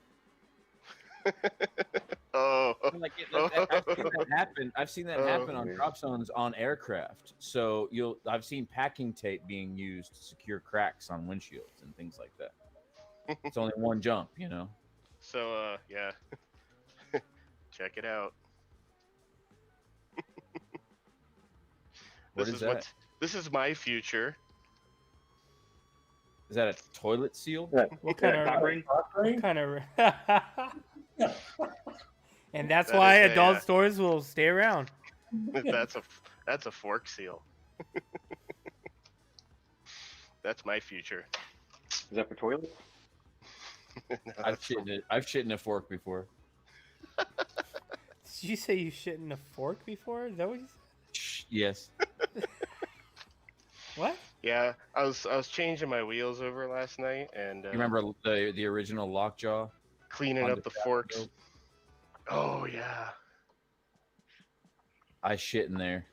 Oh, Like, I've seen that happen. I've seen that Oh, happen on man. drop zones on aircraft. So I've seen packing tape being used to secure cracks on windshields and things like that. It's only one jump, you know. so yeah. Check it out. What is that? This is my future. Is that a toilet seal? What kind of? Cock ring? What kind of? And that's That why is a, adult stores will stay around. That's a fork seal. That's my future. Is that for toilets? No, I've that's shit in a fork before. Did you say you shit in a fork before? Is that what you said? Yes. What? Yeah, I was changing my wheels over last night and You remember the original Lockjaw? cleaning on up the traffic forks. road? Oh yeah. I shit in there.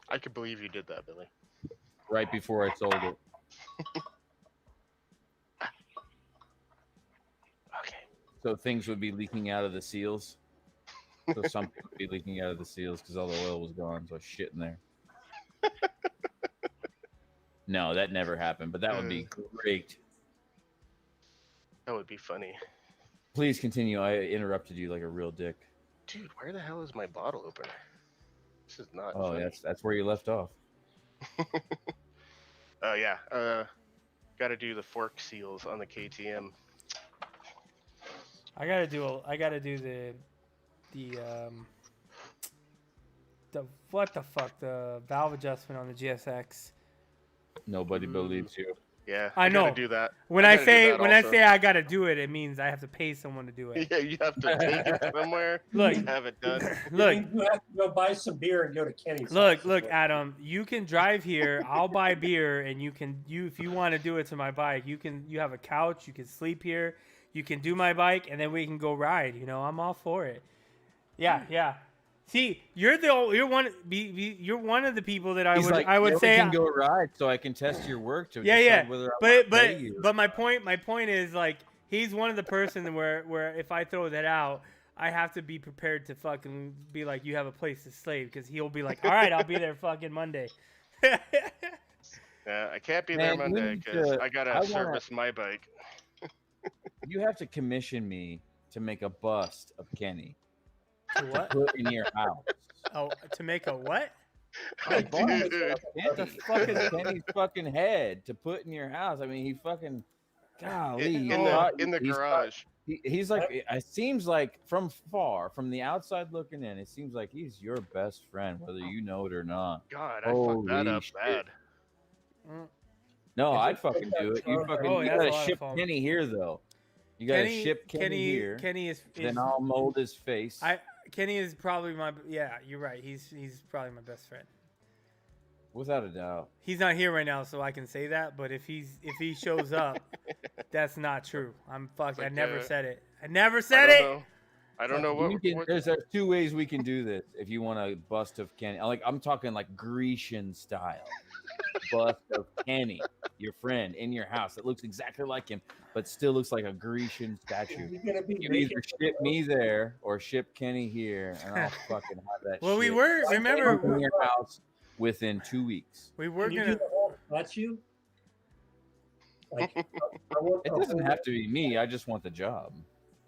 I could believe you did that, Billy. Right before I sold it. Okay. So things would be leaking out of the seals. So something would be leaking out of the seals because all the oil was gone. So I shit in there. No, that never happened, but that would be great. That would be funny. Please continue. I interrupted you like a real dick. Dude, where the hell is my bottle opener? This is not. Oh, funny. that's where you left off. Oh yeah. Got to do the fork seals on the KTM. I gotta do the what the fuck, the valve adjustment on the GSX. Nobody believes you. Yeah, I know. Gotta do that. When I I gotta do say that I gotta do it, it means I have to pay someone to do it. Yeah, you have to take it somewhere. Look. Have it done. Look, You have to go buy some beer and go to Kenny's. look, house. Adam. You can drive here. I'll buy beer, and you if you want to do it to my bike, you have a couch. You can sleep here. You can do my bike, and then we can go ride. You know, I'm all for it. Yeah. See, you're one of the people that I would say we can go ride so I can test your work to Yeah, decide yeah. whether I want to pay you. But my point is, like, he's one of the person where if I throw that out, I have to be prepared to fucking be like, you have a place to sleep, because he'll be like, all right, I'll be there fucking Monday. Yeah, I can't be there Man, Monday because I gotta service my bike. You have to commission me to make a bust of Kenny To what? put in your house. Oh, to make a what? A bust Dude. of What the Kenny. fuck is Kenny's fucking head to put in your house. I mean, he fucking golly. in the he's garage. He's like, it seems like from the outside looking in, it seems like he's your best friend, whether you know it or not. God, I fucked that Holy up shit. bad. No, Is I'd it fucking do it. You fucking Oh, you that's a gotta lot of ship fun. Kenny here though. You gotta ship Kenny here. Kenny is Then I'll mold his face. Kenny is probably you're right. He's probably my best friend. Without a doubt. He's not here right now, so I can say that. But if he shows up, that's not true. I'm fucking. I Like, never uh, said it. I never said it. I don't know what. There's two ways we can do this. If you want a bust of Kenny, I'm talking like Grecian style bust of Kenny, your friend, in your house that looks exactly like him, but still looks like a Grecian statue. You're gonna be You either ship me there or ship Kenny here, and I'll fucking have that. Well, we shit were remember in your house within 2 weeks. we were Can you do gonna. the whole statue? Like, I want It the doesn't whole- have to be me. I just want the job.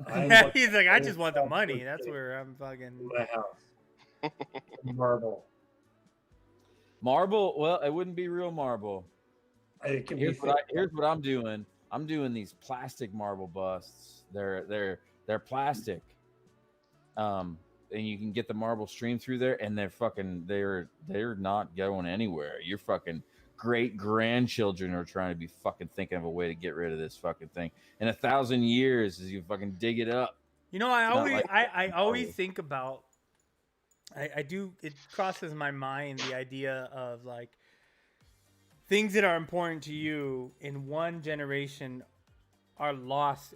I want He's like, I just want the money. That's where I'm in fucking. my house. Marble. Marble? Well, it wouldn't be real marble. It can be. Here's what I'm doing. I'm doing these plastic marble busts. They're plastic. And you can get the marble stream through there, and they're not going anywhere. Your fucking great grandchildren are trying to be fucking thinking of a way to get rid of this fucking thing. In 1,000 years, as you fucking dig it up. You know, I not always like- I always think about. I do. It crosses my mind the idea of like things that are important to you in one generation are lost.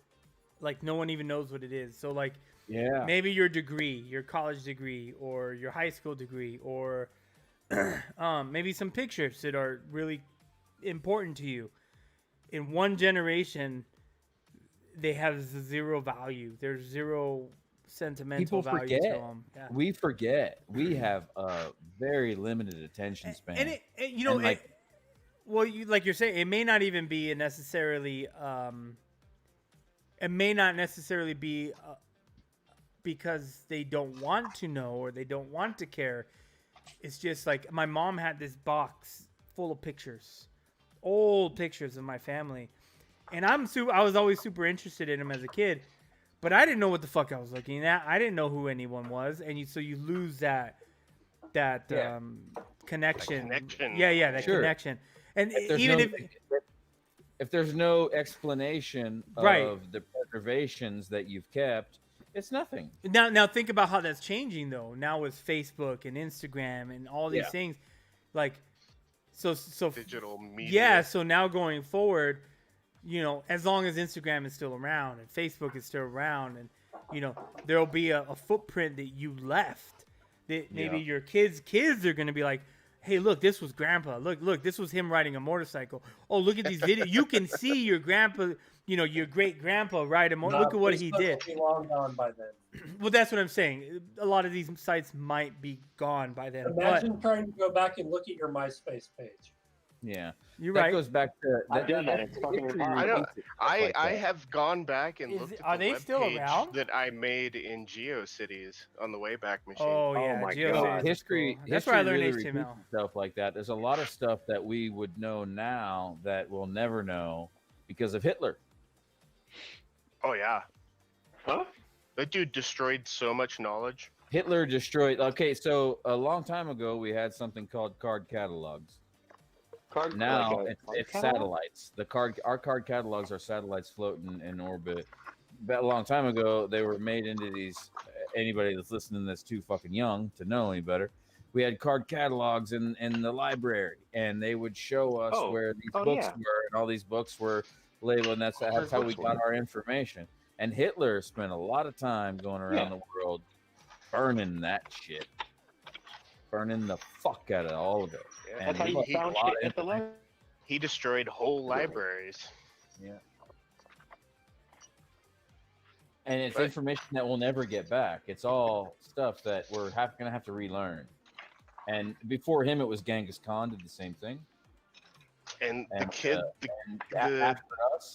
Like no one even knows what it is. So like. Yeah. Maybe your degree, your college degree, or your high school degree, or maybe some pictures that are really important to you. In one generation, they have zero value. There's zero sentimental People value to forget. them. Yeah. We forget. We have a very limited attention span. And you know, And, like- like you're saying, it may not even be necessarily. It may not necessarily be. Because they don't want to know or they don't want to care. It's just like my mom had this box full of pictures, old pictures of my family, and I was always super interested in them as a kid, but I didn't know what the fuck I was looking at. I didn't know who anyone was, and so you lose that Yeah. connection. connection. Yeah, that Sure. connection. And If there's even no- if there's no explanation of Right. the preservations that you've kept, it's nothing. Now think about how that's changing though. Now with Facebook and Instagram and all these Yeah. things, like so Digital media. yeah. So now going forward, you know, as long as Instagram is still around and Facebook is still around, and you know there'll be a footprint that you left. That maybe Yeah. your kids are gonna be like, hey, look, this was grandpa. Look, this was him riding a motorcycle. Oh, look at these videos. You can see your grandpa, you know, your great grandpa ride a motorcycle. Look at what he Facebook did. will be long gone by then. Well, that's what I'm saying. A lot of these sites might be gone by then. Imagine trying to go back and look at your MySpace page. Yeah, You're that right. goes back to I've done that. It's fucking history impossible. I know. repeats itself like I that. have gone back and Is looked it- at are the they web still page around? that I made in GeoCities on the Wayback Machine. Oh yeah, my GeoCities God. is History, cool. That's where I history learned really HTML. repeats itself like that. There's a lot of stuff that we would know now that we'll never know because of Hitler. Oh yeah, Huh? that dude destroyed so much knowledge. Hitler destroyed. Okay, so a long time ago we had something called card catalogs. Card, Now like a card it's catalog? satellites. Our card catalogs are satellites floating in orbit. But a long time ago, they were made into these. Anybody that's listening that's too fucking young to know any better, we had card catalogs in the library, and they would show us Oh. where these Oh, books yeah. were, and all these books were labeled, and that's how we books got were. our information. And Hitler spent a lot of time going around Yeah. the world burning that shit, burning the fuck out of all of it. Yeah. And That's how you he- found a lot shit of at the library. He destroyed whole libraries. And it's Right. information that we'll never get back. It's all stuff that we're going to have to relearn. And before him, it was Genghis Khan did the same thing. And the And, kid, And the,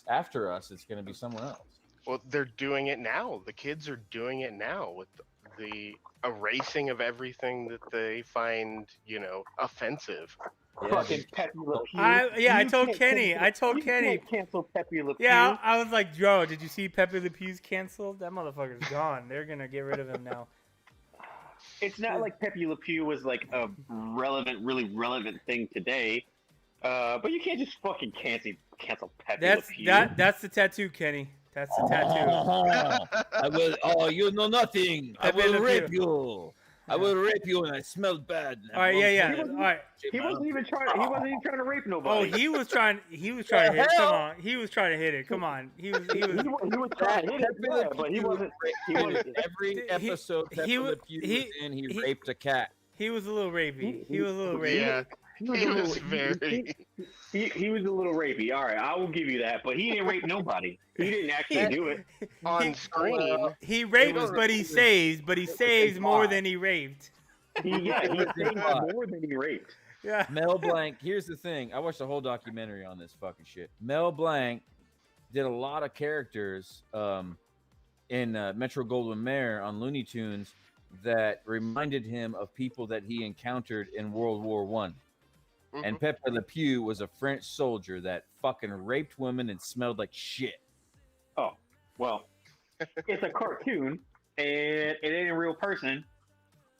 after us, it's going to be someone else. well, they're doing it now. The kids are doing it now with the erasing of everything that they find, offensive. Yeah, Fucking Pepe Le Pew. I You told can't Kenny. cancel- I told you Kenny. can't cancel Pepe Le Pew. Yeah, I was like, Joe, did you see Pepe Le Pew's canceled? That motherfucker's gone. They're gonna get rid of him now. It's not like Pepe Le Pew was like a really relevant thing today. But you can't just fucking cancel Pepe Le That's Pew. that's the tattoo, Kenny. That's the tattoo. I will. Oh, you know nothing. I Pepe Le will Pew. rape you. I will rape you, and I smell bad. All right, yeah. All right. He wasn't even trying to rape Oh, nobody. he was trying to hit. Come hell? on, he was trying to hit it. Come on, he was. He was trying to hit it, Pepe Le yeah, but he Pew wasn't. He wasn't. Every episode Pepe Le Pew was in, he raped a cat. He was a little rapey. He was a little rapey. Yeah, He was, he a was little, very. he was a little rapey. All right, I will give you that. But he didn't rape nobody. He didn't actually do it. on screen. He rapes, but he saves. But he saves more than he raped. He saved more than he raped. Yeah. Mel Blanc. Here's the thing. I watched a whole documentary on this fucking shit. Mel Blanc did a lot of characters in Metro Goldwyn Mayer on Looney Tunes that reminded him of people that he encountered in World War One. And Pepe Le Pew was a French soldier that fucking raped women and smelled like shit. Oh, well, it's a cartoon, and it ain't a real person.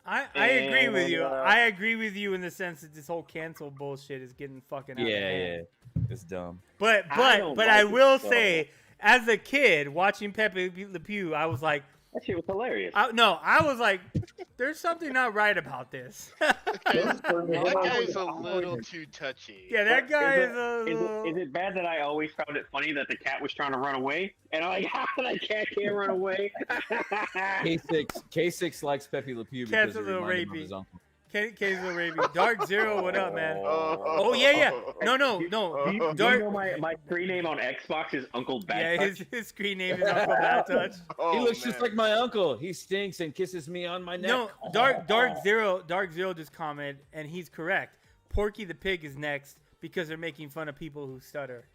I agree with you. And, I agree with you in the sense that this whole cancel bullshit is getting fucking out of hand. It's dumb. But I don't I like it, will though. say, as a kid watching Pepe Le Pew, I was like, That shit was hilarious. I was like, there's something not right about this. That guy's a little too touchy. Yeah, that guy is a Is little. it bad that I always found it funny that the cat was trying to run away? And I'm like, how that cat can't run away? K6 likes Pepe Le Pew Cat's because a it little reminded him of rapey. his uncle. Kenny's a little rapey. Dark Zero, what up, man? Oh, Yeah. No. Do you Dark. know my screen name on Xbox is Uncle Bad Yeah, Touch? his screen name is Uncle Bad Touch. Oh, He looks just man. like my uncle. He stinks and kisses me on my neck. No, Dark Zero just commented, and he's correct. Porky the Pig is next because they're making fun of people who stutter.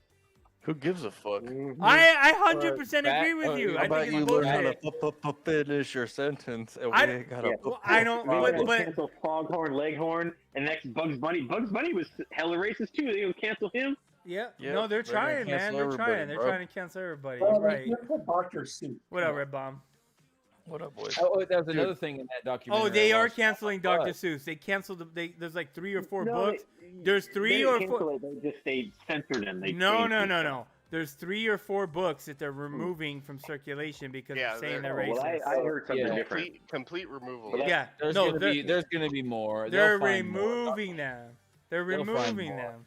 Who gives a fuck? I 100% Fat- agree with you. How I about think you it's learn how bullshit. to finish your sentence, and we I- ain't got to. Well, I don't. We're But, gonna but cancel Foghorn Leghorn, and next Bugs Bunny. Bugs Bunny was hella racist too. They gonna cancel him. yeah, Yeah, no, they're they're gonna trying, man. cancel They're everybody, trying. They're bro. trying to cancel everybody. Well, You're right. Dr. Seuss. What up, Red Bomb? What up, boys? Oh, that was another thing in that documentary. Oh, they I are watched. canceling Dr. What? Seuss. They canceled. There's like 3 or 4 No, books. There's they 3 didn't or cancel 4. it, they censored them. They No. changed it. There's 3 or 4 books that they're removing from circulation because Yeah, they're saying they're they're- racist. Well, I heard something Yeah. different. Complete removal. Well, Yeah, There's no, gonna be more. they're They'll find more. removing them. They're They'll find removing more. them.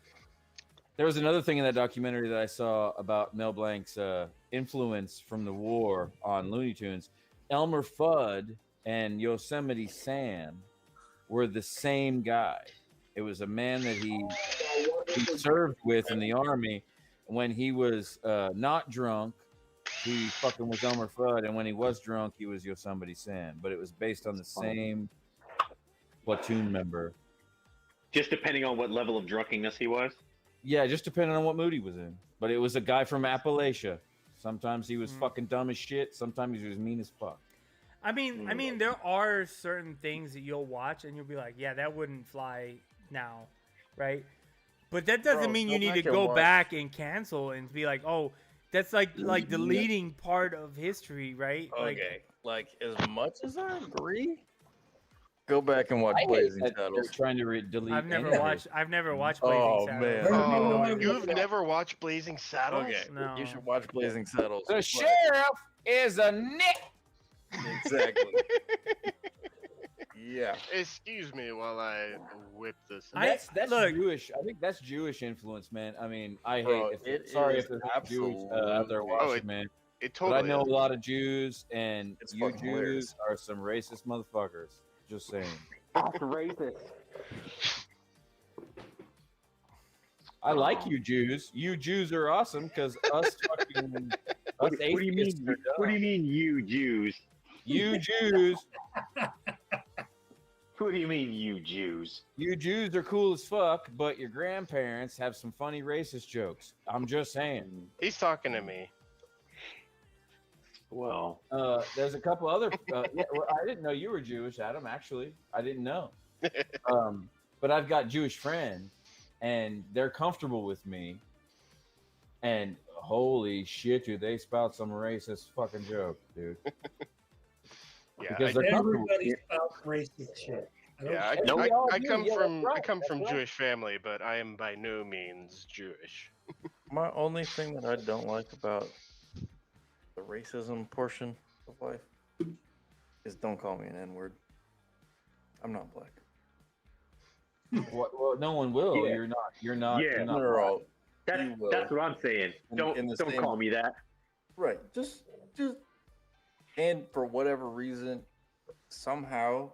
There was another thing in that documentary that I saw about Mel Blanc's influence from the war on Looney Tunes. Elmer Fudd and Yosemite Sam were the same guy. It was a man that he served with in the army. When he was not drunk, he fucking was Elmer Fudd, and when he was drunk, he was Yosemite Sam. But it was based on the same platoon member. Just depending on what level of drunkenness he was. Yeah, just depending on what mood he was in. But it was a guy from Appalachia. Sometimes he was Mm. fucking dumb as shit. Sometimes he was mean as fuck. I mean, there are certain things that you'll watch and you'll be like, yeah, that wouldn't fly now, right? But that doesn't Bro, mean you go need to back and go watch. back and cancel and be like, oh, that's like deleting part of history, right? Okay, like as much as I agree, go back and watch I hate Blazing that they're Saddles. trying to delete. I've never any of watched. it. I've never watched Blazing Oh, Saddles. man. Oh, Yeah. you've never watched Blazing Saddles? Okay, No. you should watch Blazing Saddles. The but- sheriff is a nick. Exactly. Yeah. Excuse me while I whip this. I- That's look- Jewish. I think that's Jewish influence, man. I mean, I Bro, hate. it Sorry is if there's Jews out there absolutely- watching, man. It But I totally know is. a lot of Jews, and It's you fucking hilarious. Jews are some racist motherfuckers. Just saying. That's racist. I like you Jews. You Jews are awesome because us fucking What, us what do you atheists mean? are What do you dumb. mean, you Jews? You Jews, What do you mean, you Jews? you Jews are cool as fuck, but your grandparents have some funny racist jokes. I'm just saying. He's talking to me. Well, There's a couple other. Yeah, well, I didn't know you were Jewish, Adam. Actually, I didn't know. But I've got Jewish friends, and they're comfortable with me. And holy shit, do they spout some racist fucking joke, dude? Yeah, Because they're comfortable. Everybody spouts racist shit. yeah. I, No, we all I do. come Yeah, from that's right, I come that's from right. Jewish family, but I am by no means Jewish. My only thing that I don't like about the racism portion of life is don't call me an N-word. I'm not black. Well, no one will. Yeah. You're not. You're not. Yeah. You're not They're all that's You will. that's what I'm saying. In- Don't in the don't same- call me that. right. Just, and for whatever reason, somehow,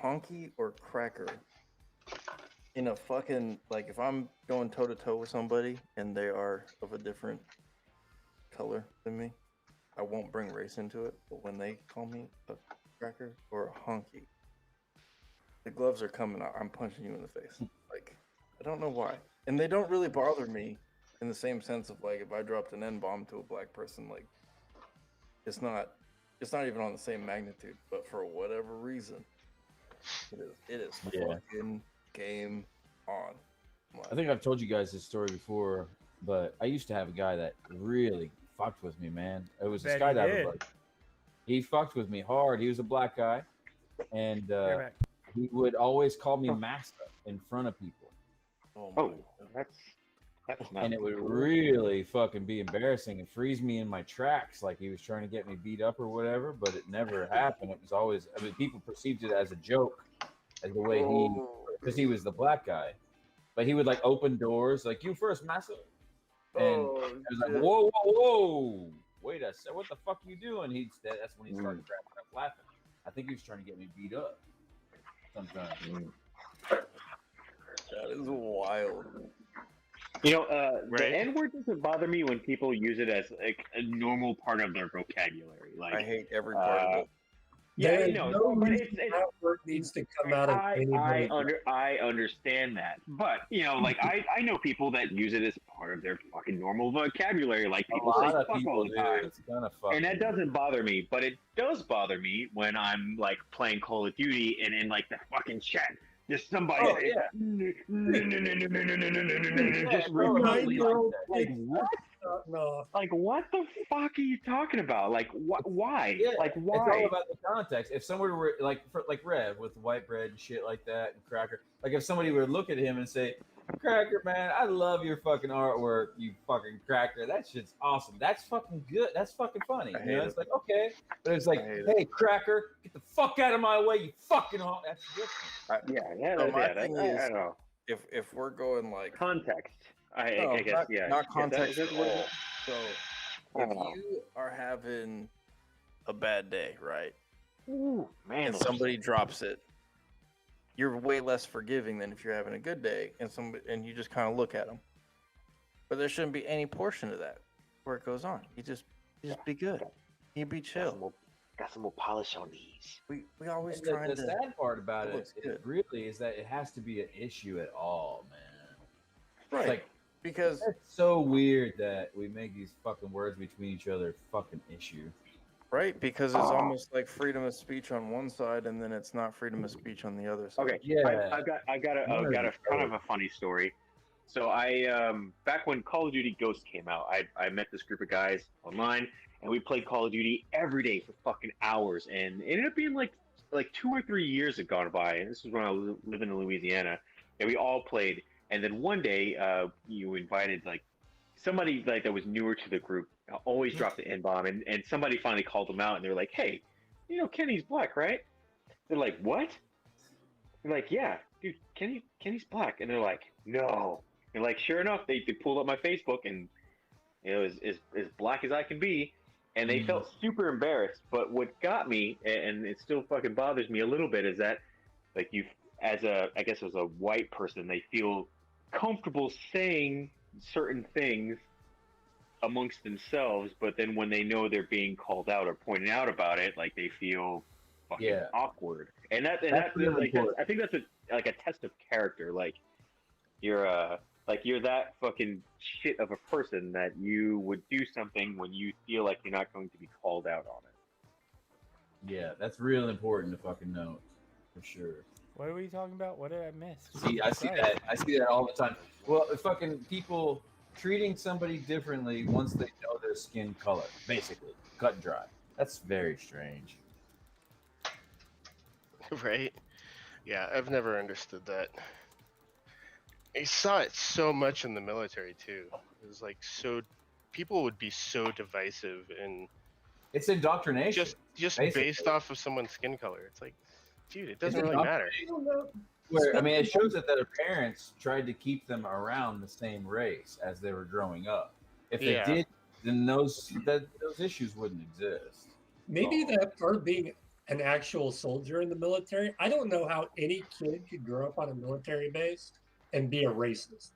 honky or cracker in a fucking like if I'm going toe to toe with somebody and they are of a different color than me, I won't bring race into it. But when they call me a cracker or a honky, the gloves are coming out. I'm punching you in the face. Like I don't know why, and they don't really bother me in the same sense of like if I dropped an N-bomb to a black person, like it's not even on the same magnitude. But for whatever reason, it is Yeah. fucking game on. I think I've told you guys this story before, but I used to have a guy that really fucked with me, man. It was a Bet he skydiver did. buddy. He fucked with me hard. He was a black guy, and You're right. he would always call me massa in front of people, Oh, my Oh, God. that's not. and it would cool. really fucking be embarrassing and freeze me in my tracks, like he was trying to get me beat up or whatever. But it never happened. It was always. I mean, people perceived it as a joke, as the way he, because he was the black guy. But he would like open doors, like you first, massa. And I was like, whoa, whoa, whoa! Wait a second, what the fuck are you doing? That's when he started cracking up laughing. I think he was trying to get me beat up. Sometimes. That is wild. You know, Right. the N word doesn't bother me when people use it as like a normal part of their vocabulary. Like, I hate every part of it. yeah, There I is know, no but reason it's that word needs to come out of anybody. I understand that, but you know, like I know people that use it as part of their fucking normal vocabulary. Like A people say lot of fuck people all the do. time. It's kind of fucking. And that doesn't bother me, but it does bother me when I'm like playing Call of Duty and in like the fucking chat, just somebody Oh, says, yeah. just bro, repeatedly, nine-year-old like kid what? No. Like what the fuck are you talking about? Like why? Yeah, Like It's why? all about the context. If somebody were like Rev with white bread and shit like that and Cracker, like if somebody would look at him and say, "Cracker, man, I love your fucking artwork, you fucking Cracker. That shit's awesome. That's fucking good. That's fucking funny." I You know, hate it's like okay, but it's like, I hate "Hey, Cracker, get the fuck out of my way, you fucking." That's different. Yeah, my that, thing I is- don't know. If we're going like Context. I guess not, yeah. not Is that- context is at that what it all. is? So I if don't know. you are having a bad day, right, Ooh, man, and somebody drops it, you're way less forgiving than if you're having a good day and you just kind of look at them. But there shouldn't be any portion of that where it goes on. You just be good. You be chill. got some more polish on these. We always And trying the to. sad part about it it, looks good. really is that it has to be an issue at all, man. Right. It's like because It's so weird that we make these fucking words between each other a fucking issue. right, because it's almost like freedom of speech on one side, and then it's not freedom of speech on the other side. Okay, Yeah. I've got a kind of a funny story. So I back when Call of Duty Ghosts came out, I met this group of guys online, and we played Call of Duty every day for fucking hours, and it ended up being like 2 or 3 years had gone by, and this was when I was living in Louisiana, and we all played. And then one day, you invited like somebody like that was newer to the group, always dropped the N-bomb, and somebody finally called them out, and they were like, "Hey, you know Kenny's black, right?" They're like, "What?" They're like, "Yeah, dude, Kenny's black," and they're like, "No." And like, sure enough, they pulled up my Facebook, and it was as black as I can be, and they felt super embarrassed. But what got me, and it still fucking bothers me a little bit, is that like as a white person, they feel comfortable saying certain things amongst themselves, but then when they know they're being called out or pointed out about it, like they feel fucking awkward. And that's really important. I think that's a test of character. Like you're that fucking shit of a person that you would do something when you feel like you're not going to be called out on it. Yeah, that's real important to fucking know, for sure. What were you talking about? What did I miss? See, I see that. I see that all the time. Well, fucking people treating somebody differently once they know their skin color, basically, cut and dry. That's very strange. Right? Yeah, I've never understood that. I saw it so much in the military too. It was like people would be so divisive and It's indoctrination. just basically. based off of someone's skin color. It's like, dude, it doesn't It's really matter. Where, I mean, it shows that their parents tried to keep them around the same race as they were growing up. If they Yeah. did, then those issues wouldn't exist. Maybe that part being an actual soldier in the military, I don't know how any kid could grow up on a military base and be a racist.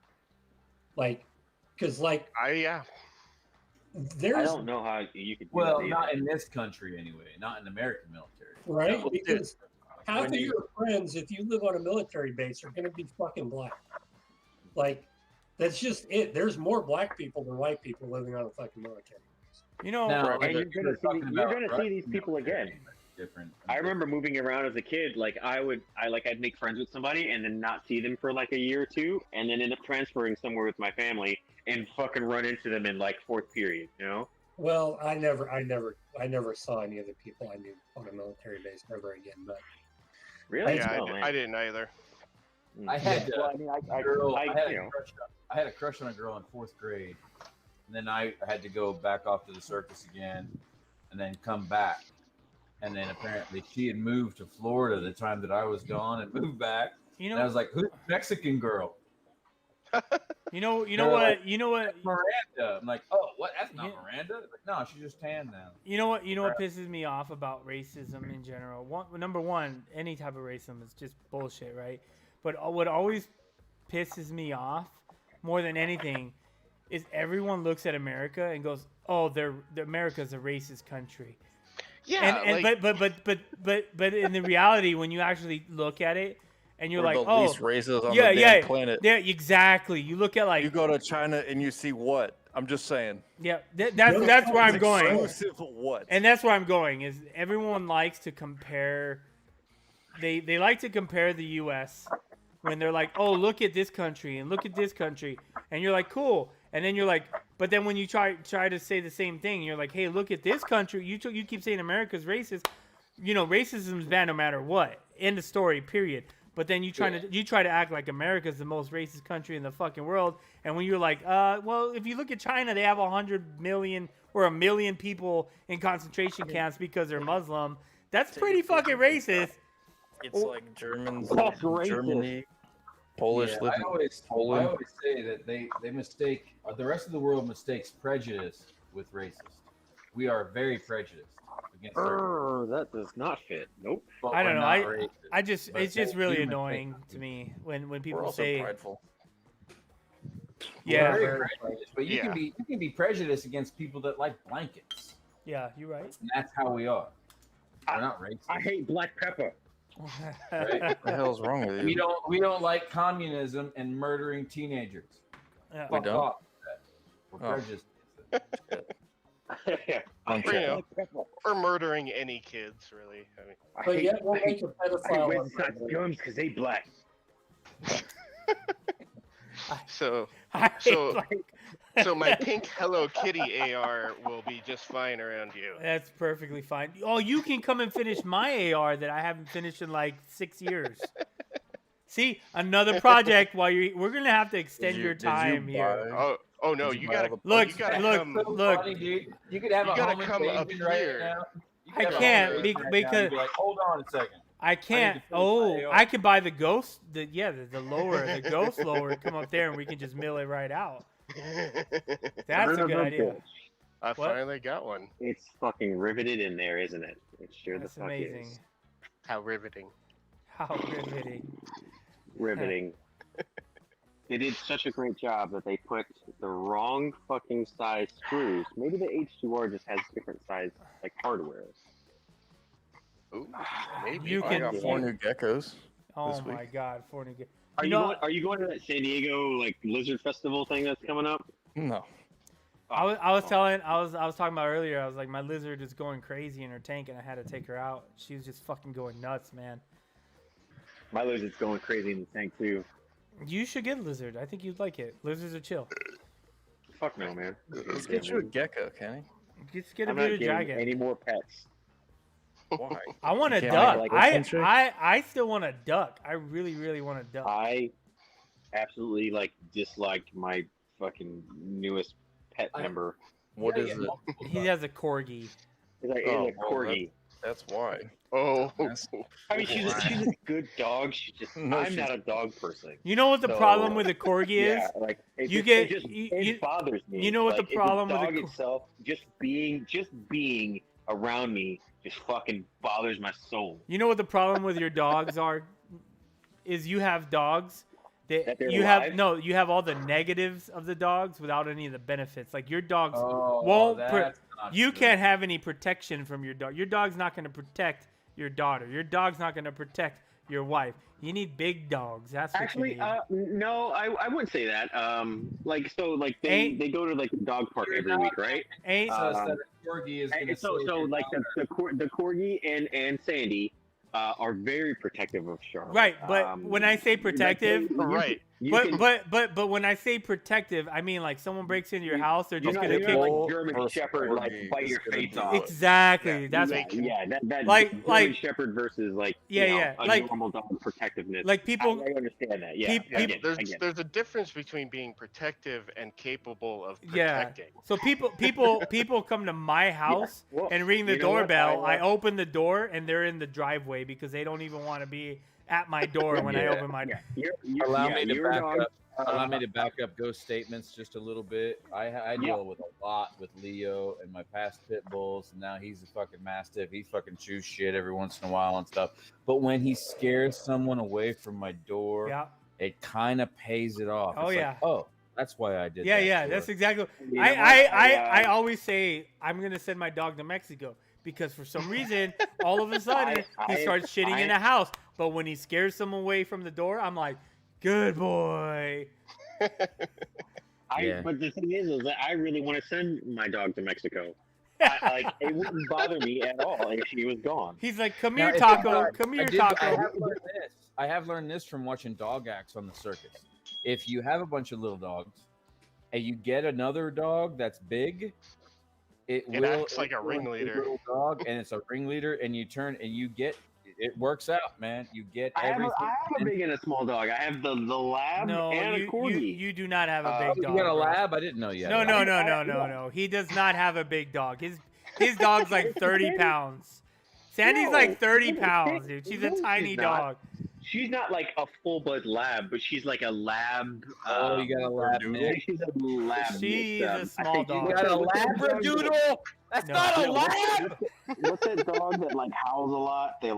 Like, because like Yeah. I there's don't know how you could do Well, that either. not in this country anyway. Not in the American military. right Well, because half when of you- your friends, if you live on a military base, are going to be fucking black. Like, that's just it. There's more black people than white people living on a fucking military base. You know, Now, And you're gonna talking see about these Russian people military, again. Different. I remember moving around as a kid. Like I'd make friends with somebody and then not see them for like a year or two, and then end up transferring somewhere with my family and fucking run into them in like fourth period. You know? Well, I never saw any of the people I knew on a military base ever again. But Really? Yeah, Oh, man. I didn't either. I had Well, I mean, I had a crush on a girl in fourth grade, and then I had to go back off to the circus again, and then come back, and then apparently she had moved to Florida the time that I was gone and moved back, you and I know, was like, "Who's the Mexican girl?" you know They're what, like, you know what, Miranda. I'm like, "Oh, what? That's not Yeah. Miranda." Like, no, she's just tan now. you know what pisses me off about racism in general. Number one, any type of racism is just bullshit, right? But what always pisses me off more than anything is everyone looks at America and goes, "Oh, America's a racist country." Yeah, and like, but in the reality, when you actually look at it, and you're We're like, the "Oh, least racist on yeah, the yeah, damn planet. yeah, exactly." You look at like, You go to China and you see what? I'm just saying. yeah, that's where I'm going. Exclusive what? And that's where I'm going is everyone likes to compare. They like to compare the U.S. when they're like, oh, look at this country and look at this country, and you're like, cool, and then you're like, but then when you try to say the same thing, you're like, hey, look at this country. You keep saying America's racist. You know, racism is bad no matter what. End of story. Period. But then you try to act like America's the most racist country in the fucking world, and when you're like, well, if you look at China, they have 100 million or 1 million people in concentration camps because they're Muslim. That's pretty fucking racist. It's like Germans, That's racist. Germany, Polish Yeah, living I always Poland. say that they mistake the rest of the world mistakes prejudice with racist. We are very prejudiced against certain, That does not fit. Nope. but I don't we're know. not racist. I just But it's just they really do annoying mistake. to me when We're people also say, prideful. yeah, We're very prejudiced, but you Yeah. can be prejudiced against people that like blankets. yeah, you're right. And that's how we are. We're not racist. I hate black pepper. Right? What the hell's wrong with you? We don't like communism and murdering teenagers. Yeah. We Fuck don't? off with that. We're Oh. prejudiced. Okay. Or murdering any kids, really. I mean, But yet we'll make a pedophile on gums because they black. so I So- like- so my pink Hello Kitty AR will be just fine around you. That's perfectly fine. Oh, you can come and finish my AR that I haven't finished in like 6 years. See, another project while we're gonna have to extend your time here. Oh no, Did you you buy all gotta the- Look, you gotta look, come. look. Funny, dude. You could have You a gotta home come up invasion right here. now. You I could have a can't home be- invasion right now and because- be like, hold on a second. I can't. finish Oh, my AR. I could buy the ghost. The lower, the ghost lower. Come up there and we can just mill it right out. That's a good idea. I What? finally got one. It's fucking riveted in there, isn't it? It sure That's the fuck amazing. is. How riveting. How riveting. Riveting. They did such a great job that they put the wrong fucking size screws. Maybe the H2R just has different size like hardware. Ooh, maybe. You I can- got 4 new geckos. Oh This my week. God, fornicate. Are You you know- going? Are you going to that San Diego like Lizard Festival thing that's coming up? No. I was talking about earlier. I was like, my lizard is going crazy in her tank, and I had to take her out. She was just fucking going nuts, man. My lizard's going crazy in the tank too. You should get a lizard. I think you'd like it. Lizards are chill. Fuck no, man. Let's get you a gecko, Kenny. Just get a I'm not bearded getting dragon. any more pets. Why? I want a can't duck. like a centric? I still want a duck. I really, really want a duck. I absolutely like dislike my fucking newest pet member. What Yeah, is yeah. it? He has a corgi. It's like Oh, it's a well, corgi. That's why. Oh, That's- I mean, she's a good dog. She's just No, I'm she's- not a dog person. You know what the So, problem with a corgi is? Yeah, like it You just, get- it just you- it you- bothers me. you know what the Like, problem with a dog co- itself, just being around me, just fucking bothers my soul. You know what the problem with your dogs are? Is you have dogs That they're you alive? have no, you have all the negatives of the dogs without any of the benefits. Like your dogs Oh, won't. that's not You true. can't have any protection from your dog. Your dog's not going to protect your daughter. Your dog's not going to protect your wife. You need big dogs. That's what Actually, you need. no, I wouldn't say that. Like Ain't- they go to like the dog park You're every not week, right? Ain't Says um, that a corgi is gonna So save your like daughter. the corgi and Sandy are very protective of Charlotte. right, but when I say protective, right. but when I say protective, I mean like someone breaks into your house, they're You're just not, gonna you're kick. not Full like German versus Shepherd, like corgi bite is your gonna face do off. it. Exactly. Yeah, That's That Like- German like- Shepherd versus like Yeah, you know, yeah, a like- normal dog protectiveness. like people. I understand that. Yeah, peop- I get it, There's I get it. there's a difference between being protective and capable of Yeah. protecting. So people come to my house Well, and ring the you know what? doorbell. I I open the door and they're in the driveway because they don't even want to be at my door when I Yeah. open my door. Allow me to your back dog, up. Allow me to back up ghost statements just a little bit. I deal with a lot with Leo and my past pit bulls, and now he's a fucking mastiff. He fucking chews shit every once in a while and stuff. But when he scares someone away from my door, Yeah, it kind of pays it off. Oh, It's yeah. like, oh, that's why I did yeah, that. yeah. to That's her. exactly. You know I what? always say I'm gonna send my dog to Mexico because for some reason all of a sudden he I- starts shitting in I- a house. But when he scares someone away from the door, I'm like, good boy. Yeah. But the thing is that I really want to send my dog to Mexico. Like it wouldn't bother me at all if she was gone. He's like, come Now, here, if Taco. I- Come I here, did- I Taco. have learned this. I have learned this from watching dog acts on the circus. If you have a bunch of little dogs and you get another dog that's big, it will acts like a influence the ringleader. little dog, and it's a ringleader, and you turn and you get it works out, man. You get I have everything. a big and a small dog. I have the lab No, and a you corgi. do not have a Oh, big You dog. got a bro. lab? I didn't know you. Had No, a no, lab. no, no, no, no. He does not have a big dog. His dog's like 30 pounds. Sandy's No, like 30 she's- pounds, dude. She's a she's tiny not. dog. She's not like a full blood lab, but she's like a lab. Oh, you got a lab Labradoodle. mix. She's a lab. She's mix, a I small think dog. You got a labradoodle? That's No. not a No, lab. What's that dog that like howls a lot? They're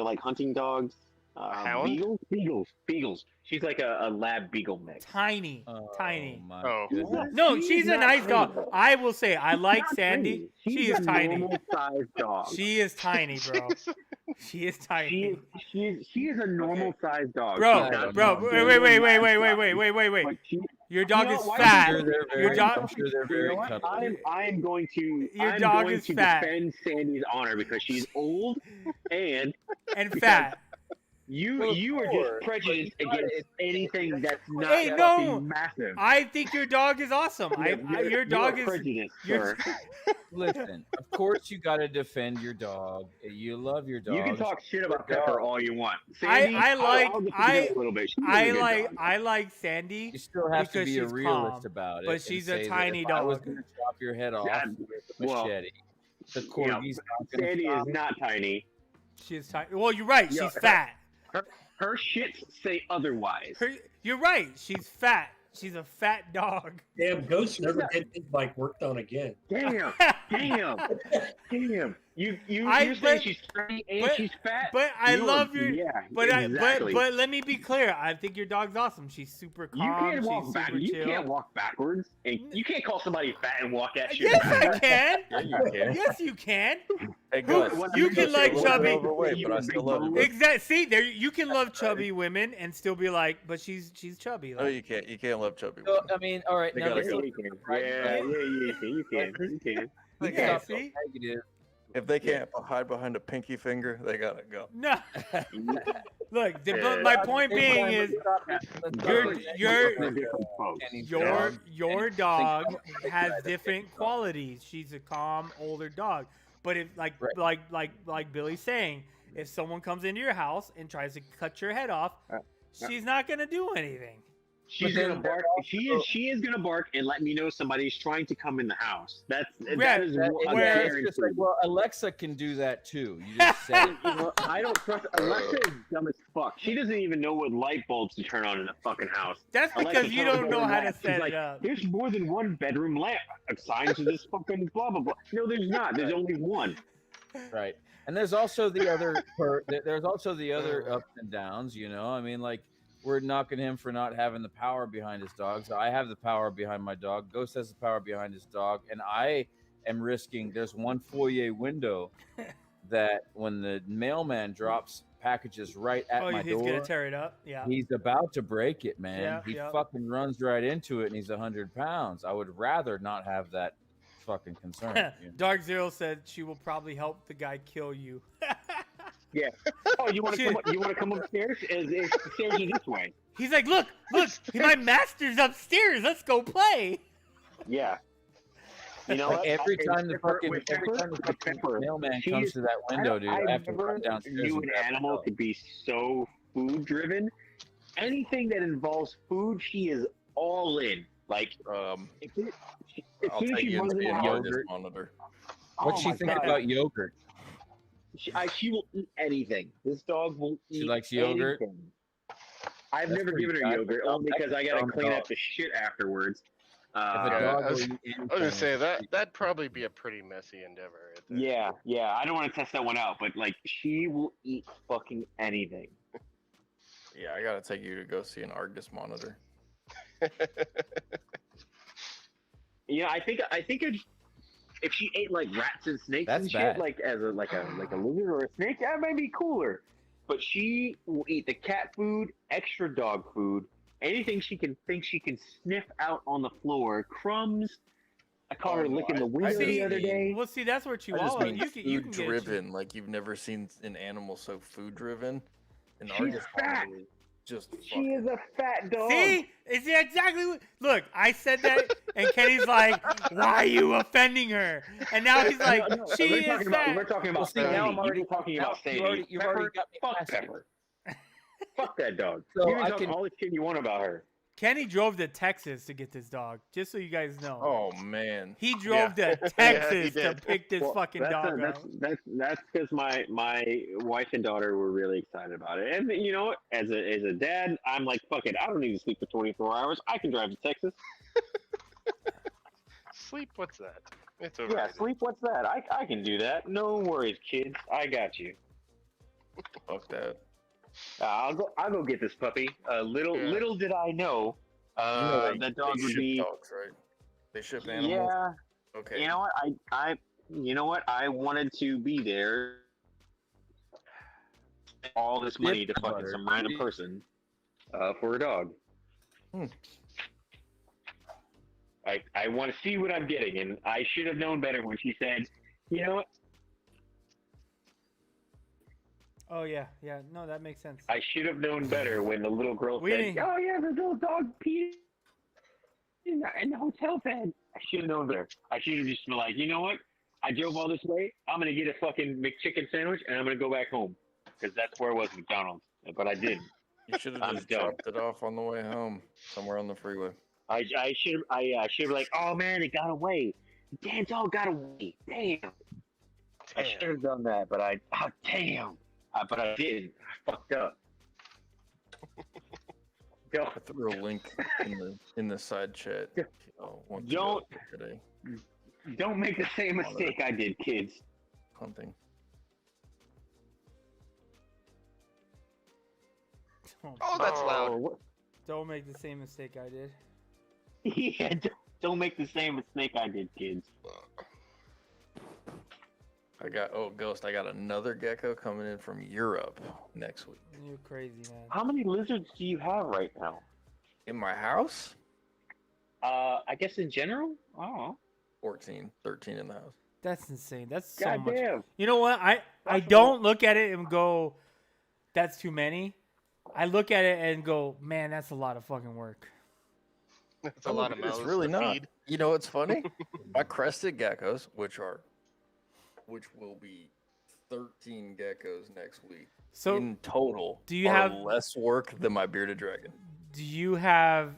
like hunting dogs. Hound? Beagles. She's like a lab beagle mix. Tiny, Oh, tiny. my Oh. goodness. No, She's she's a not nice dog. tiny. I will say, I She's like not Sandy. tiny. She She's is a tiny. normal sized dog. She is tiny, bro. She is tiny. She is a normal sized dog. Bro, She's not bro, a wait, full wait, wait, lab wait, wait, dog. wait, wait, wait, wait, wait. But Your dog You know is what? fat. I'm sure they're Your very, dog- I'm sure they're You know very what? cuddly. I am going to. Your I'm dog going is to fat. defend Sandy's honor because she's old, and and fat. you Well, you are sure, just but prejudiced you gotta- against anything that's not Hey, fucking no. massive. I think your dog is awesome. Your dog you are is. prejudiced, You're, sir. Listen, of course you got to defend your dog. You love your dog. You can talk shit about Good dog. Pepper all you want. I Sandy, like- I'll get to I- know a little bit. She's a good dog. I like Sandy. You still have to because be a she's realist calm, about it. but and she's a say that tiny if I was dog. going to chop your head off Yeah, with a well, machete, the you know, corgi's not going Sandy to is stop. not tiny. She's tiny. Well, you're right. Yeah, She's fat. Her shits say otherwise. You're right. She's fat. She's a fat dog. Damn, Ghost never get his bike worked on again. Damn, damn, damn. You I- you're saying but- she's tiny and but- she's fat. But I You are- love your. Yeah, But exactly. but let me be clear. I think your dog's awesome. She's super calm. you can't She's walk back. super You chill. can't walk backwards, and you can't call somebody fat and walk that shit. Yes, I back. can. Yeah, you can. Yes, you can. Hey, Who- Gus, you I'm can just a like little bit chubby- overweight, but I still love you. Exactly. See, there you can love chubby women and still be like, but she's chubby. No, Like, you can't. You can't love chubby. So, women. I mean, all right. They Now gotta let's go. look You can. Right, Yeah, right. you can. You can. You can. let's Yeah, stop being see? negative. If they can't hide behind a pinky finger, they gotta go. no. Look, Yeah. my point being is your Kenny's your dog. your dog has different qualities. She's a calm older dog. But if Right. like Billy's saying, if someone comes into your house and tries to cut your head off, she's not gonna do anything. She's But gonna then bark. also- She is gonna bark and let me know somebody's trying to come in the house. That is That- what where- I'm it's just like, guaranteed. well, Alexa can do that too. You just said it. You know, I don't trust Alexa. Is dumb as fuck. She doesn't even know what light bulbs to turn on in the fucking house. That's Alexa because you turns don't on know the how to lamp. She's set like, it up. There's more than one bedroom lamp assigned to this fucking blah blah blah. No, there's not. There's only one. Right. And there's also the other there's also the other ups and downs, you know. I mean, like, we're knocking him for not having the power behind his dog. So I have the power behind my dog. Ghost has the power behind his dog, and I am risking there's one foyer window that when the mailman drops packages right at Oh, my he's door, gonna tear it up. Yeah. he's about to break it, man. Yeah, he yeah. fucking runs right into it, and he's 100 pounds. I would rather not have that fucking concern. you know? Dark Zero said she will probably help the guy kill you. Oh, you want to come? You want to come upstairs? The stairs are this way. He's like, look, my master's upstairs. Let's go play. Yeah. You know Like what? every With time the Pepper- fucking with every Pepper- time the with fucking Pepper, mailman she comes is- to that window, dude, I have to never run downstairs. knew and an grab the animal dog. to be so food driven. Anything that involves food, she is all in. Like, if it, as I'll soon as take she you runs into in the the house, Argus monitor. What's oh she my think God. about yogurt? She will eat anything. This dog will eat She likes yogurt? anything. I've That's never pretty given her bad. yogurt only That's because I a gotta dumb clean dog. up the shit afterwards. If a Yeah, dog I was- will eat I was anything, gonna say that'd probably be a pretty messy endeavor. Right there. Yeah. I don't want to test that one out, but like, she will eat fucking anything. Yeah, I gotta take you to go see an Argus monitor. Yeah, I think if she ate like rats and snakes That's and shit, bad. like as a lizard or a snake, that might be cooler. But she will eat the cat food, extra dog food, anything she can think she can sniff out on the floor, crumbs. I caught her Oh, licking the I window see. the other day. Well, see, that's where I just Chihuahua. mean You can food get driven. Like you've never seen an animal so food driven. An She's Argus fat. monitor is just She fucking- is a fat dog. See, is it exactly? Look, I said that, and Kenny's like, "Why are you offending her?" And now he's like, No, "She we're is talking fat." about, we're talking Well, about see, now Sandy. I'm already You're talking now about Sandy. you've already got me fuck fascinated. Pepper. Fuck that dog. So you can I talk can- all the shit you want about her. Kenny drove to Texas to get this dog, just so you guys know. Oh man. He drove to he Texas to did. pick this Well, fucking that's dog up. that's because my wife and daughter were really excited about it. And you know what? As a dad, I'm like, fuck it. I don't need to sleep for 24 hours. I can drive to Texas. Sleep? What's that? It's Yeah, overrated. sleep. What's that? I can do that. No worries, kids. I got you. Fuck that. I'll go get this puppy. Little Yeah. did I know, that dog they would ship be. dogs, right? They ship animals. Yeah. Okay. You know what? You know what? I wanted to be there. All this money to fucking some random person, for a dog. I want to see what I'm getting, and I should have known better when she said, you know what? Oh yeah, yeah. No, that makes sense. I should have known better when the little girl We said, didn't- "Oh yeah, the little dog peed in the hotel bed." I should have known better. I should have just been like, you know what? I drove all this way. I'm gonna get a fucking McChicken sandwich, and I'm gonna go back home because that's where it was, McDonald's. But I didn't. You should have I'm just done. dropped it off on the way home, somewhere on the freeway. I should be like, oh man, it got away. Damn dog got away. Damn. I should have done that, but damn. But I didn't. I fucked up. Yo, I threw a link in the side chat. Once you Don't- go today don't make the same mistake I did, kids. hunting. Oh, that's loud. what- Don't make the same mistake I did. Yeah, don't make the same mistake I did, kids. I got Ghost. I got another gecko coming in from Europe next week. You're crazy, man. How many lizards do you have right now? In my house, I guess in general. Oh, 13 in the house. That's insane. That's so much. goddamn. You know what? I That's don't look at it and go, that's too many. I look at it and go, man, that's a lot of fucking work. That's a lot of mouths It's really to not. feed. You know what's funny? My crested geckos, which will be 13 geckos next week. So in total, do you are have- less work than my bearded dragon? do you have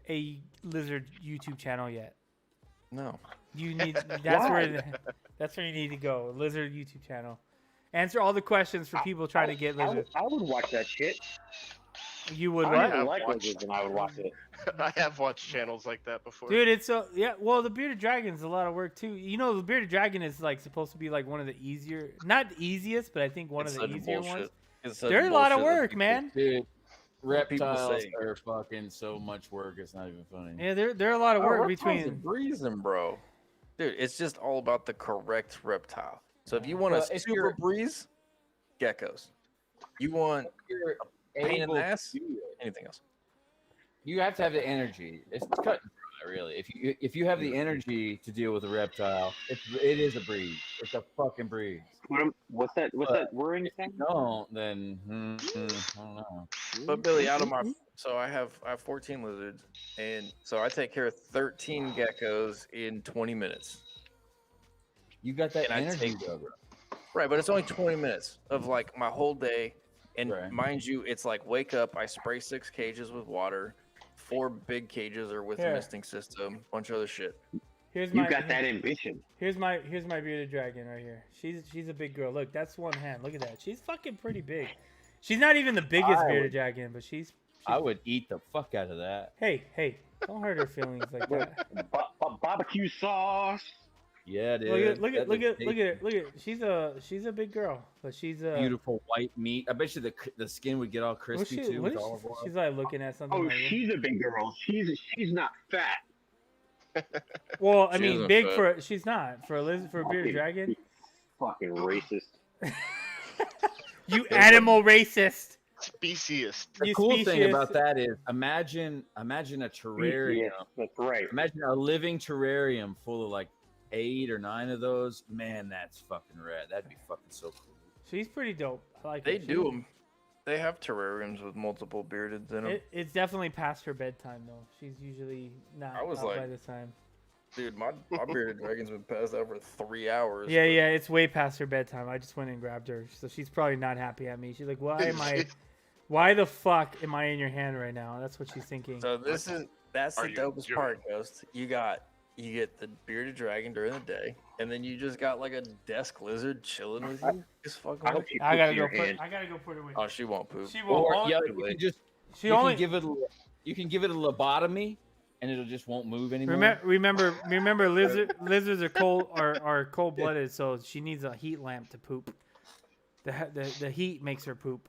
a lizard YouTube channel yet? No. You need that's where you need to go. Lizard YouTube channel. Answer all the questions for people trying to get lizard. I would watch that shit. You would I what? don't I've even like watched- lizards, and I would watch it. I have watched channels like that before. Dude, it's so yeah. Well, the bearded dragon's a lot of work too. You know, the bearded dragon is like supposed to be like one of the easier, not the easiest, but I think one It's of the such easier bullshit. ones. It's such They're a lot of bullshit that work, people- man. Dude, What people reptiles say. are fucking so much work. It's not even funny. Yeah, they're a lot of work reptiles are between. breezing, bro. Dude, it's just all about the correct reptile. So if you want Well, a if super you're- breeze, geckos. You want You're a pain in able the to ass? do it. Anything else? You have to have the energy. It's cut and dry, really. If you have the energy to deal with a reptile, it is a breeze. It's a fucking breeze. What's that word If you don't, then I don't know. But Billy, out of my so I have 14 lizards, and so I take care of 13 geckos in 20 minutes. You got that And I energy, take- though, bro. Right, but it's only 20 minutes of like my whole day. And Right. mind you, it's like wake up, I spray 6 cages with water, 4 big cages are with Here. a misting system, bunch of other shit. Here's You my got that ambition. here's my bearded dragon right here. She's a big girl. Look, that's one hand. Look at that. She's fucking pretty big. She's not even the biggest I bearded would- dragon, but she's I would eat the fuck out of that. hey, don't hurt her feelings like that. Barbecue sauce. Yeah, dude. Look at That is her. Look at she's a big girl, but she's a beautiful white meat. I bet you the skin would get all what's crispy she, too what with is olive she, oil. she's like looking at something Oh, like she's a big girl. She's not fat. well, I She mean isn't big fat. for she's not for a lizard for a bearded dragon. Fucking racist. You animal racist. Speciest. The You cool thing specious. about that is imagine a terrarium. Yes, that's right. Imagine a living terrarium full of like 8 or 9 of those. Man, that's fucking rad. That'd be fucking so cool. She's pretty dope. I like They her. do them. They have terrariums with multiple beardeds in them. It's definitely past her bedtime though. She's usually not I was out by like- this time. Dude, my bearded dragon's been passed out for 3 hours. Yeah, yeah, it's way past her bedtime. I just went and grabbed her, so she's probably not happy at me. She's like, why the fuck am I in your hand right now? That's what she's thinking. So that's the Are you dopest doing? part, Ghost. You get the bearded dragon during the day, and then you just got like a desk lizard chilling with you. Just fucking. I with hope you. she I gotta puts go your put. hand. I gotta go put her away. Oh, she won't poop. She won't. Or yeah, Wait. you can just She you only can give it a lobotomy and it just won't move anymore. remember lizards are cold blooded, so she needs a heat lamp to poop. The heat makes her poop.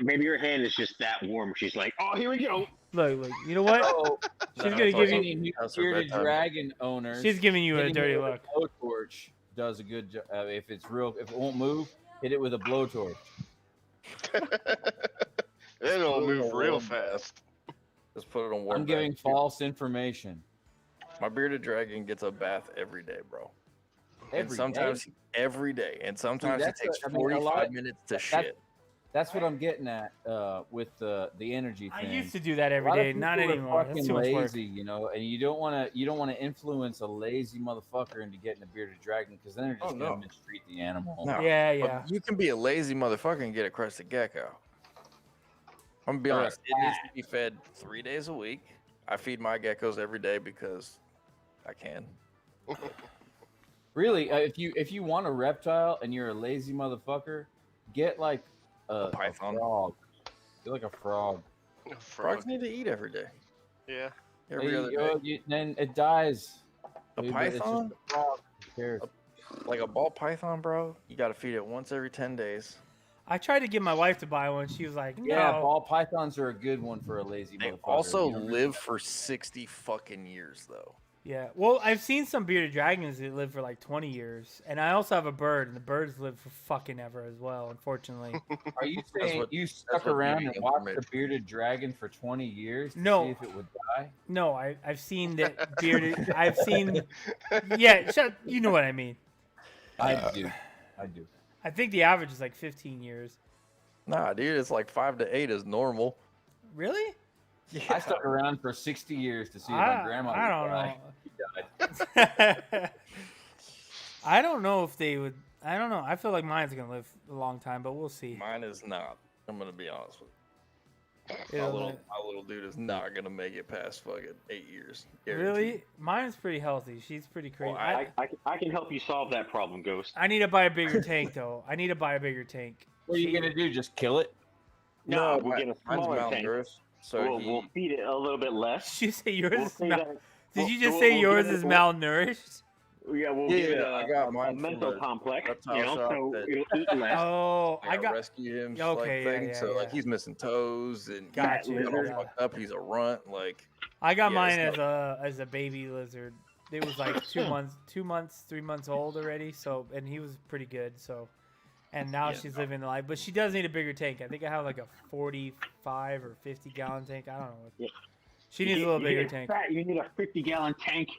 Maybe your hand is just that warm. She's like, oh, here we go. Look, you know what? So, She's No, gonna it's give also- you. any new That's her bearded bedtime. dragon owners. She's giving you a hitting dirty it with look. a blowtorch does a good job. If it won't move, hit it with a blowtorch. It'll move real warm fast. Just put it on warm. I'm giving bath. false information. My bearded dragon gets a bath every day, bro. And Every sometimes day? every day, and sometimes it that's takes a lot 45 of- minutes to that- shit. That's what I'm getting at with the energy I thing. used to do that A every lot of day, not people are anymore. That's fucking too much work. lazy, you know, and you don't want to influence a lazy motherfucker into getting a bearded dragon because then they're just Oh, gonna no. mistreat the animal. No. Yeah, But yeah. you can be a lazy motherfucker and get a crested gecko. I'm gonna be Or a honest. It needs to be fed 3 days a week. I feed my geckos every day because I can. Really, if you want a reptile and you're a lazy motherfucker, get like a python. frog. Get like a frog. A Frogs frog. need to eat every day. Yeah. Every Hey, other day. then it dies. A Maybe it's just python? a frog. Who cares? Like a ball python, bro. You got to feed it once every 10 days. I tried to get my wife to buy one. She was like, no. Yeah, ball pythons are a good one for a lazy They motherfucker. also You know? live for 60 fucking years, though. Yeah. Well, I've seen some bearded dragons that live for like 20 years. And I also have a bird, and the birds live for fucking ever as well, unfortunately. Are you saying what- you stuck what around beauty and watched information. the bearded dragon for 20 years to No. see if it would die? No, I've seen that bearded. I've seen. Yeah, you know what I mean. I do. I do. I think the average is like 15 years. Nah, dude, it's like 5 to 8 is normal. Really? Yeah. I stuck around for 60 years to see if my grandma would I don't die. know. She died. I don't know if they would. I don't know. I feel like mine's gonna live a long time, but we'll see. Mine is not. I'm gonna be honest with you. It'll My live- little dude is not gonna make it past fucking 8 years. Really? Guaranteed. Mine's pretty healthy. She's pretty crazy. Well, I can help you solve that problem, Ghost. I need to buy a bigger tank though. I need to buy a bigger tank. What are you gonna do? Just kill it? No, we'll mi- get a mine's smaller tank. malnourished, so We'll feed it a little bit less. Did you say yours We'll is say mal- that- Did you we'll- just say we'll yours give it- is we'll- malnourished? Yeah, we'll Yeah, give it I got a mine from mental a complex, reptile you know, shop so that- it'll eat less. Oh, I I got. rescue him. Yeah, okay, like yeah, thing. yeah, So like yeah. he's missing toes and Got he's you, all yeah. fucked up. He's a runt. Like I got Yeah, mine it's as a baby lizard. It was like 2 months, 3 months old already. So and he was pretty good. So, and now Yeah, she's living the life, but she does need a bigger tank. I think I have like a 45 or 50 gallon tank. I don't know. Yeah. She needs a little bigger tank. You need a 50-gallon tank.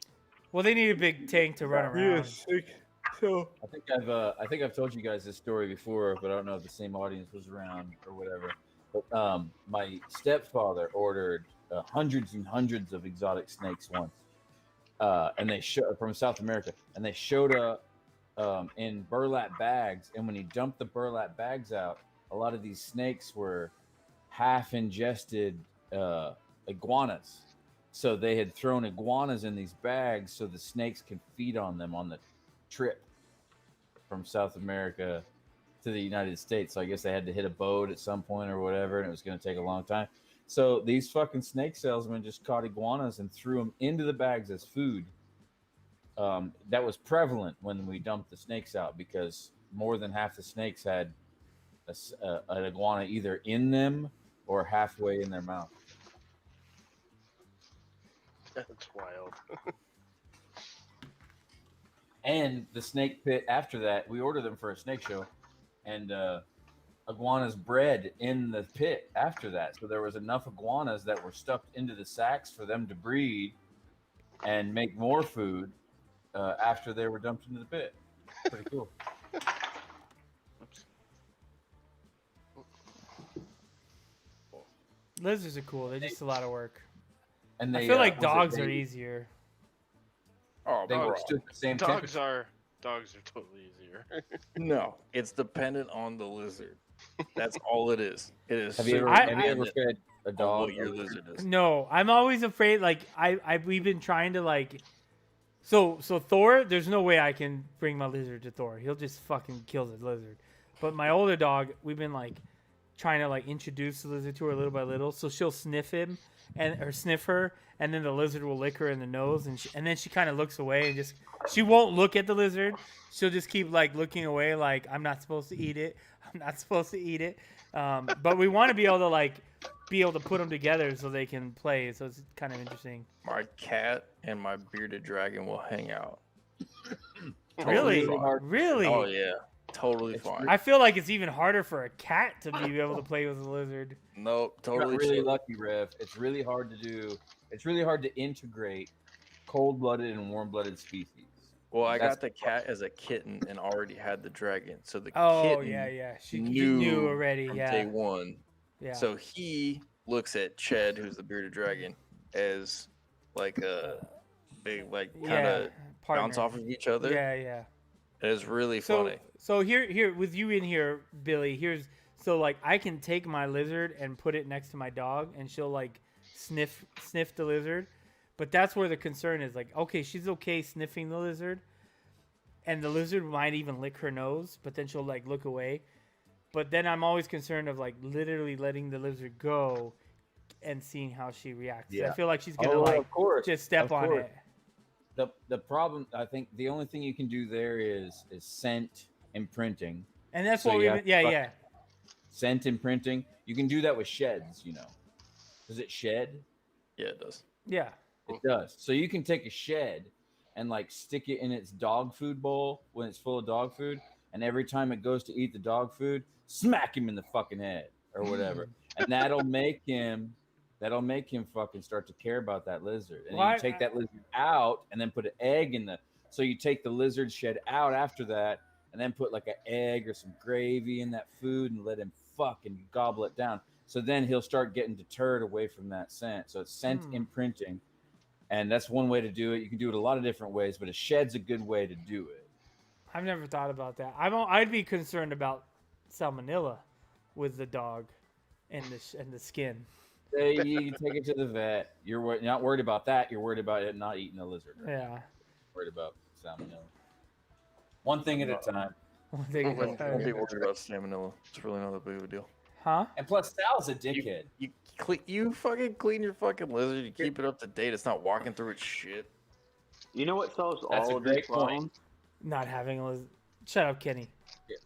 Well, they need a big tank to run around. So I think I've told you guys this story before, but I don't know if the same audience was around or whatever. But my stepfather ordered hundreds and hundreds of exotic snakes once, and they from South America, and they showed up in burlap bags. And when he dumped the burlap bags out, a lot of these snakes were half ingested iguanas. So they had thrown iguanas in these bags so the snakes can feed on them on the trip from South America to the United States. So I guess they had to hit a boat at some point or whatever, and it was going to take a long time. So these fucking snake salesmen just caught iguanas and threw them into the bags as food. That was prevalent when we dumped the snakes out because more than half the snakes had an iguana either in them or halfway in their mouth. That's wild. And the snake pit after that, we ordered them for a snake show, and iguanas bred in the pit after that. So there was enough iguanas that were stuffed into the sacks for them to breed and make more food after they were dumped into the pit. Pretty cool. Lizards are cool. They're just a lot of work. And they I feel like was it dogs they- are easier. oh, They bro. withstood the same Dogs temperature. are totally easier. No, it's dependent on the lizard. That's all it is. It is. Have you ever, I- have you ever fed a on dog? what your lizard is? No, I'm always afraid. Like we've been trying to like. So Thor, there's no way I can bring my lizard to Thor. He'll just fucking kill the lizard. But my older dog, we've been like trying to like introduce the lizard to her little by little. So she'll sniff him or sniff her, and then the lizard will lick her in the nose, and then she kind of looks away and just she won't look at the lizard. She'll just keep like looking away, like I'm not supposed to eat it. I'm not supposed to eat it. But we want to be able to put them together so they can play. So it's kind of interesting. My cat and my bearded dragon will hang out. Really? fine. Really? Oh yeah, totally It's fine. I feel like it's even harder for a cat to be able to play with a lizard. Nope, You got totally really chill. lucky, Rev. It's really hard to do. It's really hard to integrate cold-blooded and warm-blooded species. Well, I That's got the cat as a kitten and already had the dragon, so the Oh kitten yeah. She knew knew already. from Yeah. day one. Yeah. So he looks at Ched, who's the bearded dragon, as like a big, like kind yeah. of bounce off of each other. Yeah. And it's really So funny. so here with you in here, Billy. So like I can take my lizard and put it next to my dog, and she'll like sniff the lizard. But that's where the concern is. Like, okay, she's okay sniffing the lizard, and the lizard might even lick her nose, but then she'll like look away. But then I'm always concerned of like literally letting the lizard go and seeing how she reacts. I Yeah. feel like she's gonna Oh, like of course. just step Of on course. it. The problem, I think, the only thing you can do there is scent imprinting. And that's So what you we have to yeah. Scent imprinting. You can do that with sheds. Does it shed? Yeah, it does. Yeah. It does. So you can take a shed and like stick it in its dog food bowl when it's full of dog food, and every time it goes to eat the dog food, smack him in the fucking head or whatever, and that'll make him fucking start to care about that lizard. And then Why- you take that lizard out and then put an egg in the. So you take the lizard shed out after that, and then put like an egg or some gravy in that food and let him fucking gobble it down. So then he'll start getting deterred away from that scent. So it's scent imprinting. And that's one way to do it. You can do it a lot of different ways, but a shed's a good way to do it. I've never thought about that. I'd be concerned about salmonella with the dog and the skin. Say you take it to the vet. You're not worried about that. You're worried about it not eating a lizard. Right? Yeah. Worried about salmonella. One thing at a time. One thing at a Don't time. be worried about salmonella. It's really not that big of a deal. Huh? And plus, Sal's a dickhead. You fucking clean your fucking lizard. You keep it up to date. It's not walking through its shit. You know what solves That's all a of these great point. problems? Not having a lizard. Shut up, Kenny. Yeah.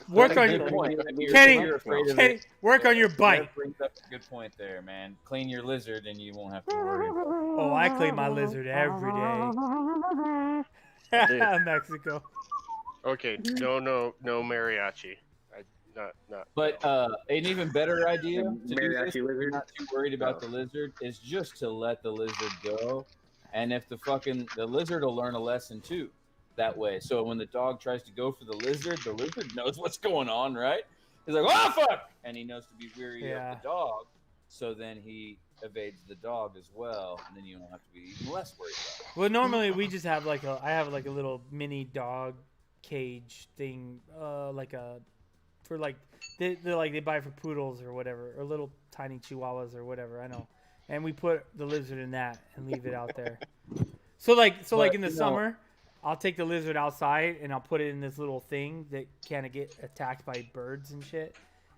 Work That's on a your good point. I mean, Kenny, you're afraid of Kenny, it. work on your bite. That brings up a good point there, man. Clean your lizard, and you won't have to worry about it. Oh, I clean my lizard every day. Mexico. Okay, no mariachi. Not. But an even better idea to do Mariachi this, if you're lizard? not too worried about the lizard, is just to let the lizard go. And if the lizard will learn a lesson too that way. So when the dog tries to go for the lizard knows what's going on, right? He's like, oh fuck! And he knows to be weary Yeah. of the dog. So then he evades the dog as well, and then you don't have to be even less worried about it. Well, normally we just have I have like a little mini dog cage thing, they buy for poodles or whatever, or little tiny chihuahuas or whatever. I know, and we put the lizard in that and leave it out there. So like But, in the summer, I'll take the lizard outside and I'll put it in this little thing that kind of get attacked by birds and shit.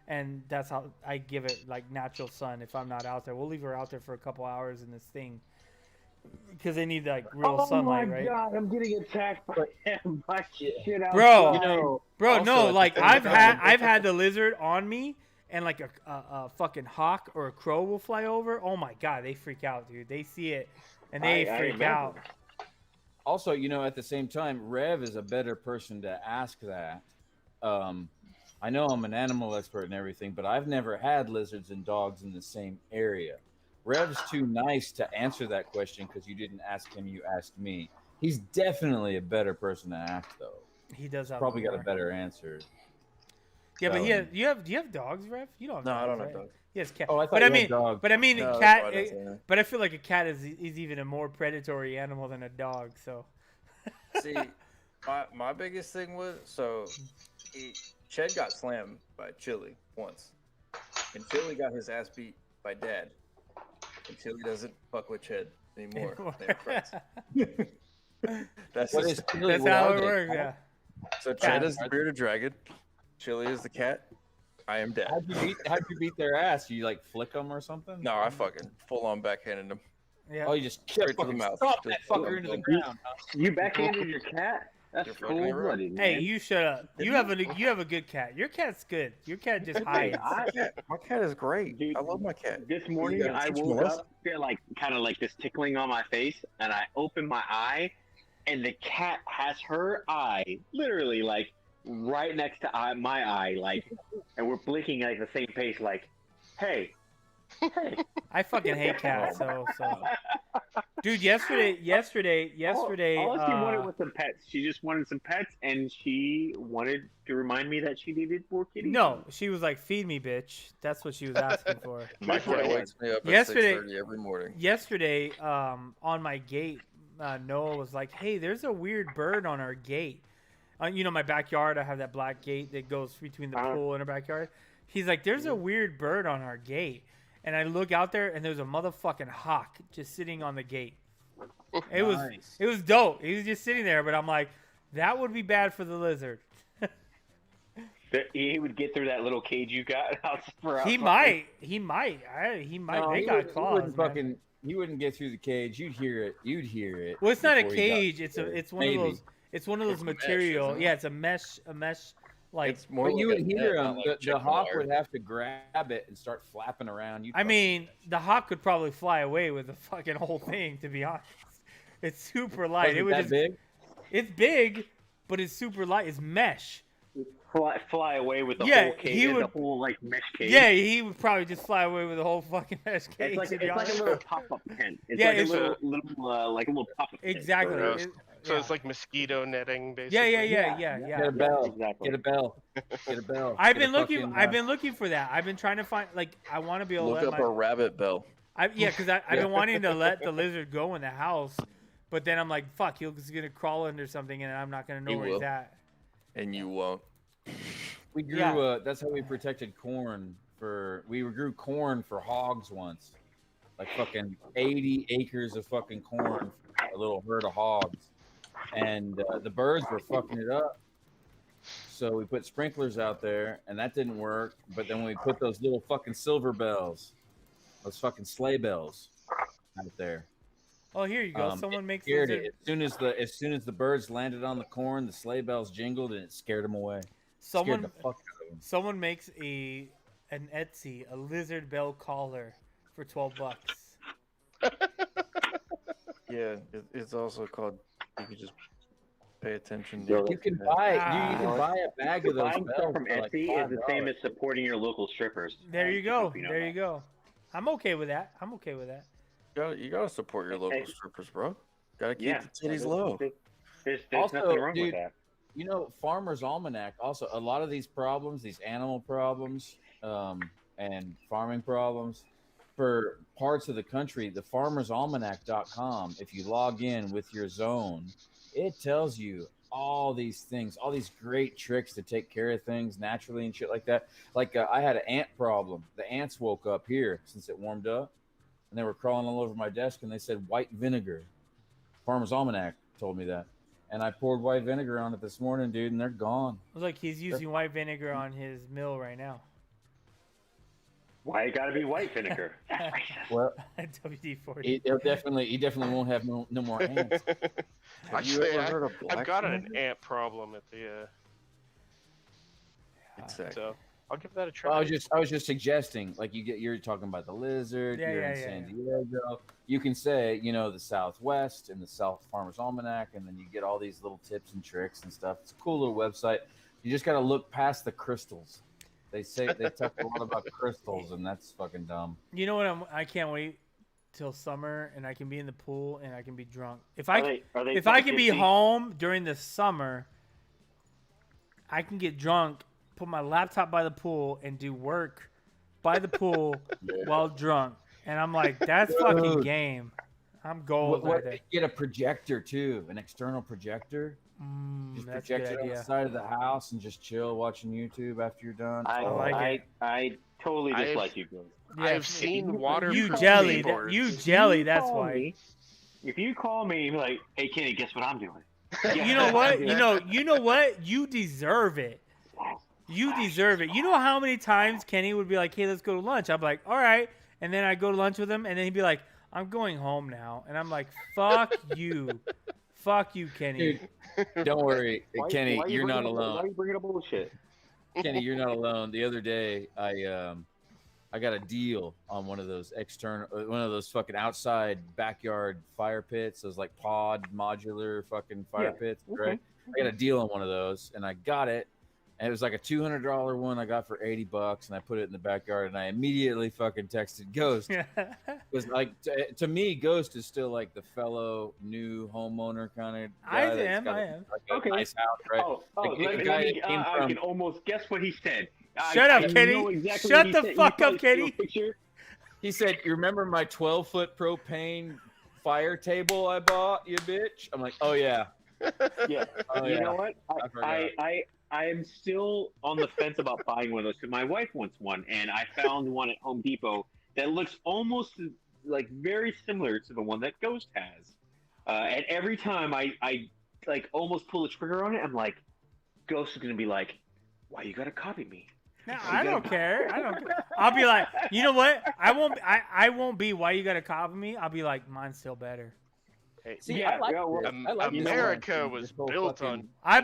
And that's how I give it like natural sun if I'm not out there. We'll leave her out there for a couple hours in this thing because they need like real sunlight, right? God, I'm getting attacked by him. My shit out. Bro, bro, also no, at like the same I've had the lizard on me, and like a fucking hawk or a crow will fly over. Oh my god, they freak out, dude. They see it and they I freak imagine. out. Also, at the same time, Rev is a better person to ask that. I know I'm an animal expert and everything, but I've never had lizards and dogs in the same area. Rev's too nice to answer that question because you didn't ask him, you asked me. He's definitely a better person to ask, though. He does have Probably got a more. better answer. Yeah, but Um, do you have dogs, Rev? You don't have No, dogs, I don't have right? dogs. He has cat. Oh, I thought but you I had mean, dogs. but I mean, No, a that's cat. why I don't say that. But I feel like a cat is even a more predatory animal than a dog. So See, my biggest thing was Ched got slammed by Chili once, and Chili got his ass beat by Dad, and Chili doesn't fuck with Ched anymore. They're friends. That's What just- is Chili? that's What how are it they? works. Yeah. so Ched is the bearded dragon, Chili is the cat, I am Dad. How'd you beat their ass? You like flick them or something? No, I fucking full on backhanded him. Yeah. Oh, you just Straight to the fucking mouth. stomp Just that fucker boom, into the boom. ground. Huh? You backhanded your cat? That's You're fucking right. cold-blooded, man. Hey, you shut up. You have a good cat. Your cat's good. Your cat just Hey, hides. My cat is great. Dude, I love my cat. This morning, gotta I teach him woke a lesson. up, feel like kind of like this tickling on my face, and I opened my eye, and the cat has her eye literally like right next to my eye, like, and we're blinking at the same pace, like, hey, hey. I fucking hate cats. So. Dude, yesterday. All she wanted was some pets. She just wanted some pets, and she wanted to remind me that she needed more kitties. No, she was like, "Feed me, bitch." That's what she was asking for. My That's what cat it wakes me up at Yesterday- 6:30 every morning. Yesterday, on my gate, Noah was like, "Hey, there's a weird bird on our gate. You know, my backyard. I have that black gate that goes between the pool and our backyard." He's like, "There's a weird bird on our gate," and I look out there, and there's a motherfucking hawk just sitting on the gate. It was dope. He was just sitting there, but I'm like, that would be bad for the lizard. He would get through that little cage you got. He might. He might. No, They he got wouldn't- claws. Man. He wouldn't get through the cage. You'd hear it. Well, it's not a before he got cage. It's one Maybe. of those. It's one of those It's a mesh, material. isn't it? Yeah, it's a mesh. Like, It's more But like you a would net, hear not him. like The chicken hawk wire. would have to grab it and start flapping around. I mean, the hawk could probably fly away with the fucking whole thing. To be honest, it's super light. It would that just. big. It's big, but it's super light. It's mesh. fly away with the Yeah, whole cage, he the would- whole like mesh cage. Yeah, he would probably just fly away with the whole fucking mesh cage. It's like to be it's like honest. a little pop-up tent. It's Yeah, like it's a little pop-up tent. Exactly. So- It- So yeah. it's like mosquito netting, Yeah, basically. yeah. Get a bell. exactly. Get a bell. Get a bell. I've Get a been looking. fucking, I've been looking for that. I've been trying to find. Like, I want to be able to Look let up my. a rabbit bell. Because I've been wanting to let the lizard go in the house, but then I'm like, fuck, he's gonna crawl under something, and I'm not gonna know He where he's will. at. And you won't. We grew. Yeah. That's how we protected corn. We grew corn for hogs once, like fucking 80 acres of fucking corn for a little herd of hogs, and the birds were fucking it up. So we put sprinklers out there, and that didn't work. But then we put those little fucking silver bells, those fucking sleigh bells, out there. Oh, here you go. It Someone makes scared lizard. it. As soon as the birds landed on the corn, the sleigh bells jingled, and it scared them away. Scared Someone the fuck out of them. someone makes an Etsy a lizard bell collar for $12. Yeah, it's also called. You can just pay attention. You can buy Ah. you can buy a bag of those Buying stuff bells from for like Etsy is the same $5. as supporting your local strippers. There you go. You know There that. you go. I'm okay with that. You gotta support your local strippers, bro. Gotta keep Yeah, the titties low. There's Also, nothing wrong dude, with that. You know, Farmer's Almanac. Also, a lot of these problems, these animal problems, and farming problems, for parts of the country, the Farmer'sAlmanac.com. If you log in with your zone, it tells you all these things, all these great tricks to take care of things naturally and shit like that. Like I had an ant problem. The ants woke up here since it warmed up, and they were crawling all over my desk, and they said white vinegar. Farmer's Almanac told me that. And I poured white vinegar on it this morning, dude, and they're gone. It was like he's using white vinegar on his mill right now. Why it gotta be white vinegar? Well, WD-40. he definitely won't have no more ants. Have you Actually, ever heard of I've black got vinegar? an ant problem at the Exactly. so I'll give that a try. Well, I was just suggesting, like you're talking about the lizard, Yeah, you're yeah, in yeah, San yeah. Diego. You can say, the Southwest and the South Farmer's Almanac, and then you get all these little tips and tricks and stuff. It's a cool little website. You just got to look past the crystals. They talk a lot about crystals, and that's fucking dumb. You know what? I can't wait till summer, and I can be in the pool, and I can be drunk. If Are I they if I can be Disney? home during the summer, I can get drunk, put my laptop by the pool, and do work by the pool while drunk. And I'm like, that's fucking Dude. game. I'm gold right there. Get a projector too, an external projector. Just That's a good project it on the idea. side of the house and just chill watching YouTube after you're done. I totally I've- dislike you guys. Yeah, I've seen water. you jelly. You jelly. That's Call why. me- If you call me and be like, "Hey Kenny, guess what I'm doing?" You know what? You know what? You deserve it. You deserve it. You know how many times Kenny would be like, "Hey, let's go to lunch." I'm like, "All right," and then I go to lunch with him, and then he'd be like, "I'm going home now," and I'm like, "Fuck you, fuck you, Kenny." Dude, don't worry, Kenny, why you're not Why are alone. you bringing up bullshit? Kenny, you're not alone. The other day, I I got a deal on one of those fucking outside backyard fire pits, those like pod modular fucking fire pits, right? I got a deal on one of those, and I got it, and it was like a $200 one I got for $80, and I put it in the backyard, and I immediately fucking texted Ghost. Because like to me, Ghost is still like the fellow new homeowner kind of guy. I am. Like a Okay. nice house, right? I can almost guess what he said. Shut up, I Kenny. know exactly Shut what he the said. You fuck probably up, see a Kenny. picture. He said, "You remember my 12-foot propane fire table I bought, you bitch?" I'm like, "Oh yeah." Yeah. Oh, You yeah. know what? forgot. I'm still on the fence about buying one of those because my wife wants one, and I found one at Home Depot that looks almost like very similar to the one that Ghost has. And every time I like almost pull the trigger on it, I'm like, Ghost is gonna be like, "Why you gotta copy me?" No, I don't care. I don't. I'll be like, you know what? I won't be. Why you gotta copy me? I'll be like, mine's still better. Hey, See, Yeah, I like yeah, well, this. I like this America one. was This whole built fucking- on.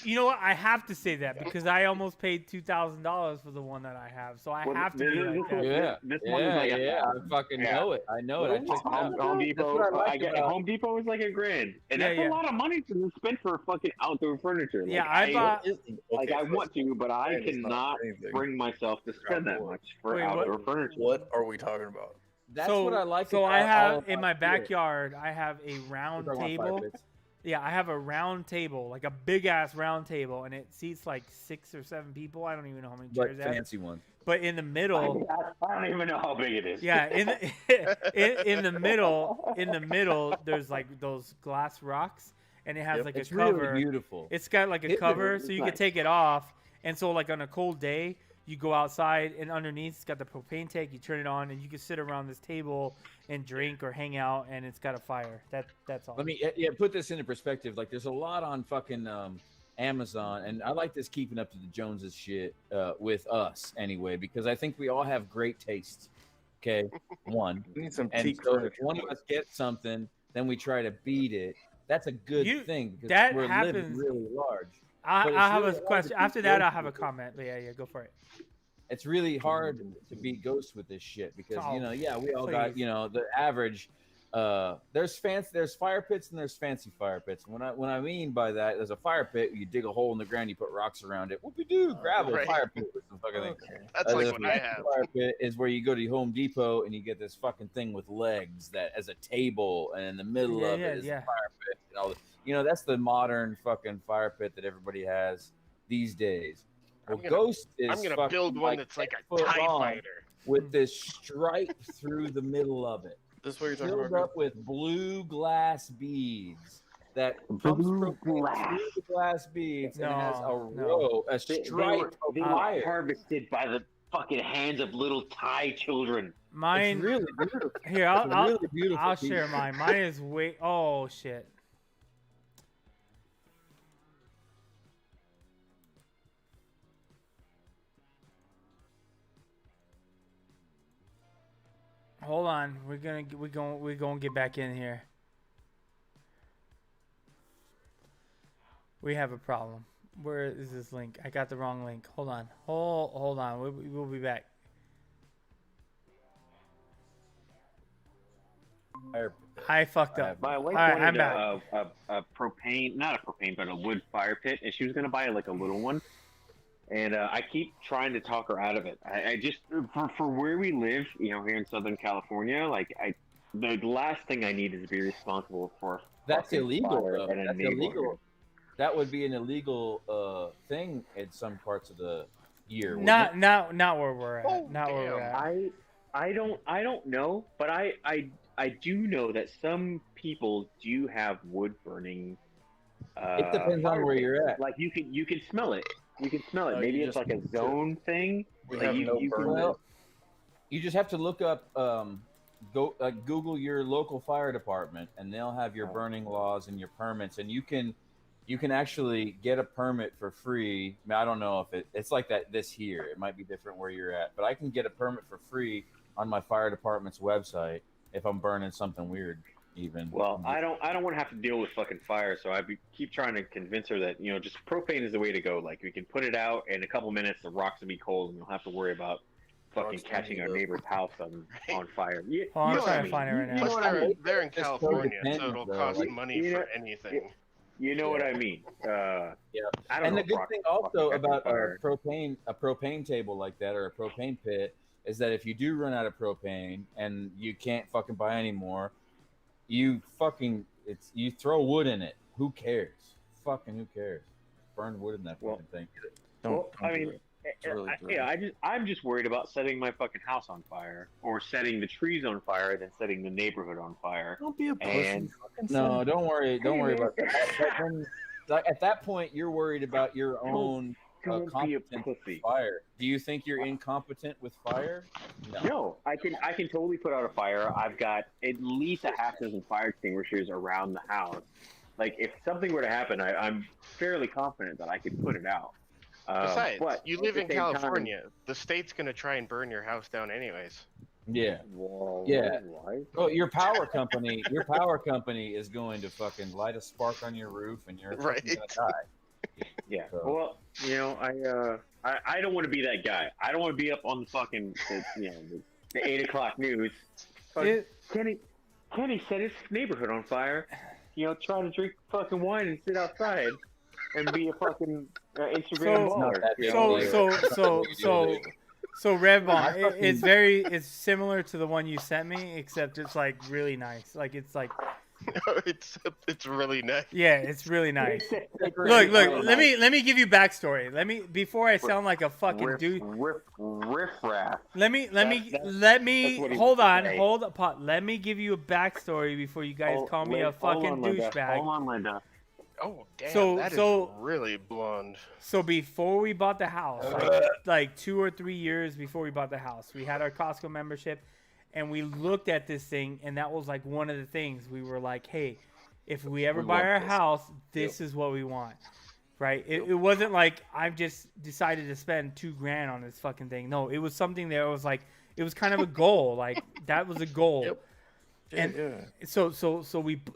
You know what? I have to say that because I almost paid $2,000 for the one that I have, so I Well, have to be like that. Yeah, This one is like yeah. I fucking Yeah. know it. I know it. I checked it out. Home Depot. That's what I like get about- Home Depot is like $1,000, and Yeah, that's yeah. a lot of money to spend for fucking outdoor furniture. Yeah, Like, I bought. Like I want to, but I It's not cannot anything. bring myself to spend that much for Wait, what? outdoor furniture. What are we talking about? That's so, what I like. So about I all have of in my shit. backyard. I have a We're round talking about fire table. pits. Yeah, I have a round table, like a big ass round table, and it seats like 6 or 7 people. I don't even know how many Like chairs that. fancy one. But in the middle, I don't even know how big it is. yeah, in the, in the middle, there's like those glass rocks, and it has Yep. like It's a cover. really beautiful. It's got like a It- cover, so you can nice. take it off. And so, like on a cold day, you go outside, and underneath it's got the propane tank. You turn it on, and you can sit around this table and drink or hang out, and it's got a fire. That's all. Let me put this into perspective. Like, there's a lot on fucking Amazon, and I like this keeping up to the Joneses shit with us anyway, because I think we all have great taste. Okay, one, We need some and teak so if furniture. one of us gets something, then we try to beat it. That's a good You- thing because that we're living happens- really large. I but it's have really a hard to question. keep After that, going I'll have a with it. comment. But yeah, go for it. It's really hard to beat Ghost with this shit because Oh, we all got please. the average. There's fire pits and there's fancy fire pits. When I mean by that, there's a fire pit. You dig a hole in the ground, you put rocks around it. Whoopie doo, gravel Right. fire pit with some fucking thing. Okay. That's like The what I fancy have. Fire pit is where you go to Home Depot and you get this fucking thing with legs that as a table, and in the middle Yeah, of yeah, it is yeah. the fire pit. And all that's the modern fucking fire pit that everybody has these days. Well, I'm gonna- Ghost is I'm gonna fucking build one that's like 10 a foot TIE long fighter. with this stripe through the middle of it, This is what you're talking filled about. up with blue glass beads that comes Blue from glass. through the glass beads and has a No. row, a They stripe were of they were fire. harvested by the fucking hands of little Thai children. Mine. It's really beautiful. Here, It's a I'll really beautiful I'll piece. share mine. Mine is way. Oh shit. Hold on, we're gonna get back in here. We have a problem. Where is this link? I got the wrong link. Hold on. Hold on. We'll be back. Fire I fucked up. My wife All right, I'm wanted back. a propane, not a propane, but a wood fire pit, and she was gonna buy like a little one. And I keep trying to talk her out of it. I just for where we live, here in Southern California, the last thing I need is to be responsible for. That's fucking illegal. fire Though. in a That's neighborhood. illegal. That would be an illegal thing in some parts of the year. wouldn't Not it? not where we're at. Oh, not where we're damn. at. I don't know, but I do know that some people do have wood burning. It depends on where you're at. Like you can smell it. You can smell it. Oh, Maybe you it's just like a need to- zone thing. We Like have no you can- burn. Well, you just have to look up, Google your local fire department, and they'll have your burning laws and your permits, and you can actually get a permit for free. I mean, I don't know if it's like that this here. It might be different where you're at, but I can get a permit for free on my fire department's website if I'm burning something weird. Even Well, I don't want to have to deal with fucking fire, so keep trying to convince her that just propane is the way to go. Like we can put it out in a couple minutes, the rocks will be cold, and you'll have to worry about fucking Trucks catching our ended up- neighbor's house on fire. You, Oh, I'm you know what I trying to mean. find it right now. You know Plus, what I mean? they're in It's so California, so dependent, it'll though, cost like, money you for know, anything. You know what I mean? Yeah. I don't And know. the good if thing rock- also fucking about fire. a propane table like that or a propane pit is that if you do run out of propane and you can't fucking buy anymore, you throw wood in it. Who cares? Fucking who cares? Burn wood in that Well, fucking thing. Well, don't I do mean, it. It's really I'm just worried about setting my fucking house on fire or setting the trees on fire than setting the neighborhood on fire. Don't be a pussy. And- Fucking No, say- don't worry. Don't Hey, worry man. about that. Then, like, at that point, you're worried about your own Don't be a competence with pussy. fire. Do you think you're incompetent with fire? No, I can totally put out a fire. I've got at least a half dozen fire extinguishers around the house. Like if something were to happen, I'm fairly confident that I could put it out. Besides, but you at live the in same time- California. The state's gonna try and burn your house down anyways. Yeah. Whoa, Yeah. why? Oh, your power company is going to fucking light a spark on your roof, and you're fucking Right. gonna die. Yeah. So- Well, you know, I don't want to be that guy. I don't want to be up on the fucking the 8 o'clock news. But It- Kenny set his neighborhood on fire. You know, trying to drink fucking wine and sit outside and be a fucking Instagram So- Not baller. that you big know? a So deal. so Redbone, I fucking- it's very, it's similar to the one you sent me, except it's like really nice. Like it's like, it's really nice. yeah, it's really nice. Look, Look, let me give you backstory. Let me, before I sound like a fucking dude. riff raff. Let me That's what he hold was on, saying. hold up, pot. Let me give you a backstory before you guys call me a fucking douchebag. Hold on, Linda. Oh damn, So- that is so- really blonde. So before we bought the house, like 2 or 3 years before we bought the house, we had our Costco membership, and we looked at this thing, and that was like one of the things we were like, hey, if we ever We buy want our this. house, this is what we want, right? It wasn't like I've just decided to spend $2,000 on this fucking thing. No, it was something that was like, it was kind of a goal. Like that was a goal. Yep. And yeah. so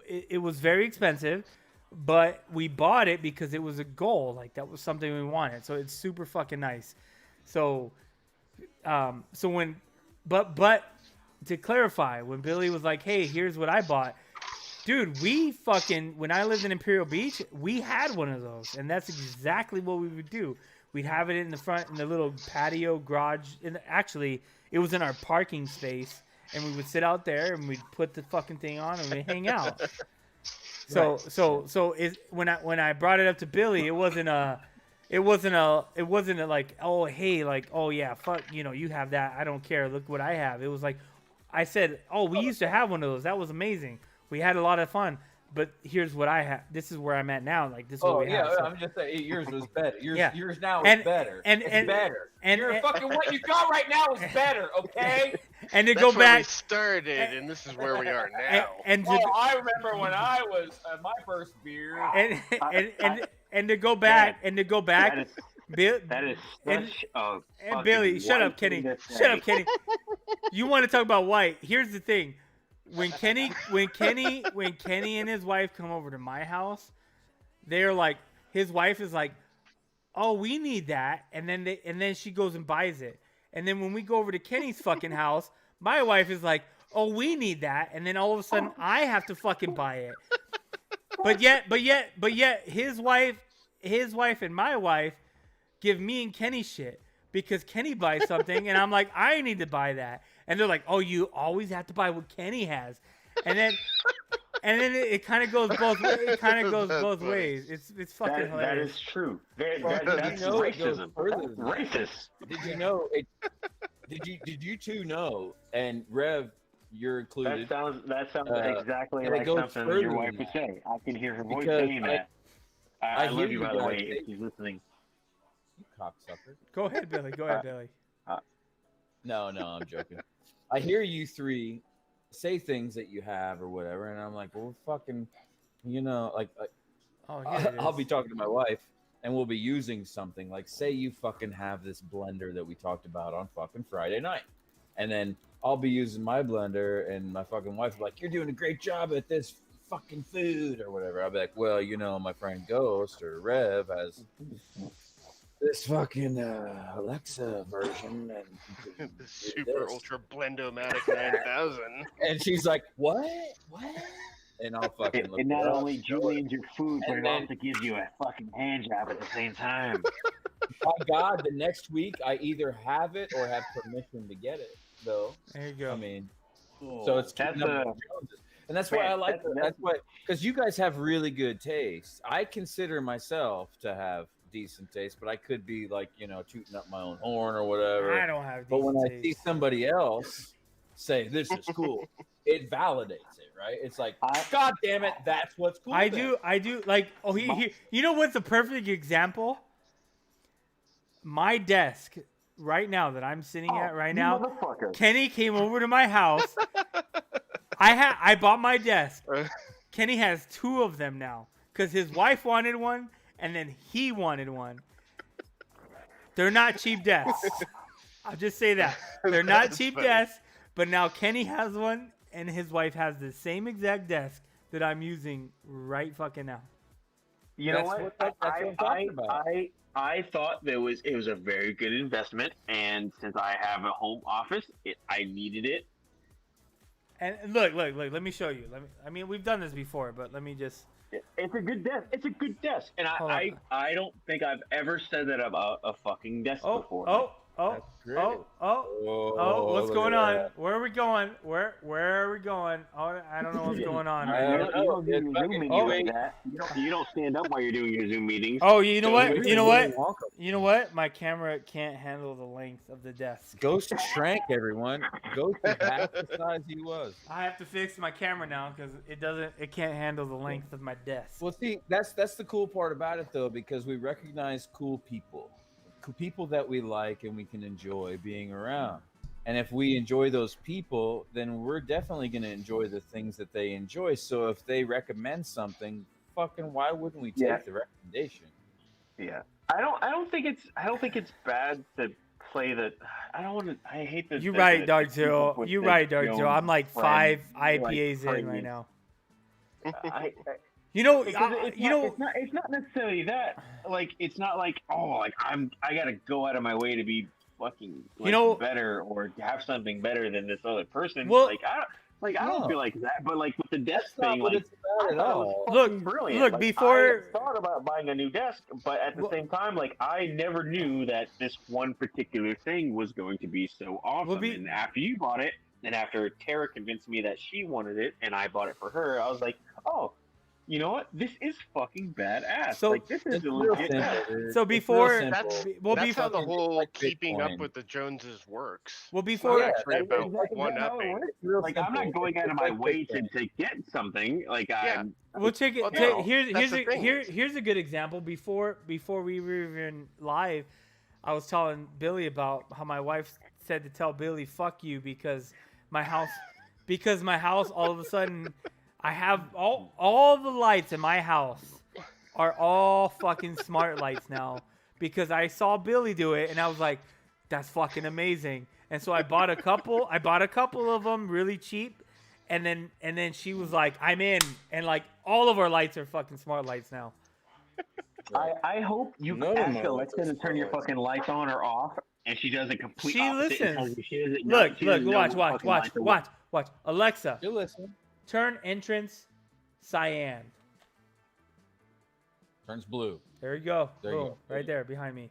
it was very expensive, but we bought it because it was a goal. Like that was something we wanted. So it's super fucking nice. So but to clarify, when Billy was like, "Hey, here's what I bought," dude, when I lived in Imperial Beach, we had one of those, and that's exactly what we would do. We'd have it in the front in the little patio garage. Actually, it was in our parking space, and we would sit out there and we'd put the fucking thing on and we'd hang out. So when I brought it up to Billy, it wasn't a like, oh hey, like, oh yeah, fuck, you have that, I don't care, look what I have. It was like, I said, oh, we used to have one of those, that was amazing, we had a lot of fun, but here's what I have, this is where I'm at now, like this is what Oh we yeah, have. So- I'm just saying yours was better. Yeah. Yours now And- is better. and- It's and- better. and- You're fucking what you got right now is better, okay? and to That's go where we back started, and this is where we are and, now. and to, Oh, I remember when I was my first beer. and to go back That is Bill, that is and- such a and Billy, fucking shut up, white Kenny. thing to Shut up, say. Kenny. You want to talk about white? Here's the thing: when Kenny and his wife come over to my house, they're like, his wife is like, "Oh, we need that," and then she goes and buys it, and then when we go over to Kenny's fucking house, my wife is like, "Oh, we need that," and then all of a sudden I have to fucking buy it. But yet, his wife and my wife give me and Kenny shit because Kenny buys something and I'm like, I need to buy that, and they're like, oh, you always have to buy what Kenny has, and then it kind of goes both. It kind of goes That's both funny. ways. It's fucking That hilarious. is true. That's You know it goes racism. further That's than that. racist. Did you know it? Did you two know? And Rev, you're included. That sounds Uh, exactly and it like goes something further your than wife would that. say. I can hear her voice Because saying that. I hear love you, you by the guys. way, if she's listening. You cocksucker. Go ahead, Billy. Go ahead, Billy. No, I'm joking. I hear you three say things that you have or whatever, and I'm like, well, fucking, like Oh, here it I'll is. be talking to my wife, and we'll be using something like, say you fucking have this blender that we talked about on fucking Friday night, and then I'll be using my blender, and my fucking wife will be like, you're doing a great job at this fucking food or whatever. I'll be like, well, my friend Ghost or Rev has this fucking Alexa version, and you can The do Super this." Ultra Blendomatic 9000. And she's like, "What? What?" And I'll fucking look And it not up, only show it. julien's your food, but And it then- also gives you a fucking hand job at the same time. My God, the next week I either have it or have permission to get it. Though, There you go. I mean, so it's That's keeping up with the Joneses. And that's why man, I like that's- that's why, because you guys have really good taste. I consider myself to have decent taste, but I could be like, tooting up my own horn or whatever. I don't have. But when decent I see taste. somebody else say this is cool, it validates it, right? It's like, I- God damn it, that's what's cool. I then. do like. Oh, you know what's a perfect example? My desk right now that I'm sitting at right now. Motherfucker. Kenny came over to my house. I bought my desk. Kenny has 2 of them now because his wife wanted one and then he wanted one. They're not cheap desks. I'll just say that. They're not That's cheap funny. desks, but now Kenny has one and his wife has the same exact desk that I'm using right fucking now. You know That's what? what I'm talking about. I thought it was a very good investment, and since I have a home office, I needed it. And look, let me show you. I mean, we've done this before, but let me just. It's a good desk. It's a good desk, and Hold I on. I don't think I've ever said that about a fucking desk before. That's great. Oh, what's look going at on? that. Where are we going? Where are we going? Oh, I don't know what's going on. I Right don't now. You don't do It's your fucking Zoom meetings great. like that. You don't stand up while you're doing your Zoom meetings. Oh, you know what? You're You know what? really welcome. You know what? My camera can't handle the length of the desk. Ghost shrank, everyone. Ghost is half the size he was. I have to fix my camera now because it can't handle the length of my desk. Well, see, that's the cool part about it, though, because we recognize cool people that we like and we can enjoy being around. And if we enjoy those people, then we're definitely going to enjoy the things that they enjoy. So if they recommend something, fucking why wouldn't we take Yeah. the recommendation? Yeah, I don't think it's bad to play the. I don't want to. I hate the. You're the- right, the- Dark the Zero. people with You're the right, Dark Jones Zero. I'm like friend, 5 like, IPAs in right pregnant. now. I, You know, it's not necessarily that. Like, it's not like, oh, like I gotta go out of my way to be fucking better or have something better than this other person. Well- I don't No. feel like that. But like with the desk That's not thing, what like it's about at I thought it all. was Look, fucking brilliant. look, Like, before- I thought about buying a new desk, but at the Well- same time, like I never knew that this one particular thing was going to be so awesome. be- And after you bought it, and after Tara convinced me that she wanted it, and I bought it for her, I was like, oh, you know what? This is fucking badass. So- like this is It's a real legit simple, desk. dude. So It's real before- simple. That's well, that's before- how the whole like keeping up Bitcoin. with the Joneses works. Well, before Yeah, actually that- about that's one how it upping. works. It's real Like I'm simple. not going out of It's my like way Bitcoin. to get something. Like Yeah. we'll take it. Well, take- no, here's that's the thing. here's a good example. Before we were even live, I was telling Billy about how my wife said to tell Billy "fuck you" because my house all of a sudden I have all the lights in my house are all fucking smart lights now because I saw Billy do it and I was like, that's fucking amazing. And so I bought a couple of them really cheap. And then she was like, I'm in. And like all of our lights are fucking smart lights now. I hope you None of ask my Alexa lights to are turn your smart fucking lights on or off, and she does a complete She opposite and listens. tells you she doesn't know- Look, she doesn't know watch. what fucking lights are what. Alexa, You listen. turn entrance cyan. Turns blue. There you go. There you Boom. go. Right there behind me.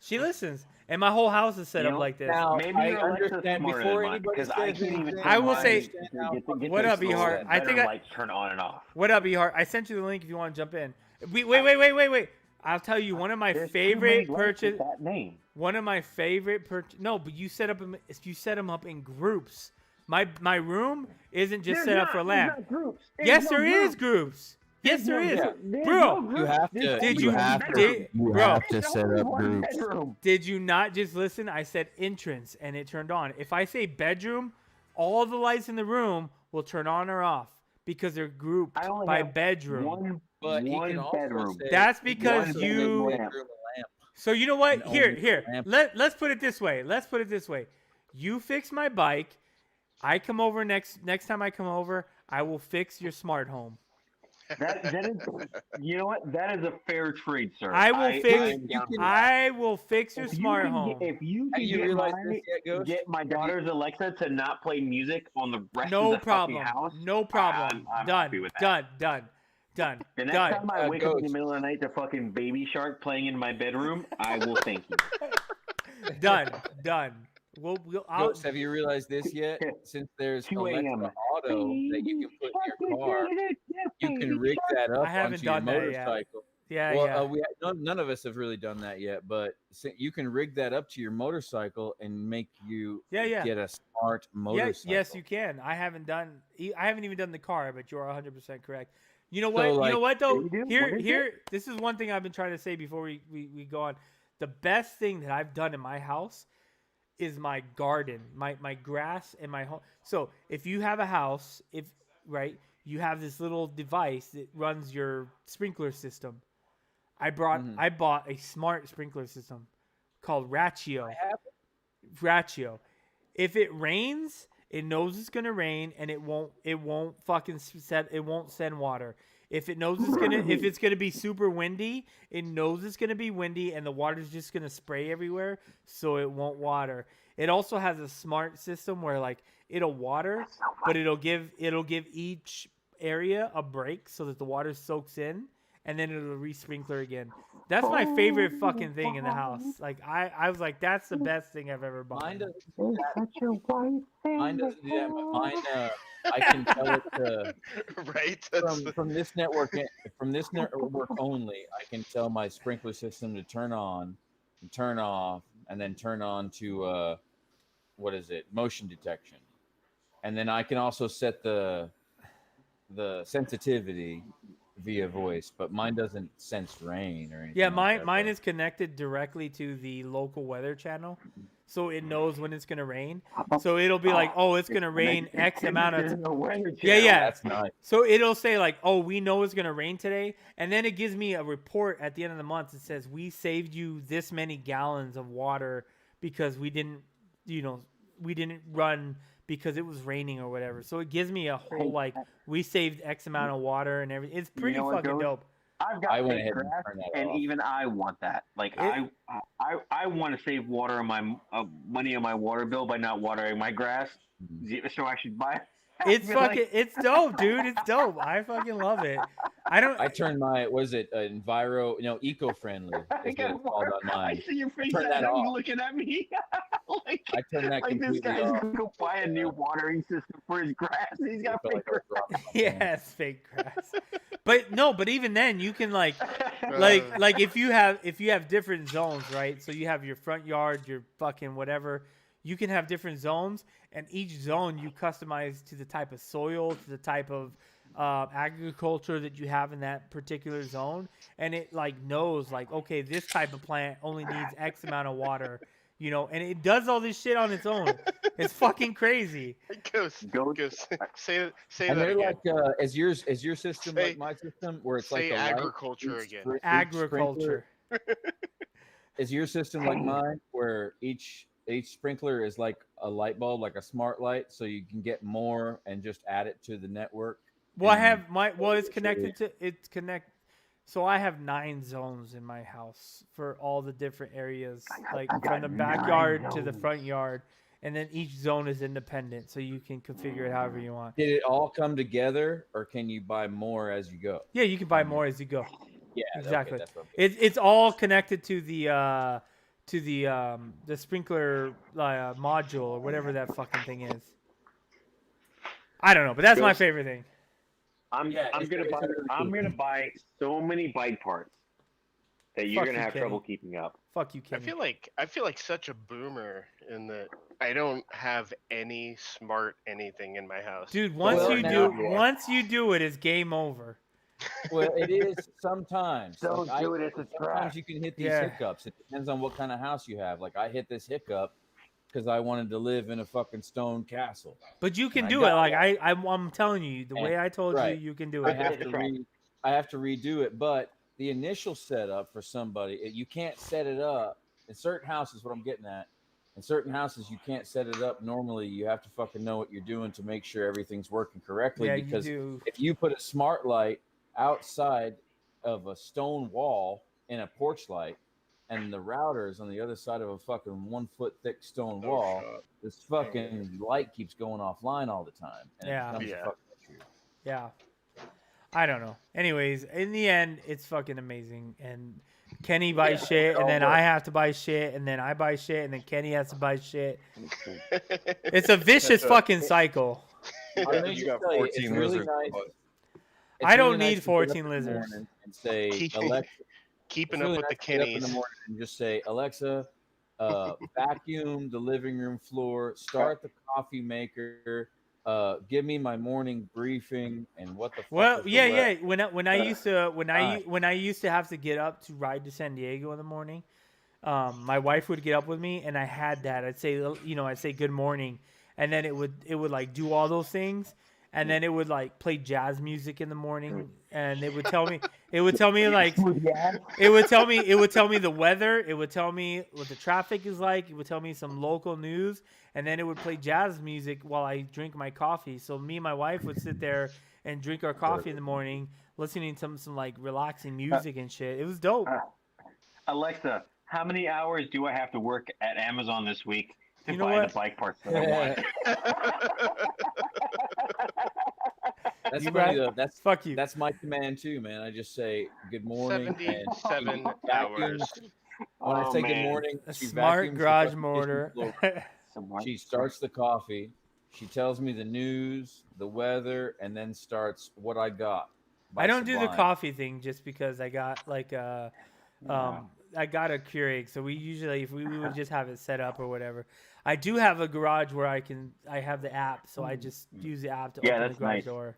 She listens. And my whole house is set You up know, like this. Now, Maybe I your Alexa's understand smarter before than mine, anybody because I says can't even anything, I will say- get What up, those Ehart? I think better I- lights turn on and off. What up, Ehart? I sent you the link if you want to jump in. Wait. I'll tell you one of my There's too favorite many lights purchase. with that name. One of my favorite purchase. No, but you set them up in groups. My room isn't just set up for a lamp. Yes, there is groups. Yes, there is, bro. You have to. Did you you- have did- to, you bro. have to set up groups. Did you not just listen? I said entrance and it turned on. If I say bedroom, all the lights in the room will turn on or off because they're grouped I only by have bedroom. One, But he one can also bedroom. say That's because one you. bedroom lamp. So you know what? And Here. only lamp. Let's put it this way. You fix my bike. I come over next time I come over, I will fix your smart home. That is, you know what? That is a fair trade, sir. I will I fix. am down for that. I will fix your If you smart can home. If you Have can you get realized my, this yet, Ghost? get my daughter's Alexa to not play music on the rest No of the problem. fucking house, No problem. I'm done. happy with that. Done. The next Done. time I wake up in the Ghost. middle of the night to fucking Baby Shark playing in my bedroom, I will thank you. Done. I'll, Ghost, have you realized this yet? Since there's 2 a.m. Alexa Auto that you can put in your car, you can rig that up I haven't onto your done that yet. motorcycle. yeah, Well, yeah. none of us have really done that yet, but you can rig that up to your motorcycle and make you Yeah. get a smart motorcycle. Yes, you can. I haven't even done the car, but you're 100% correct. You know So, what? like, you know what though? you do? Here, What is here. This is one thing I've been trying to say before we go on. The best thing that I've done in my house is my garden, my grass, and my home. So if you have a house, you have this little device that runs your sprinkler system. I bought a smart sprinkler system called Ratio. Ratio. If it rains, it knows it's gonna rain, and it won't send water. If it's gonna be super windy, it knows it's gonna be windy, and the water's just gonna spray everywhere, so it won't water. It also has a smart system where like it'll water, but it'll give each area a break so that the water soaks in, and then it'll re-sprinkler again. That's my favorite fucking thing in the house. Like I was like, that's the best thing I've ever bought. Mine doesn't do that. Mine doesn't do that, but mine, I can tell it to, Right? from this network only. I can tell my sprinkler system to turn on, and turn off, and then turn on to motion detection, and then I can also set the sensitivity via voice, but mine doesn't sense rain or anything. Yeah, like that, mine though. is connected directly to the local weather channel, so it knows when it's gonna rain. So it'll be like, oh, it's gonna rain X amount of. Yeah. That's nice. So it'll say like, oh, we know it's gonna rain today, and then it gives me a report at the end of the month that says we saved you this many gallons of water because we didn't run because it was raining or whatever. So it gives me a whole like we saved X amount of water and everything. It's pretty know what, fucking Ghost? dope. I've got I went fake ahead and grass, turned that and off. even I want that. Like I want to save water on my money on my water bill by not watering my grass. So I should buy. It's I feel like- fucking it's dope, dude. It's dope. I fucking love it. I turned my eco-friendly. I Is what got it's called on I mine. see your face. Turn that I know you off. looking at me. I turned that like this completely guy's off. gonna go buy a new watering system for his grass. He's got I felt fake like I was dropping my phone. Yeah, it's fake grass. But even then you can like grass. like if you have different zones, right? So you have your front yard, your fucking whatever. You can have different zones, and each zone you customize to the type of soil, to the type of agriculture that you have in that particular zone, and it like knows like, okay, this type of plant only needs X amount of water, and it does all this shit on its own. It's fucking crazy. Ghost. Say And that they're again. like, is your system Say- like my system, where it's say like a light? agriculture Each again. spr- each Agriculture. sprinkler- Is your system like mine, where each sprinkler is like a light bulb, like a smart light, so you can get more and just add it to the network? Well, I And- have it's connected to so I have 9 zones in my house for all the different areas, like from the backyard to the front yard, and then each zone is independent, so you can configure it however you want. Did it all come together, or can you buy more as you go? Yeah, you can buy more as you go. Yeah, okay, Exactly. that's what I'm It's all connected to the sprinkler module or whatever that fucking thing is. I don't know, but that's my Ghost. favorite thing. I'm gonna buy so many bike parts that you're Fuck gonna you, have Kenny. trouble keeping up. Fuck you, I Kenny. feel like such a boomer in that I don't have any smart anything in my house. Dude, once Well, you now- do it, it's game over. Well, it is sometimes. Don't Like, do it, it's a sometimes trap. you can hit these Yeah. hiccups. It depends on what kind of house you have. Like I hit this hiccup because I wanted to live in a fucking stone castle. But you can I do got it. Like that. I'm telling you, the way I told right. you can do I it. have to redo it, but the initial setup for somebody, you can't set it up in certain houses. What I'm getting at, in certain houses, you can't set it up normally. You have to fucking know what you're doing to make sure everything's working correctly. Yeah, because you do. if you put a smart light outside of a stone wall in a porch light, and the router is on the other side of a fucking 1 foot thick stone No wall. shot. This fucking light keeps going offline all the time, and Yeah. it becomes Yeah. a fucking issue. Yeah. I don't know. Anyways, in the end, it's fucking amazing. And Kenny buys Yeah, shit, it and all then works. I have to buy shit, and then I buy shit, and then Kenny has to buy shit. It's a vicious That's a- fucking cycle. Let me You just got tell you, it's 14 really lizards. nice. but It's I don't really nice need to get up 14 in the lizards. morning and say, Keep- Alexa. Keeping It's up really with nice the to get up in the Kinneys. morning and just say, Alexa, vacuum the living room floor, start the coffee maker, give me my morning briefing, and what the fuck. Well, is the yeah, weather? yeah. When I used to Alright. when I used to have to get up to ride to San Diego in the morning, my wife would get up with me, and I had that. I'd say I'd say good morning, and then it would like do all those things, and then it would like play jazz music in the morning, and it would tell me like it would tell me the weather, it would tell me what the traffic is like, it would tell me some local news, and then it would play jazz music while I drink my coffee. So me and my wife would sit there and drink our coffee in the morning, listening to some like relaxing music and shit. It was dope. Alexa, how many hours do I have to work at Amazon this week to You know buy what? the bike parts that I want? That's You funny right. though. Fuck you. That's my command too, man. I just say good morning. and 77 she vacuums- hours. When I Oh, say good man. morning, A she smart vacuums the garage fucking mortar. kitchen floor. She starts the coffee. She tells me the news, the weather, and then starts what I got. by I don't do the Sublime. coffee thing just because I got like I got a Keurig, so we usually if we would just have it set up or whatever. I do have a garage where I have the app, so I just use the app to Yeah, open the that's garage nice. door.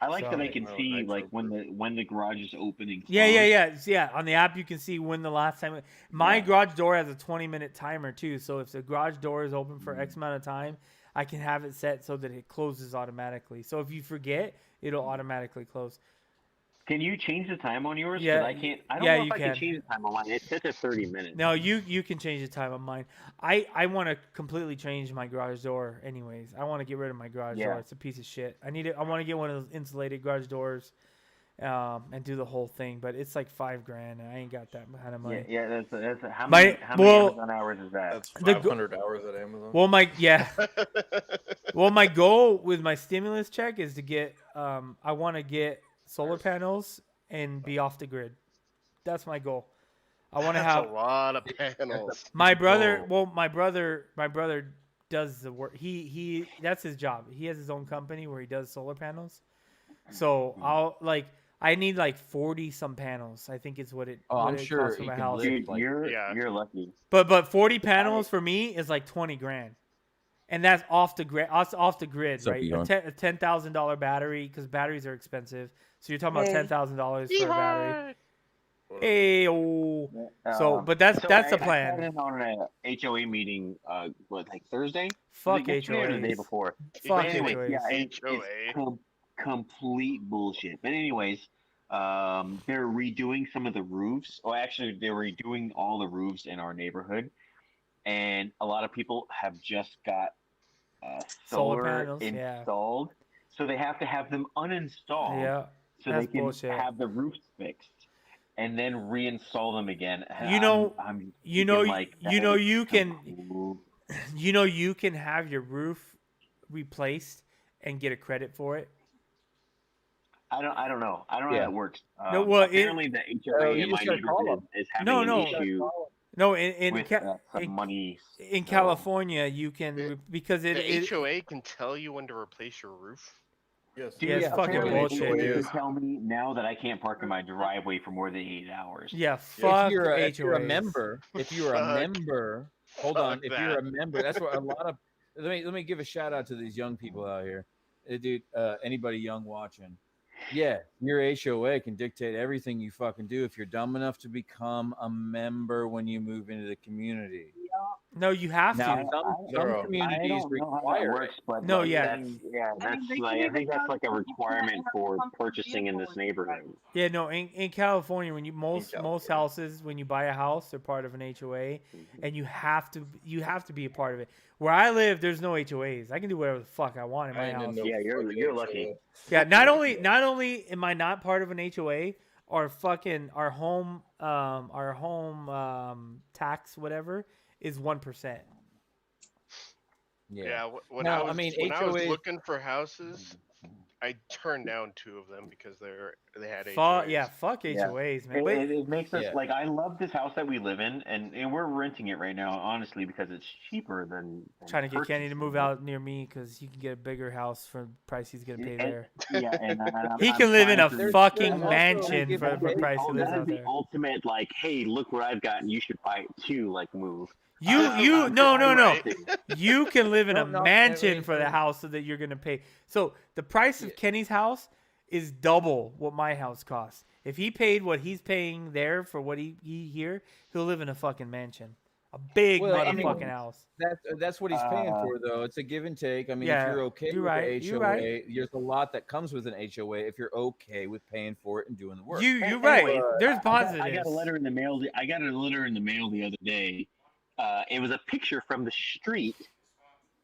I like So- that I can Oh, see nitro like when the garage is opening. Yeah. On the app, you can see when the last time. My Yeah. garage door has a 20-minute timer too, so if the garage door is open for X amount of time, I can have it set so that it closes automatically. So if you forget, it'll automatically close. Can you change the time on yours? 'Cause Yeah, I can't. I don't yeah, know you if I can can. change the time on mine. It's set to 30 minutes. No, you can change the time on mine. I want to completely change my garage door. Anyways, I want to get rid of my garage door. Yeah. It's a piece of shit. I want to get one of those insulated garage doors, and do the whole thing. But it's like $5,000, and I ain't got that kind of money. Yeah. That's how My- many well, Amazon hours is that? That's The go- 500 hours at Amazon. Well, my goal with my stimulus check is to get. I want to get solar panels and be off the grid. That's my goal. I want to That's have a lot of panels. my brother. goal. Well, my brother does the work. He that's his job. He has his own company where he does solar panels. So I need like 40 some panels. I think is what it. Oh, what I'm it sure costs for he my can house. live. Dude, like- Yeah. you're lucky. But 40 panels for me is like $20,000, and that's off the grid. Off the grid, What's up, right? Elon? A $10,000 battery, because batteries are expensive. So you're talking about $10,000 for a battery. Hey, oh. So, but that's the I sat plan. in on an HOA meeting. Like Thursday? Fuck Was it yesterday or the day HOAs. before? Fuck But anyways, HOAs. yeah, it's HOA. complete bullshit. But anyways, they're redoing some of the roofs. Oh, actually, they're redoing all the roofs in our neighborhood, and a lot of people have just got Solar solar panels, yeah. installed, so they have to have them uninstalled Yeah. so that's they can bullshit. have the roofs fixed and then reinstall them again. You know- I'm you know- thinking, like, you that know is you so can- cool. You can have your roof replaced and get a credit for it. I don't know. I don't know how Yeah. that works. No, well, apparently the HOA you in just my gotta call neighborhood is having No, an no. issue No, in with some in- money. in so- California, you can because The it HOA can tell you when to replace your roof. Yes. Yeah, it's fucking apparently bullshit, the HOA dude. can tell me now that I can't park in my driveway for more than 8 hours. yeah, fuck if you're a HOAs. member, hold Fuck on. If you're a that. member, that's what a lot of. Let me give a shout out to these young people out here, dude. Anybody young watching? Yeah, your HOA can dictate everything you fucking do if you're dumb enough to become a member when you move into the community. No, you have Now, to. some Zero. communities require it. but No, like, yeah. I think that's like a requirement for purchasing in this neighborhood. Yeah, no. In California, when you most California. houses, when you buy a house, they're part of an HOA, and you have to be a part of it. Where I live, there's no HOAs. I can do whatever the fuck I want in my I ain't in house. no Yeah, you're fucking lucky. HOA. Yeah, not only am I not part of an HOA, our home tax whatever is 1%. Yeah, when No, I I mean, when I was HOA looking for houses, I turned down 2 of them because they had HOAs. Fuck Yeah. HOAs, man. It, But it makes us Yeah. like I love this house that we live in, and we're renting it right now, honestly, because it's cheaper than trying to get Kenny to purchasing move it. out near me because he can get a bigger house for the price he's gonna pay And- there. Yeah, and He I'm can live in trying a to- fucking also- mansion for that the is the price he lives that is out the there. ultimate, like, hey, look what I've got, and you should buy it too, like, move. No. Right. You can live in a No, mansion I mean, for the house that you're gonna pay. So the price of Kenny's house is double what my house costs. If he paid what he's paying there for what he here, he'll live in a fucking mansion, a big Well, I mean, motherfucking house. That's what he's paying for, though. It's a give and take. I mean, Yeah, if you're okay you're with right, the you're HOA, right. there's a lot that comes with an HOA if you're okay with paying for it and doing the work. You're Anyway, right. There's I positives. got a letter in the mail. I got a letter in the mail the other day. It was a picture from the street,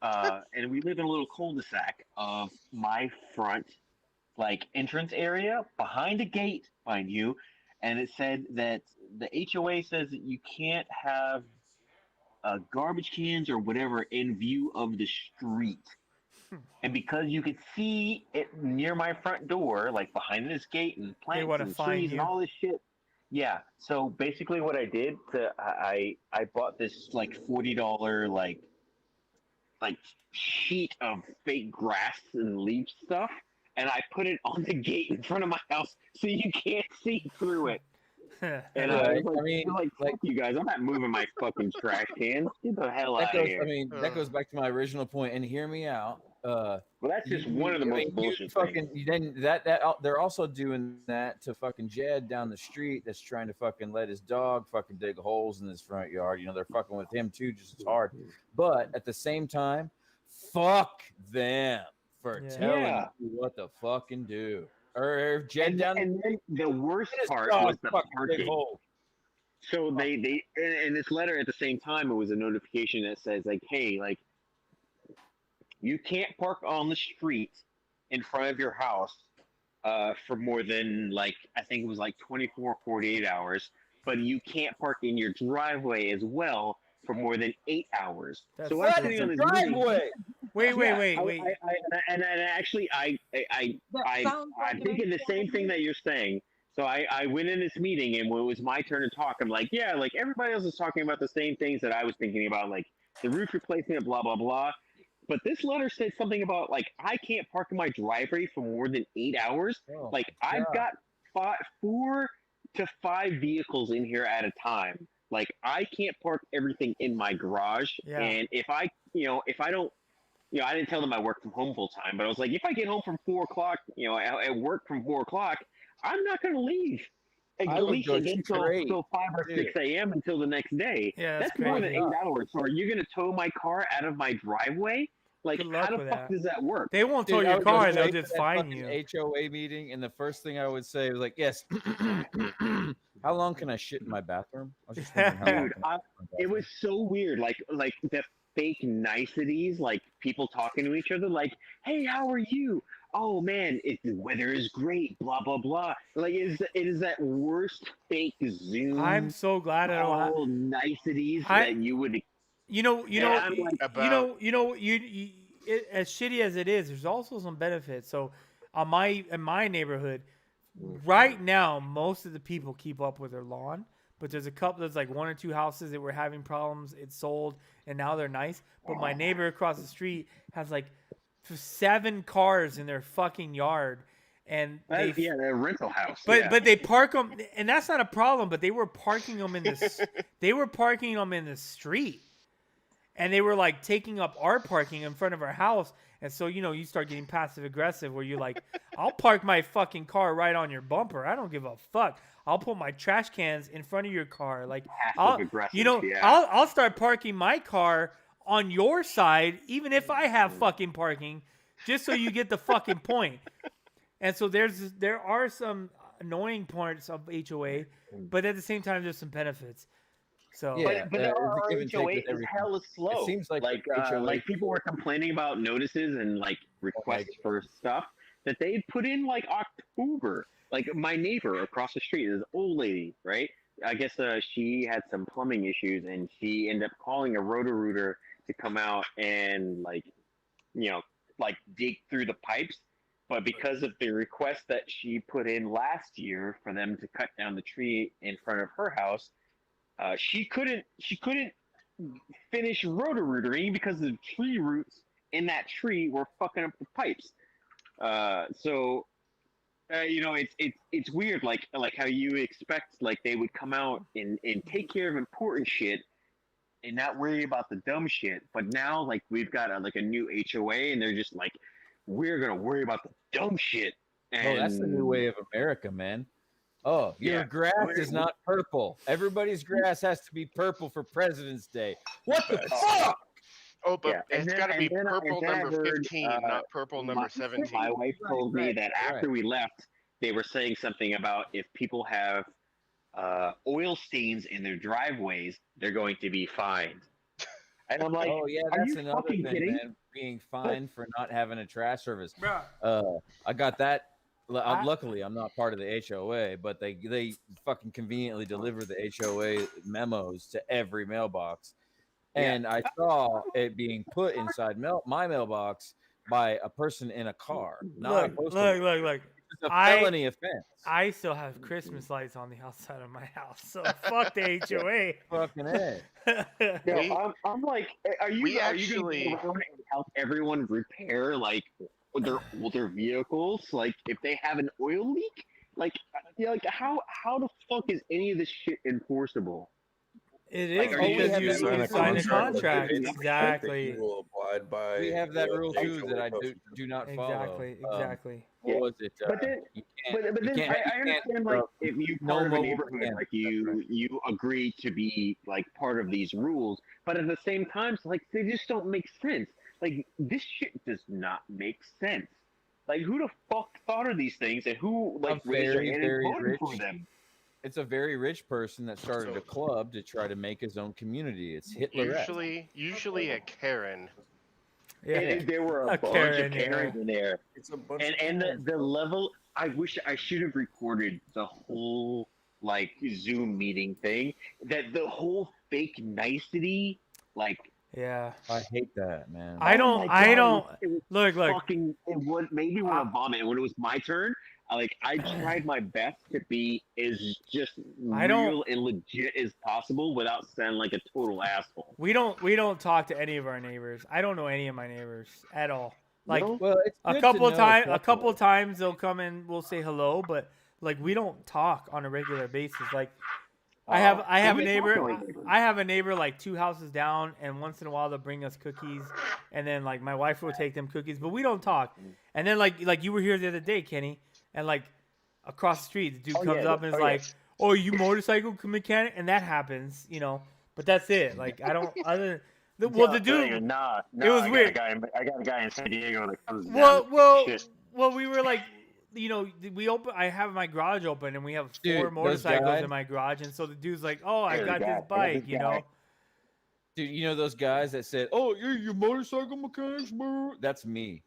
and we live in a little cul-de-sac of my front, like, entrance area behind a gate, mind you, and it said that the HOA says that you can't have garbage cans or whatever in view of the street. And because you could see it near my front door, like behind this gate and plants wanna and fine trees you. and all this shit. Yeah. So basically, what I did, I bought this like $40 like sheet of fake grass and leaf stuff, and I put it on the gate in front of my house so you can't see through it. And Right. I was I mean, like, fuck you guys, I'm not moving my fucking trash cans. Get the hell that out of goes. here. I mean, that goes back to my original point. And hear me out. Well, that's just one of the I most mean, you bullshit fucking, things. Then they're also doing that to fucking Jed down the street that's trying to fucking let his dog fucking dig holes in his front yard. You know, they're fucking with him too, just as hard. But at the same time, fuck them for Yeah. telling Yeah. you what to fucking do. Or Jed And, down and then the worst his part dog was the fucking dig parking. holes. So they in this letter at the same time, it was a notification that says like, hey, like, you can't park on the street in front of your house for more than, like, I think it was like 24, 48 hours, but you can't park in your driveway as well for more than 8 hours. That's so fucking I'm sitting on this Driveway. Wait. and actually, I'm thinking the same thing that you're saying. So I went in this meeting, and when it was my turn to talk, I'm like, yeah, like everybody else is talking about the same things that I was thinking about, like the roof replacement, blah blah blah. But this letter said something about, like, I can't park in my driveway for more than 8 hours. Oh, Like, my I've God. got 4 to 5 vehicles in here at a time. Like, I can't park everything in my garage. Yeah. And if I don't, I didn't tell them I work from home full time, but I was like, if I get home from 4 o'clock, at work from 4 o'clock, I'm not going to leave. I At would least go until straight, 5 or dude. 6 a.m. until the next day. Yeah, that's more than crazy. 8 hours. So are you going to tow my car out of my driveway? Like, Good luck how the with fuck that. does that work? They won't tow Dude, I your would go car. They'll straight to just that fine fucking you. HOA meeting, and the first thing I would say was like, "Yes, how long can I shit in my bathroom?" I was just wondering how long. Dude, can I shit in my It was so weird. Like the fake niceties, like people talking to each other, like, "Hey, how are you? Oh man, the weather is great." Blah blah blah. Like, it is that worst fake Zoom. I'm so glad I don't have. all niceties I- that you would. You as shitty as it is, there's also some benefits. So, in my neighborhood, right now, most of the people keep up with their lawn, but there's like 1 or 2 houses that were having problems. It's sold, and now they're nice. But my neighbor across the street has like 7 cars in their fucking yard, and the rental house. but they park them, and that's not a problem. But they were parking them in the street, and they were like taking up our parking in front of our house. And so you start getting passive aggressive, where you're like, "I'll park my fucking car right on your bumper. I don't give a fuck. I'll put my trash cans in front of your car. Like, Passive aggressive. you know, yeah. I'll start parking my car on your side, even if I have fucking parking, just so you get the fucking point. And so there are some annoying parts of HOA, but at the same time, there's some benefits. So Yeah. But There's a our give and take HOA with is everything. hella slow. It seems like HOA like people were complaining about notices and like requests for stuff that they put in like October. Like my neighbor across the street, this old lady, right? I guess she had some plumbing issues and she ended up calling a Roto-Rooter to come out and like dig through the pipes. But because of the request that she put in last year for them to cut down the tree in front of her house, she couldn't finish roto-rootering because the tree roots in that tree were fucking up the pipes. It's weird, like how you expect like they would come out and take care of important shit and not worry about the dumb shit. But now like we've got a new HOA and they're just like, we're gonna worry about the dumb shit. And Oh, that's the new way of America, man. Oh, your Yeah. grass is not purple. Everybody's grass has to be purple for President's Day. What the fuck? Oh, but Yeah, and it's then- got to be and then I- purple and then I number heard, 15, not purple number my 17. wife told me Right, that right. after we left, they were saying something about if people have oil stains in their driveways, they're going to be fined. And I'm like, Oh yeah, are that's you another fucking thing, kidding? man. Being fined for not having a trash service. Bruh. I got that. Luckily, I'm not part of the HOA, but they fucking conveniently deliver the HOA memos to every mailbox, and I saw it being put inside my mailbox by a person in a car. Not a Look, postal. look. It's a I- felony offense. I still have Christmas lights on the outside of my house, so fuck the HOA. Fucking A. No, We- I'm like, are you we going actually- to go around and help everyone repair like their older vehicles? Like if they have an oil leak, like how the fuck is any of this shit enforceable? It Like, is are you- because you you sign a sign a contract with contract. it, Exactly. You will abide by. We have that the rule too HOA that I posted. do not follow. Exactly. Exactly. What was it? But then- you can't- But you then can't- I you can't, understand like if you no part of a mobile neighborhood, cameras, like that's right. you agree to be like part of these rules, but at the same time, like they just don't make sense. Like this shit does not make sense. Like who the fuck thought of these things and who like A raised their very, hand very and voted for rich- them? It's a very rich person that started a club to try to make his own community. It's Hitler. Usually a Karen. Yeah. And there were a A bunch Karen, of Karens in there. It's a bunch And of the level, I wish I should have recorded the whole like Zoom meeting thing. That the whole fake nicety, like Yeah. I hate that, man. I oh don't. my I God, don't. It was Look. fucking. It would made me want to vomit. And when it was my turn, I tried my best to be as just I don't- real and legit as possible without sounding like a total asshole. We don't talk to any of our neighbors. I don't know any of my neighbors at all. Like No? well, it's a good couple to know a couple of times they'll come and we'll say hello, but like we don't talk on a regular basis. Like I have a and we talk neighbor. to our neighbors. I have a neighbor like 2 houses down, and once in a while they'll bring us cookies, and then like my wife will take them cookies, but we don't talk. And then like you were here the other day, Kenny, and like across the street, the dude Oh, comes yeah. up and is Oh, like, yeah. "Oh, you motorcycle mechanic?" And that happens, you know. But that's it. Like I don't other. Well, the dude. Nah, it was weird. I got a guy in San Diego that comes Well, down. Shit. we were like, you know, I have my garage open and we have 4 Dude, those motorcycles guys- in my garage, and so the dude's like, "Oh, I There's got a guy. this I got bike," this you guy. know. Dude, you know those guys that said, "Oh, you're your motorcycle mechanics, bro." That's me.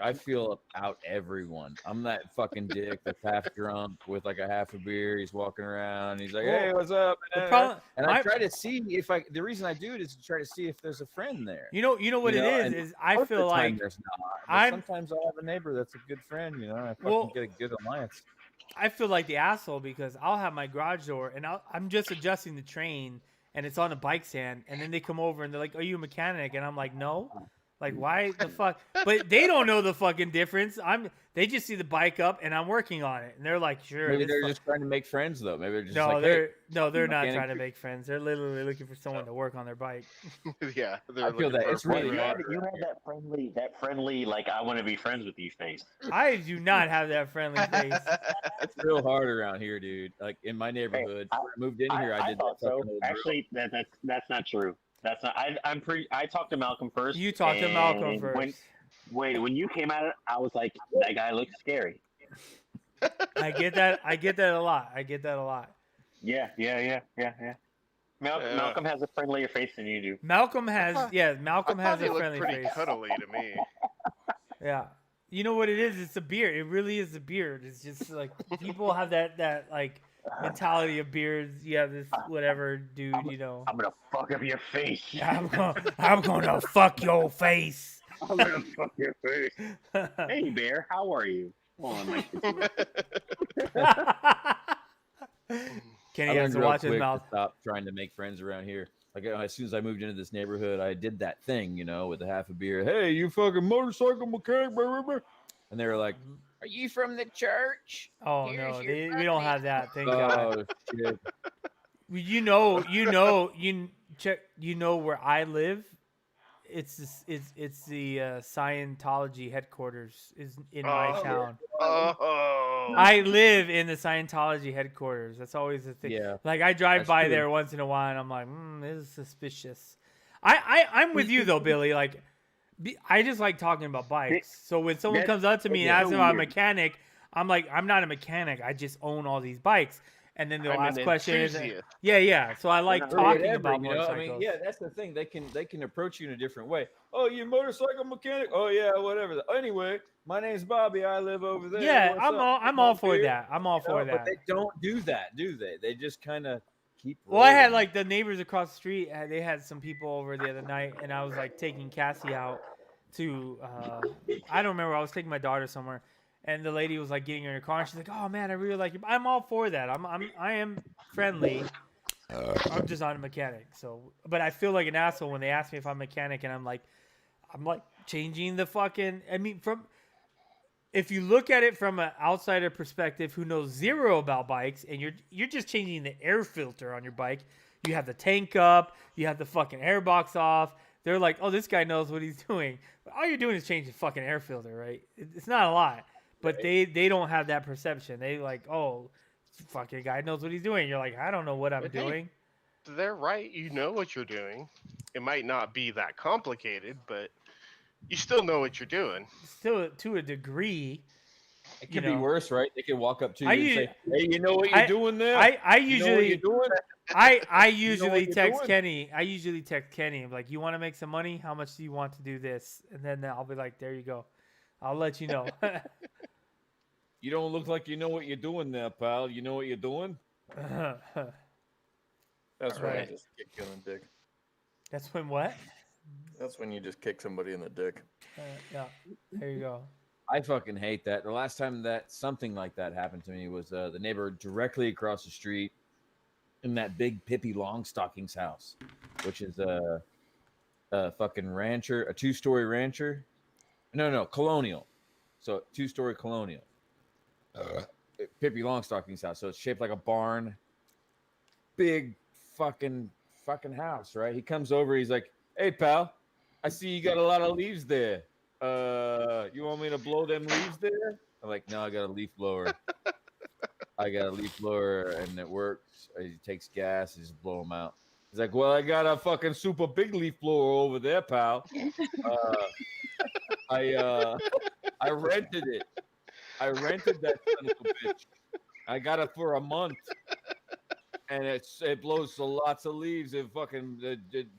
I feel out everyone. I'm that fucking dick that's half drunk with like a half a beer. He's walking around. He's like, "Hey, what's up?" The problem, And I my- try to see if the reason I do it is to try to see if there's a friend there. you know what you know, it and is I Most of feel the time like there's not. But I'm- sometimes I'll have a neighbor that's a good friend. You know, I fucking Well- get a good alliance. I feel like the asshole because I'll have my garage door and I'm just adjusting the train and it's on a bike stand, and then they come over and they're like, "Are you a mechanic?" And I'm like, "No." Like, why the fuck? But they don't know the fucking difference. They just see the bike up and I'm working on it, and they're like, sure. Maybe this they're fu-" just trying to make friends though. Maybe they're just no, like, they're hey, no, they're not mechanic- trying to make friends. They're literally looking for someone to work on their bike. Yeah, they're I feel looking that. for a It's really friend. hard. You had that friendly, like I want to be friends with you face. I do not have that friendly face. It's real hard around here, dude. Like in my neighborhood, I- when I moved in here. I did thought that so. fucking old drill. Actually, that's not true. That's not. I talked to Malcolm first. You talked to Malcolm and first. When you came at it, I was like, that guy looks scary. I get that. I get that a lot. I get that a lot. Yeah. Malcolm has a friendlier face than you do. Malcolm has, yeah, I Malcolm thought has he a looked friendly pretty face. cuddly to me. Yeah. You know what it is? It's a beard. It really is a beard. It's just like people have that like mentality of beards. You have this whatever dude, you know. I'm gonna fuck up your face. I'm gonna fuck your face. I'm gonna fuck your face. Hey, Bear, how are you? Oh, I'm like, Kenny I has learned to real watch his quick mouth. to stop trying to make friends around here. Like as soon as I moved into this neighborhood, I did that thing, you know, with a half a beer. Hey, you fucking motorcycle mechanic, blah, blah, blah. And they were like, "Are you from the church?" Oh Here's no, your we don't have that. Thank God. Oh shit! You know where I live. It's the Scientology headquarters is in my Oh. town. Oh, I live in the Scientology headquarters. That's always the thing. Yeah, Like I drive That's by true. there once in a while, and I'm like, this is suspicious. I'm with you though, Billy. Like, I just like talking about bikes. So when someone That's- comes up to me and yeah, asks me if I'm a weird. mechanic, I'm like, I'm not a mechanic. I just own all these bikes. And then they'll I'm ask an questions. enthusiast. Yeah. So I like Or talking whatever, about you know? motorcycles. I mean, yeah, that's the thing. They can approach you in a different way. Oh, you motorcycle mechanic? Oh yeah, whatever. Anyway, my name's Bobby. I live over there. Yeah, What's I'm up? all I'm Come all on, for beer. that. I'm all You know, for that. But they don't do that, do they? They just kind of keep. Well, I had rolling. like the neighbors across the street. They had some people over the other night, and I was like taking Cassie out to. I don't remember. I was taking my daughter somewhere, and the lady was like getting her in her car, and she's like, "Oh man, I really like you." I'm all for that. I am friendly. I'm just not a mechanic. So, but I feel like an asshole when they ask me if I'm a mechanic, and I'm like changing the fucking. I mean, if you look at it from an outsider perspective who knows zero about bikes, and you're just changing the air filter on your bike, you have the tank up, you have the fucking air box off. They're like, oh, this guy knows what he's doing. But all you're doing is changing the fucking air filter, right? It's not a lot, but they don't have that perception. They like, oh, fucking guy knows what he's doing. You're like, I don't know what I'm But hey, doing. They're right. You know what you're doing. It might not be that complicated, but you still know what you're doing. Still, to a degree. It you could be know. worse, right? They could walk up to you I and u- say, "Hey, you know what you're doing there? I You know what usually you're doing?" I what usually you're text doing? Kenny. I usually text Kenny. I'm like, you want to make some money? How much do you want to do this? And then I'll be like, there you go. I'll let you know. You don't look like you know what you're doing there, pal. You know what you're doing? That's when I Right. just kick you in the dick. That's when what? That's when you just kick somebody in the dick. Yeah. There you go. I fucking hate that. The last time that something like that happened to me was the neighbor directly across the street in that big Pippi Longstocking's house, which is a fucking rancher, a 2-story rancher. No, colonial. So 2-story colonial. Pippi Longstocking's house. So it's shaped like a barn. Big fucking house, right? He comes over. He's like, "Hey, pal, I see you got a lot of leaves there. You want me to blow them leaves there?" I'm like, "No, I got a leaf blower. I got a leaf blower, and it works. He takes gas, he just blow them out." He's like, "Well, I got a fucking super big leaf blower over there, pal. I rented it. I rented that son of a bitch. I got it for a month, and it blows so lots of leaves. It fucking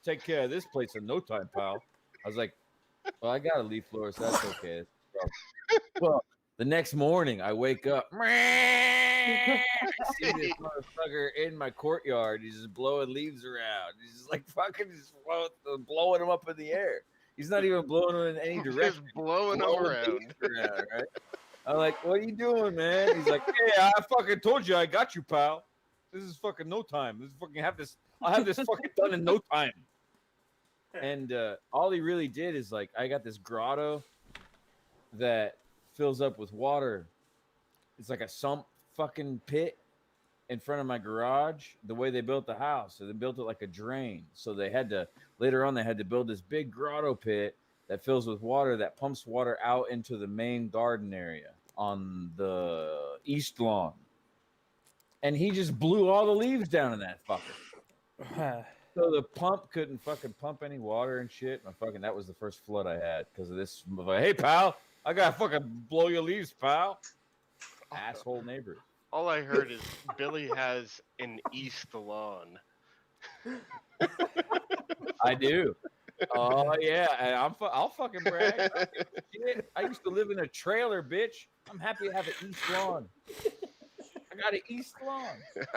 take care of this place in no time, pal." I was like, "Well, I got a leaf blower, so that's okay." Well, the next morning I wake up, I see this motherfucker in my courtyard. He's just blowing leaves around. He's just like fucking just blowing them up in the air. He's not even blowing them in any Just direction. blowing them Blowing around. leaves around, right? I'm like, "What are you doing, man?" He's like, "Hey, I fucking told you I got you, pal. This is fucking no time. This is fucking I'll have this fucking done in no time." And all he really did is like, I got this grotto that fills up with water. It's like a sump fucking pit in front of my garage. The way they built the house, so they built it like a drain. So they had to later on they had to build this big grotto pit that fills with water that pumps water out into the main garden area on the east lawn. And he just blew all the leaves down in that fucker. So the pump couldn't fucking pump any water and shit. That was the first flood I had because of this. Like, hey, pal, I gotta fucking blow your leaves, pal. Asshole neighbor. All I heard is Billy has an East lawn. I do. Oh yeah, and I'll fucking brag. Shit, I used to live in a trailer, bitch. I'm happy to have an east lawn. I got an east lawn.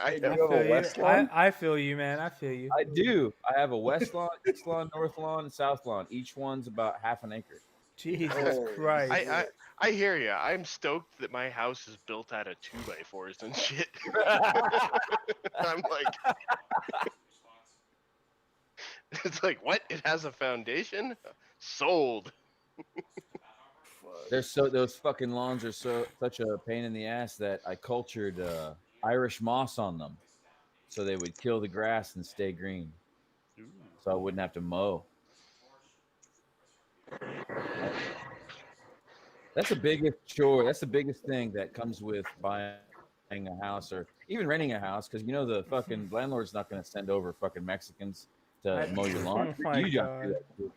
I You know. have a west lawn? I feel you, man. I feel you. I do. I have a west lawn, east lawn, north lawn, and south lawn. Each one's about half an acre. Jesus Oh, Christ. I hear you. I'm stoked that my house is built out of 2x4s and shit. I'm like, it's like, what? It has a foundation? Sold. Those fucking lawns are such a pain in the ass that I cultured Irish moss on them, so they would kill the grass and stay green, so I wouldn't have to mow. That's the biggest chore. That's the biggest thing that comes with buying a house or even renting a house, because the fucking landlord's not going to send over fucking Mexicans to mow your lawn. Oh my You just God. do that too.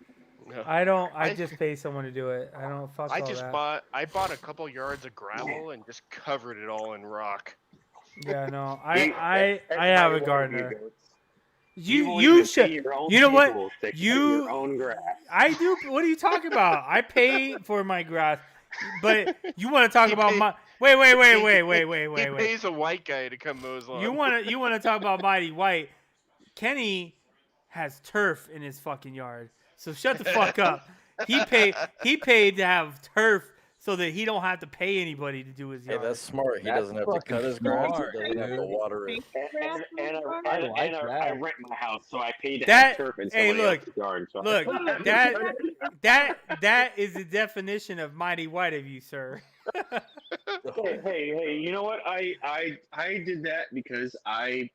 No. I don't. I I- just pay someone to do it. I don't fuck I all just that. I bought a couple yards of gravel and just covered it all in rock. Yeah, no. You- I have a everybody wants gardener. goats. You won't even should. pay your own you know what? people to cut You- your own grass. I do. What are you talking about? I pay for my grass, but you want to talk He about pay- my? Wait. He pays a white guy to come mow his lawn. You want to talk about Mighty White? Kenny has turf in his fucking yard, so shut the fuck up. He paid to have turf so that he don't have to pay anybody to do his Hey, yard. that's smart. He That's doesn't have to fucking cut his grass. smart, He doesn't have to dude. water it. I I rent my house, so I pay to That- have turf in hey, somebody look, else's yard. So Look, that is the definition of Mighty White of you, sir. hey, you know what? I did that because I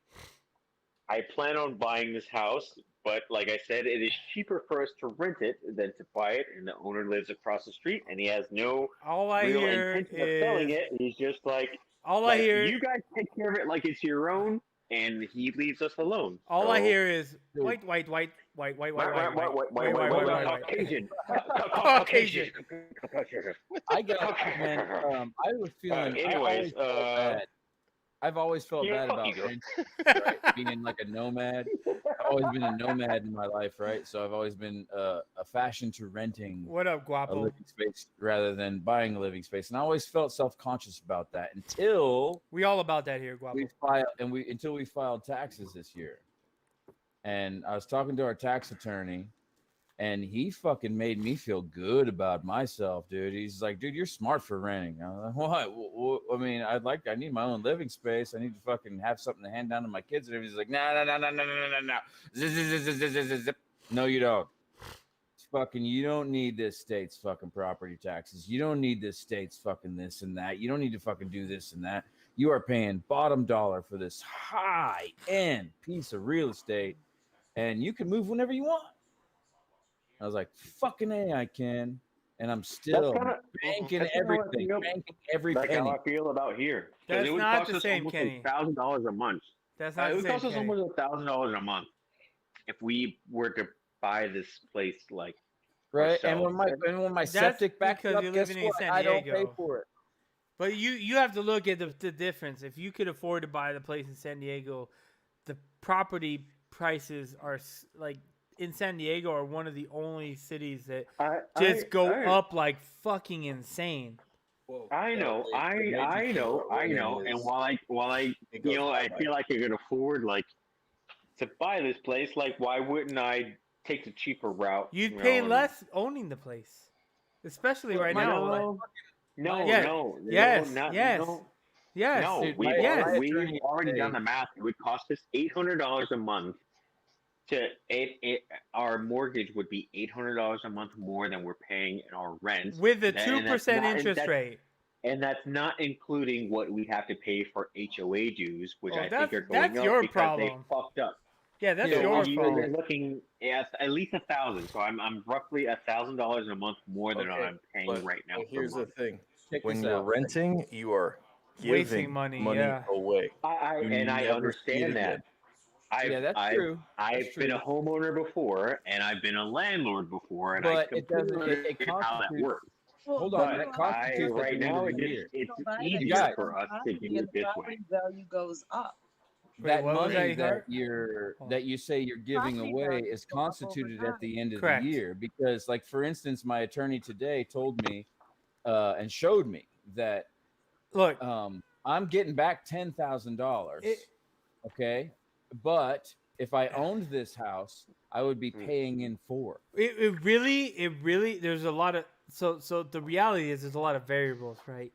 plan on buying this house, but like I said, it is cheaper for us to rent it than to buy it, and the owner lives across the street, and he has no All I real hear intention of selling is it. He's just like, all I hear. you guys take care of it like it's your own, and he leaves us alone. All I So- hear is white. Caucasian. Caucasian. I got man. I was feeling. Anyways, I've always felt Yeah, bad fuck about you. renting, right? Being like a nomad. I've always been a nomad in my life, right? So I've always been a fashion to renting What up, a Guapo? living space rather than buying a living space, and I always felt self-conscious about that until We all about that here, Guapo. until we filed taxes this year. And I was talking to our tax attorney, and he fucking made me feel good about myself, dude. He's like, dude, you're smart for renting. I was like, what? I mean, I need my own living space. I need to fucking have something to hand down to my kids. And he's like, no. Zip. No, you don't. It's fucking, you don't need this state's fucking property taxes. You don't need this state's fucking this and that. You don't need to fucking do this and that. You are paying bottom dollar for this high end piece of real estate, and you can move whenever you want. I was like, fucking A, I can. And I'm still banking that's kinda what, everything, you know, banking every That's penny. how I feel about here. 'Cause That's it would not cost the us same, almost Kenny. $1,000 a month. That's It not the would same. cost us Kenny. almost $1,000 a month if we were to buy this place, like, Right? And ourselves. when my That's septic backs because up, you're guess living in what? San I don't pay Diego. for it. But you have to look at the difference. If you could afford to buy the place in San Diego, the property prices are like in San Diego are one of the only cities that just go up like fucking insane. I know. And while I feel like I could afford like to buy this place, like why wouldn't I take the cheaper route? You'd you pay know, less owning the place, especially right now. No, Yes, no, yes, no, not, yes. no. Yes, No, Dude, we've yes. already done the math. It would cost us $800 a month our mortgage would be $800 a month more than we're paying in our rent with a That- and that's 2% not- and interest that's- rate. And that's not including what we have to pay for HOA dues, which Oh, I that's- think are going that's up your because problem. they fucked up. Yeah, that's Yeah, your you're fault. looking at least $1,000. So I'm roughly $1,000 a month more than Okay, I'm paying But, right now. but per here's the month. thing: Check when this you're out. renting, you are Wasting giving money, money yeah. away. I You and I never see it understand that. again. Yeah, that's true. I've That's been a true. homeowner before, and I've been a landlord before, and But I it doesn't- completely it understand how that constitutes- works. Hold on, But that constitutes at right the end now of the it's year. easier guys, for us to do it this way. property value goes up. Wait, That what was money that you that heard? you're Hold on. that you say you're giving Property away values is go up over constituted at time. the end of Correct. the year because, like, for instance, my attorney today told me and showed me that Look, I'm getting back $10,000. It- Okay, but if I owned this house, I would be paying in 4. it really there's a lot of so the reality is there's a lot of variables, right?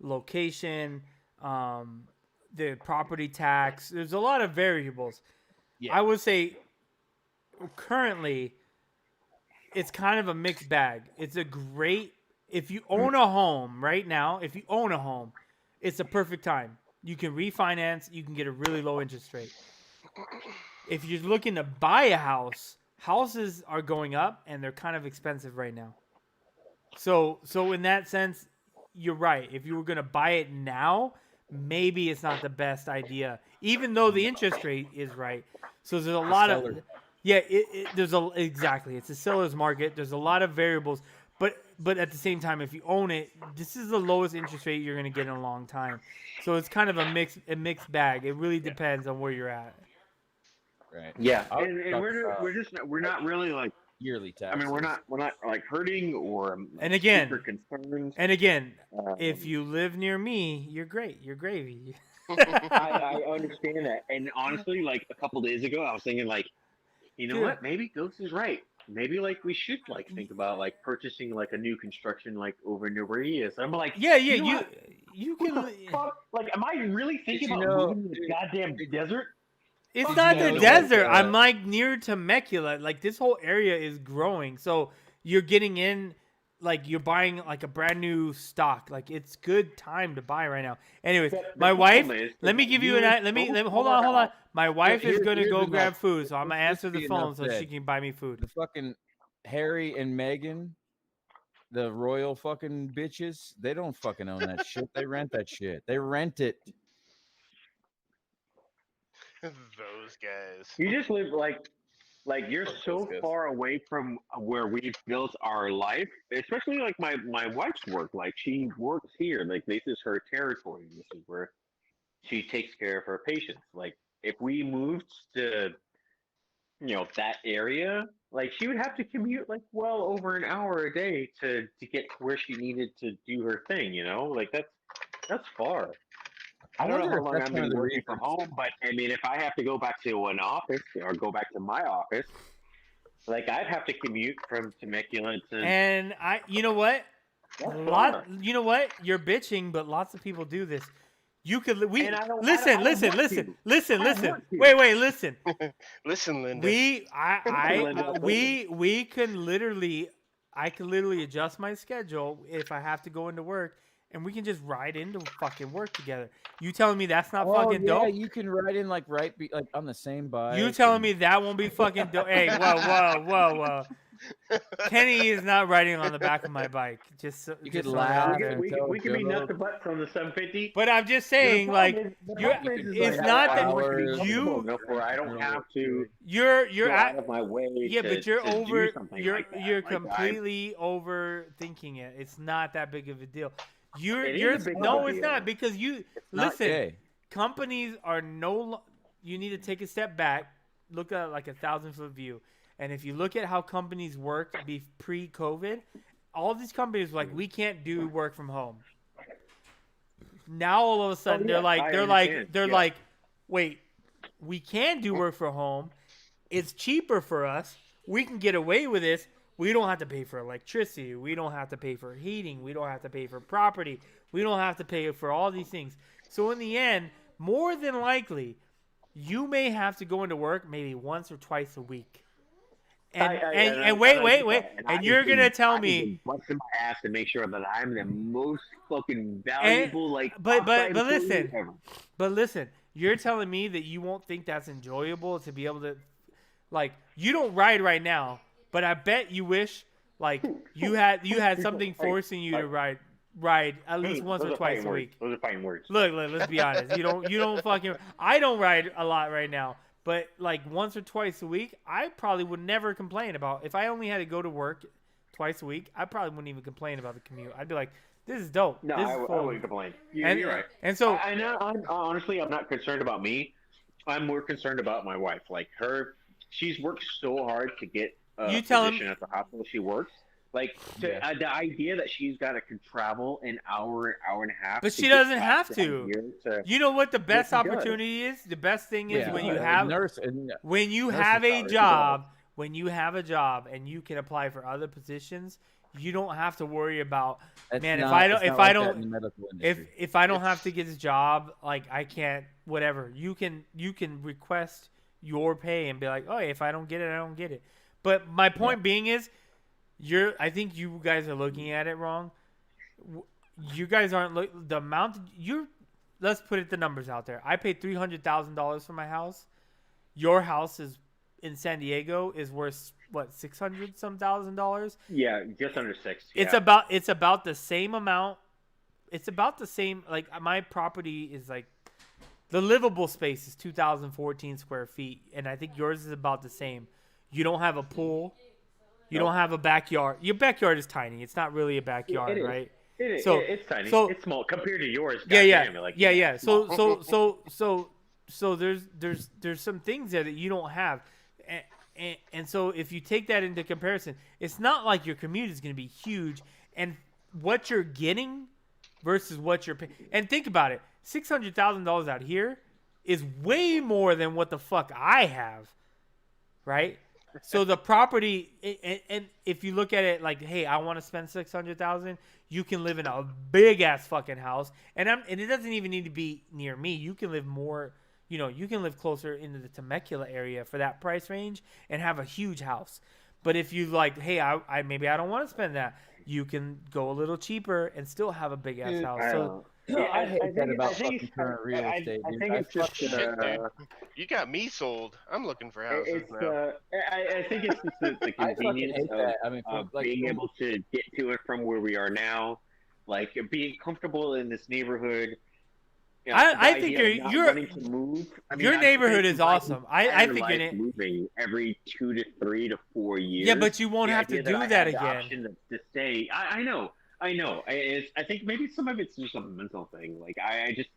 Location, the property tax, there's a lot of variables. Yeah. I would say currently it's kind of a mixed bag. It's a great if you own a home right now, if you own a home, it's a perfect time. You can refinance, you can get a really low interest rate. If you're looking to buy a house, houses are going up and they're kind of expensive right now. So in that sense, you're right. If you were going to buy it now, maybe it's not the best idea, even though the interest rate is right. So there's a lot of seller's exactly. It's a seller's market. There's a lot of variables, but at the same time, if you own it, this is the lowest interest rate you're going to get in a long time. So it's kind of a mixed bag. It really depends on where you're at. Right. Yeah, I was and talking about we're not really like yearly I taxes. mean we're not like hurting or And again- super concerned. And again, Um, if you live near me, you're great. You're gravy. I understand that, and honestly, like a couple days ago, I was thinking like, you know Dude. what? Maybe Ghost is right. Maybe like we should like think about like purchasing like a new construction like over near where he is. I'm like, Yeah, you know you what? you What can. the fuck? Like, am I really thinking you about know- moving to the goddamn desert? It's Did not you the know, desert. like, I'm like near Temecula. Like this whole area is growing. So you're getting in, like you're buying like a brand new stock. Like it's good time to buy right now. Anyways, But the my wife. problem is, Let me give you an. Let me hold on. My wife is here- gonna here's go enough. grab food, so I'm gonna Let's answer the be phone enough so she said. can buy me food. The fucking Harry and Meghan, the royal fucking bitches, they don't fucking own that shit. They rent that shit. They rent it. Those guys. You just live like you're Fuck so those guys. far away from where we've built our life, especially like my wife's work. Like she works here. Like this is her territory. This is where she takes care of her patients. Like if we moved to that area, like she would have to commute like well over an hour a day to get to where she needed to do her thing. Like that's far. I don't know wonder how if long that's I've one of been the working from reasons- home, but I mean, if I have to go back to an office or go back to my office, like I'd have to commute from Temecula to. And you know what? That's Lot, far. you know what? You're bitching, but lots of people do this. You could we And I don't- listen, I don't listen, want listen, to. listen, I don't listen. want to. Wait, listen. Listen, Linda. We can literally, I can literally adjust my schedule if I have to go into work, and we can just ride into fucking work together. You telling me that's not fucking yeah, dope? you can ride in like like on the same bike. You telling and- me that won't be fucking dope? Hey, whoa. Kenny is not riding on the back of my bike. Just so, You just could so laugh you know. and- We could be Joe. nuts to butts on the 750. But I'm just saying, like, you're- it's not that you- where I don't have to you're go at out of my way. yeah, to, but you're to do over. something You're like that. you're Like, I'm- completely overthinking it. It's not that big of a deal. It is You're a big no, of a it's deal. not because you Not listen. gay. Companies are no. You need to take a step back, look at like 1,000-foot view, and if you look at how companies worked pre-COVID, all these companies were like we can't do work from home. Now all of a sudden yeah, I they're understand. Yeah. like, wait, we can do work from home. It's cheaper for us. We can get away with this. We don't have to pay for electricity. We don't have to pay for heating. We don't have to pay for property. We don't have to pay for all these things. So in the end, more than likely, you may have to go into work maybe once or twice a week. And I wait, get that. and I've you're been- gonna tell I've me, been busting my ass to make sure that I'm the most fucking And- valuable, but outside employee listen. ever. but listen, you're telling me that you won't think that's enjoyable to be able to, like, you don't ride right now, but I bet you wish, like, you had something forcing you to ride at least once Those or are twice fighting a words. week. Those are fighting words. Look, let's be honest. You don't fucking. I don't ride a lot right now, but like once or twice a week, I probably would never complain about. If I only had to go to work twice a week, I probably wouldn't even complain about the commute. I'd be like, this is dope. No, this I is wouldn't cool. complain. And, You're right. And so, I know. Honestly, I'm not concerned about me. I'm more concerned about my wife. Like she's worked so hard to get a You tell position at the hospital she works. Like the idea that she's got to travel an hour and a half. but to she get doesn't back have down to. here to. You know what the best she does. opportunity is? The best thing is Yeah, when you a have nurse and when you nurse's have a salary. job, when you have a job and you can apply for other positions, you don't have to worry about That's man. not- If I don't, it's if not I like that don't, in the medical if industry. if I don't have to get this job, like I can't, whatever. You can request your pay and be like, oh, if I don't get it, I don't get it. But my point being is, I think you guys are looking at it wrong. You guys aren't the amount let's put the numbers out there. I paid $300,000 for my house. Your house is in San Diego is worth what, $600 some thousand dollars? Yeah, just under 6. It's about the same amount. It's about the same. Like my property is like the livable space is 2,014 square feet, and I think yours is about the same. You don't have a pool. You don't have a backyard. Your backyard is tiny. It's not really a backyard, it is. right? It's tiny. so- it's small compared to yours. Yeah. goddamn, like, Yeah. it's small. So there's some things there that you don't have, and so if you take that into comparison, it's not like your commute is going to be huge, and what you're getting versus what you're paying. And think about it, $600,000 out here is way more than what the fuck I have, right? So the property, and if you look at it like, hey, I want to spend $600,000, you can live in a big ass fucking house, and it doesn't even need to be near me. You can live more, you can live closer into the Temecula area for that price range and have a huge house. But if you like, hey, I maybe I don't want to spend that, you can go a little cheaper and still have a big ass house. So I hate that about think fucking current real estate. I dude. think it's just. Shit, dude. You got me sold. I'm looking for houses It's, now. I think it's just the I fucking convenience hate of, that. I mean, being able to get to it from where we are now, like being comfortable in this neighborhood. You know, I the think idea of not you're- wanting to move. I mean, your I neighborhood spent is my awesome. I entire think life moving every 2 to 3 to 4 years. yeah, but you won't The have to idea do I that had the again. option to stay. I know. I think maybe some of it's just a mental thing. Like I just.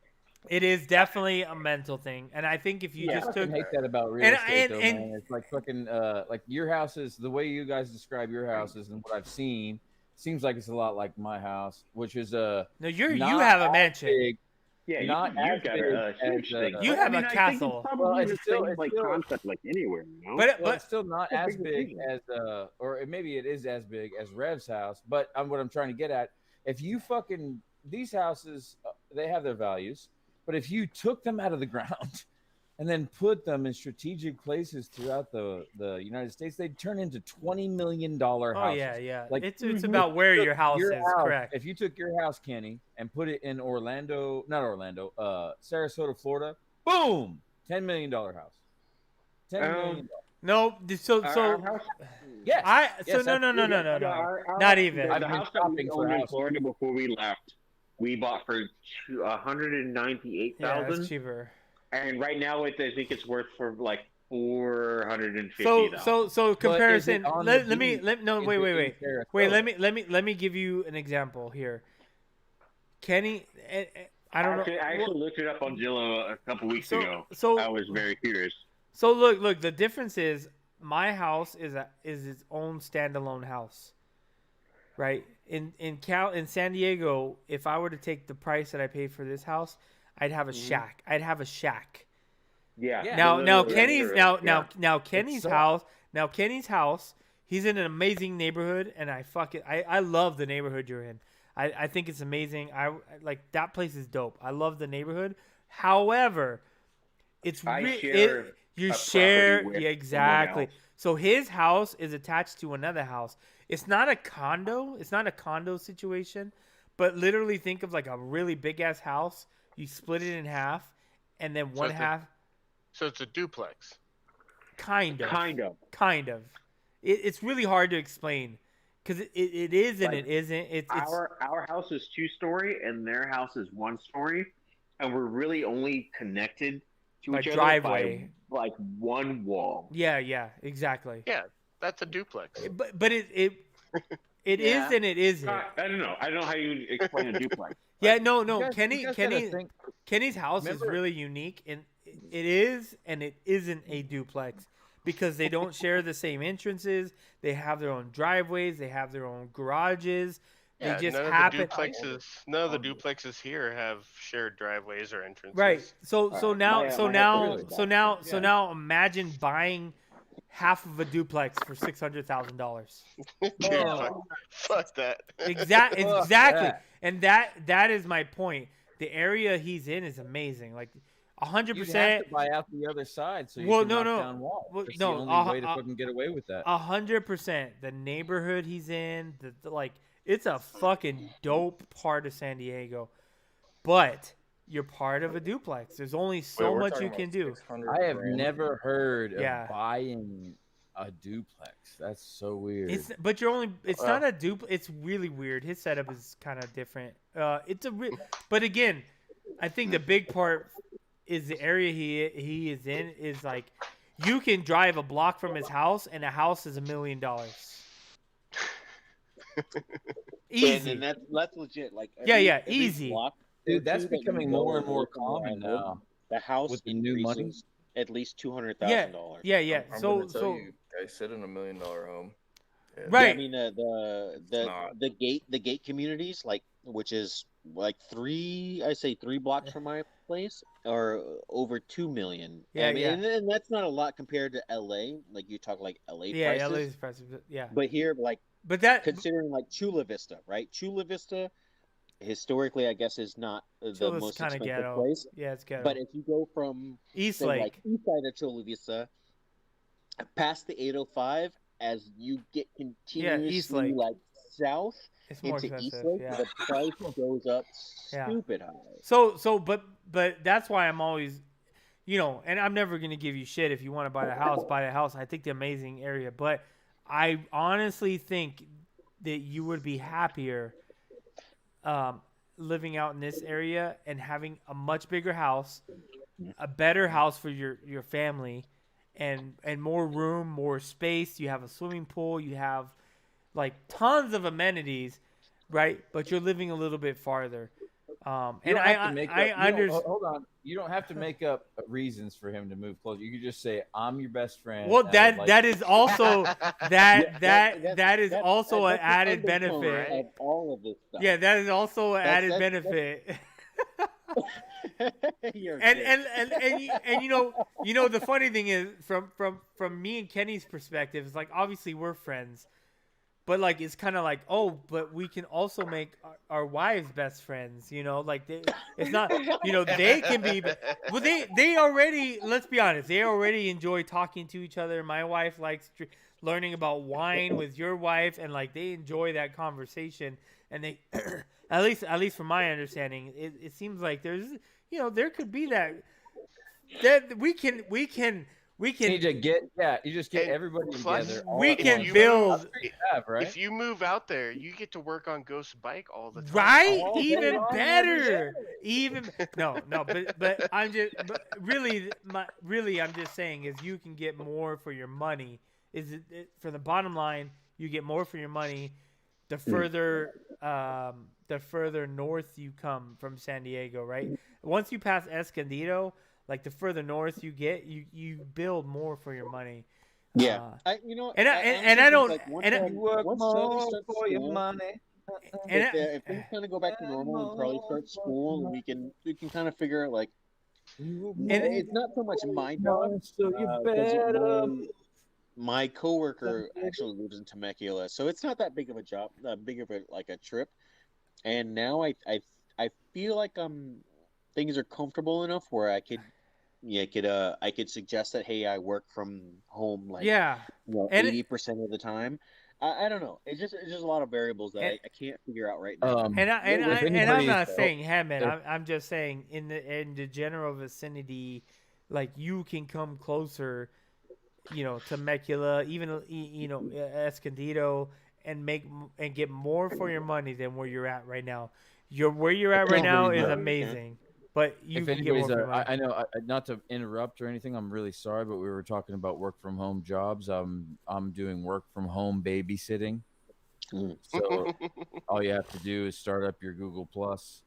It is definitely a mental thing, and I think if you Yeah. I just fucking took hate that about real and- estate, and- though, and- man. It's like fucking, like your houses, the way you guys describe your houses and what I've seen, seems like it's a lot like my house, which is no, you not have a as mansion. big. Yeah, Not you as got big a huge as, thing. uh, You But, have I mean, a I think castle. it's probably Well, the it's still- same it's like still- concept like anywhere. You know? But Well, it's still not It's a as big big decision. as maybe it is as big as Rev's house. But what I'm trying to get at, if you fucking these houses, they have their values. But if you took them out of the ground and then put them in strategic places throughout the United States, they'd turn into $20 million houses. Oh yeah. Like, It's Mm-hmm. about where your house is. house, Correct. If you took your house, Kenny, and put it in Sarasota, Florida, boom, $10 million house. $10 million. No, so Our house, Yes. I Yes, no. yeah, our- Not even. The I've been house that we shopping for owned in houses. Florida before we left, we bought for $198,000, Yeah, it's cheaper. and right now I think it's worth for like $450,000. So comparison. on Let the me beach? wait. Let me give you an example here. Kenny, I don't know. I actually looked it up on Zillow a couple weeks ago. So I was very curious. So look. The difference is my house is its own standalone house, right? In San Diego, if I were to take the price that I paid for this house, I'd have a shack. I'd have a shack. Yeah. Yeah. Now Yeah, Kenny's sure. now Kenny's so- house. Now Kenny's house. He's in an amazing neighborhood, and I love the neighborhood you're in. I think it's amazing. I like that place is dope. I love the neighborhood. However, it's I re- share it, you a share property with yeah, someone exactly. else. So his house is attached to another house. It's not a condo. It's not a condo situation, but literally think of like a really big ass house. You split it in half, and then one it's a- half, So it's a duplex. kind of, Kind of. kind of. It's really hard to explain because it is and Like, it isn't. It's Our house is 2-story and their house is 1-story, and we're really only connected to By each other driveway. by like one wall. yeah, exactly. Yeah, that's a duplex. But it is Yeah. and it isn't. I don't know. I don't know how you explain a duplex. Yeah, no. You guys gotta Kenny, think- Kenny's house Remember- is really unique, and it is and it isn't a duplex because they don't share the same entrances. They have their own driveways. They have their own garages. Yeah, they just none happen. of the duplexes here have shared driveways or entrances. Right. So now Yeah. now imagine buying half of a duplex for $600,000. Dude, fuck that. Exactly. Fuck Exactly. that. And that is my point. The area he's in is amazing. Like You'd have 100%. to buy out the other side so you Well, can no, knock no. down walls. Well, That's no, the only way to fucking get away with that. 100%. The neighborhood he's in, like it's a fucking dope part of San Diego. But you're part of a duplex. There's only so We're much talking you can about do. 600 I have grand. never heard of Yeah. buying a duplex. That's so weird. But you're only. It's not a dupe. It's really weird. His setup is kind of different. But again, I think the big part is the area he is in is like you can drive a block from his house and a house is $1 million. Easy. And that's legit. Like Yeah, every easy. block Dude, that's that you becoming go more and more from where I common live, now. The house with the new money. increases at least $200,000. Yeah. I'm So gonna tell you, I sit in $1 million home. Yeah. Right. Yeah, I mean not. the gate communities, like, which is like three blocks from my place, are over 2 million. Yeah, I mean, yeah. and that's not a lot compared to LA. Like you talk like LA yeah, prices. LA's prices. Yeah. But here, like But that considering like Chula Vista, right? Chula Vista, historically, I guess is not the Chula's most kind of expensive ghetto. place. Yeah, it's ghetto. But if you go from East say, Lake. like east side of Chula Vista, past the 805, as you get continuously Lake. like south It's more into expensive. East Lake, Yeah. the price goes up Yeah. stupid high. But that's why I'm always, and I'm never gonna give you shit if you want to buy the house. Buy the house. I think the amazing area, but I honestly think that you would be happier, living out in this area and having a much bigger house, a better house for your family, and more room, more space. You have a swimming pool. You have like tons of amenities, right? But you're living a little bit farther. You And don't have to make up, you don't- understand. hold on. You don't have to make up reasons for him to move closer. You could just say, "I'm your best friend." Well, and I that would like that is also that is That's- also an that's the added undertone benefit. of all of this stuff. Yeah, that is also an added that's- benefit. You're and good. and the funny thing is from me and Kenny's perspective, it's like obviously we're friends, but like it's kind of like, oh, but we can also make our wives best friends, like it's not, they can be, well, they already, let's be honest, they already enjoy talking to each other. My wife likes learning about wine with your wife, and like they enjoy that conversation, and they at least from my understanding, it seems like there's there could be that we can You just get you just get And everybody plus, together. we all at can once. build Have, right? If you move out there, you get to work on Ghost Bike all the time. right All day even long, better even no but I'm just really I'm just saying is you can get more for your money. For the bottom line, you get more for your money the further north you come from San Diego, right? Once you pass Escondido, like the further north you get, you build more for your money. Yeah, I don't- once and I- Charlie- You work once Charlie more starts for your school, money. if things kind of go back to normal and Charlie starts school, we can kind of figure out like it's not so much my job. So you 'cause better. my coworker actually lives in Temecula, so it's not that big of a job, big of a trip. And now I feel like things are comfortable enough where I could I could suggest that, hey, I work from home like Yeah, and 80% of the time. I don't know. It's just a lot of variables that And- I can't figure out right now. Um, and if I'm anybody not is- saying, hey man, there- I'm just saying in the general vicinity, like you can come closer, to Temecula, even Escondido, and get more for your money than where you're at right now. Where you're at right now is Yeah. amazing, but you if can get more anybody's, for your money. I know, not to interrupt or anything, I'm really sorry, but we were talking about work from home jobs. I'm doing work from home babysitting. Mm. So all you have to do is start up your Google Plus.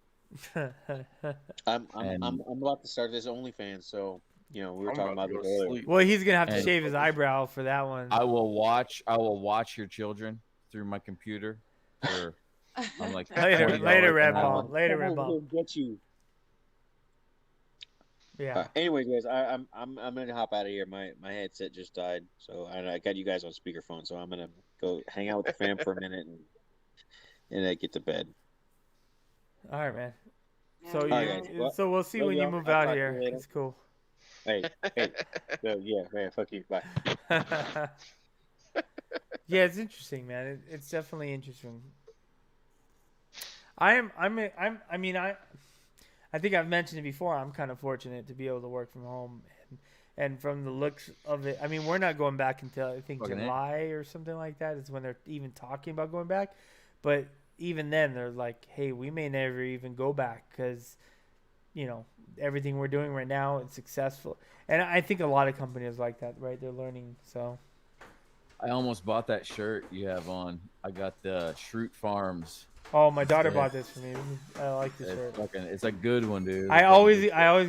I'm And- about to start this OnlyFans, so we were I'm talking about about to this go earlier. sleep. Well, he's gonna have to And- shave his eyebrow for that one. I will watch your children through my computer. I'm like Later, $20 Red an hour. Ball. Later, Red Ball. Get you. Yeah. Anyways, guys, I'm gonna hop out of here. My headset just died, so I got you guys on speakerphone. So I'm gonna go hang out with the fam for a minute and get to bed. All right, man. So All right, guys. Well, so we'll see love when you y'all. move I'll out talk to you here. later. It's cool. Hey, so, yeah, man, fuck you. Bye. Yeah, it's interesting, man. It's definitely interesting. I think I've mentioned it before. I'm kind of fortunate to be able to work from home, and from the looks of it, I mean, we're not going back until I think Fucking A. July or something like that is when they're even talking about going back. But even then, they're like, "Hey, we may never even go back because, everything we're doing right now is successful." And I think a lot of companies like that, right? They're learning, so. I almost bought that shirt you have on. I got the Shroot Farms. Oh, my daughter Yeah. bought this for me. I like this shirt. It's a good one, dude. I always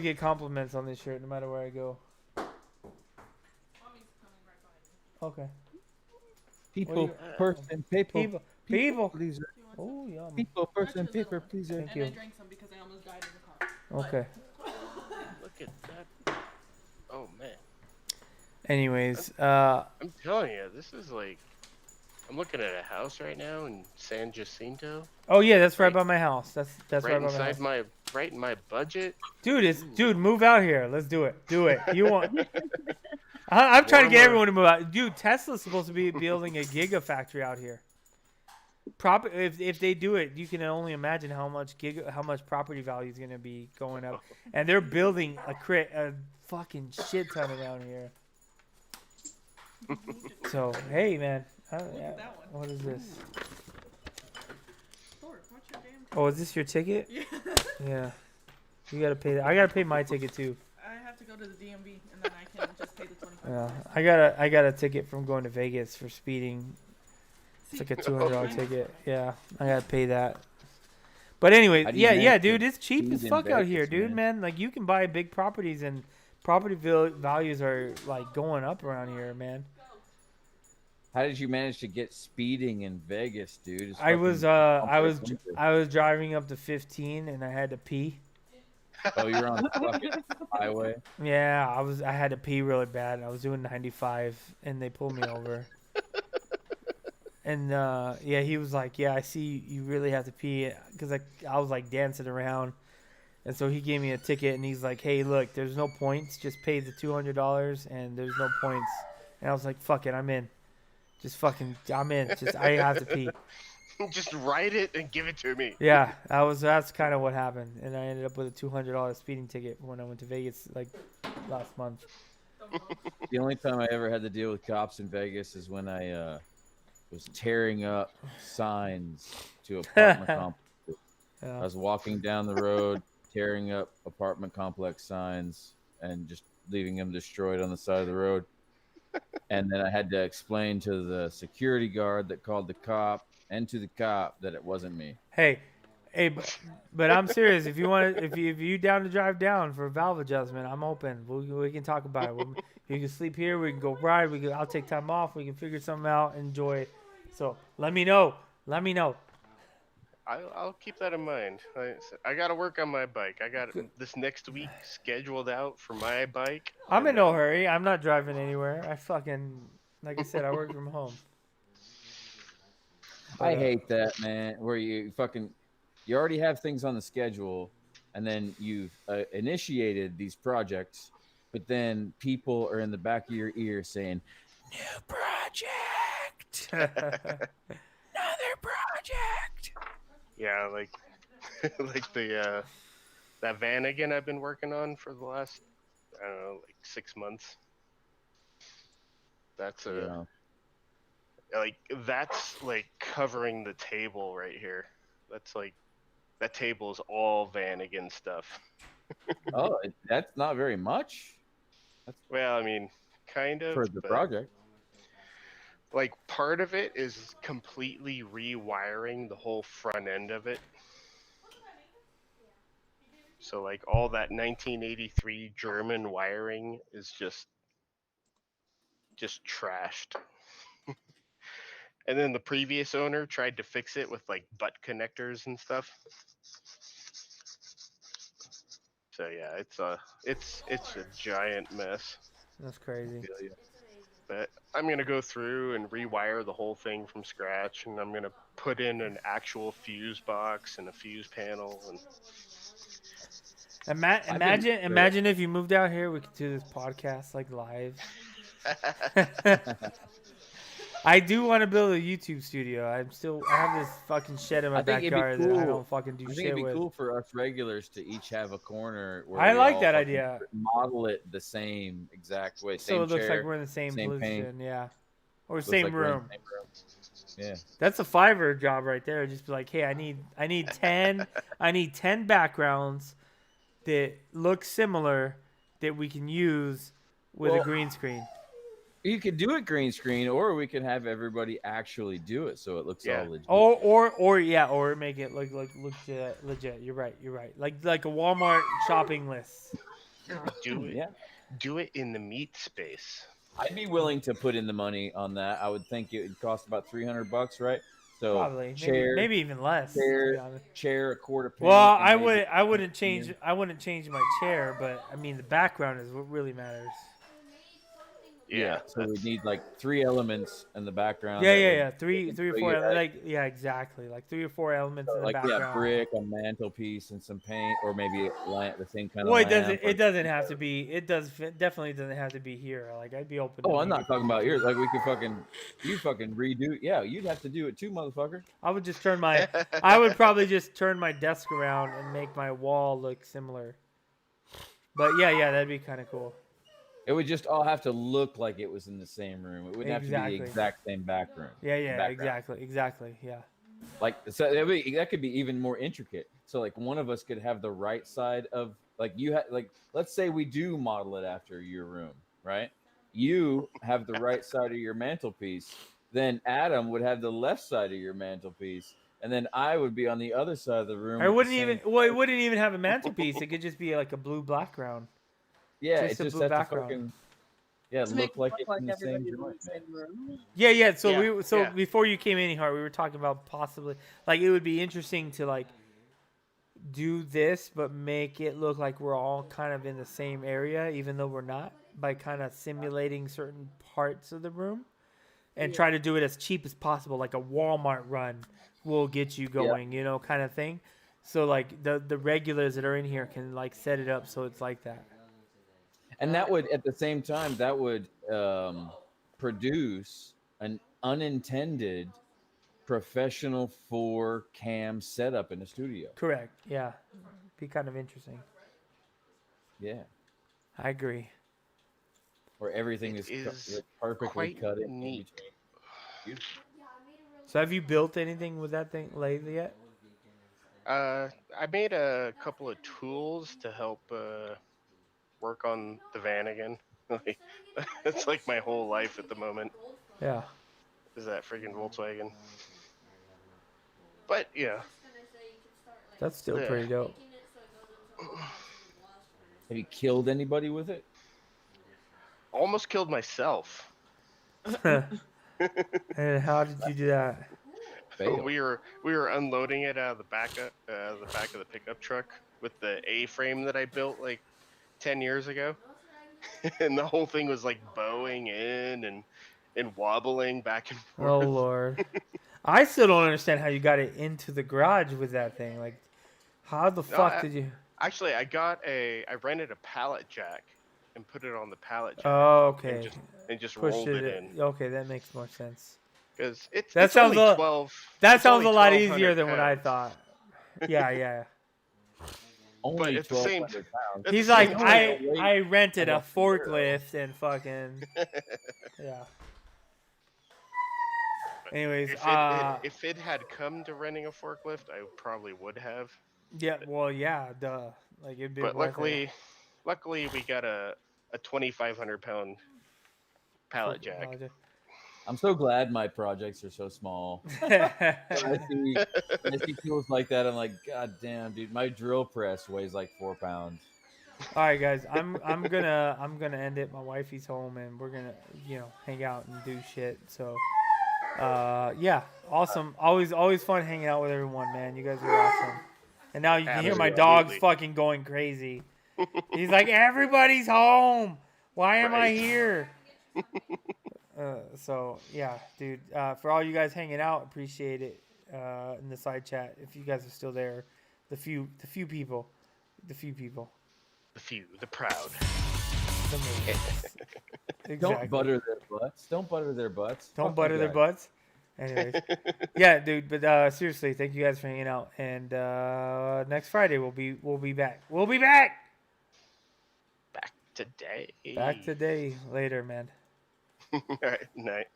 get compliments on this shirt no matter where I go. Okay. people, person, paper, People. pleaser. Oh, yum. People, person, paper, pleaser. Thank you. I drank some because I almost died in the car. Okay. Look at that. Oh man, Anyways, I'm telling you, this is like. I'm looking at a house right now in San Jacinto. oh yeah, that's right Right. by my house. That's right right by my inside house. right in my budget. Dude, move out here. Let's do it. Do it. You want? I'm trying to get Warmer. everyone to move out. Dude, Tesla's supposed to be building a gigafactory out here. If they do it, you can only imagine how much property value is going to be going up. And they're building a fucking shit ton around here. So hey, man, Look at that one. what is this? Thor, watch your damn. Oh, is this your ticket? Yeah. Yeah, you gotta pay that. I gotta pay my ticket too. I have to go to the DMV and then I can just pay the $25. Yeah, I got a ticket from going to Vegas for speeding. It's like a $200 ticket. Yeah, I gotta pay that. But anyway, How do you yeah, manage dude, to it's cheap speed as in fuck out here, Vegas, dude, man. Like you can buy big properties and property values are like going up around here, man. How did you manage to get speeding in Vegas, dude? It's I was fucking I was driving up to 15 and I had to pee. Oh, you're on the fucking highway. Yeah, I had to pee really bad. I was doing 95 and they pulled me over. And yeah, he was like, "Yeah, I see you really have to pee," because I was like dancing around, and so he gave me a ticket and he's like, "Hey, look, there's no points. Just pay the $200 and there's no points." And I was like, "Fuck it, I'm in. I'm in. Just I have to pee." Just write it and give it to me. Yeah, that's kind of what happened, and I ended up with a $200 speeding ticket when I went to Vegas like last month. The only time I ever had to deal with cops in Vegas is when I was tearing up signs to apartment complexes. I Yeah. was walking down the road, tearing up apartment complex signs and just leaving them destroyed on the side of the road. And then I had to explain to the security guard that called the cop and to the cop that it wasn't me. Hey, but I'm serious. If you down to drive down for a valve adjustment, I'm open. We can talk about it. You can sleep here. We can go ride. I'll take time off. We can figure something out. Enjoy. So let me know. I'll keep that in mind. I got to work on my bike. I got this next week scheduled out for my bike. I'm in and, no hurry. I'm not driving anywhere. Like I said, I work from home. I hate that, man. Where you already have things on the schedule, and then you've initiated these projects, but then people are in the back of your ear saying, "New project, another project." Yeah, like like the that Vanagon I've been working on for the last, I don't know, like 6 months. That's Yeah. that's like covering the table right here. That's like that table is all Vanagon stuff. Oh, that's not very much Well, I mean, kind of, for the but project. like part of it is completely rewiring the whole front end of it. So like all that 1983 German wiring is just trashed. And then the previous owner tried to fix it with like butt connectors and stuff. So yeah, it's a giant mess. That's crazy. But I'm gonna go through and rewire the whole thing from scratch, and I'm gonna put in an actual fuse box and a fuse panel. And Imagine if you moved out here, we could do this podcast like live. I do want to build a YouTube studio. I have this fucking shed in my I think it'd be backyard that I cool. don't fucking do I think shit it'd be with. cool for us regulars to each have a corner where I we like all that fucking idea. model it the same exact way. So Same it looks chair, like we're in the same same position, paint. yeah. Or Looks same like we're in the room. same room. Yeah. That's a Fiverr job right there. Just be like, hey, I need 10 backgrounds that look similar that we can use with a Well, green screen. You could do it green screen, or we could have everybody actually do it so it looks Yeah. all legit. Or make it look legit. You're right. Like a Walmart shopping list. do it. Yeah. Do it in the meat space. I'd be willing to put in the money on that. I would think it would cost about $300, right? So Probably. chair, Maybe even less. to be chair, honest. chair, a quarter paint. Well, and maybe- I wouldn't change my chair, but I mean the background is what really matters. Yeah, so we need like 3 elements in the background. Yeah. that Three or so four, you had- exactly. Like 3 or 4 elements in the like background. brick, a mantelpiece, and some paint, or maybe the same kind Well, of. it doesn't have to be. Definitely doesn't have to be here. Like I'd be open. Oh, to I'm maybe- not talking about yours. Like we could you fucking redo. Yeah, you'd have to do it too, motherfucker. I would just I would probably just turn my desk around and make my wall look similar. But yeah, that'd be kind of cool. It would just all have to look like it was in the same room. It wouldn't have to be Exactly. the exact same background. Yeah, background. exactly. Yeah. Like so, that could be even more intricate. So like one of us could have the right side of let's say we do model it after your room, right? You have the right side of your mantelpiece. Then Adam would have the left side of your mantelpiece, and then I would be on the other side of the room. It with wouldn't the even. same- Well, it wouldn't even have a mantelpiece. It could just be like a blue background. Yeah, just it a just blue has to background. fucking To make look like it it's look in like the same everybody's in joint. the same room. Yeah. So Yeah, before you came in here, we were talking about possibly like it would be interesting to like do this, but make it look like we're all kind of in the same area, even though we're not, by kind of simulating certain parts of the room, and try to do it as cheap as possible, like a Walmart run will get you going, kind of thing. So like the regulars that are in here can like set it up so it's like that. And that would, at the same time, produce an unintended professional 4-cam setup in the studio. Correct. Yeah. Be kind of interesting. Yeah, I agree. where everything It is is perfectly quite cut in neat. between. So have you built anything with that thing lately yet? I made a couple of tools to help work on the Vanagon. Like, that's like my whole life at the moment. Yeah. Is that friggin' Volkswagen? But yeah, That's still Yeah. pretty dope. Have you killed anybody with it? almost killed myself. And how did you do that? Fail. We were unloading it out of the back of the pickup truck with the A-frame that I built like 10 years ago, and the whole thing was like bowing in and wobbling back and forth. Oh Lord. I still don't understand how you got it into the garage with that thing. Like, how the fuck did you? Actually, I rented a pallet jack, and put it on the pallet jack Oh, okay. and just Push rolled it in. Okay, that makes more sense. Because it's That it's sounds only a- 12. That it's sounds a only lot 1,200 easier than what I pounds. thought. Yeah, yeah. Only at the same 1,200 pounds. At He's the like, same I time- I rented a Almost a euro. forklift and fucking yeah. Anyways, if it had come to renting a forklift, I probably would have. yeah, well, yeah, duh. Like it'd be But worth it. luckily we got a 2,500 pound pallet jack. Apologize. I'm so glad my projects are so small. I see tools like that. I'm like, God damn, dude, my drill press weighs like 4 pounds. All right, guys, I'm gonna end it. My wifey's home, and we're gonna hang out and do shit. So, yeah, awesome. Always fun hanging out with everyone, man. You guys are awesome. And now you can hear my dog's Absolutely. fucking going crazy. He's like, everybody's home. Why am I Right. here? So yeah, dude. For all you guys hanging out, appreciate it. In the side chat, if you guys are still there, the few people. The few, the proud. The millions. Don't Exactly. butter their butts. Don't butter their butts. Don't Fuck butter you their guys. butts. Anyways, yeah, dude. But seriously, thank you guys for hanging out. And next Friday we'll be back. We'll be back. Back today. Back today later, man. All right, night.